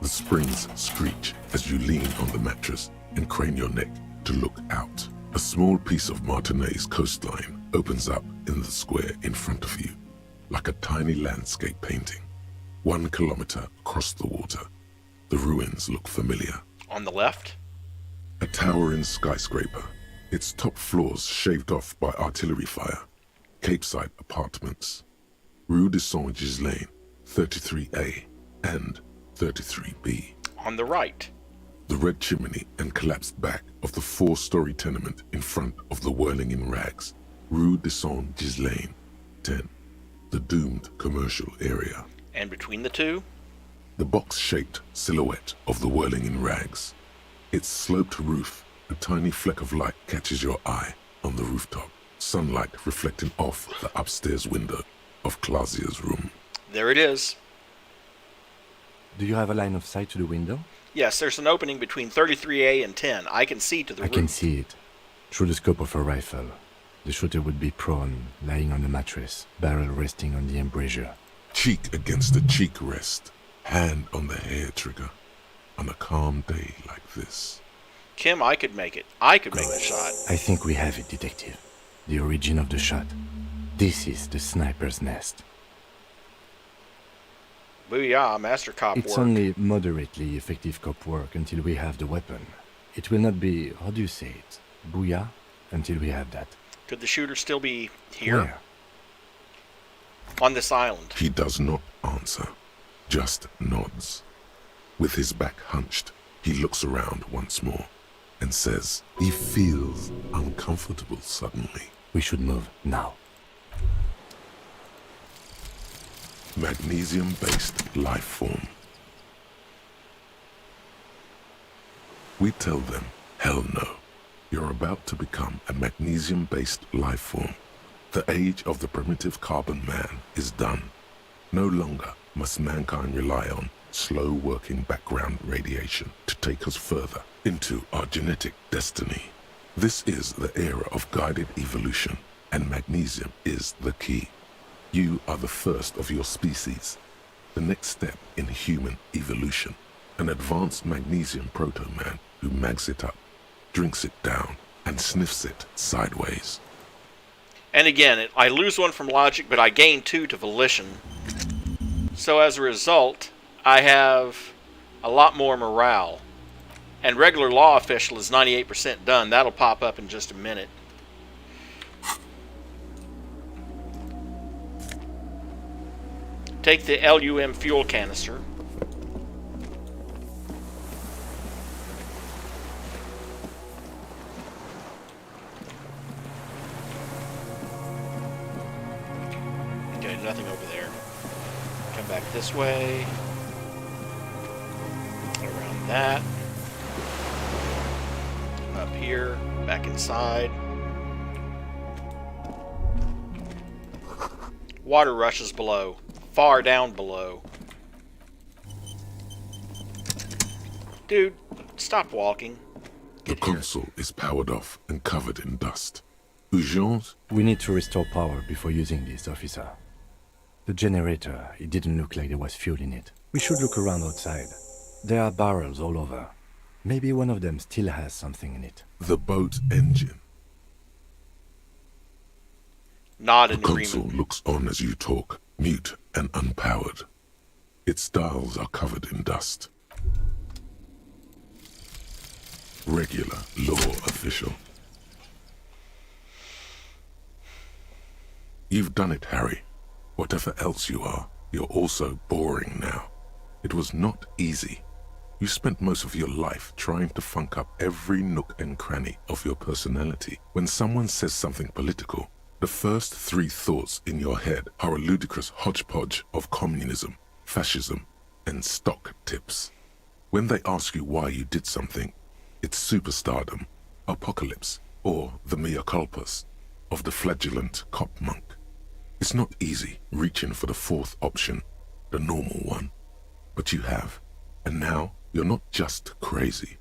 The springs screech as you lean on the mattress and crane your neck to look out. A small piece of Martinez coastline opens up in the square in front of you, like a tiny landscape painting. 1 kilometer across the water. The ruins look familiar. On the left? A towering skyscraper, its top floors shaved off by artillery fire. Capeside apartments. Rue de Saint-Ghislain, 33A and 33B. On the right. The red chimney and collapsed back of the 4-story tenement in front of the Whirling in Rags. Rue de Saint-Ghislain, 10. The doomed commercial area. And between the two? The box-shaped silhouette of the Whirling in Rags. Its sloped roof, a tiny fleck of light catches your eye on the rooftop. Sunlight reflecting off the upstairs window of Clausia's room. There it is. Do you have a line of sight to the window? Yes, there's an opening between 33A and 10. I can see to the roof. I can see it. Through the scope of a rifle. The shooter would be prone, lying on the mattress, barrel resting on the embrasure. Cheek against the cheek rest, hand on the hair trigger, on a calm day like this. Kim, I could make it. I could make the shot. I think we have it, Detective. The origin of the shot. This is the sniper's nest. Booyah, master cop It's work. only moderately effective cop work until we have the weapon. It will not be, how do you say it, booyah, until we have that. Could the shooter still be here? Where? On this island. He does not answer, just nods. With his back hunched, he looks around once more and says he feels uncomfortable suddenly. We should move now. Magnesium-based life form. We tell them, hell no. You're about to become a magnesium-based life form. The age of the primitive carbon man is done. No longer must mankind rely on slow-working background radiation to take us further into our genetic destiny. This is the era of guided evolution, and magnesium is the key. You are the first of your species, the next step in human evolution. An advanced magnesium proto-man who mags it up, drinks it down, and sniffs it sideways. And again, I lose 1 from logic, but I gain 2 to volition. So as a result, I have a lot more morale. And regular law official is 98% done. That'll pop up in just a minute. Take the LUM fuel canister. Okay, nothing over there. Come back this way. Around that. Up here. Back inside. Water rushes below. Far down below. Dude, stop walking. The console is powered off and covered in dust. Urgence? We need to restore power before using this, officer. The generator, it didn't look like there was fuel in it. We should look around outside. There are barrels all over. Maybe one of them still has something in it. The boat engine. Not the in console agreement. looks on as you talk, mute and unpowered. Its dials are covered in dust. Regular law official. You've done it, Harry. Whatever else you are, you're also boring now. It was not easy. You spent most of your life trying to funk up every nook and cranny of your personality. When someone says something political, the first 3 thoughts in your head are a ludicrous hodgepodge of communism, fascism, and stock tips. When they ask you why you did something, it's superstardom, apocalypse, or the mea culpas of the flagellant cop monk. It's not easy reaching for the fourth option, the normal one, but you have. And now you're not just crazy,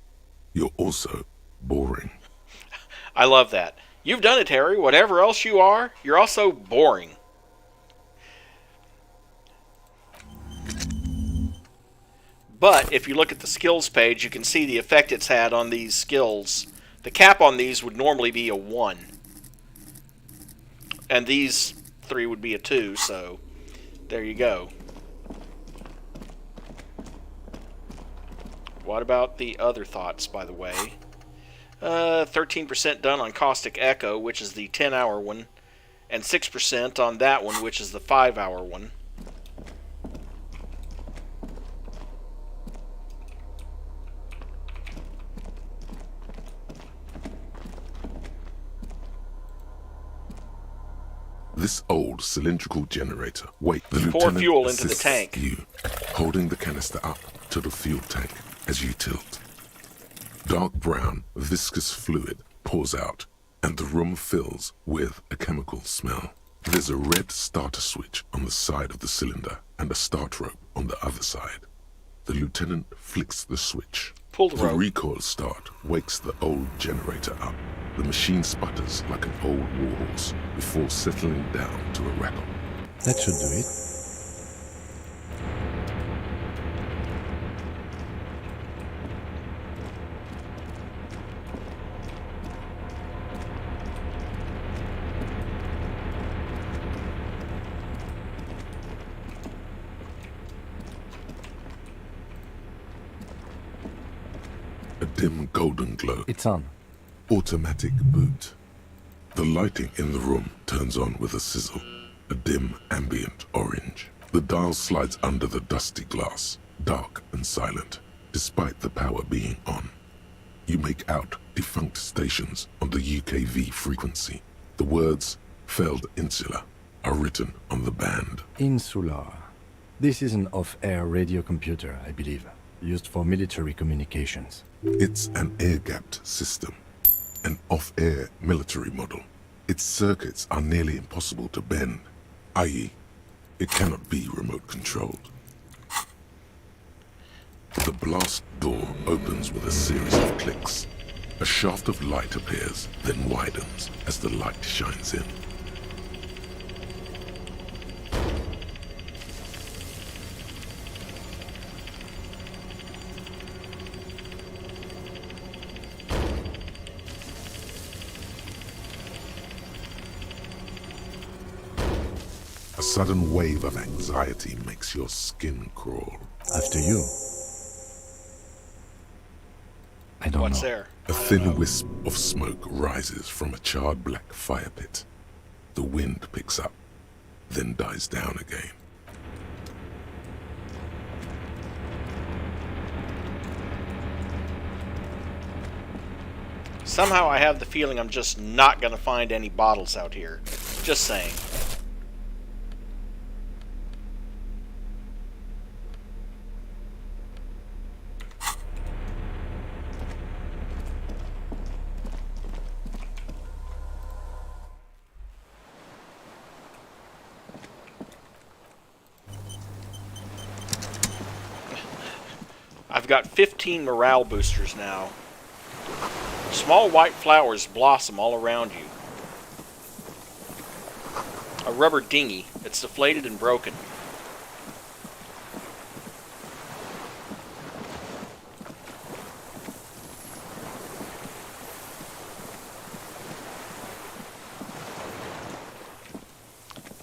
you're also boring. I love that. You've done it, Harry. Whatever else you are, you're also boring. But if you look at the skills page, you can see the effect it's had on these skills. The cap on these would normally be a 1. And these 3 would be a 2, so there you go. What about the other thoughts, by the way? 13% done on Caustic Echo, which is the 10-hour one, and 6% on that one, which is the 5-hour one. This old cylindrical generator. Wait, the Pour lieutenant fuel into the assists tank. You, holding the canister up to the fuel tank as you tilt. Dark brown, viscous fluid pours out, and the room fills with a chemical smell. There's a red starter switch on the side of the cylinder and a start rope on the other side. The lieutenant flicks the switch. Pull the rope. recoil start wakes the old generator up. The machine sputters like an old warhorse before settling down to a rattle. That should do it. A dim golden glow. It's on. Automatic boot. The lighting in the room turns on with a sizzle, a dim ambient orange. The dial slides under the dusty glass, dark and silent, despite the power being on. You make out defunct stations on the UKV frequency. The words, failed insula, are written on the band. Insular. This is an off-air radio computer, I believe, used for military communications. It's an air-gapped system, an off-air military model. Its circuits are nearly impossible to bend, i.e., it cannot be remote controlled. The blast door opens with a series of clicks. A shaft of light appears, then widens as the light shines in. A sudden wave of anxiety makes your skin crawl. After you. I don't What's know. there? A thin wisp of smoke rises from a charred black fire pit. The wind picks up, then dies down again. Somehow I have the feeling I'm just not going to find any bottles out here. Just saying. I've got 15 morale boosters now. Small white flowers blossom all around you. A rubber dinghy. It's deflated and broken.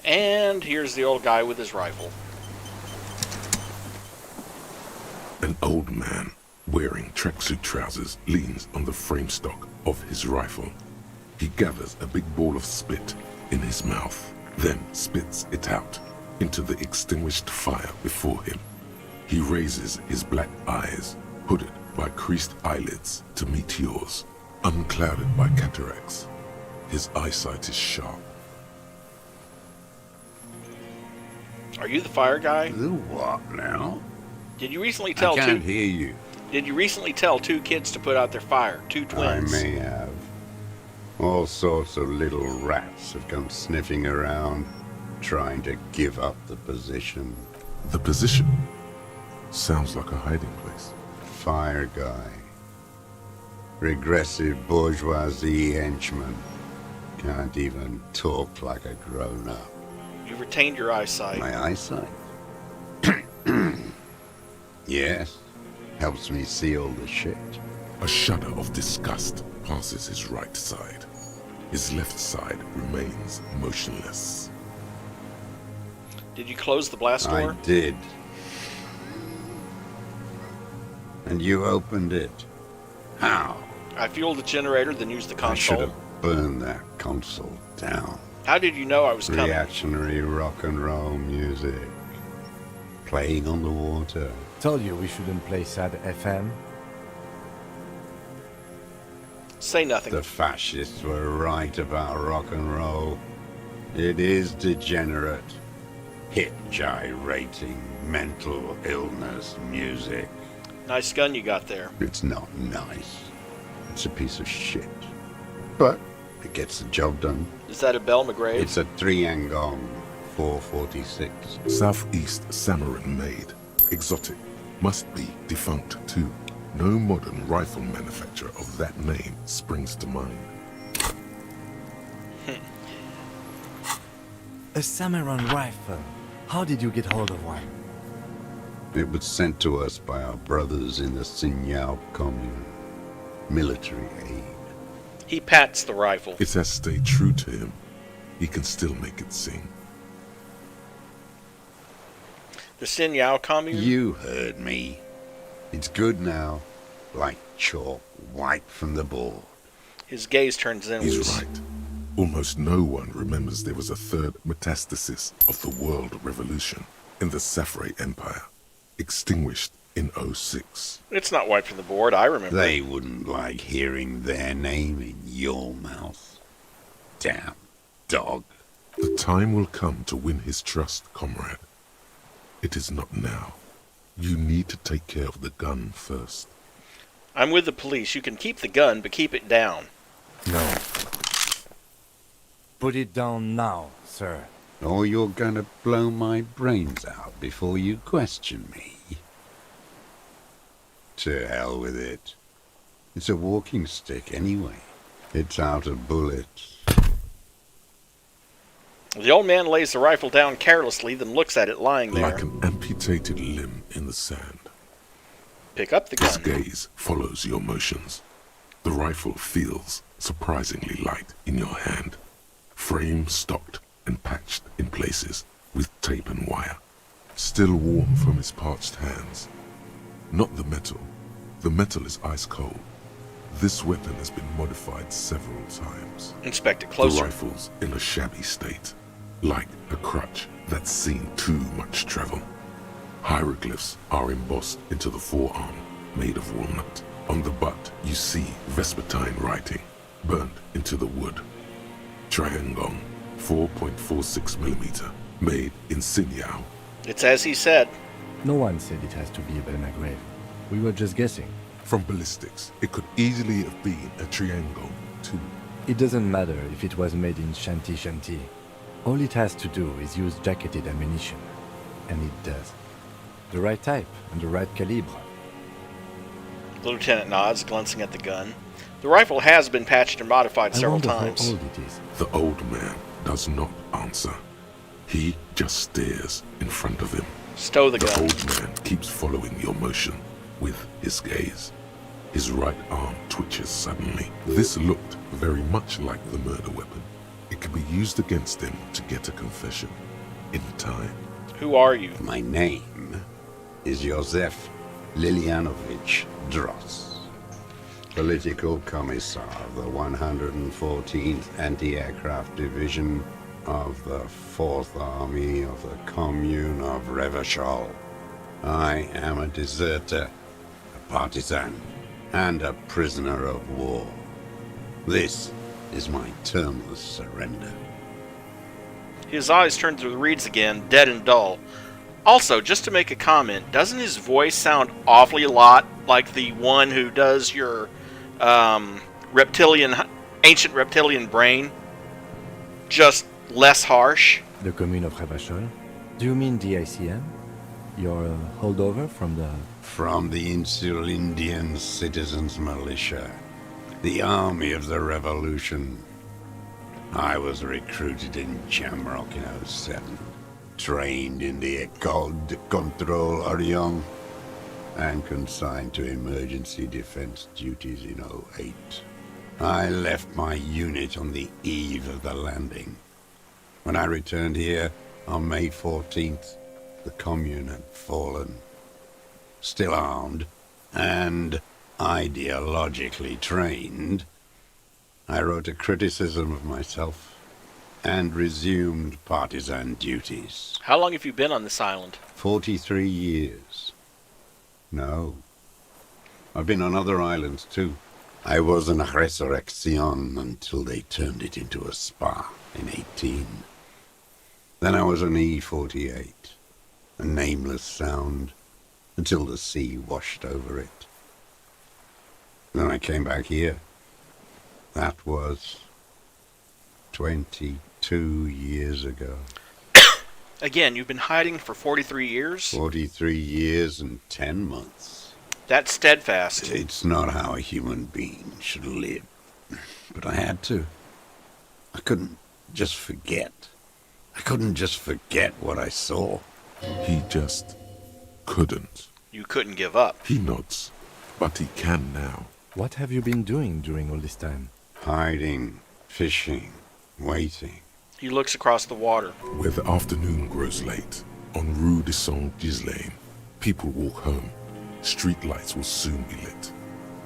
And here's the old guy with his rifle. An old man, wearing tracksuit trousers, leans on the frame stock of his rifle. He gathers a big ball of spit in his mouth, then spits it out into the extinguished fire before him. He raises his black eyes, hooded by creased eyelids, to meet yours, unclouded by cataracts. His eyesight is sharp. Are you the fire guy? The what now? Did you recently tell I can't hear you. Did you recently tell 2 kids to put out their fire? 2 twins. I may have. All sorts of little rats have come sniffing around, trying to give up the position. The position? Sounds like a hiding place. Fire guy. Regressive bourgeoisie henchman. Can't even talk like a grown-up. You've retained your eyesight. My eyesight? Yes. Helps me see all the shit. A shudder of disgust passes his right side. His left side remains motionless. Did you close the blast door? I did. And you opened it. How? I fueled the generator, then used the console. I should have burned that console down. How did you know I was coming? Reactionary rock and roll music. Playing on the water. Told you we shouldn't play sad FM. Say nothing. The fascists were right about rock and roll. It is degenerate. Hip gyrating, mental illness music. Nice gun you got there. It's not nice. It's a piece of shit. But it gets the job done. Is that a Bell McGrave? It's a Triangong 446. Southeast Samarin made. Exotic. Must be defunct too. No modern rifle manufacturer of that name springs to mind. A Samaran rifle. How did you get hold of one? It was sent to us by our brothers in the Signal commune. Military aid. He pats the rifle. It has stayed true to him. He can still make it sing. The Signal commune? You heard me. It's good now. Like chalk wiped from the board. His gaze turns inwards. He's right. Almost no one remembers there was a third metastasis of the world revolution in the Safre Empire, extinguished in 06. It's not wiped from the board, I remember. They wouldn't like hearing their name in your mouth. Damn dog. The time will come to win his trust, comrade. It is not now. You need to take care of the gun first. I'm with the police. You can keep the gun, but keep it down. No. Put it down now, sir. Or you're gonna blow my brains out before you question me. To hell with it. It's a walking stick anyway. It's out of bullets. The old man lays the rifle down carelessly, then looks at it lying there. Like an amputated limb in the sand. Pick up the gun. His gaze follows your motions. The rifle feels surprisingly light in your hand. Frame stocked and patched in places with tape and wire. Still warm from his parched hands. Not the metal. The metal is ice cold. This weapon has been modified several times. Inspect it closer. The rifle's in a shabby state. Like a crutch that's seen too much travel. Hieroglyphs are embossed into the forearm, made of walnut. On the butt, you see Vespertine writing, burnt into the wood. Triangong, 4.46mm, made in Signal. It's as he said. No one said it has to be a Bell McGrave. We were just guessing. From ballistics, it could easily have been a Triangong, too. It doesn't matter if it was made in Shanty Shanty. All it has to do is use jacketed ammunition. And it does. The right type and the right calibre. The lieutenant nods, glancing at the gun. The rifle has been patched and modified several times. How old it is. The old man does not answer. He just stares in front of him. Stow the gun. The old man keeps following your motion with his gaze. His right arm twitches suddenly. This looked very much like the murder weapon. It could be used against him to get a confession in time. Who are you? My name is Josef Lilianovich Dross, Political Commissar of the 114th Anti-Aircraft Division of the 4th Army of the Commune of Revachol. I am a deserter, a partisan, and a prisoner of war. This is my termless surrender. His eyes turn through the reeds again, dead and dull. Also, just to make a comment, doesn't his voice sound awfully a lot like the one who does your reptilian ancient reptilian brain, just less harsh. The commune of Revachol? Do you mean the ICM? Your holdover from the... From the Insular Indian Citizens Militia, the army of the revolution. I was recruited in Jamrock in 07, trained in the École de Contrôle Orient, and consigned to emergency defense duties in 08. I left my unit on the eve of the landing. When I returned here on May 14th, the commune had fallen. Still armed and ideologically trained, I wrote a criticism of myself and resumed partisan duties. How long have you been on this island? 43 years. No. I've been on other islands too. I was an Resurrection until they turned it into a spa in 18. Then I was an E48, a nameless sound, until the sea washed over it. Then I came back here. That was 22 years ago. Again, you've been hiding for 43 years? 43 years and 10 months. That's steadfast. It's not how a human being should live. But I had to. I couldn't just forget. I couldn't just forget what I saw. He just couldn't. You couldn't give up. He nods, but he can now. What have you been doing during all this time? Hiding, fishing, waiting. He looks across the water. Where the afternoon grows late, on Rue de Saint-Ghislain, people walk home. Street lights will soon be lit.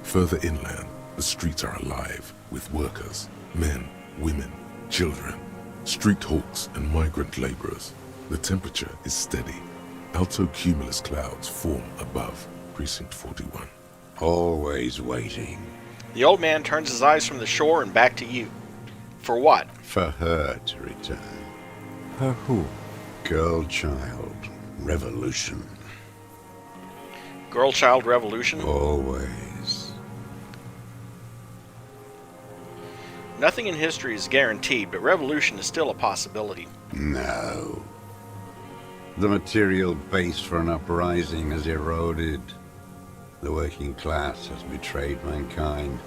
Further inland, the streets are alive with workers, men, women, children, street hawks and migrant laborers. The temperature is steady. Alto cumulus clouds form above Precinct 41. Always waiting. The old man turns his eyes from the shore and back to you. For what? For her to return. Her who? Girl child revolution. Girl child revolution? Always. Nothing in history is guaranteed, but revolution is still a possibility. No. The material base for an uprising has eroded. The working class has betrayed mankind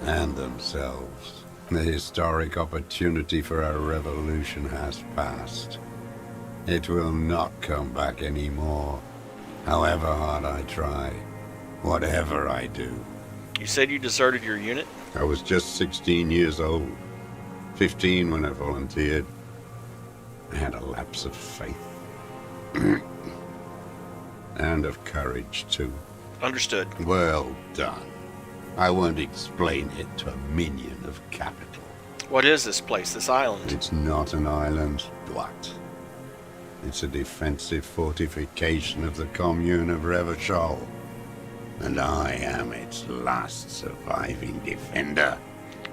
and themselves. The historic opportunity for a revolution has passed. It will not come back anymore, however hard I try, whatever I do. You said you deserted your unit? I was just 16 years old, 15 when I volunteered. I had a lapse of faith. And of courage, too. Understood. Well done. I won't explain it to a minion of capital. What is this place, this island? It's not an island, what? It's a defensive fortification of the commune of Revachol. And I am its last surviving defender.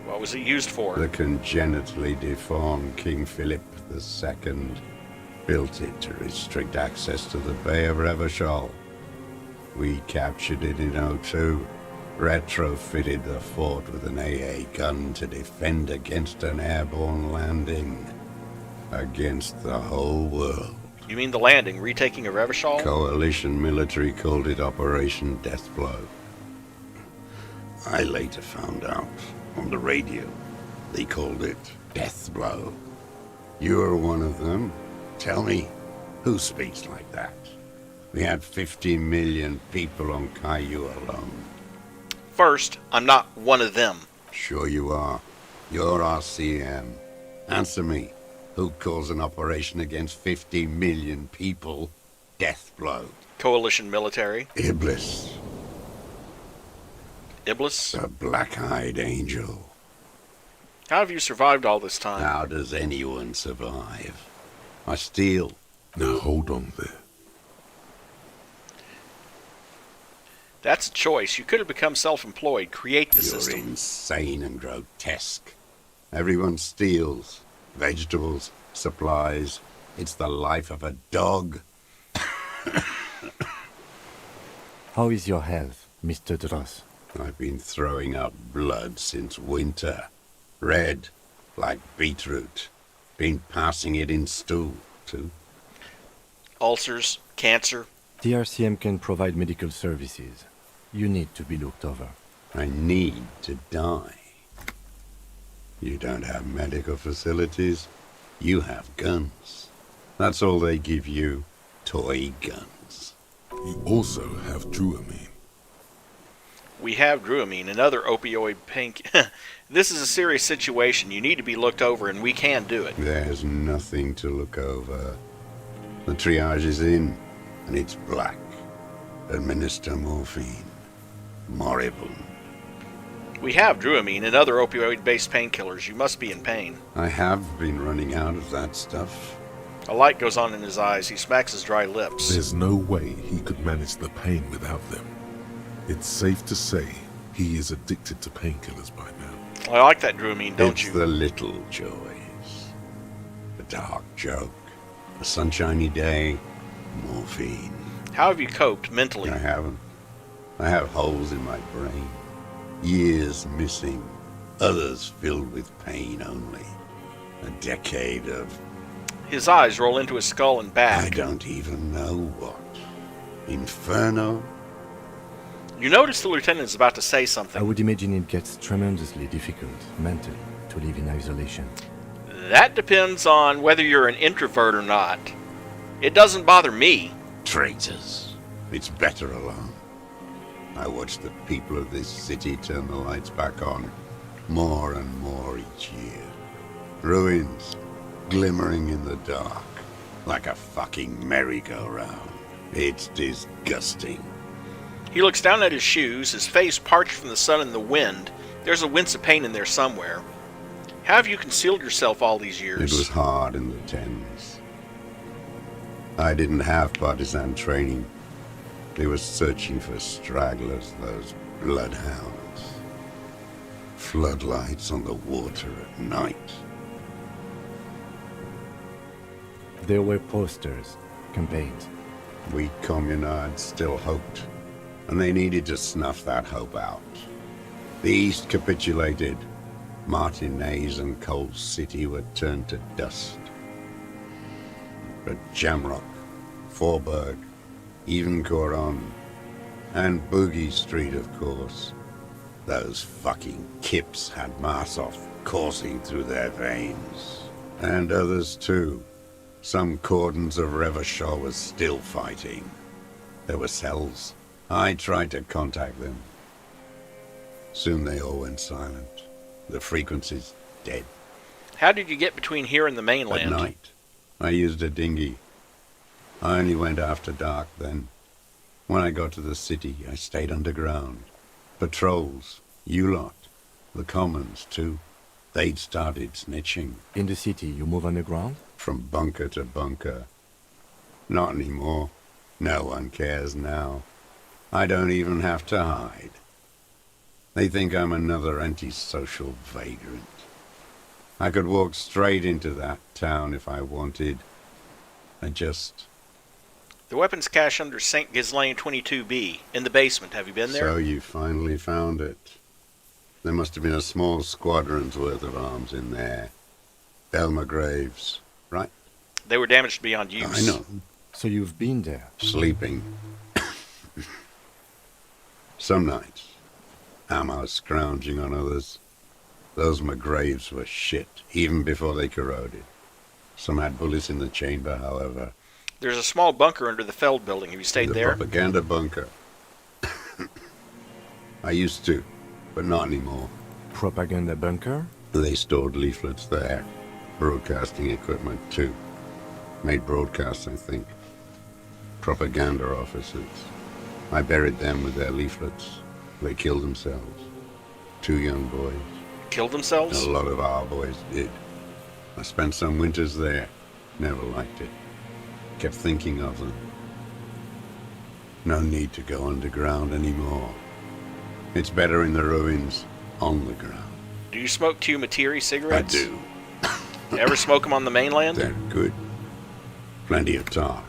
What was it used for? The congenitally deformed King Philip II built it to restrict access to the Bay of Revachol. We captured it in 02, retrofitted the fort with an AA gun to defend against an airborne landing. Against the whole world. You mean the landing, retaking of Revachol? Coalition military called it Operation Deathblow. I later found out on the radio they called it Deathblow. You're one of them. Tell me, who speaks like that? We had 50 million people on Caillou alone. First, I'm not one of them. Sure you are. You're RCM. Answer me. Who calls an operation against 50 million people Deathblow? Coalition military. Iblis. Iblis? The black-eyed angel. How have you survived all this time? How does anyone survive? I steal. Now hold on there. That's a choice. You could have become self-employed, create the system. You're insane and grotesque. Everyone steals. Vegetables, supplies. It's the life of a dog. How is your health, Mr. Dross? I've been throwing up blood since winter. Red, like beetroot. Been passing it in stool, too. Ulcers, cancer. The RCM can provide medical services. You need to be looked over. I need to die. You don't have medical facilities. You have guns. That's all they give you. Toy guns. You also have Druamine. We have Druamine, another opioid pain. This is a serious situation. You need to be looked over, and we can do it. There's nothing to look over. The triage is in, and it's black. Administer morphine. Moribund. We have Druamine and other opioid-based painkillers. You must be in pain. I have been running out of that stuff. A light goes on in his eyes. He smacks his dry lips. There's no way he could manage the pain without them. It's safe to say he is addicted to painkillers by now. I like that Druamine, don't It's you? the little joys. The dark joke. A sunshiny day. Morphine. How have you coped mentally? I haven't. I have holes in my brain. Years missing. Others filled with pain only. A decade of... His eyes roll into his skull and back. I don't even know what. Inferno? You notice the lieutenant is about to say something. I would imagine it gets tremendously difficult, mentally, to live in isolation. That depends on whether you're an introvert or not. It doesn't bother me. Traitors. It's better alone. I watch the people of this city turn the lights back on, more and more each year. Ruins, glimmering in the dark, like a fucking merry-go-round. It's disgusting. He looks down at his shoes, his face parched from the sun and the wind. There's a wince of pain in there somewhere. How have you concealed yourself all these years? It was hard in the tens. I didn't have partisan training. They were searching for stragglers, those bloodhounds. Floodlights on the water at night. There were posters, campaigns. We communards still hoped, and they needed to snuff that hope out. The East capitulated. Martinez and Cold City were turned to dust. But Jamrock, Forburg, even Coron, and Boogie Street, of course. Those fucking kips had Marsov coursing through their veins. And others too. Some cordons of Revachol was still fighting. There were cells. I tried to contact them. Soon they all went silent. The frequency's dead. How did you get between here and the mainland? At night. I used a dinghy. I only went after dark then. When I got to the city, I stayed underground. Patrols, you lot, the commons too. They'd started snitching. In the city, you move underground? From bunker to bunker. Not anymore. No one cares now. I don't even have to hide. They think I'm another antisocial vagrant. I could walk straight into that town if I wanted. I just... The weapons cache under St. Ghislaine 22B, in the basement. Have you been there? So you finally found it. There must have been a small squadron's worth of arms in there. Belma Graves, right? They were damaged beyond use. I know. So you've been there? Sleeping. Some nights. Ammo scrounging on others. Those McGraves were shit, even before they corroded. Some had bullets in the chamber, however. There's a small bunker under the Feld building. Have you stayed The there? propaganda bunker. I used to, but not anymore. Propaganda bunker? They stored leaflets there. Broadcasting equipment, too. Made broadcasts, I think. Propaganda officers. I buried them with their leaflets. They killed themselves. 2 young boys. Killed themselves? A lot of our boys did. I spent some winters there. Never liked it. Kept thinking of them. No need to go underground anymore. It's better in the ruins, on the ground. Do you smoke Q Materi cigarettes? I do. You ever smoke them on the mainland? They're good. Plenty of tar.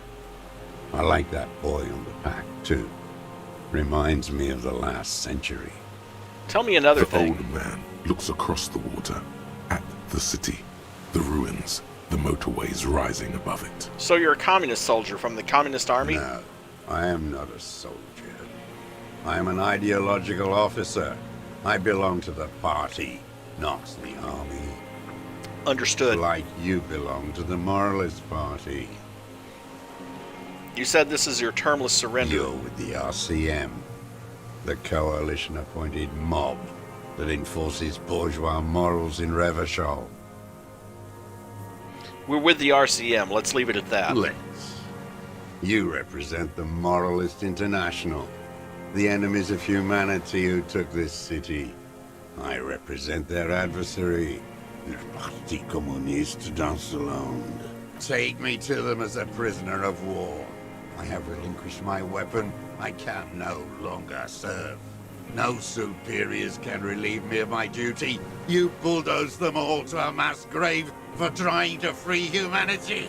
I like that boy on the pack, too. Reminds me of the last century. Tell me another The thing. old man looks across the water. the city, the ruins, the motorways rising above it. So you're a communist soldier from the Communist Army? No, I am not a soldier. I am an ideological officer. I belong to the party, not the army. Understood. Like you belong to the moralist party. You said this is your termless surrender. You're with the RCM, the coalition-appointed mob that enforces bourgeois morals in Revachol. We're with the RCM. Let's leave it at that. Let's. You represent the Moralist International, the enemies of humanity who took this city. I represent their adversary, le Parti Communiste dans le Monde. Take me to them as a prisoner of war. I have relinquished my weapon. I can no longer serve. No superiors can relieve me of my duty. You bulldoze them all to a mass grave for trying to free humanity.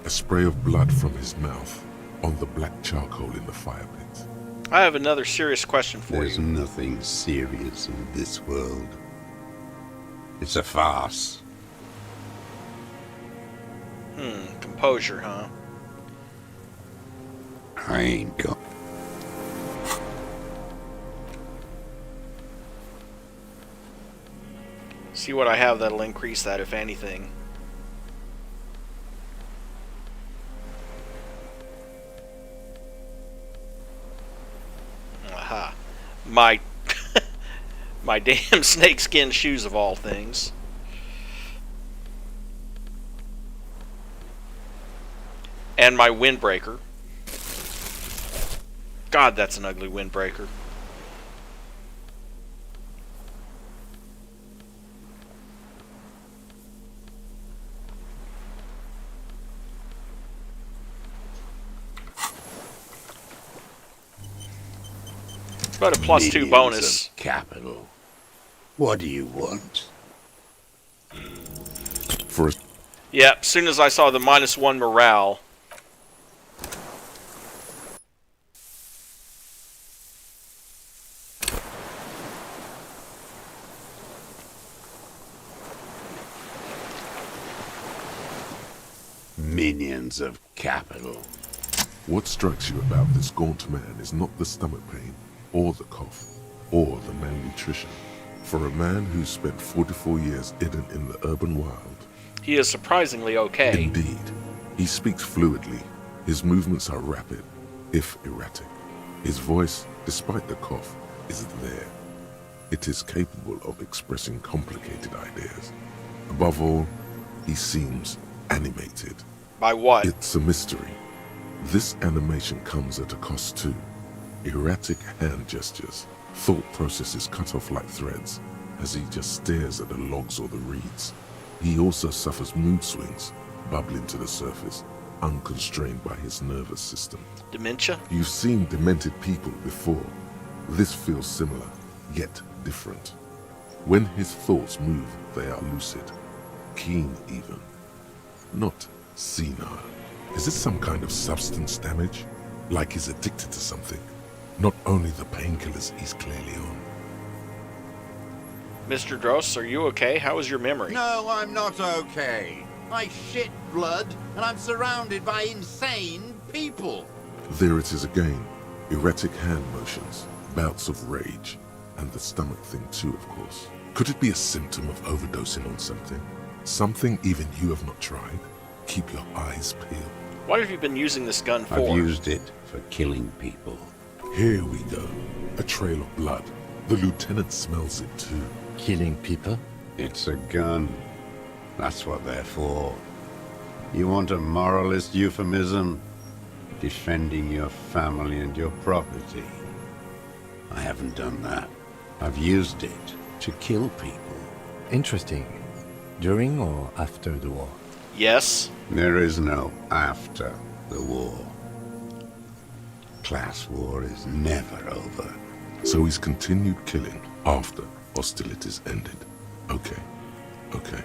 A spray of blood from his mouth on the black charcoal in the fire pit. I have another serious question for There's you. nothing serious in this world. It's a farce. Composure, huh? I ain't got... See what I have that'll increase that, if anything. Aha. My my damn snakeskin shoes of all things. And my windbreaker. God, that's an ugly windbreaker. Got a +2 Millions bonus. of capital. What do you want? For Yeah, as soon as I saw the -1 morale. Minions of capital. What strikes you about this gaunt man is not the stomach pain, or the cough, or the malnutrition. For a man who's spent 44 years hidden in the urban wild, He is surprisingly okay. indeed, he speaks fluidly. His movements are rapid, if erratic. His voice, despite the cough, is there. It is capable of expressing complicated ideas. Above all, he seems animated. By what? It's a mystery. This animation comes at a cost too. Erratic hand gestures, thought processes cut off like threads, as he just stares at the logs or the reeds. He also suffers mood swings, bubbling to the surface, unconstrained by his nervous system. Dementia? You've seen demented people before. This feels similar, yet different. When his thoughts move, they are lucid, keen even. Not senile. Is this some kind of substance damage? Like he's addicted to something? Not only the painkillers he's clearly on. Mr. Dross, are you okay? How is your memory? No, I'm not okay. I shit blood, and I'm surrounded by insane people. There it is again. Erratic hand motions, bouts of rage, and the stomach thing too, of course. Could it be a symptom of overdosing on something? Something even you have not tried? Keep your eyes peeled. What have you been using this gun for? I've used it for killing people. Here we go. A trail of blood. The lieutenant smells it too. Killing people? It's a gun. That's what they're for. You want a moralist euphemism? Defending your family and your property. I haven't done that. I've used it to kill people. Interesting. During or after the war? Yes. There is no after the war. Class war is never over. So he's continued killing after hostilities ended. Okay. Okay.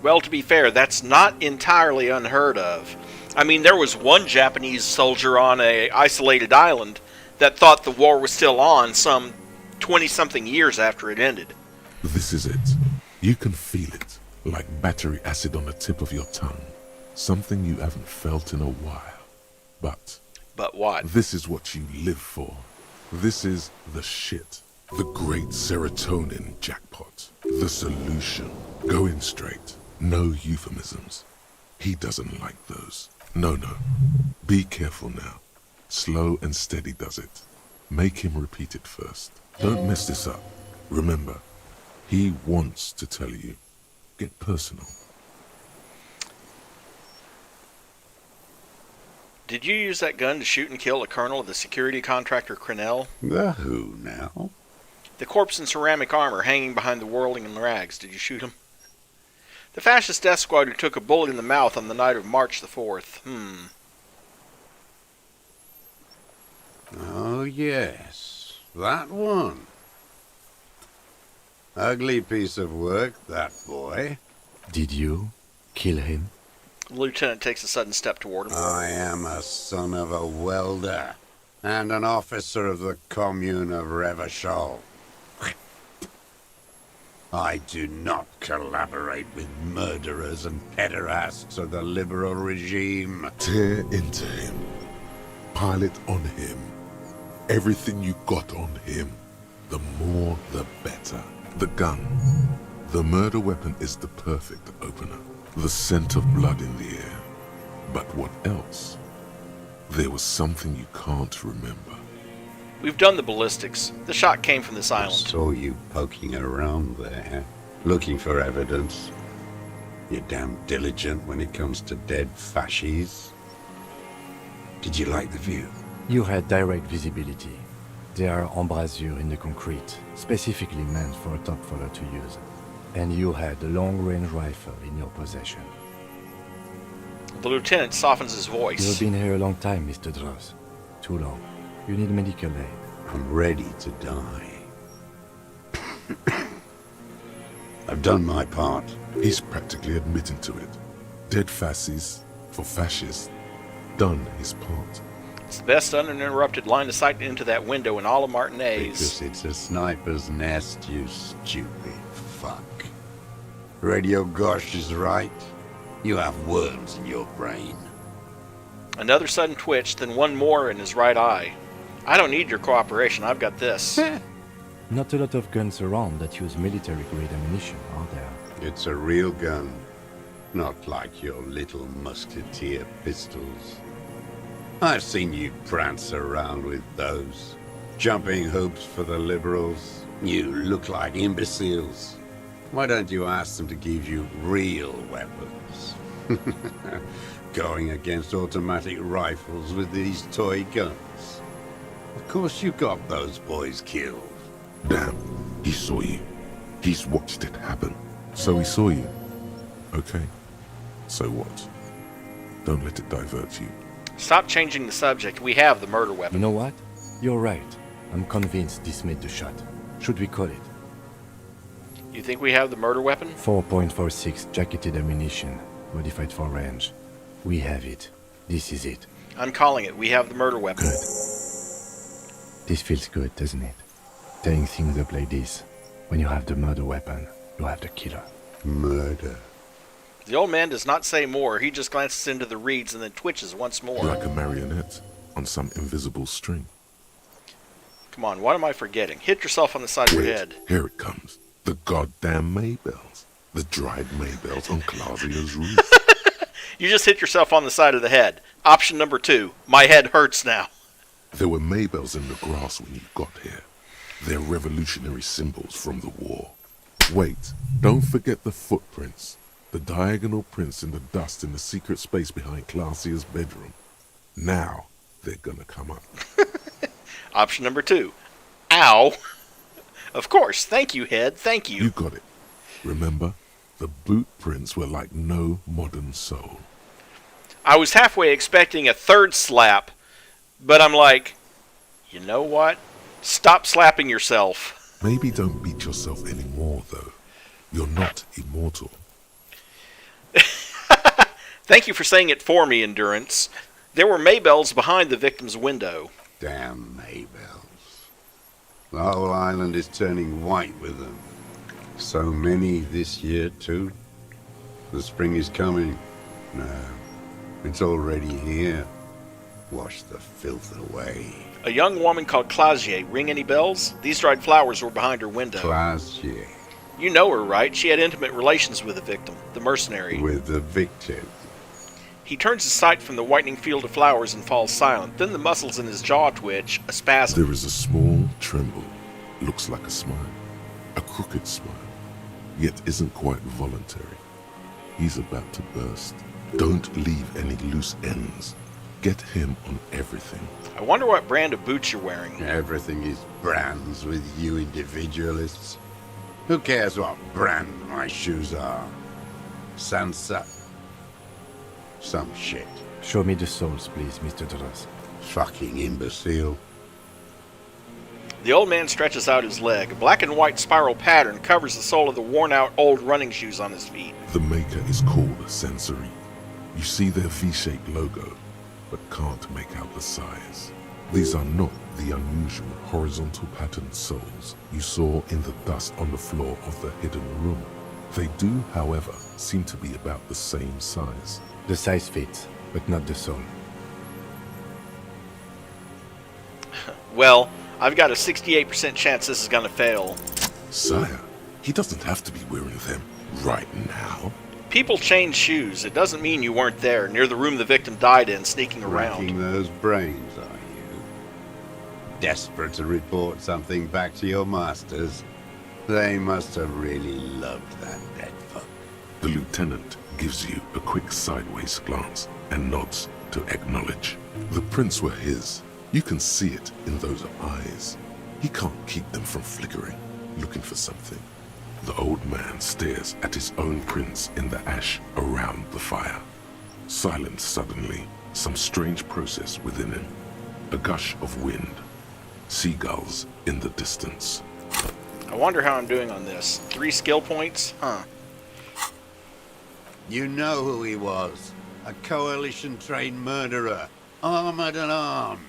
Well, to be fair, that's not entirely unheard of. I mean, there was one Japanese soldier on a isolated island that thought the war was still on some 20-something years after it ended. This is it. You can feel it, like battery acid on the tip of your tongue. Something you haven't felt in a while. But what? This is what you live for. This is the shit. The great serotonin jackpot. The solution. Going straight. No euphemisms. He doesn't like those. No. Be careful now. Slow and steady does it. Make him repeat it first. Don't mess this up. Remember, he wants to tell you. Get personal. Did you use that gun to shoot and kill a colonel of the security contractor Crenell? The who now? The corpse in ceramic armor hanging behind the whirling in rags. Did you shoot him? The fascist death squad who took a bullet in the mouth on the night of March the 4th. Oh, yes. That one. Ugly piece of work, that boy. Did you kill him? The lieutenant takes a sudden step toward him. I am a son of a welder and an officer of the commune of Revachol. I do not collaborate with murderers and pederasts of the liberal regime. Tear into him. Pile it on him. Everything you got on him. The more, the better. The gun. The murder weapon is the perfect opener. The scent of blood in the air. But what else? There was something you can't remember. We've done the ballistics. The shot came from this island. I saw you poking around there, looking for evidence. You're damn diligent when it comes to dead fascies. Did you like the view? You had direct visibility. There are embrasures in the concrete, specifically meant for a top follower to use. And you had a long-range rifle in your possession. The lieutenant softens his voice. You've been here a long time, Mr. Droz. Too long. You need medical aid. I'm ready to die. I've done my part. He's practically admitting to it. Dead fascies, for fascists, done his part. It's the best uninterrupted line of sight into that window in all of Martinez. Because it's a sniper's nest, you stupid fuck. Radio Gosh is right. You have worms in your brain. Another sudden twitch, then one more in his right eye. I don't need your cooperation. I've got this. Not a lot of guns around that use military-grade ammunition, are there? It's a real gun. Not like your little musketeer pistols. I've seen you prance around with those. Jumping hoops for the liberals. You look like imbeciles. Why don't you ask them to give you real weapons? Going against automatic rifles with these toy guns. Of course you got those boys killed. Damn, he saw you. He's watched it happen. So he saw you. Okay, so what? Don't let it divert you. Stop changing the subject. We have the murder weapon. You know what? You're right. I'm convinced this made the shot. Should we call it? You think we have the murder weapon? 4.46 jacketed ammunition, modified for range. We have it. This is it. I'm calling it. We have the murder weapon. Good. This feels good, doesn't it? Tearing things up like this. When you have the murder weapon, you have the killer. Murder. The old man does not say more. He just glances into the reeds and then twitches once more. Like a marionette on some invisible string. Come on, what am I forgetting? Hit yourself on the side of your head. Here it comes. The goddamn Maybells. The dried Maybells on Claudia's roof. You just hit yourself on the side of the head. Option number 2. My head hurts now. There were Maybells in the grass when you got here. They're revolutionary symbols from the war. Wait, don't forget the footprints. The diagonal prints in the dust in the secret space behind Claudia's bedroom. Now, they're gonna come up. Option number 2. Ow. Of course. Thank you, Head. Thank you. You got it. Remember, the boot prints were like no modern soul. I was halfway expecting a third slap, but I'm like, you know what? Stop slapping yourself. Maybe don't beat yourself anymore, though. You're not immortal. Thank you for saying it for me, Endurance. There were Maybells behind the victim's window. Damn Maybells. The whole island is turning white with them. So many this year, too. The spring is coming. No, it's already here. Wash the filth away. A young woman called Clausier. Ring any bells? These dried flowers were behind her window. Clausier. You know her, right? She had intimate relations with the victim, the mercenary. With the victim. He turns his sight from the whitening field of flowers and falls silent. Then the muscles in his jaw twitch, a spasm. There is a small tremble. Looks like a smile. A crooked smile. Yet isn't quite voluntary. He's about to burst. Don't leave any loose ends. Get him on everything. I wonder what brand of boots you're wearing. Everything is brands with you individualists. Who cares what brand my shoes are? Sansa. Some shit. Show me the soles, please, Mr. Duras. Fucking imbecile. The old man stretches out his leg. A black and white spiral pattern covers the sole of the worn-out old running shoes on his feet. The maker is called Sensory. You see their V-shaped logo, but can't make out the size. These are not the unusual horizontal patterned soles you saw in the dust on the floor of the hidden room. They do, however, seem to be about the same size. The size fits, but not the sole. Well, I've got a 68% chance this is going to fail. Sire, he doesn't have to be wearing them right now. People change shoes. It doesn't mean you weren't there, near the room the victim died in, sneaking around. Racking those brains, are you? Desperate to report something back to your masters? They must have really loved that dead fuck. The lieutenant gives you a quick sideways glance and nods to acknowledge. The prints were his. You can see it in those eyes. He can't keep them from flickering, looking for something. The old man stares at his own prints in the ash around the fire. Silent suddenly, some strange process within him. A gush of wind. Seagulls in the distance. I wonder how I'm doing on this. 3 skill points? Huh. You know who he was. A coalition-trained murderer. Armored and armed.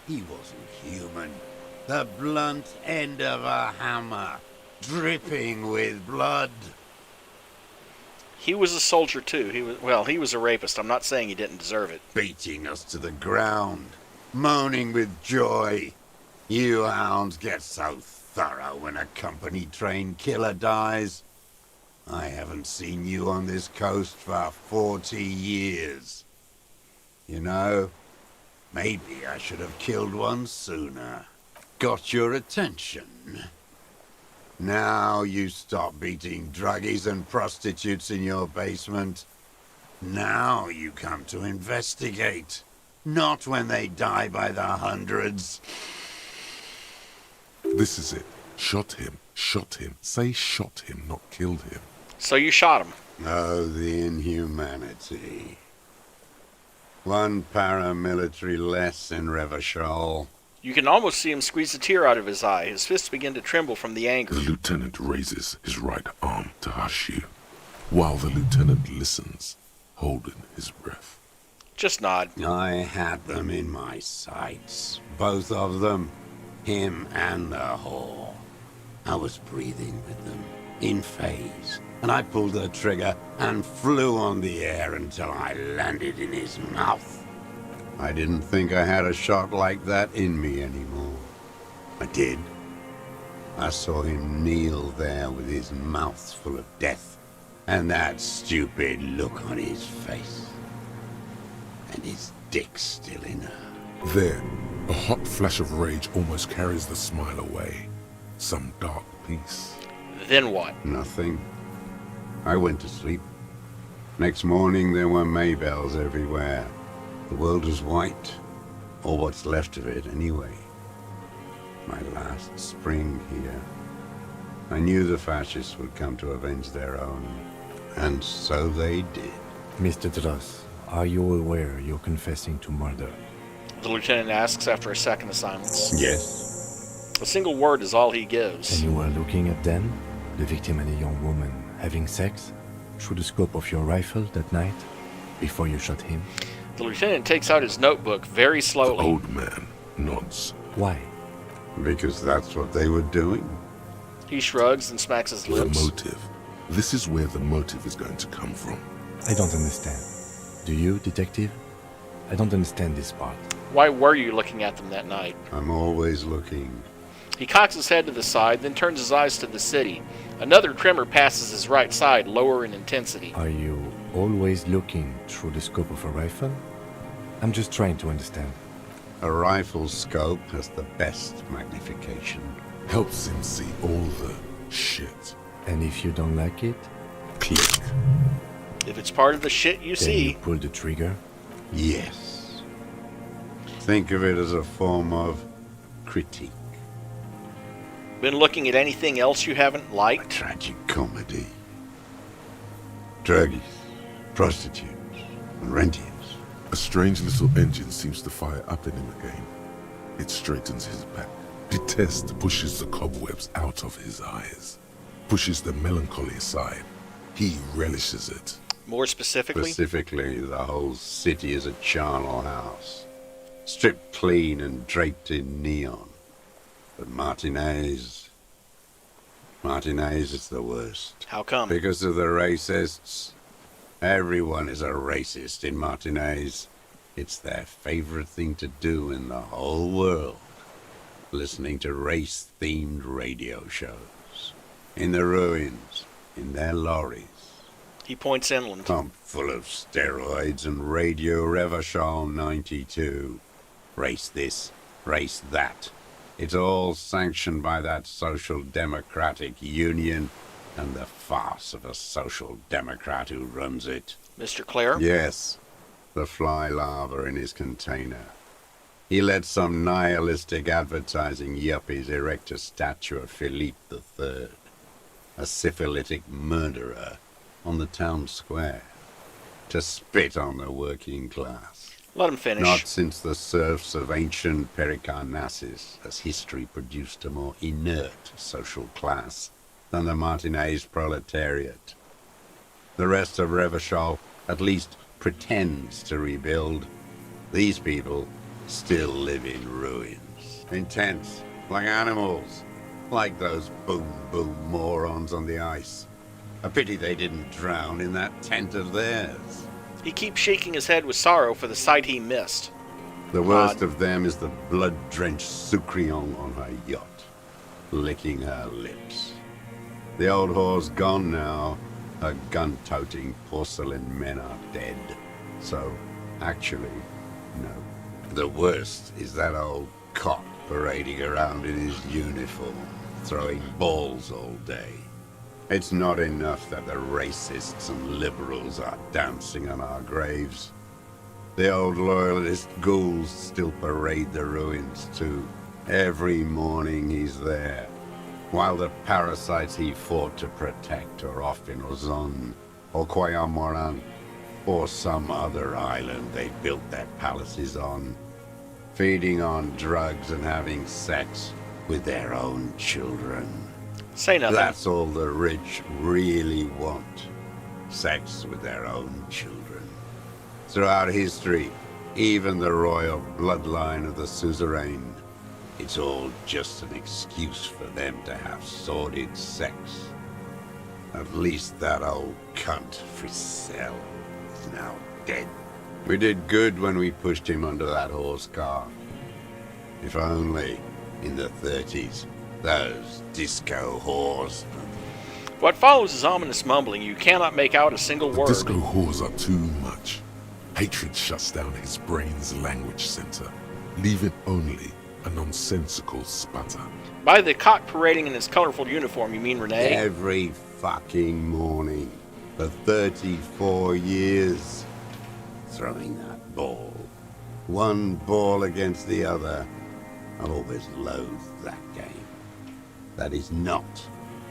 He wasn't human. The blunt end of a hammer. Dripping with blood. He was a soldier too. He was a rapist. I'm not saying he didn't deserve it. Beating us to the ground. Moaning with joy. You hounds get so thorough when a company-trained killer dies. I haven't seen you on this coast for 40 years. You know, maybe I should have killed one sooner. Got your attention. Now you stop beating druggies and prostitutes in your basement. Now you come to investigate. Not when they die by the hundreds. This is it. Shot him. Shot him. Say shot him, not killed him. So you shot him. Oh, the inhumanity. One paramilitary less in Revachol. You can almost see him squeeze a tear out of his eye. His fists begin to tremble from the anger. The lieutenant raises his right arm to hush you, while the lieutenant listens, holding his breath. Just nod. I had them in my sights. Both of them. Him and the whore. I was breathing with them, in phase, and I pulled the trigger and flew on the air until I landed in his mouth. I didn't think I had a shot like that in me anymore. I did. I saw him kneel there with his mouth full of death, and that stupid look on his face. And his dick still in her. There, a hot flash of rage almost carries the smile away. Some dark peace. Then what? Nothing. I went to sleep. Next morning there were Maybells everywhere. The world was white, or what's left of it anyway. My last spring here. I knew the fascists would come to avenge their own, and so they did. Mr. Duras, are you aware you're confessing to murder? The lieutenant asks after a second of silence. Yes. A single word is all he gives. And you were looking at them, the victim and a young woman, having sex, through the scope of your rifle that night, before you shot him? The lieutenant takes out his notebook very slowly. The old man nods. Why? Because that's what they were doing. He shrugs and smacks his The lips. motive. This is where the motive is going to come from. I don't understand. Do you, detective? I don't understand this part. Why were you looking at them that night? I'm always looking. He cocks his head to the side, then turns his eyes to the city. Another tremor passes his right side, lower in intensity. Are you always looking through the scope of a rifle? I'm just trying to understand. A rifle scope has the best magnification. Helps him see all the shit. And if you don't like it? Click. If it's part of the shit you Then see... you pull the trigger? Yes. Think of it as a form of critique. Been looking at anything else you haven't liked? A tragic comedy. Druggies, prostitutes, and rentiers. A strange little engine seems to fire up in him again. It straightens his back. Detest pushes the cobwebs out of his eyes. Pushes the melancholy aside. He relishes it. More specifically? Specifically, the whole city is a charnel house. Stripped clean and draped in neon. But Martinez is the worst. How come? Because of the racists. Everyone is a racist in Martinez. It's their favorite thing to do in the whole world. Listening to race-themed radio shows. In the ruins, in their lorries. He points inland. Pumped full of steroids and Radio Revachol 92. Race this, race that. It's all sanctioned by that Social Democratic Union and the farce of a Social Democrat who runs it. Mr. Clare? Yes, the fly larva in his container. He let some nihilistic advertising yuppies erect a statue of Philippe III, a syphilitic murderer, on the town square, to spit on the working class. Let him finish. Not since the serfs of ancient Pericarnassus has history produced a more inert social class than the Martinez proletariat. The rest of Revachol at least pretends to rebuild. These people still live in ruins. Intense, like animals, like those boom-boom morons on the ice. A pity they didn't drown in that tent of theirs. He keeps shaking his head with sorrow for the sight he missed. The worst of them is the blood-drenched Sucrion on her yacht, licking her lips. The old whore's gone now. Her gun-toting porcelain men are dead. So, actually, no. The worst is that old cop parading around in his uniform, throwing balls all day. It's not enough that the racists and liberals are dancing on our graves. The old loyalist ghouls still parade the ruins too. Every morning he's there, while the parasites he fought to protect are off in Ozon, or Quayamoran, or some other island they built their palaces on, feeding on drugs and having sex with their own children. Say nothing. That's all the rich really want. Sex with their own children. Throughout history, even the royal bloodline of the suzerain, it's all just an excuse for them to have sordid sex. At least that old cunt, Frisell, is now dead. We did good when we pushed him under that horse car. If only, in the 30s, those disco whores. What follows is ominous mumbling. You cannot make out a single word. Disco whores are too much. Hatred shuts down his brain's language center, leaving only a nonsensical sputter. By the cock parading in his colorful uniform, you mean Renee? Every fucking morning for 34 years. Throwing that ball. One ball against the other. I've always loathed that game. That is not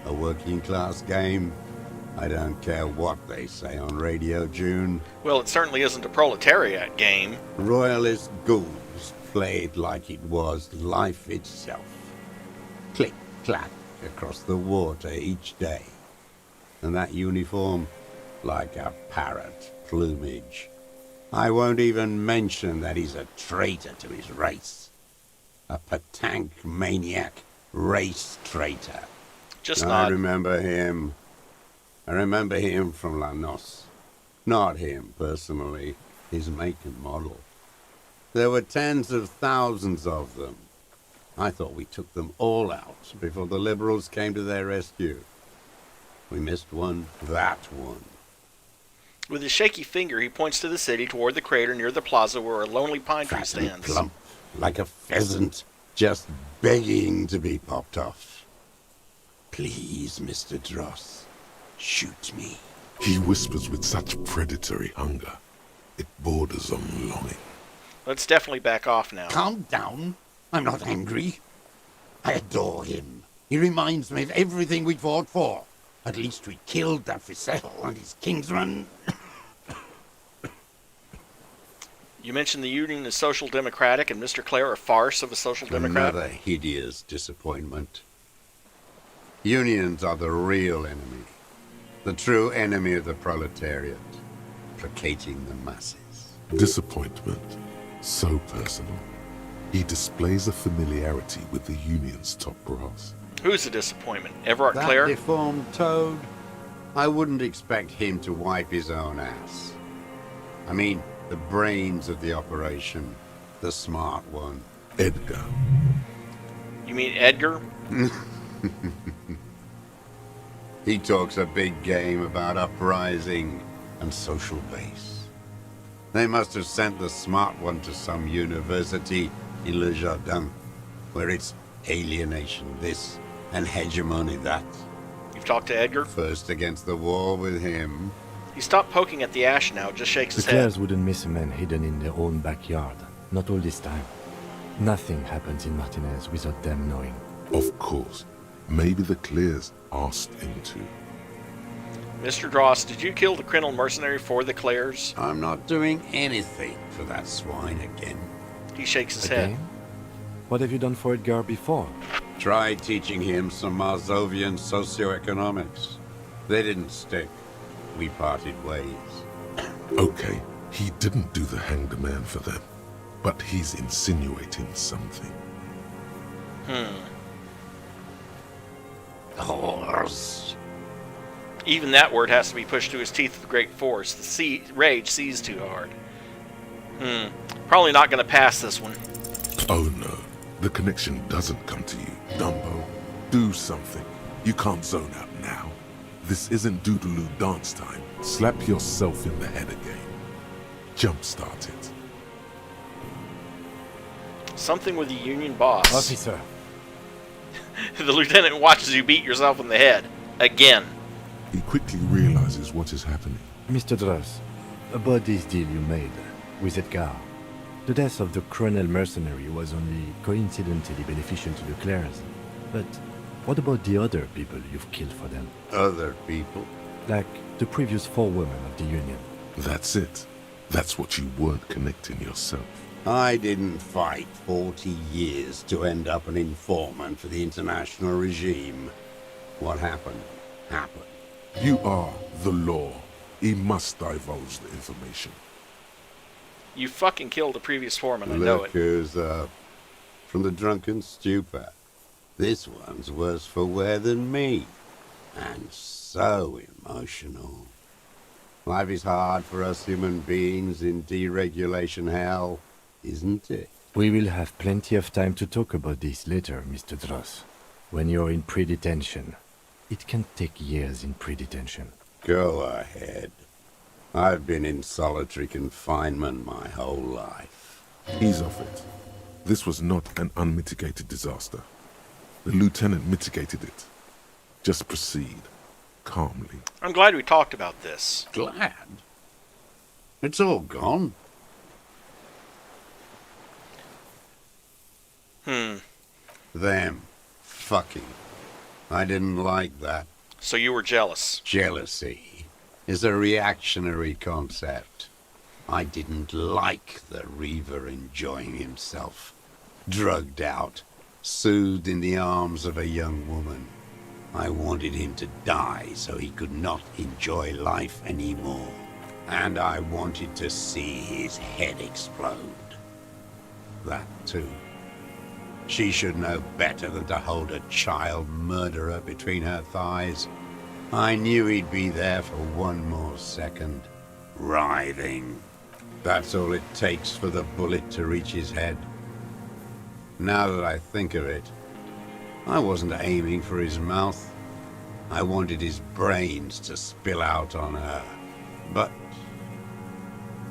a working class game. I don't care what they say on Radio June. Well, it certainly isn't a proletariat game. Royalist ghouls play it like it was life itself. Click, clack across the water each day. And that uniform, like a parrot plumage. I won't even mention that he's a traitor to his race. A patank maniac, race traitor. Just I nod. remember him. I remember him from La Noce. Not him, personally. His make and model. There were tens of thousands of them. I thought we took them all out before the Liberals came to their rescue. We missed one, that one. With his shaky finger, he points to the city toward the crater near the plaza where a lonely pine tree Fat and stands. plump, like a pheasant, just begging to be popped off. Please, Mr. Dross, shoot me. He whispers with such predatory hunger. It borders on longing. Let's definitely back off now. Calm down. I'm not angry. I adore him. He reminds me of everything we fought for. At least we killed that Fictional and his kingsman. You mentioned the Union is social democratic and Mr. Clare a farce of a social democrat. Another hideous disappointment. Unions are the real enemy. The true enemy of the proletariat. Placating the masses. Disappointment. So personal. He displays a familiarity with the Union's top brass. Who's the disappointment? Everard That Clare? deformed toad? I wouldn't expect him to wipe his own ass. I mean, the brains of the operation. The smart one. Edgar. You mean Edgar? He talks a big game about uprising and social base. They must have sent the smart one to some university in Le Jardin, where it's alienation this and hegemony that. You've talked to Edgar? First against the wall with him. He stopped poking at the ash now, just shakes The his head. Clares wouldn't miss a man hidden in their own backyard. Not all this time. Nothing happens in Martinez without them knowing. Of course. Maybe the Clares asked him to. Mr. Dross, did you kill the criminal mercenary for the Clares? I'm not doing anything for that swine again. He shakes his Again? head. What have you done for Edgar before? Tried teaching him some Marzovian socioeconomics. They didn't stick. We parted ways. Okay, he didn't do the hanged man for them, but he's insinuating something. Horse. Even that word has to be pushed to his teeth with great force. The rage seized too hard. Probably not going to pass this one. Oh no, the connection doesn't come to you. Dumbo, do something. You can't zone out now. This isn't Doodaloo dance time. Slap yourself in the head again. Jumpstart it. Something with the Union boss. Officer. The lieutenant watches you beat yourself in the head. Again. He quickly realizes what is happening. Mr. Dross, about this deal you made with Edgar. The death of the criminal mercenary was only coincidentally beneficial to the Clares. But what about the other people you've killed for them? Other people? Like the previous 4 women of the Union. That's it. That's what you weren't connecting yourself. I didn't fight 40 years to end up an informant for the international regime. What happened, happened. You are the law. He must divulge the information. You fucking killed the previous foreman, I know Look it. who's up. From the drunken stupor. This one's worse for wear than me. And so emotional. Life is hard for us human beings in deregulation hell, isn't it? We will have plenty of time to talk about this later, Mr. Dross. When you're in pre-detention. It can take years in pre-detention. Go ahead. I've been in solitary confinement my whole life. Ease off it. This was not an unmitigated disaster. The lieutenant mitigated it. Just proceed. Calmly. I'm glad we talked about this. Glad? It's all gone. Them. Fucking. I didn't like that. So you were jealous. Jealousy is a reactionary concept. I didn't like the Reaver enjoying himself. Drugged out, soothed in the arms of a young woman. I wanted him to die so he could not enjoy life anymore. And I wanted to see his head explode. That too. She should know better than to hold a child murderer between her thighs. I knew he'd be there for one more second. Writhing. That's all it takes for the bullet to reach his head. Now that I think of it, I wasn't aiming for his mouth. I wanted his brains to spill out on her. But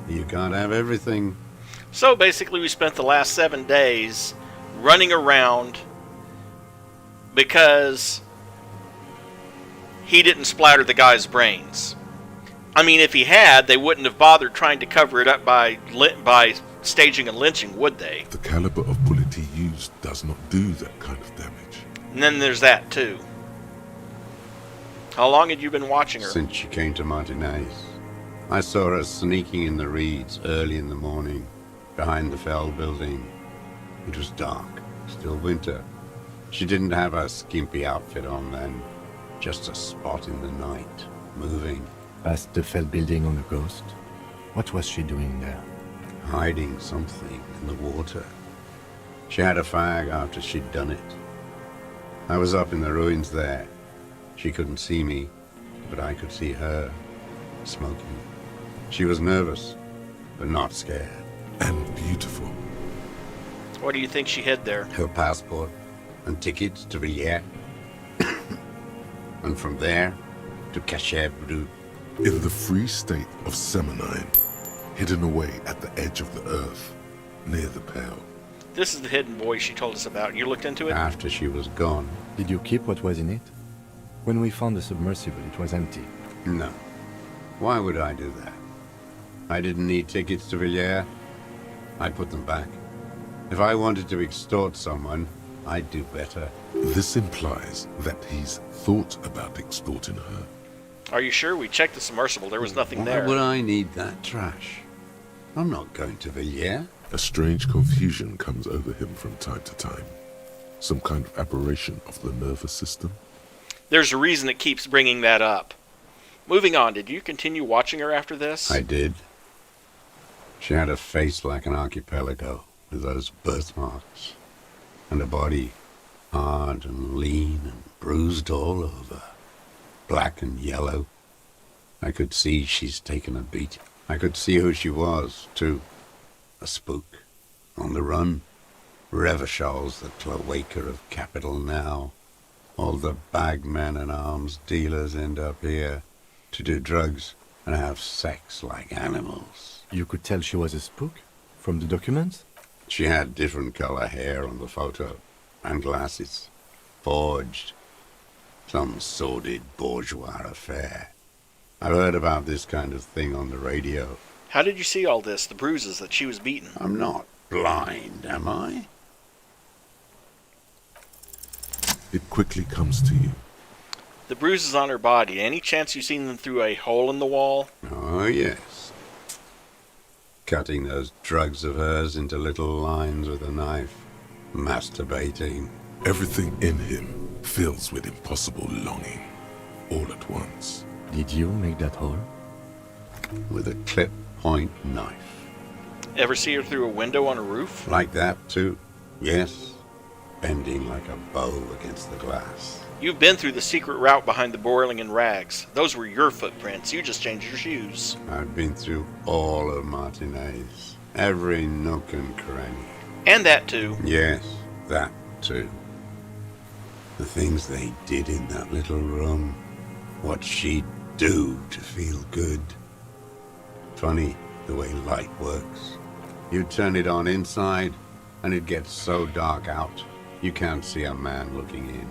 you can't have everything. So basically we spent the last 7 days running around because he didn't splatter the guy's brains. I mean, if he had, they wouldn't have bothered trying to cover it up by staging a lynching, would they? The caliber of bullet he used does not do that kind of damage. And then there's that, too. How long had you been watching her? Since she came to Martinez. I saw her sneaking in the reeds early in the morning, behind the Fell building. It was dark, still winter. She didn't have her skimpy outfit on then, just a spot in the night, moving. Past the Fell building on the coast? What was she doing there? Hiding something in the water. She had a fag after she'd done it. I was up in the ruins there. She couldn't see me, but I could see her, smoking. She was nervous, but not scared. And beautiful. What do you think she hid there? Her passport and tickets to Villiers. And from there to Cachet Brut. In the free state of Seminine, hidden away at the edge of the earth, near the Pale. This is the hidden voice she told us about. You looked into it? After she was gone. Did you keep what was in it? When we found the submersible, it was empty. No. Why would I do that? I didn't need tickets to Villiers. I put them back. If I wanted to extort someone, I'd do better. This implies that he's thought about extorting her. Are you sure? We checked the submersible. There was nothing there. Why would I need that trash? I'm not going to Villiers. A strange confusion comes over him from time to time. Some kind of aberration of the nervous system. There's a reason it keeps bringing that up. Moving on, did you continue watching her after this? I did. She had a face like an archipelago, with those birthmarks, and a body hard and lean and bruised all over, black and yellow. I could see she's taken a beat. I could see who she was, too. A spook, on the run. Revachol's the cloaca of capital now. All the bagmen and arms dealers end up here to do drugs and have sex like animals. You could tell she was a spook? From the documents? She had different color hair on the photo, and glasses. Forged. Some sordid bourgeois affair. I've heard about this kind of thing on the radio. How did you see all this, the bruises that she was beaten? I'm not blind, am I? It quickly comes to you. The bruises on her body, any chance you've seen them through a hole in the wall? Oh, yes. Cutting those drugs of hers into little lines with a knife. Masturbating. Everything in him fills with impossible longing, all at once. Did you make that hole? With a clip point knife. Ever see her through a window on a roof? Like that, too. Yes. Bending like a bow against the glass. You've been through the secret route behind the boiling and rags. Those were your footprints. You just changed your shoes. I've been through all of Martinez. Every nook and cranny. And that, too. Yes, that, too. The things they did in that little room. What she'd do to feel good. Funny the way light works. You turn it on inside, and it gets so dark out, you can't see a man looking in.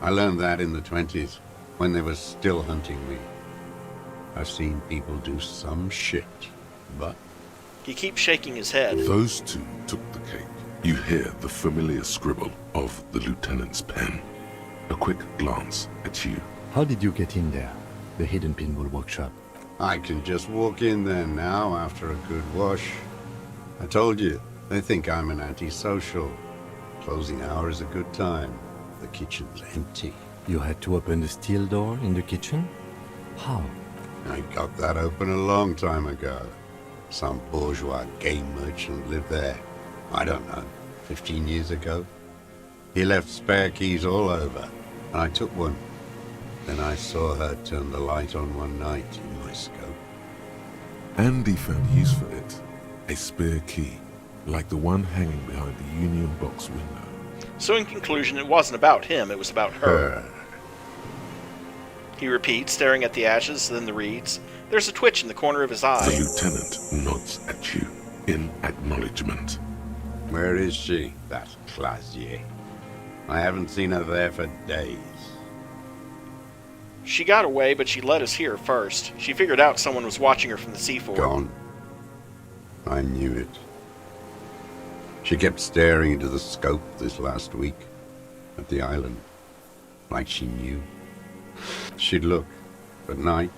I learned that in the 20s, when they were still hunting me. I've seen people do some shit, but... He keeps shaking his head. Those two took the cake. You hear the familiar scribble of the lieutenant's pen. A quick glance at you. How did you get in there? The hidden pinball workshop. I can just walk in there now after a good wash. I told you, they think I'm an antisocial. Closing hour is a good time. The kitchen's empty. You had to open the steel door in the kitchen? How? I got that open a long time ago. Some bourgeois game merchant lived there. I don't know. 15 years ago. He left spare keys all over, and I took one. Then I saw her turn the light on one night in my scope. Andy found use for it. A spare key, like the one hanging behind the Union Box window. So in conclusion, it wasn't about him, it was about her. He repeats, staring at the ashes, then the reeds. There's a twitch in the corner of his eye. The lieutenant nods at you in acknowledgement. Where is she, that Clasier? I haven't seen her there for days. She got away, but she led us here first. She figured out someone was watching her from the C4. Gone. I knew it. She kept staring into the scope this last week at the island, like she knew. She'd look at night,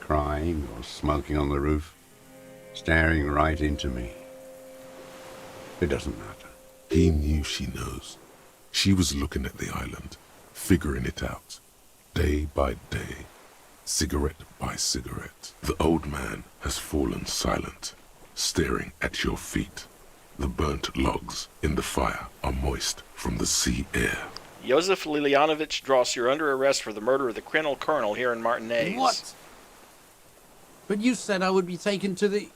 crying or smoking on the roof, staring right into me. It doesn't matter. He knew she knows. She was looking at the island, figuring it out, day by day, cigarette by cigarette. The old man has fallen silent, staring at your feet. The burnt logs in the fire are moist from the sea air. Josef Lilianovich Dross, you're under arrest for the murder of the criminal colonel here in Martinez. What? But you said I would be taken to the...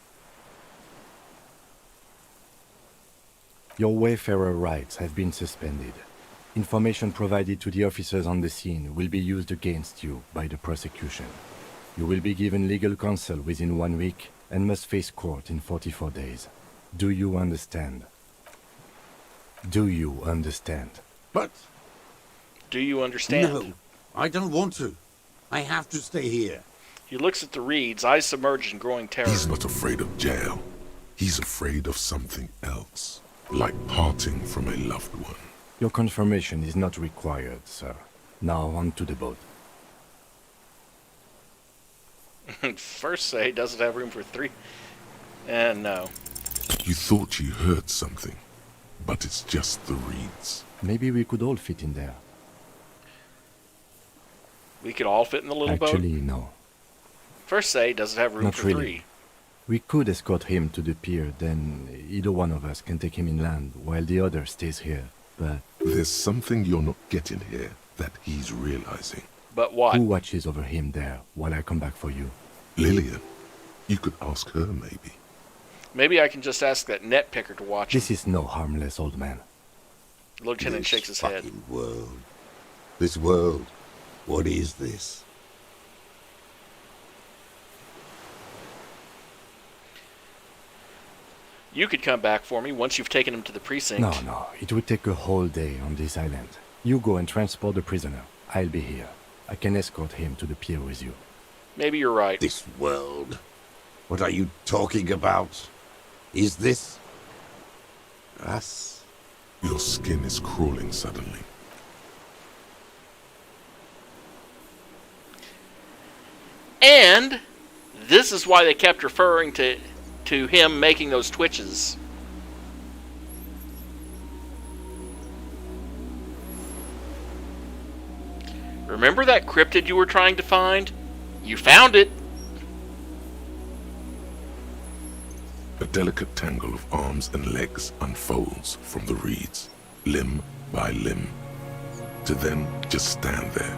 Your wayfarer rights have been suspended. Information provided to the officers on the scene will be used against you by the prosecution. You will be given legal counsel within 1 week and must face court in 44 days. Do you understand? Do you understand? But... Do you understand? No, I don't want to. I have to stay here. He looks at the reeds, eyes submerged in growing terror. He's not afraid of jail. He's afraid of something else, like parting from a loved one. Your confirmation is not required, sir. Now on to the boat. First say doesn't have room for 3. And no. You thought you heard something, but it's just the reeds. Maybe we could all fit in there. We could all fit in the little boat? Actually, no. First say doesn't have room Not for really. 3. We could escort him to the pier, then either one of us can take him inland while the other stays here. But there's something you're not getting here that he's realizing. But what? Who watches over him there while I come back for you? Lillian. You could ask her, maybe. Maybe I can just ask that net picker to watch This is no harmless old man. The lieutenant shakes his head. World. This world. What is this? You could come back for me once you've taken him to the precinct. No. It would take a whole day on this island. You go and transport the prisoner. I'll be here. I can escort him to the pier with you. Maybe you're right. This world? What are you talking about? Is this... us? Your skin is crawling suddenly. And this is why they kept referring to him making those twitches. Remember that cryptid you were trying to find? You found it. A delicate tangle of arms and legs unfolds from the reeds, limb by limb, to then just stand there,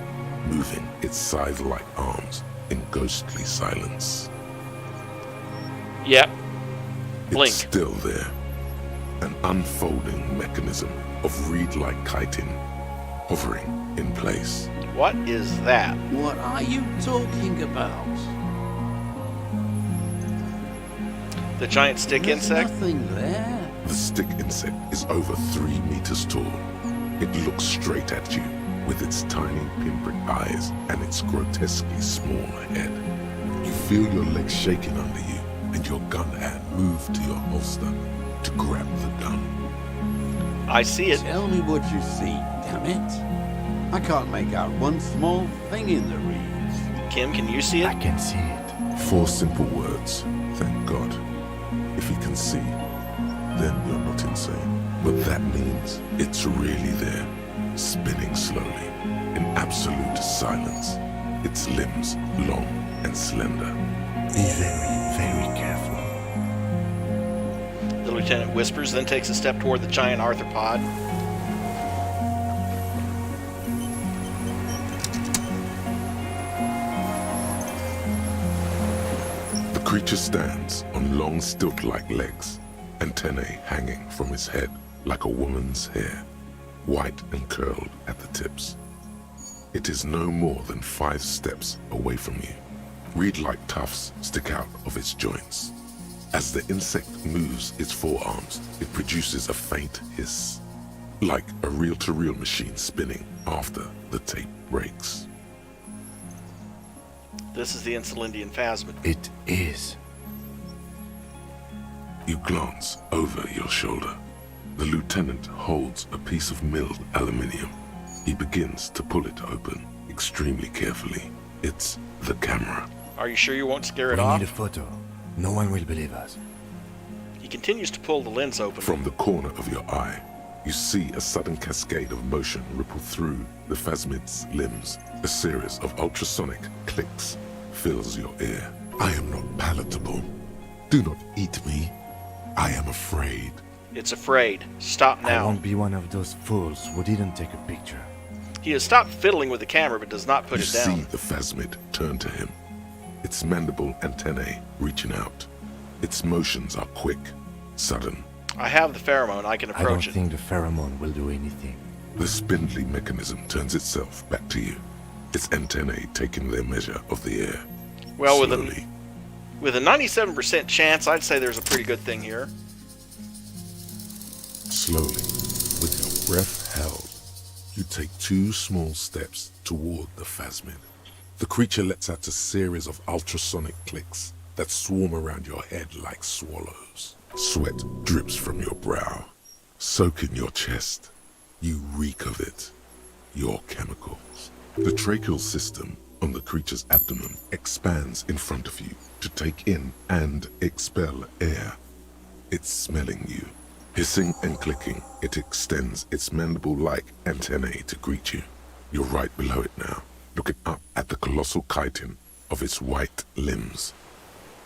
moving its scythe-like arms in ghostly silence. Yep. Blink. It's still there, an unfolding mechanism of reed-like chitin, hovering in place. What is that? What are you talking about? The giant stick There's insect? Nothing there. The stick insect is over 3 meters tall. It looks straight at you with its tiny pinprick eyes and its grotesquely small head. You feel your legs shaking under you and your gun hand move to your holster to grab the gun. I see it. Tell me what you see, damn it. I can't make out one small thing in the reeds. Kim, can you see it? I can see it. 4 simple words, thank God. If he can see, then you're not insane. But that means it's really there, spinning slowly, in absolute silence. Its limbs long and slender. Be very, very careful. The lieutenant whispers, then takes a step toward the giant arthropod. The creature stands on long stilt-like legs, antennae hanging from his head like a woman's hair, white and curled at the tips. It is no more than 5 steps away from you. Reed-like tufts stick out of its joints. As the insect moves its forearms, it produces a faint hiss, like a reel-to-reel machine spinning after the tape breaks. This is the Insulindian phasmid. It is. You glance over your shoulder. The lieutenant holds a piece of milled aluminium. He begins to pull it open, extremely carefully. It's the camera. Are you sure you won't scare it We off? need a photo. No one will believe us. He continues to pull the lens open. From the corner of your eye, you see a sudden cascade of motion ripple through the phasmid's limbs. A series of ultrasonic clicks fills your ear. I am not palatable. Do not eat me. I am afraid. It's afraid. Stop I now. won't be one of those fools who didn't take a picture. He has stopped fiddling with the camera but does not put You it down. see the phasmid turn to him, its mandible antennae reaching out. Its motions are quick, sudden. I have the pheromone. I can I approach don't it. think the pheromone will do anything. The spindly mechanism turns itself back to you, its antennae taking their measure of the air. Well, Slowly. with a 97% chance, I'd say there's a pretty good thing here. Slowly, with your breath held, you take 2 small steps toward the phasmid. The creature lets out a series of ultrasonic clicks that swarm around your head like swallows. Sweat drips from your brow, soaking your chest. You reek of it, your chemicals. The tracheal system on the creature's abdomen expands in front of you to take in and expel air. It's smelling you. Hissing and clicking, it extends its mandible-like antennae to greet you. You're right below it now, looking up at the colossal chitin of its white limbs.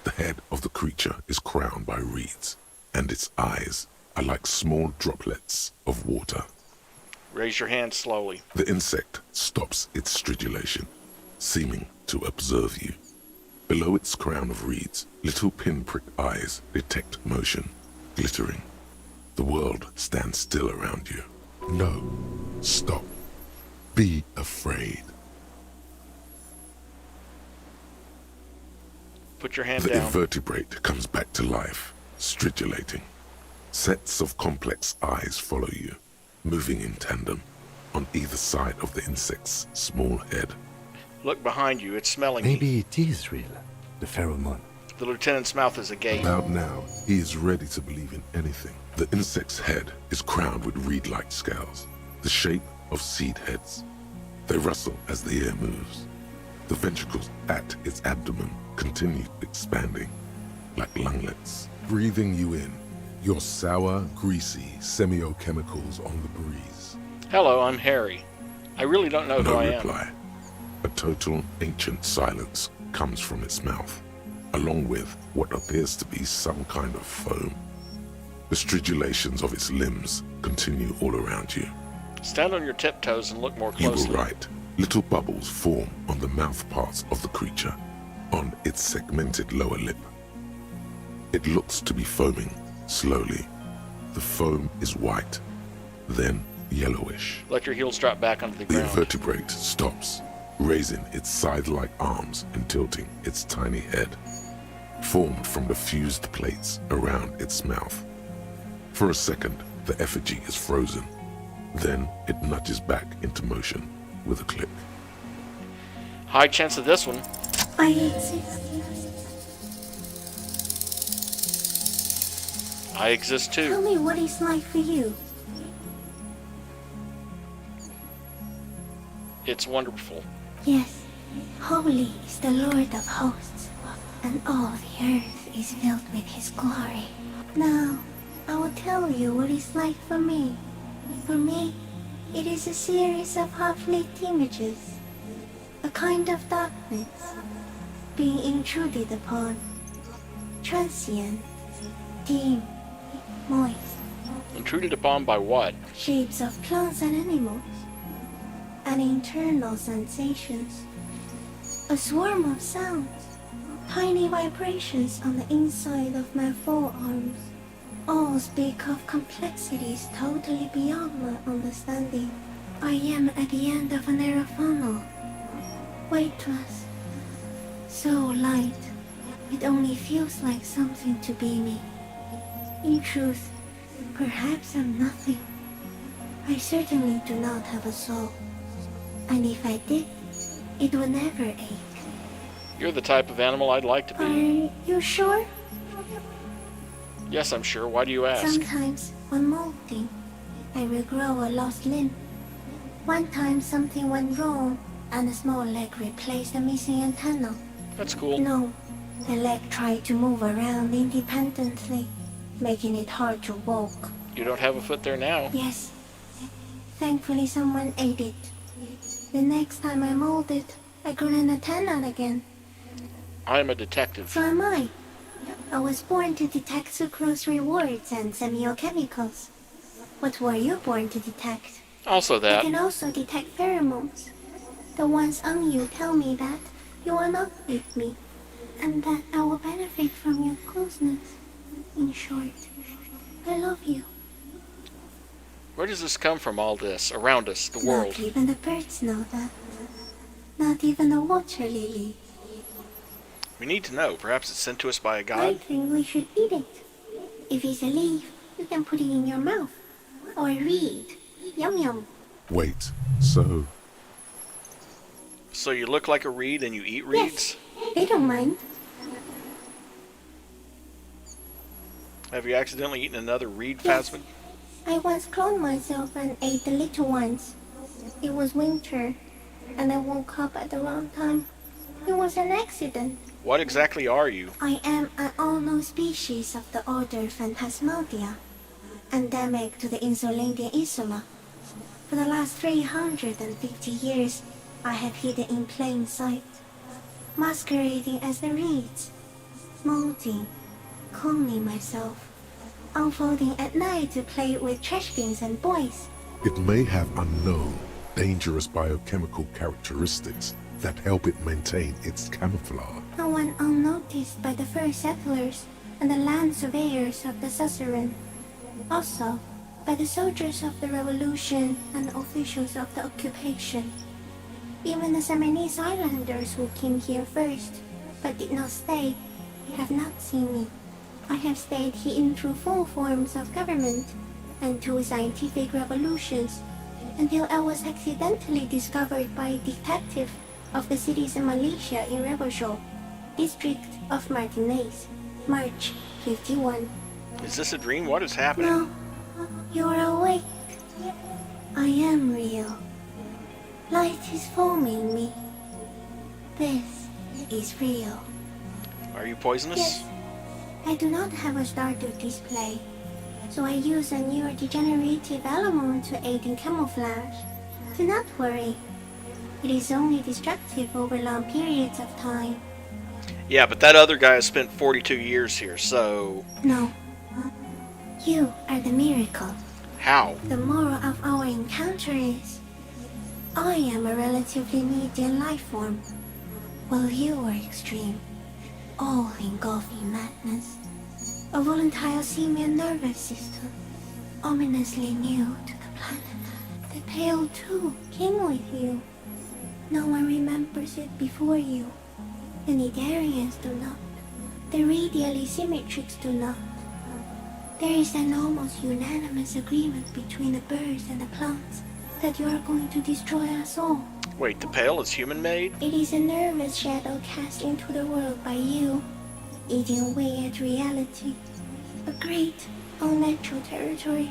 The head of the creature is crowned by reeds, and its eyes are like small droplets of water. Raise your hand slowly. The insect stops its stridulation, seeming to observe you. Below its crown of reeds, little pinprick eyes detect motion, glittering. The world stands still around you. No, stop. Be afraid. Put your hand The down. invertebrate comes back to life, stridulating. Sets of complex eyes follow you, moving in tandem on either side of the insect's small head. Look behind you. It's smelling you. Maybe it is real, the pheromone. The lieutenant's mouth is agape. About now, he is ready to believe in anything. The insect's head is crowned with reed-like scales, the shape of seed heads. They rustle as the air moves. The ventricles at its abdomen continue expanding, like lunglets, breathing you in, your sour, greasy semiochemicals on the breeze. Hello, I'm Harry. I really don't know who No I am. reply. A total ancient silence comes from its mouth, along with what appears to be some kind of foam. The stridulations of its limbs continue all around you. Stand on your tiptoes and look more You closely. were right. Little bubbles form on the mouth parts of the creature, on its segmented lower lip. It looks to be foaming, slowly. The foam is white, then yellowish. Let your heels drop back onto the The ground. invertebrate stops, raising its side-like arms and tilting its tiny head, formed from the fused plates around its mouth. For a second, the effigy is frozen. Then it nudges back into motion with a click. High chance of this one. I exist. I exist Tell too. me what it's like for you. It's wonderful. Yes, holy is the Lord of hosts, and all the earth is filled with his glory. Now, I will tell you what it's like for me. For me, it is a series of half-lit images, a kind of darkness, being intruded upon, transient, dim, moist. Intruded upon by what? Shapes of plants and animals. And internal sensations. A swarm of sounds. Tiny vibrations on the inside of my forearms. All speak of complexities totally beyond my understanding. I am at the end of a narrow funnel. Weightless. So light. It only feels like something to be me. In truth, perhaps I'm nothing. I certainly do not have a soul. And if I did, it would never ache. You're the type of animal I'd like to be. Are you sure? Yes, I'm sure. Why do you ask? Sometimes, when molting, I will grow a lost limb. One time something went wrong, and a small leg replaced a missing antenna. That's cool. No, the leg tried to move around independently, making it hard to walk. You don't have a foot there now. Yes. Thankfully someone ate it. The next time I molded, I grew an antenna again. I am a detective. So am I. I was born to detect sucrose rewards and semiochemicals. What were you born to detect? Also that. I can also detect pheromones. The ones on you tell me that you are not with me, and that I will benefit from your closeness. In short, I love you. Where does this come from, all this, around us, the world? Not even the birds know that. Not even the water lily. We need to know. Perhaps it's sent to us by a I god? think we should eat it. If it's a leaf, you can put it in your mouth. Or a reed. Yum yum. Wait, so... So you look like a reed and you eat reeds? Yes, they don't mind. Have you accidentally eaten another reed, Yes. Phasmid? I once cloned myself and ate the little ones. It was winter, and I woke up at the wrong time. It was an accident. What exactly are you? I am an unknown species of the order Phantasmadia, endemic to the Insulandian Insula. For the last 350 years, I have hidden in plain sight, masquerading as the reeds, molting, cloning myself, unfolding at night to play with trash bins and boys. It may have unknown, dangerous biochemical characteristics that help it maintain its camouflage. No one unnoticed by the first settlers and the land surveyors of the suzerain. Also, by the soldiers of the revolution and officials of the occupation. Even the Semenese islanders who came here first, but did not stay, have not seen me. I have stayed hidden through 4 forms of government and 2 scientific revolutions, until I was accidentally discovered by a detective of the citizen militia in Revachol, district of Martinez, March 51. Is this a dream? What is happening? No, you're awake. I am real. Light is forming me. This is real. Are you poisonous? Yes. I do not have a star to display, so I use a neurodegenerative element to aid in camouflage. Do not worry. It is only destructive over long periods of time. Yeah, but that other guy has spent 42 years here, so... No. You are the miracle. How? The moral of our encounter is, I am a relatively medium life form, while you are extreme, all-engulfing madness. A volatile simian nervous system, ominously new to the planet. The Pale too came with you. No one remembers it before you. The Nidarians do not. The radially symmetrics do not. There is an almost unanimous agreement between the birds and the plants that you are going to destroy us all. Wait, the Pale is human-made? It is a nervous shadow cast into the world by you, eating away at reality. A great, unnatural territory.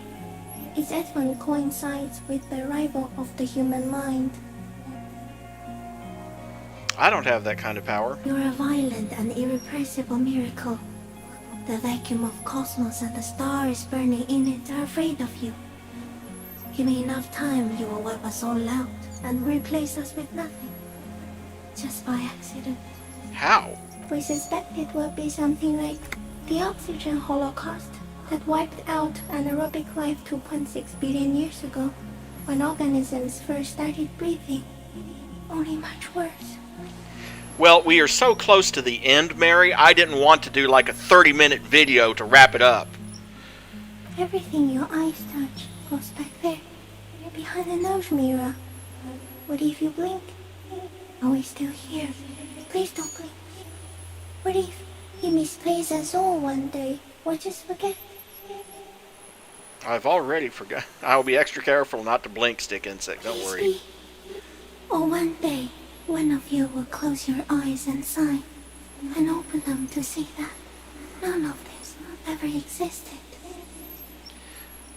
Its advent coincides with the arrival of the human mind. I don't have that kind of power. You're a violent and irrepressible miracle. The vacuum of cosmos and the stars burning in it are afraid of you. Give me enough time, you will wipe us all out and replace us with nothing. Just by accident. How? We suspect it will be something like the oxygen holocaust that wiped out anaerobic life 2.6 billion years ago, when organisms first started breathing. Only much worse. Well, we are so close to the end, Mary, I didn't want to do like a 30-minute video to wrap it up. Everything your eyes touch goes back there, behind the nose mirror. What if you blink? Are we still here? Please don't blink. What if he misplaces us all one day, or just forget? I've already forgot. I'll be extra careful not to blink, Stick Insect, don't worry. Or one day, one of you will close your eyes and sigh, and open them to see that none of this ever existed.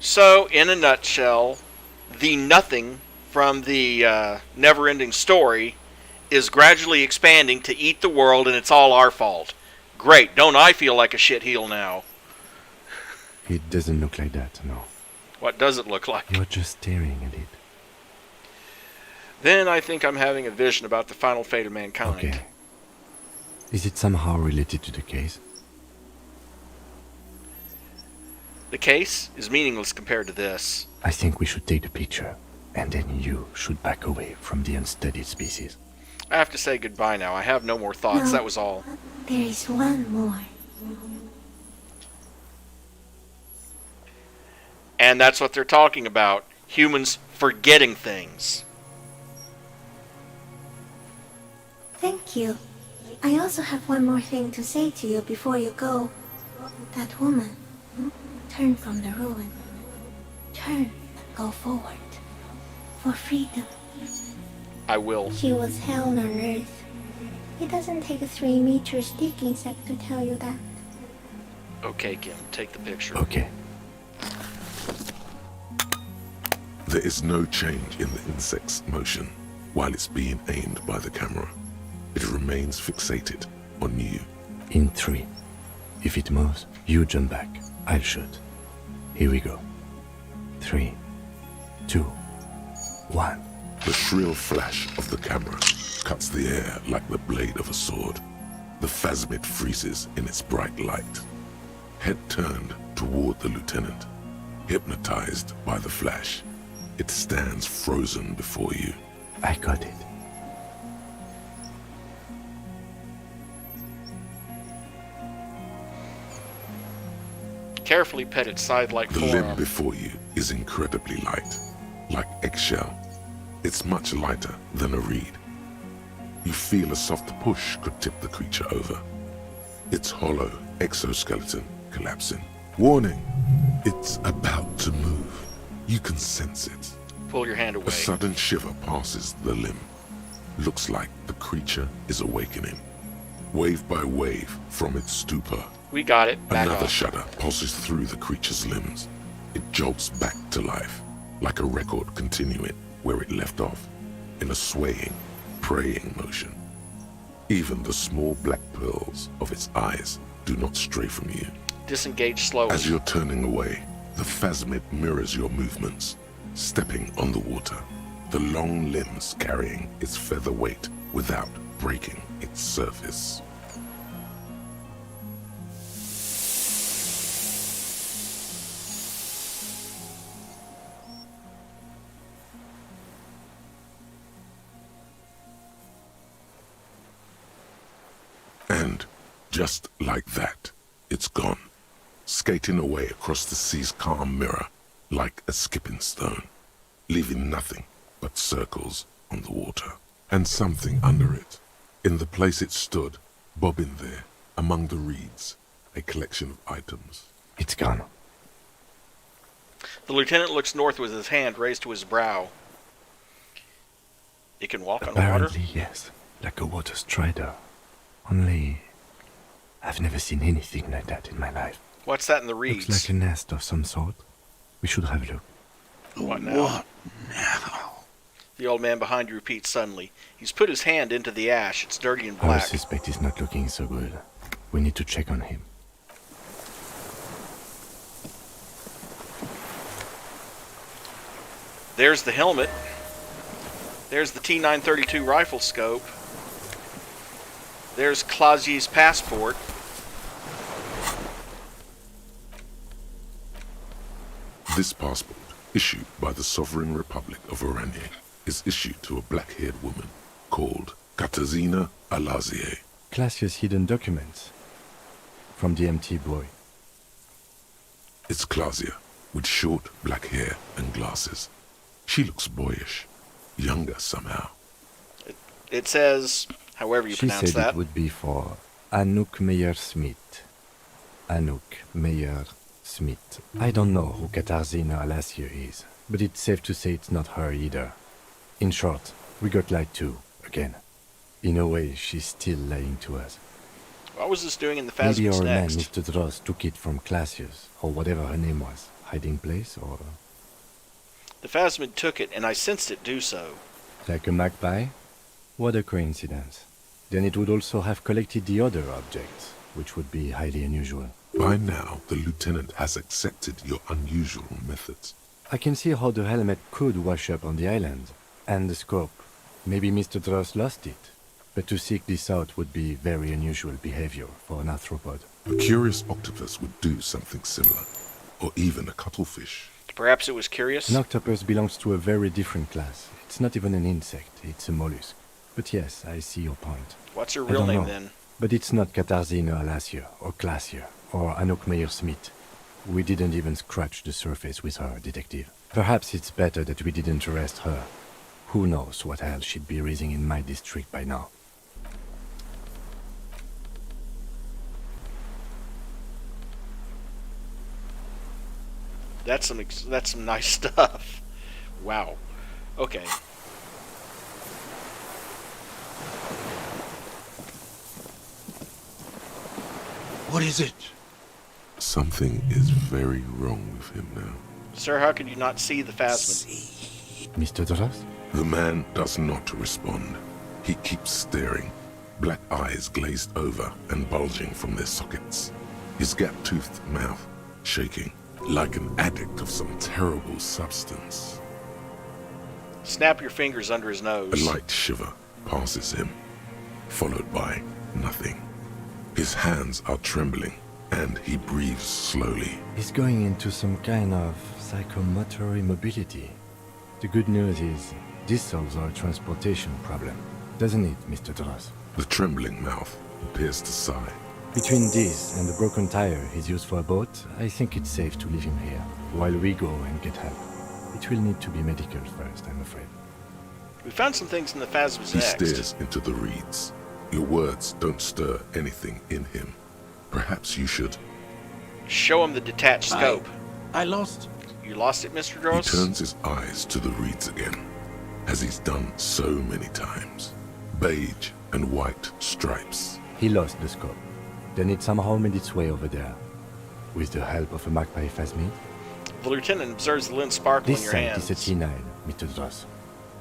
So, in a nutshell, the nothing from the never-ending story is gradually expanding to eat the world, and it's all our fault. Great, don't I feel like a shitheel now? It doesn't look like that, no. What does it look like? You're just staring at it. Then I think I'm having a vision about the final fate of mankind. Okay. Is it somehow related to the case? The case is meaningless compared to this. I think we should take the picture, and then you should back away from the unstudied species. I have to say goodbye now. I have no more thoughts. No. That was all. There is one more. And that's what they're talking about. Humans forgetting things. Thank you. I also have one more thing to say to you before you go. That woman, turn from the ruin. Turn and go forward. For freedom. I will. She was hell on earth. It doesn't take a 3-meter stick insect to tell you that. Okay, Kim, take the picture. Okay. There is no change in the insect's motion while it's being aimed by the camera. It remains fixated on you. In 3. If it moves, you jump back. I'll shoot. Here we go. 3, 2, 1. The shrill flash of the camera cuts the air like the blade of a sword. The phasmid freezes in its bright light. Head turned toward the lieutenant. Hypnotized by the flash, it stands frozen before you. I got it. Carefully pet its scythe-like The limb forearm. before you is incredibly light, like eggshell. It's much lighter than a reed. You feel a soft push could tip the creature over. Its hollow exoskeleton collapsing. Warning! It's about to move. You can sense it. Pull your hand away. A sudden shiver passes the limb. Looks like the creature is awakening. Wave by wave from its stupor. We got it. Back Another off. shudder pulses through the creature's limbs. It jolts back to life, like a record continuing where it left off, in a swaying, praying motion. Even the small black pearls of its eyes do not stray from you. Disengage slowly. As you're turning away, the phasmid mirrors your movements, stepping on the water, the long limbs carrying its feather weight without breaking its surface. And just like that, it's gone, skating away across the sea's calm mirror like a skipping stone, leaving nothing but circles on the water. And something under it, in the place it stood, bobbing there, among the reeds, a collection of items. It's gone. The lieutenant looks north with his hand raised to his brow. It can walk on water? Apparently, yes. Like a water strider. Only, I've never seen anything like that in my life. What's that in the reeds? Looks like a nest of some sort. We should have a look. What now? What now? The old man behind you repeats suddenly. He's put his hand into the ash. It's dirty and Our black. suspect is not looking so good. We need to check on him. There's the helmet. There's the T-932 rifle scope. There's Clausier's passport. This passport, issued by the Sovereign Republic of Oranje, is issued to a black-haired woman called Katarzyna Alazie. Classia's hidden documents. From the empty boy. It's Klasia, with short black hair and glasses. She looks boyish, younger somehow. It says, however you pronounce that. She said it would be for Anouk Meyer-Smith. Anouk Meyer-Smith. I don't know who Katarzyna Alazie is, but it's safe to say it's not her either. In short, we got lied to, again. In a way, she's still lying to us. What was this doing in the Maybe Phasmid's our man, next? Mr. Dross, took it from Classia's, or whatever her name was. Hiding place, or... The Phasmid took it, and I sensed it do so. Like a magpie? What a coincidence. Then it would also have collected the other objects, which would be highly unusual. By now, the lieutenant has accepted your unusual methods. I can see how the helmet could wash up on the island. And the scope. Maybe Mr. Dross lost it. But to seek this out would be very unusual behavior for an arthropod. A curious octopus would do something similar. Or even a cuttlefish. Perhaps it was curious? An octopus belongs to a very different class. It's not even an insect, it's a mollusk. But yes, I see your point. What's her real name then? But it's not Katarzyna Alazie, or Klasia, or Anouk Meyer-Smith. We didn't even scratch the surface with her, detective. Perhaps it's better that we didn't arrest her. Who knows what hell she'd be raising in my district by now. That's some nice stuff. Wow. Okay. What is it? Something is very wrong with him now. Sir, how could you not see the Phasmid? Mr. Dross? The man does not respond. He keeps staring, black eyes glazed over and bulging from their sockets. His gap-toothed mouth shaking, like an addict of some terrible substance. Snap your fingers under his nose. A light shiver passes him, followed by nothing. His hands are trembling, and he breathes slowly. He's going into some kind of psychomotor immobility. The good news is, this solves our transportation problem, doesn't it, Mr. Dross? The trembling mouth appears to sigh. Between this and the broken tire he's used for a boat, I think it's safe to leave him here, while we go and get help. It will need to be medical first, I'm afraid. We found some things in the Phasmid's He next. stares into the reeds. Your words don't stir anything in him. Perhaps you should... Show him the detached scope. I lost... You lost it, Mr. Dross? He turns his eyes to the reeds again, as he's done so many times. Beige and white stripes. He lost the scope. Then it somehow made its way over there. With the help of a magpie Phasmid. The lieutenant observes the lens sparkle in your hands. This is a T9, Mr. Dross.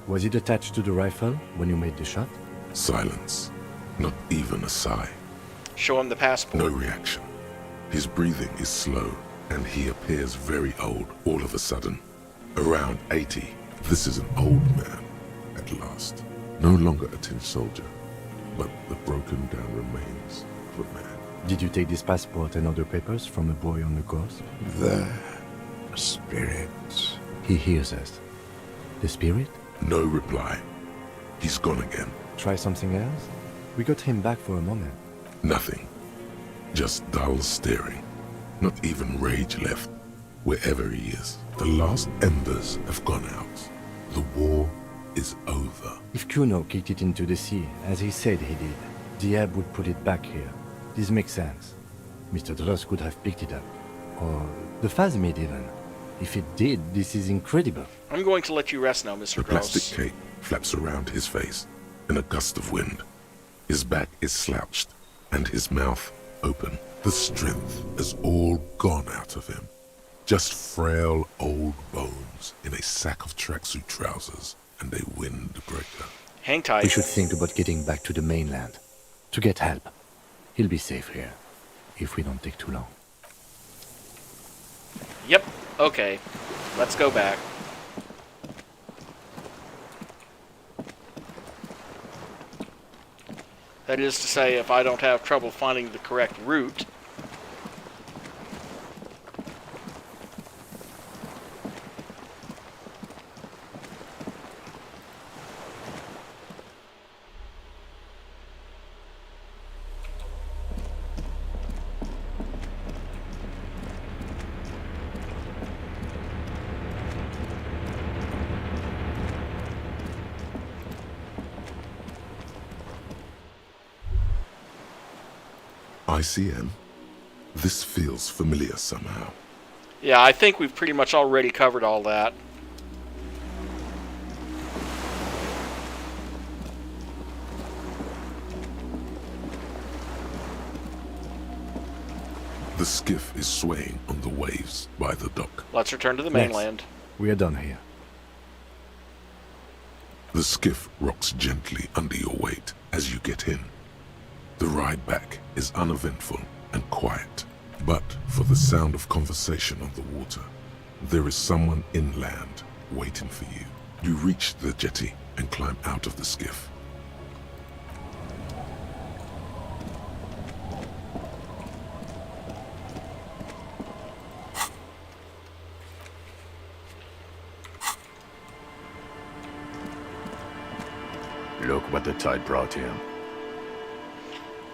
Was it attached to the rifle when you made the shot? Silence. Not even a sigh. Show him the passport. No reaction. His breathing is slow, and he appears very old all of a sudden. Around 80. This is an old man, at last. No longer a tin soldier, but the broken down remains of a man. Did you take this passport and other papers from a boy on the course? The spirit. He hears us. The spirit? No reply. He's gone again. Try something else? We got him back for a moment. Nothing. Just dull staring. Not even rage left, wherever he is. The last embers have gone out. The war is over. If Kuno kicked it into the sea, as he said he did, the ebb would put it back here. This makes sense. Mr. Dross could have picked it up. Or the Phasmid even. If it did, this is incredible. I'm going to let you rest now, Mr. The Dross. plastic cape flaps around his face in a gust of wind. His back is slouched, and his mouth open. The strength is all gone out of him. Just frail old bones in a sack of tracksuit trousers and a windbreaker. Hang tight. We should think about getting back to the mainland. To get help. He'll be safe here. If we don't take too long. Yep. Okay. Let's go back. That is to say, if I don't have trouble finding the correct route. ICN? This feels familiar somehow. Yeah, I think we've pretty much already covered all that. The skiff is swaying on the waves by the dock. Let's return to the mainland. We are done here. The skiff rocks gently under your weight as you get in. The ride back is uneventful and quiet, but for the sound of conversation on the water, there is someone inland waiting for you. You reach the jetty and climb out of the skiff. Look what the tide brought him.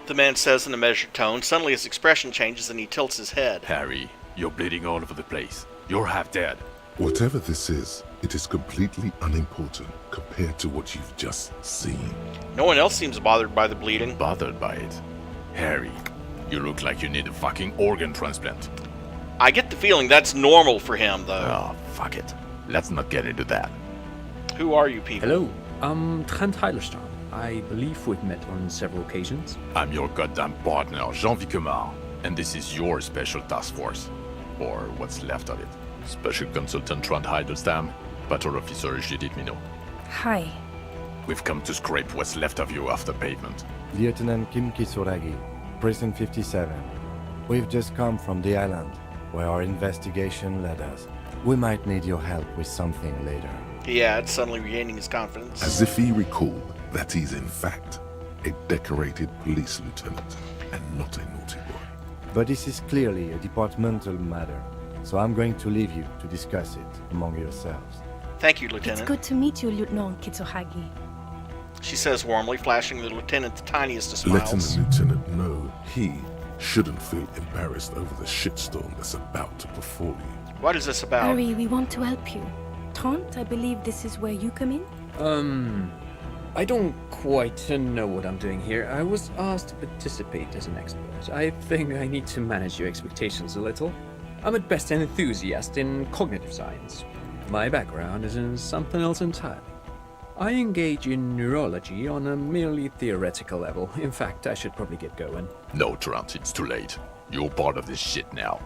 The man says in a measured tone. Suddenly his expression changes and he tilts his head. Harry, you're bleeding all over the place. You're half dead. Whatever this is, it is completely unimportant compared to what you've just seen. No one else seems bothered by the bleeding. Bothered by it? Harry, you look like you need a fucking organ transplant. I get the feeling that's normal for him, though. Oh, fuck it. Let's not get into that. Who are you people? Hello, I'm Trent Heilerstein. I believe we've met on several occasions. I'm your goddamn partner, Jean Vicomar, and this is your special task force. Or what's left of it. Special Consultant Trent Heilerstein, Patrol Officer Judith Minot. Hi. We've come to scrape what's left of you off the pavement. Lieutenant Kim Kisuragi, Prison 57. We've just come from the island, where our investigation led us. We might need your help with something later. He adds, suddenly regaining his confidence. As if he recalled that he's in fact a decorated police lieutenant and not a naughty boy. But this is clearly a departmental matter, so I'm going to leave you to discuss it among yourselves. Thank you, Lieutenant. It's good to meet you, Lieutenant Kitsuhagi. She says warmly, flashing the lieutenant the tiniest of smiles. Letting the lieutenant know he shouldn't feel embarrassed over the shitstorm that's about to befall you. What is this about? Harry, we want to help you. Trent, I believe this is where you come in? I don't quite know what I'm doing here. I was asked to participate as an expert. I think I need to manage your expectations a little. I'm at best an enthusiast in cognitive science. My background is in something else entirely. I engage in neurology on a merely theoretical level. In fact, I should probably get going. No, Trent, it's too late. You're part of this shit now.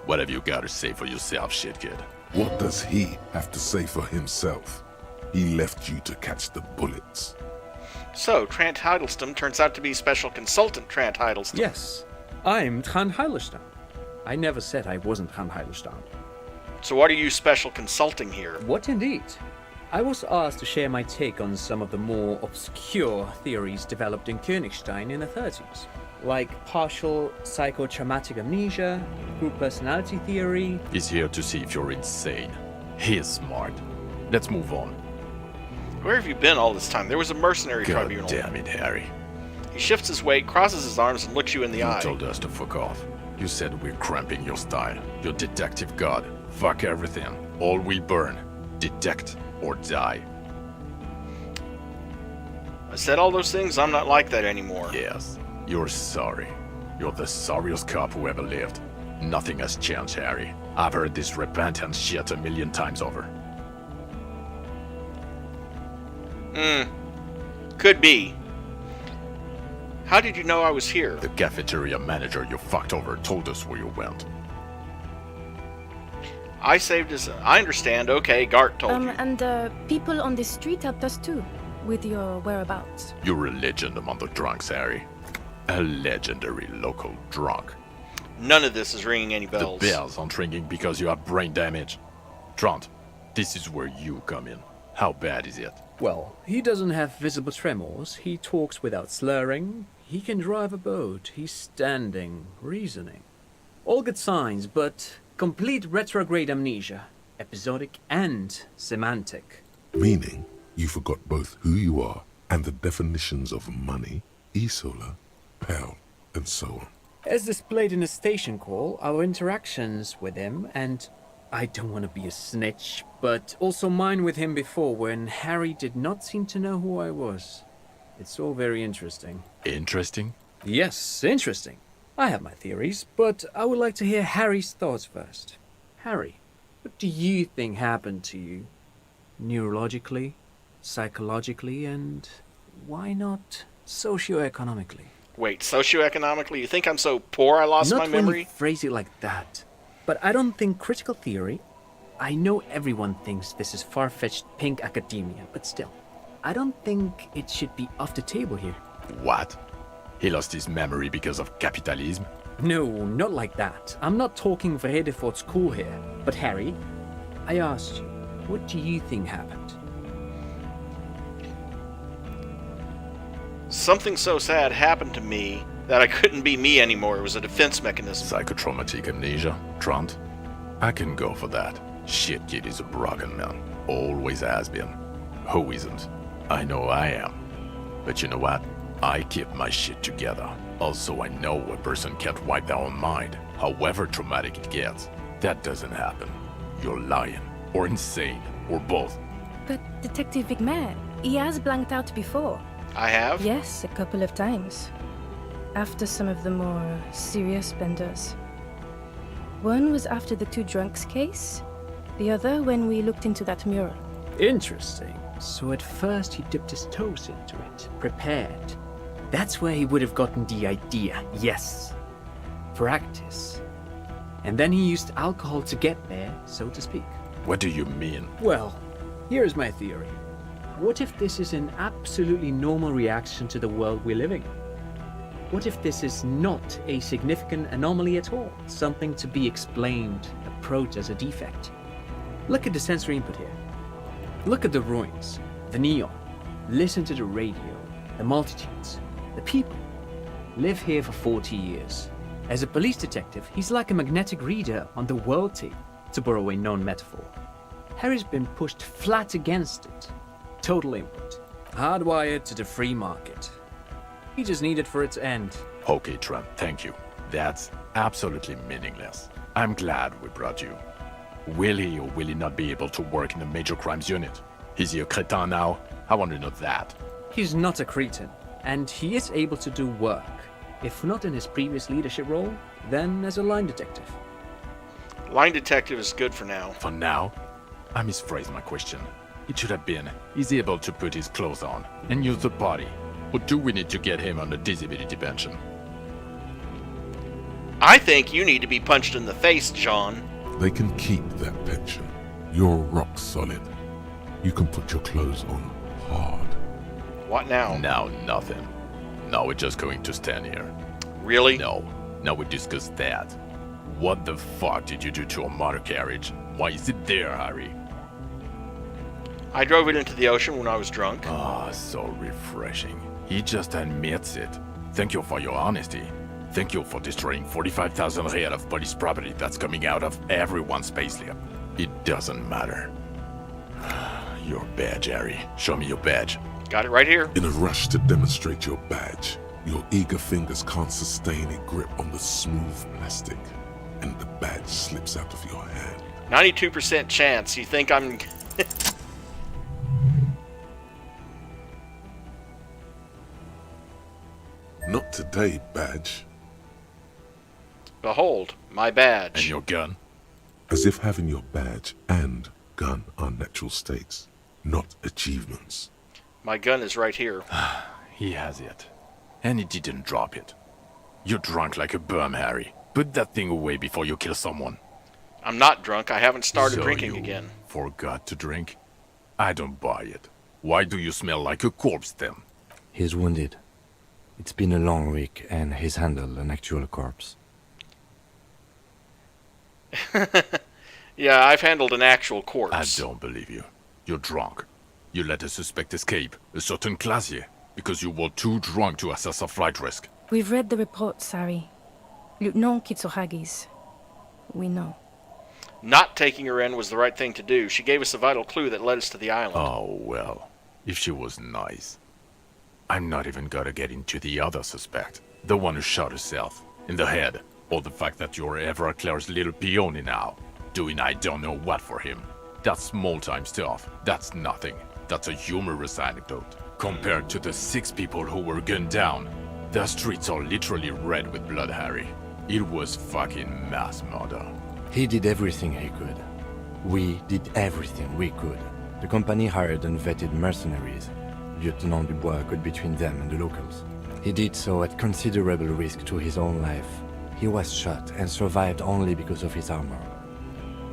What have you got to say for yourself, shit kid? What does he have to say for himself? He left you to catch the bullets. So, Trent Hiddleston turns out to be Special Consultant Trent Hiddleston. Yes, I'm Trent Heilerstein. I never said I wasn't Trent Heilerstein. So what are you special consulting here? What indeed? I was asked to share my take on some of the more obscure theories developed in Königstein in the 30s, like partial psychotraumatic amnesia, group personality theory. He's here to see if you're insane. He is smart. Let's move on. Where have you been all this time? There was a mercenary tribunal. God damn it, Harry. He shifts his weight, crosses his arms, and looks you in the eye. You told us to fuck off. You said we're cramping your style. You're detective god. Fuck everything. All we burn. Detect or die. I said all those things. I'm not like that anymore. Yes. You're sorry. You're the sorriest cop who ever lived. Nothing has changed, Harry. I've heard this repentance shit 1,000,000 times over. Could be. How did you know I was here? The cafeteria manager you fucked over told us where you went. I saved his... I understand. Okay, Gart told you. And people on the street helped us too, with your whereabouts. You're a legend among the drunks, Harry. A legendary local drunk. None of this is ringing any bells. The bells aren't ringing because you have brain damage. Trent, this is where you come in. How bad is it? Well, he doesn't have visible tremors, he talks without slurring, he can drive a boat, he's standing, reasoning. All good signs, but complete retrograde amnesia, episodic and semantic. Meaning, you forgot both who you are and the definitions of money, Isola, Pell, and so on. As displayed in the station call, our interactions with him, and I don't want to be a snitch, but also mine with him before when Harry did not seem to know who I was. It's all very interesting. Interesting? Yes, interesting. I have my theories, but I would like to hear Harry's thoughts first. Harry, what do you think happened to you? Neurologically, psychologically, and why not socioeconomically? Wait, socioeconomically? You think I'm so poor I lost my Not when memory? you phrase it like that. But I don't think critical theory... I know everyone thinks this is far-fetched pink academia, but still, I don't think it should be off the table here. What? He lost his memory because of capitalism? No, not like that. I'm not talking vrede for school here. But Harry, I asked you, what do you think happened? Something so sad happened to me that I couldn't be me anymore. It was a defense mechanism. Psychotraumatic amnesia, Trant? I can go for that. Shit kid is a broken man. Always has been. Who isn't? I know I am. But you know what? I keep my shit together. Also, I know a person can't wipe their own mind, however traumatic it gets. That doesn't happen. You're lying, or insane, or both. But Detective Vigmare, he has blanked out before. I have? Yes, a couple of times. After some of the more serious benders. One was after the two drunks case, the other when we looked into that mural. Interesting. So at first he dipped his toes into it, prepared. That's where he would have gotten the idea, yes. Practice. And then he used alcohol to get there, so to speak. What do you mean? Well, here's my theory. What if this is an absolutely normal reaction to the world we're living in? What if this is not a significant anomaly at all? Something to be explained, approached as a defect? Look at the sensory input here. Look at the ruins, the neon. Listen to the radio, the multitudes, the people. Live here for 40 years. As a police detective, he's like a magnetic reader on the world tape, to borrow a known metaphor. Harry's been pushed flat against it. Total input. Hardwired to the free market. He just needed for its end. Okay, Trent, thank you. That's absolutely meaningless. I'm glad we brought you. Will he or will he not be able to work in the major crimes unit? Is he a cretin now? I want to know that. He's not a cretin, and he is able to do work. If not in his previous leadership role, then as a line detective. Line detective is good for now. For now? I misphrased my question. It should have been, is he able to put his clothes on and use the body? Or do we need to get him on a disability pension? I think you need to be punched in the face, John. They can keep that pension. You're rock solid. You can put your clothes on hard. What now? Now nothing. Now we're just going to stand here. Really? No. Now we discuss that. What the fuck did you do to a motor carriage? Why is it there, Harry? I drove it into the ocean when I was drunk. Ah, so refreshing. He just admits it. Thank you for your honesty. Thank you for destroying 45,000 real of police property that's coming out of everyone's payslip. It doesn't matter. Your badge, Harry. Show me your badge. Got it right here. In a rush to demonstrate your badge, your eager fingers can't sustain a grip on the smooth plastic, and the badge slips out of your hand. 92% chance. You think I'm... Not today, badge. Behold, my badge. And your gun? As if having your badge and gun are natural states, not achievements. My gun is right here. He has it. And he didn't drop it. You're drunk like a bum, Harry. Put that thing away before you kill someone. I'm not drunk. I haven't started So drinking you again. Forgot to drink? I don't buy it. Why do you smell like a corpse then? He's wounded. It's been a long week, and he's handled an actual corpse. Yeah, I've handled an actual corpse. I don't believe you. You're drunk. You let a suspect escape, a certain classier, because you were too drunk to assess a flight risk. We've read the reports, Harry. Lieutenant Kitsuhagi's. We know. Not taking her in was the right thing to do. She gave us a vital clue that led us to the island. Oh, well, if she was nice. I'm not even gonna get into the other suspect. The one who shot herself. In the head. Or the fact that you're Everclear's little peony now. Doing I don't know what for him. That's small-time stuff. That's nothing. That's a humorous anecdote. Compared to the 6 people who were gunned down. The streets are literally red with blood, Harry. It was fucking mass murder. He did everything he could. We did everything we could. The company hired and vetted mercenaries. Lieutenant Dubois got between them and the locals. He did so at considerable risk to his own life. He was shot and survived only because of his armor.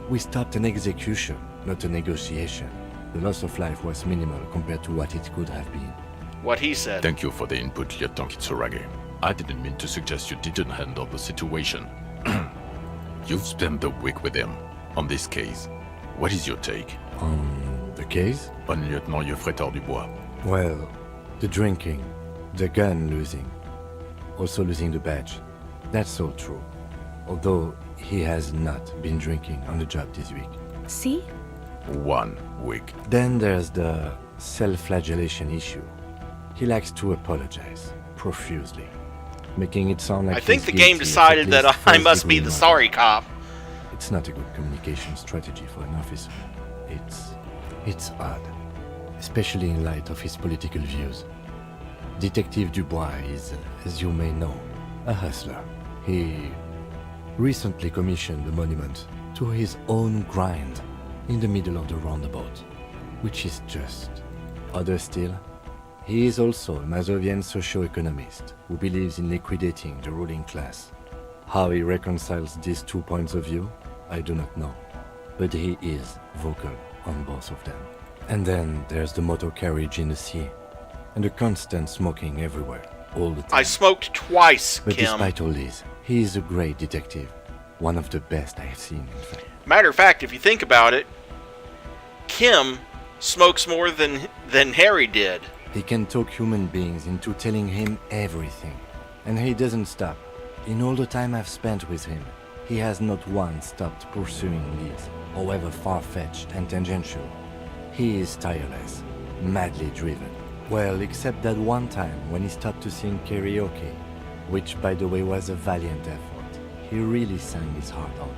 We stopped an execution, not a negotiation. The loss of life was minimal compared to what it could have been. What he said. Thank you for the input, Lieutenant Kitsuragi. I didn't mean to suggest you didn't handle the situation. You've spent the week with him on this case. What is your take? On the case? On Lieutenant Geoffrey Dubois. Well, the drinking, the gun losing, also losing the badge. That's all true. Although he has not been drinking on the job this week. See? 1 week. Then there's the self-flagellation issue. He likes to apologize profusely, making it sound like I think the game decided that I must be the sorry cop. It's not a good communication strategy for an officer. It's odd, especially in light of his political views. Detective Dubois is, as you may know, a hustler. He recently commissioned a monument to his own grind in the middle of the roundabout, which is just. Other still, he is also a Mazovian socio-economist who believes in liquidating the ruling class. How he reconciles these 2 points of view, I do not know, but he is vocal on both of them. And then there's the motor carriage in the sea, and the constant smoking everywhere, all the time. I smoked twice, But Kim. despite all this, he is a great detective, one of the best I have seen, in fact. Matter of fact, if you think about it, Kim smokes more than Harry did. He can talk human beings into telling him everything, and he doesn't stop. In all the time I've spent with him, he has not once stopped pursuing leads, however far-fetched and tangential. He is tireless, madly driven. Well, except that one time when he stopped to sing karaoke, which by the way was a valiant effort. He really sang his heart out.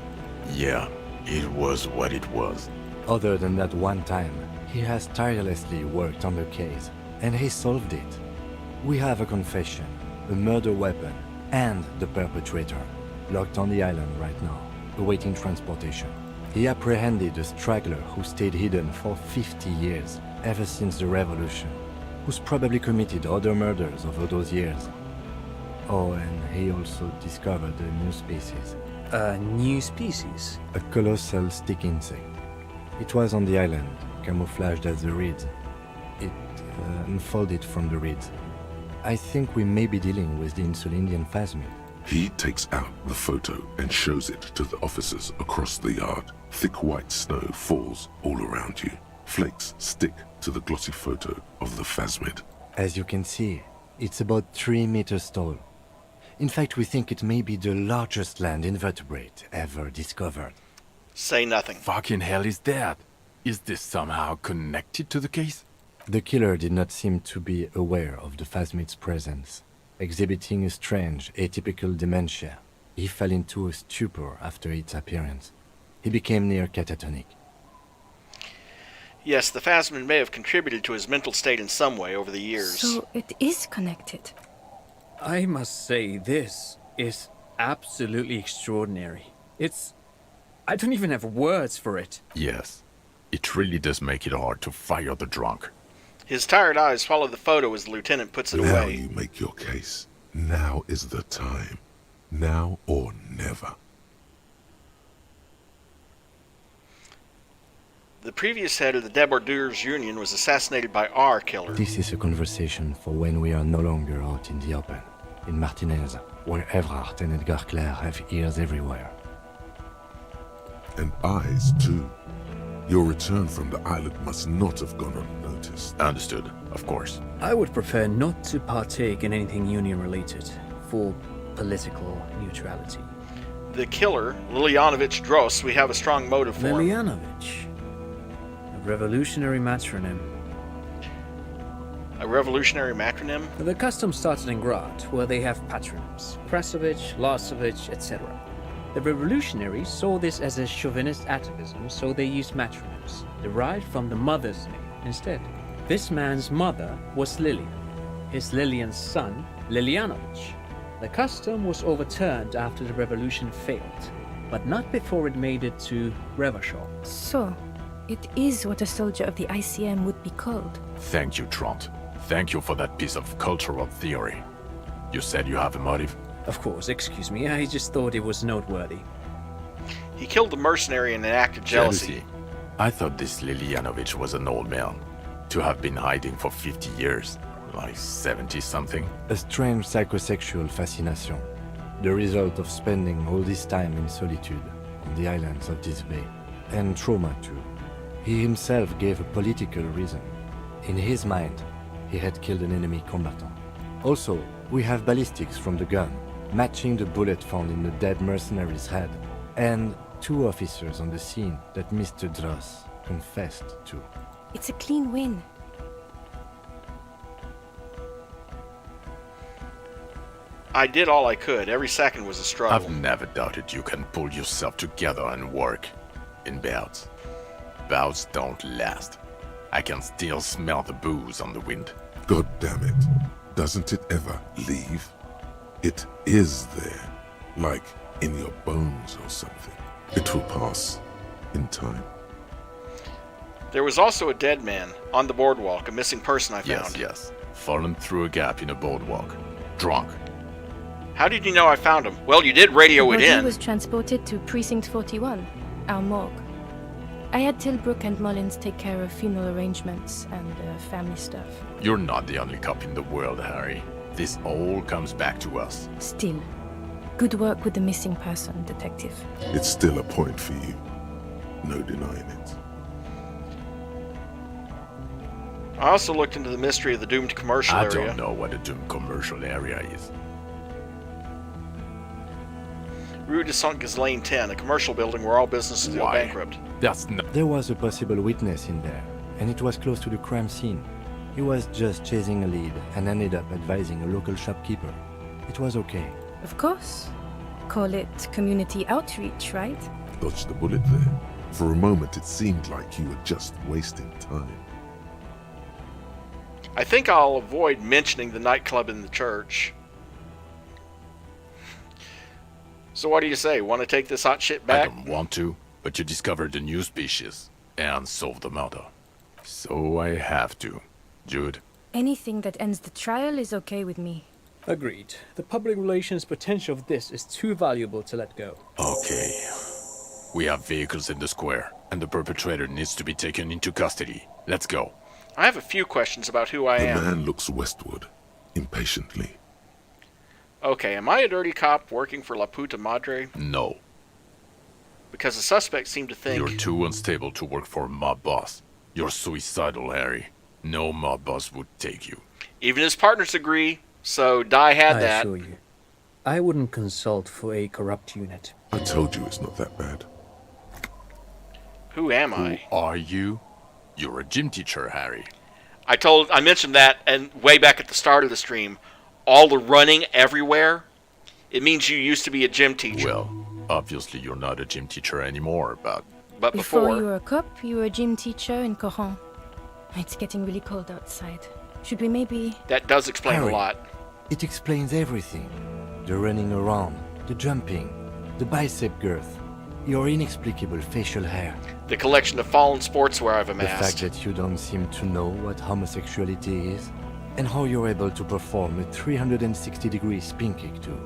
Yeah, it was what it was. Other than that one time, he has tirelessly worked on the case, and he solved it. We have a confession, a murder weapon, and the perpetrator, locked on the island right now, awaiting transportation. He apprehended a straggler who stayed hidden for 50 years, ever since the revolution, who's probably committed other murders over those years. Oh, and he also discovered a new species. A new species? A colossal stick insect. It was on the island, camouflaged as the reeds. It unfolded from the reeds. I think we may be dealing with the Insulindian phasmid. He takes out the photo and shows it to the officers across the yard. Thick white snow falls all around you. Flakes stick to the glossy photo of the phasmid. As you can see, it's about 3 meters tall. In fact, we think it may be the largest land invertebrate ever discovered. Say nothing. Fucking hell is that? Is this somehow connected to the case? The killer did not seem to be aware of the phasmid's presence. Exhibiting a strange, atypical dementia, he fell into a stupor after its appearance. He became near catatonic. Yes, the phasmid may have contributed to his mental state in some way over the years. So it is connected. I must say, this is absolutely extraordinary. I don't even have words for it. Yes, it really does make it hard to fire the drunk. His tired eyes follow the photo as the lieutenant puts it Now away. you make your case. Now is the time. Now or never. The previous head of the Débordeurs Union was assassinated by our killer. This is a conversation for when we are no longer out in the open. In Martinez, where Evrard and Edgar Clare have ears everywhere. And eyes, too. Your return from the island must not have gone unnoticed. Understood, of course. I would prefer not to partake in anything union-related, for political neutrality. The killer, Lilyanovich Dross, we have a strong motive for him. Lilyanovich. A revolutionary matronym. A revolutionary matronym? The custom started in Grad, where they have patronyms. Krasovich, Lasovich, etc. The revolutionaries saw this as a chauvinist atavism, so they used matronyms, derived from the mother's name instead. This man's mother was Lillian. his Lilian's son, Lilianovich. The custom was overturned after the revolution failed, but not before it made it to Revachol. So, it is what a soldier of the ICM would be called. Thank you, Trant. Thank you for that piece of cultural theory. You said you have a motive? Of course, excuse me, I just thought it was noteworthy. He killed the mercenary in an act of jealousy. I thought this Lilianovich was an old man, to have been hiding for 50 years, like 70-something. A strange psychosexual fascination, the result of spending all this time in solitude on the islands of this bay. And trauma too. He himself gave a political reason. In his mind, he had killed an enemy combatant. Also, we have ballistics from the gun, matching the bullet found in the dead mercenary's head, and 2 officers on the scene that Mr. Dross confessed to. It's a clean win. I did all I could. Every second was a struggle. I've never doubted you can pull yourself together and work. In bouts. Bouts don't last. I can still smell the booze on the wind. God damn it. Doesn't it ever leave? It is there. Like in your bones or something. It will pass. In time. There was also a dead man on the boardwalk, a missing person I found. Yes. Fallen through a gap in a boardwalk. Drunk. How did you know I found him? Well, you did radio it The body in. was transported to Precinct 41, our morgue. I had Tilbrook and Mullins take care of funeral arrangements and family stuff. You're not the only cop in the world, Harry. This all comes back to us. Still, good work with the missing person, Detective. It's still a point for you. No denying it. I also looked into the mystery of the doomed commercial I area. don't know what a doomed commercial area is. Rue de Saint-Ghislain 10, a commercial building where all businesses go Why? bankrupt. There was a possible witness in there, and it was close to the crime scene. He was just chasing a lead and ended up advising a local shopkeeper. It was okay. Of course. Call it community outreach, right? Dodged the bullet there. For a moment it seemed like you were just wasting time. I think I'll avoid mentioning the nightclub in the church. So what do you say? Want to take this hot shit back? I don't want to, but you discovered a new species and solved the murder. So I have to. Jude? Anything that ends the trial is okay with me. Agreed. The public relations potential of this is too valuable to let go. Okay. We have vehicles in the square, and the perpetrator needs to be taken into custody. Let's go. I have a few questions about who I am. The man looks westward, impatiently. Okay, am I a dirty cop working for La Puta Madre? No. Because the suspects seem to think... You're too unstable to work for a mob boss. You're suicidal, Harry. No mob boss would take you. Even his partners agree, so Dai had I that. assure you, I wouldn't consult for a corrupt unit. I told you it's not that bad. Who am I? Who are you? You're a gym teacher, Harry. I mentioned that, and way back at the start of the stream, all the running everywhere, it means you used to be a gym teacher. Well, obviously you're not a gym teacher anymore, but Before you were a cop, you were a gym teacher in Coron. It's getting really cold outside. Should we maybe... That does explain Harry, a lot. It explains everything. The running around, the jumping, the bicep girth, your inexplicable facial hair. The collection of fallen sportswear I've The amassed. fact that you don't seem to know what homosexuality is, and how you're able to perform a 360-degree spin kick too.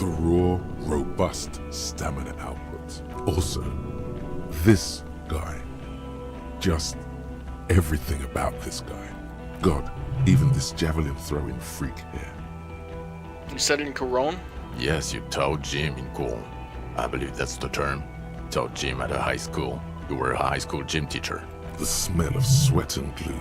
The raw, robust stamina output. Also, this guy. Just everything about this guy. God, even this javelin throwing freak here. You said it in Coron? yes, you taught gym in Cool. I believe that's the term. Taught gym at a high school. You were a high school gym teacher. The smell of sweat and glue.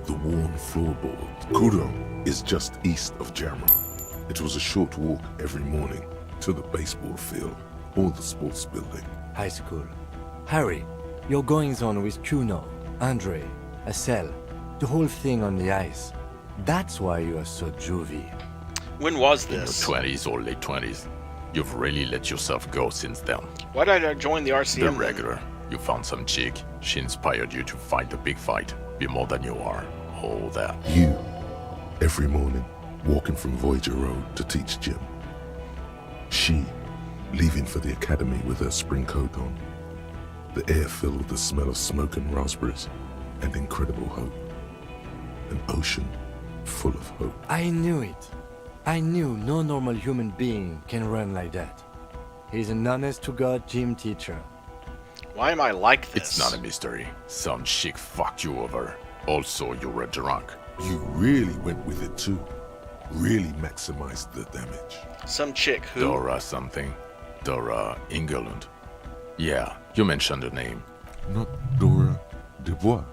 The worn floorboard. Coron is just east of Jamrock. It was a short walk every morning to the baseball field or the sports building. High school. Harry, your goings-on with Kuno, Andre, Acel, the whole thing on the ice. That's why you are so juvie. When was In your this? 20s or late 20s. You've really let yourself go since then. Why did I join the RCM? The regular. You found some chick. She inspired you to fight the big fight. Be more than you are. All that. You Every morning, walking from Voyager Road to teach gym. She, leaving for the academy with her spring coat on. The air filled with the smell of smoke and raspberries, and incredible hope. An ocean full of hope. I knew it. I knew no normal human being can run like that. He's an honest-to-God gym teacher. Why am I like this? It's not a mystery. Some chick fucked you over. Also, you were drunk. You really went with it too. Really maximized the damage. Some chick who? Dora something. Dora Ingelund. Yeah, you mentioned the name. Not Dora Dubois.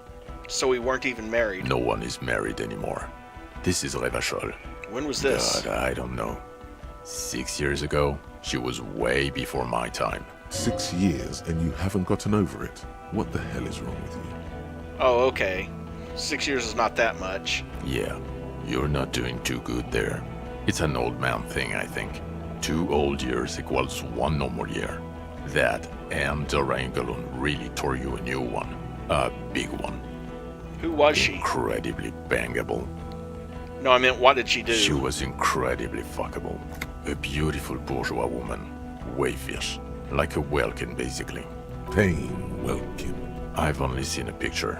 So we weren't even married. No one is married anymore. This is Revachol. When was this? God, I don't know. 6 years ago? She was way before my time. 6 years and you haven't gotten over it? What the hell is wrong with you? Oh, okay. 6 years is not that much. Yeah, you're not doing too good there. It's an old man thing, I think. 2 old years equals 1 normal year. That and Dora Ingelund really tore you a new one. A big one. Who was she? Incredibly bangable. No, I meant what did she do? She was incredibly fuckable. A beautiful bourgeois woman. Wayfish. Like a Welkin, basically. Pain Welkin. I've only seen a picture,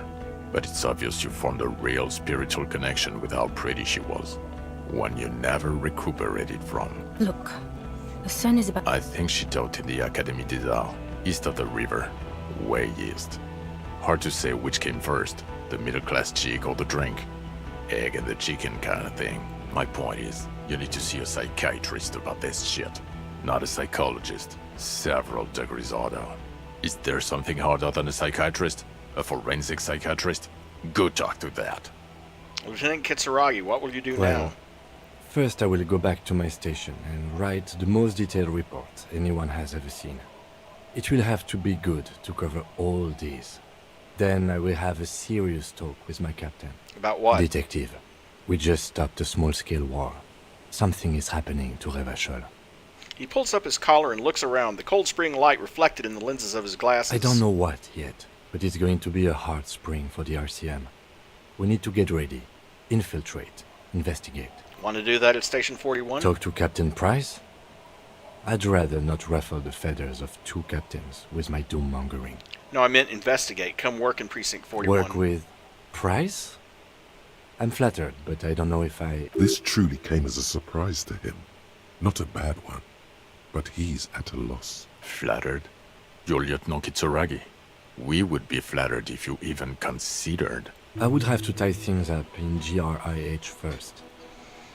but it's obvious you formed a real spiritual connection with how pretty she was. One you never recuperated from. Look, the sun is about... I think she taught in the Académie des Arts, east of the river. Way east. Hard to say which came first, the middle-class chick or the drink. Egg and the chicken kind of thing. My point is, you need to see a psychiatrist about this shit. Not a psychologist. Several degrees harder. Is there something harder than a psychiatrist? A forensic psychiatrist? Go talk to that. Lieutenant Kitsuragi, what will you do Well, now? first I will go back to my station and write the most detailed report anyone has ever seen. It will have to be good to cover all these. Then I will have a serious talk with my captain. About what? Detective. We just stopped a small-scale war. Something is happening to Revachol. He pulls up his collar and looks around, the cold spring light reflected in the lenses of his glasses. I don't know what yet, but it's going to be a hard spring for the RCM. We need to get ready, infiltrate, investigate. Want to do that at Station 41? Talk to Captain Price? I'd rather not ruffle the feathers of 2 captains with my doom-mongering. No, I meant investigate. Come work in Precinct 41. Work with Price? I'm flattered, but I don't know if I... This truly came as a surprise to him. Not a bad one, but he's at a loss. Flattered? You're Lieutenant Kitsuragi. We would be flattered if you even considered. I would have to tie things up in GRIH first.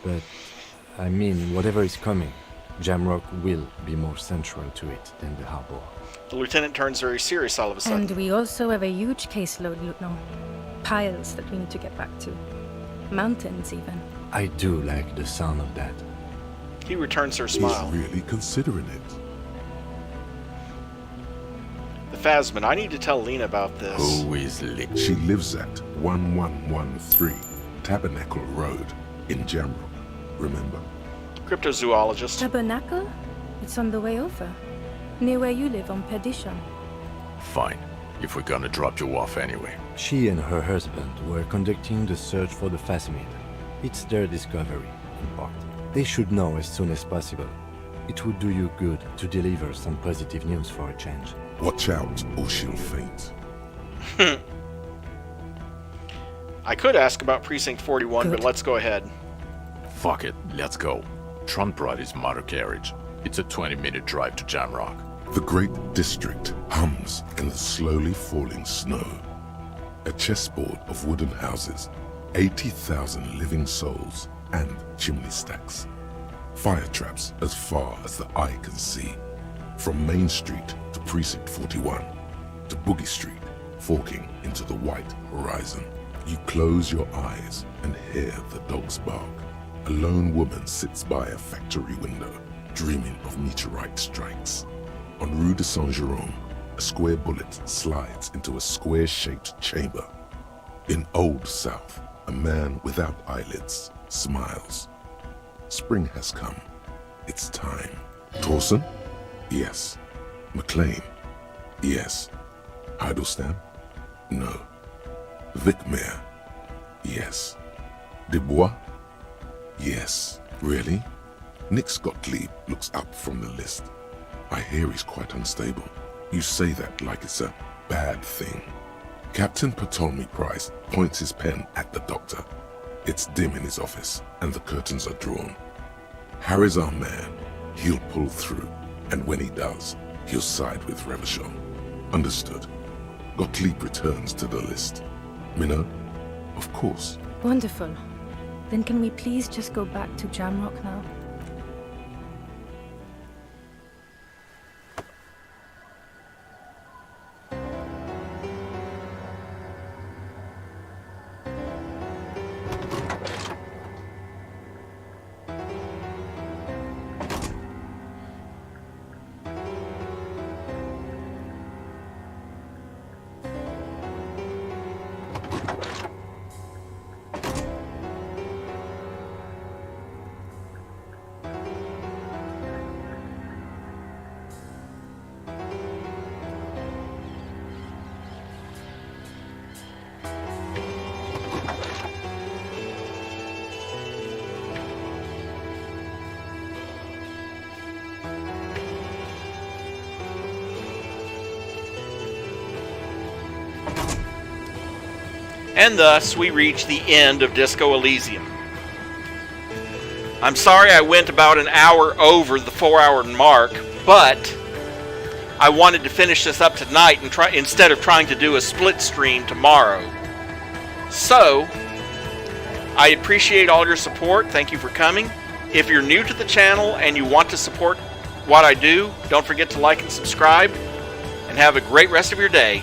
But, I mean, whatever is coming, Jamrock will be more central to it than the harbor. The lieutenant turns very serious all of a sudden. And we also have a huge caseload, Lieutenant. Piles that we need to get back to. Mountains, even. I do like the sound of that. He returns her smile. He's really considering it. The Phasman, I need to tell Lena about this. Who is Lick? She lives at 1113 Tabernacle Road in Jamrock, remember? Cryptozoologist. Tabernacle? It's on the way over. Near where you live on Perdition. Fine, if we're gonna drop you off anyway. She and her husband were conducting the search for the Phasmid. It's their discovery, in part. They should know as soon as possible. It would do you good to deliver some positive news for a change. Watch out, or she'll faint. I could ask about Precinct 41, but let's go ahead. Fuck it, let's go. Trump brought his motor carriage. It's a 20-minute drive to Jamrock. The great district hums in the slowly falling snow. A chessboard of wooden houses, 80,000 living souls, and chimney stacks. Fire traps as far as the eye can see. From Main Street to Precinct 41, to Boogie Street, forking into the white horizon. You close your eyes and hear the dogs bark. A lone woman sits by a factory window, dreaming of meteorite strikes. On Rue de Saint-Jérôme, a square bullet slides into a square-shaped chamber. In Old South, a man without eyelids smiles. Spring has come. It's time. Torsen? Yes. McLean? Yes. Heidelstein? No. Vicmere? Yes. Dubois? Yes, really? Nick Gottlieb looks up from the list. I hear he's quite unstable. You say that like it's a bad thing. Captain Ptolemy Price points his pen at the doctor. It's dim in his office, and the curtains are drawn. Harry's our man. He'll pull through, and when he does, he'll side with Revachol. Understood. Gottlieb returns to the list. Minnow? Of course. Wonderful. Then can we please just go back to Jamrock now? And thus we reach the end of Disco Elysium. I'm sorry I went about an hour over the 4-hour mark, but I wanted to finish this up tonight and instead of trying to do a split stream tomorrow. So, I appreciate all your support. Thank you for coming. If you're new to the channel and you want to support what I do, don't forget to like and subscribe, and have a great rest of your day.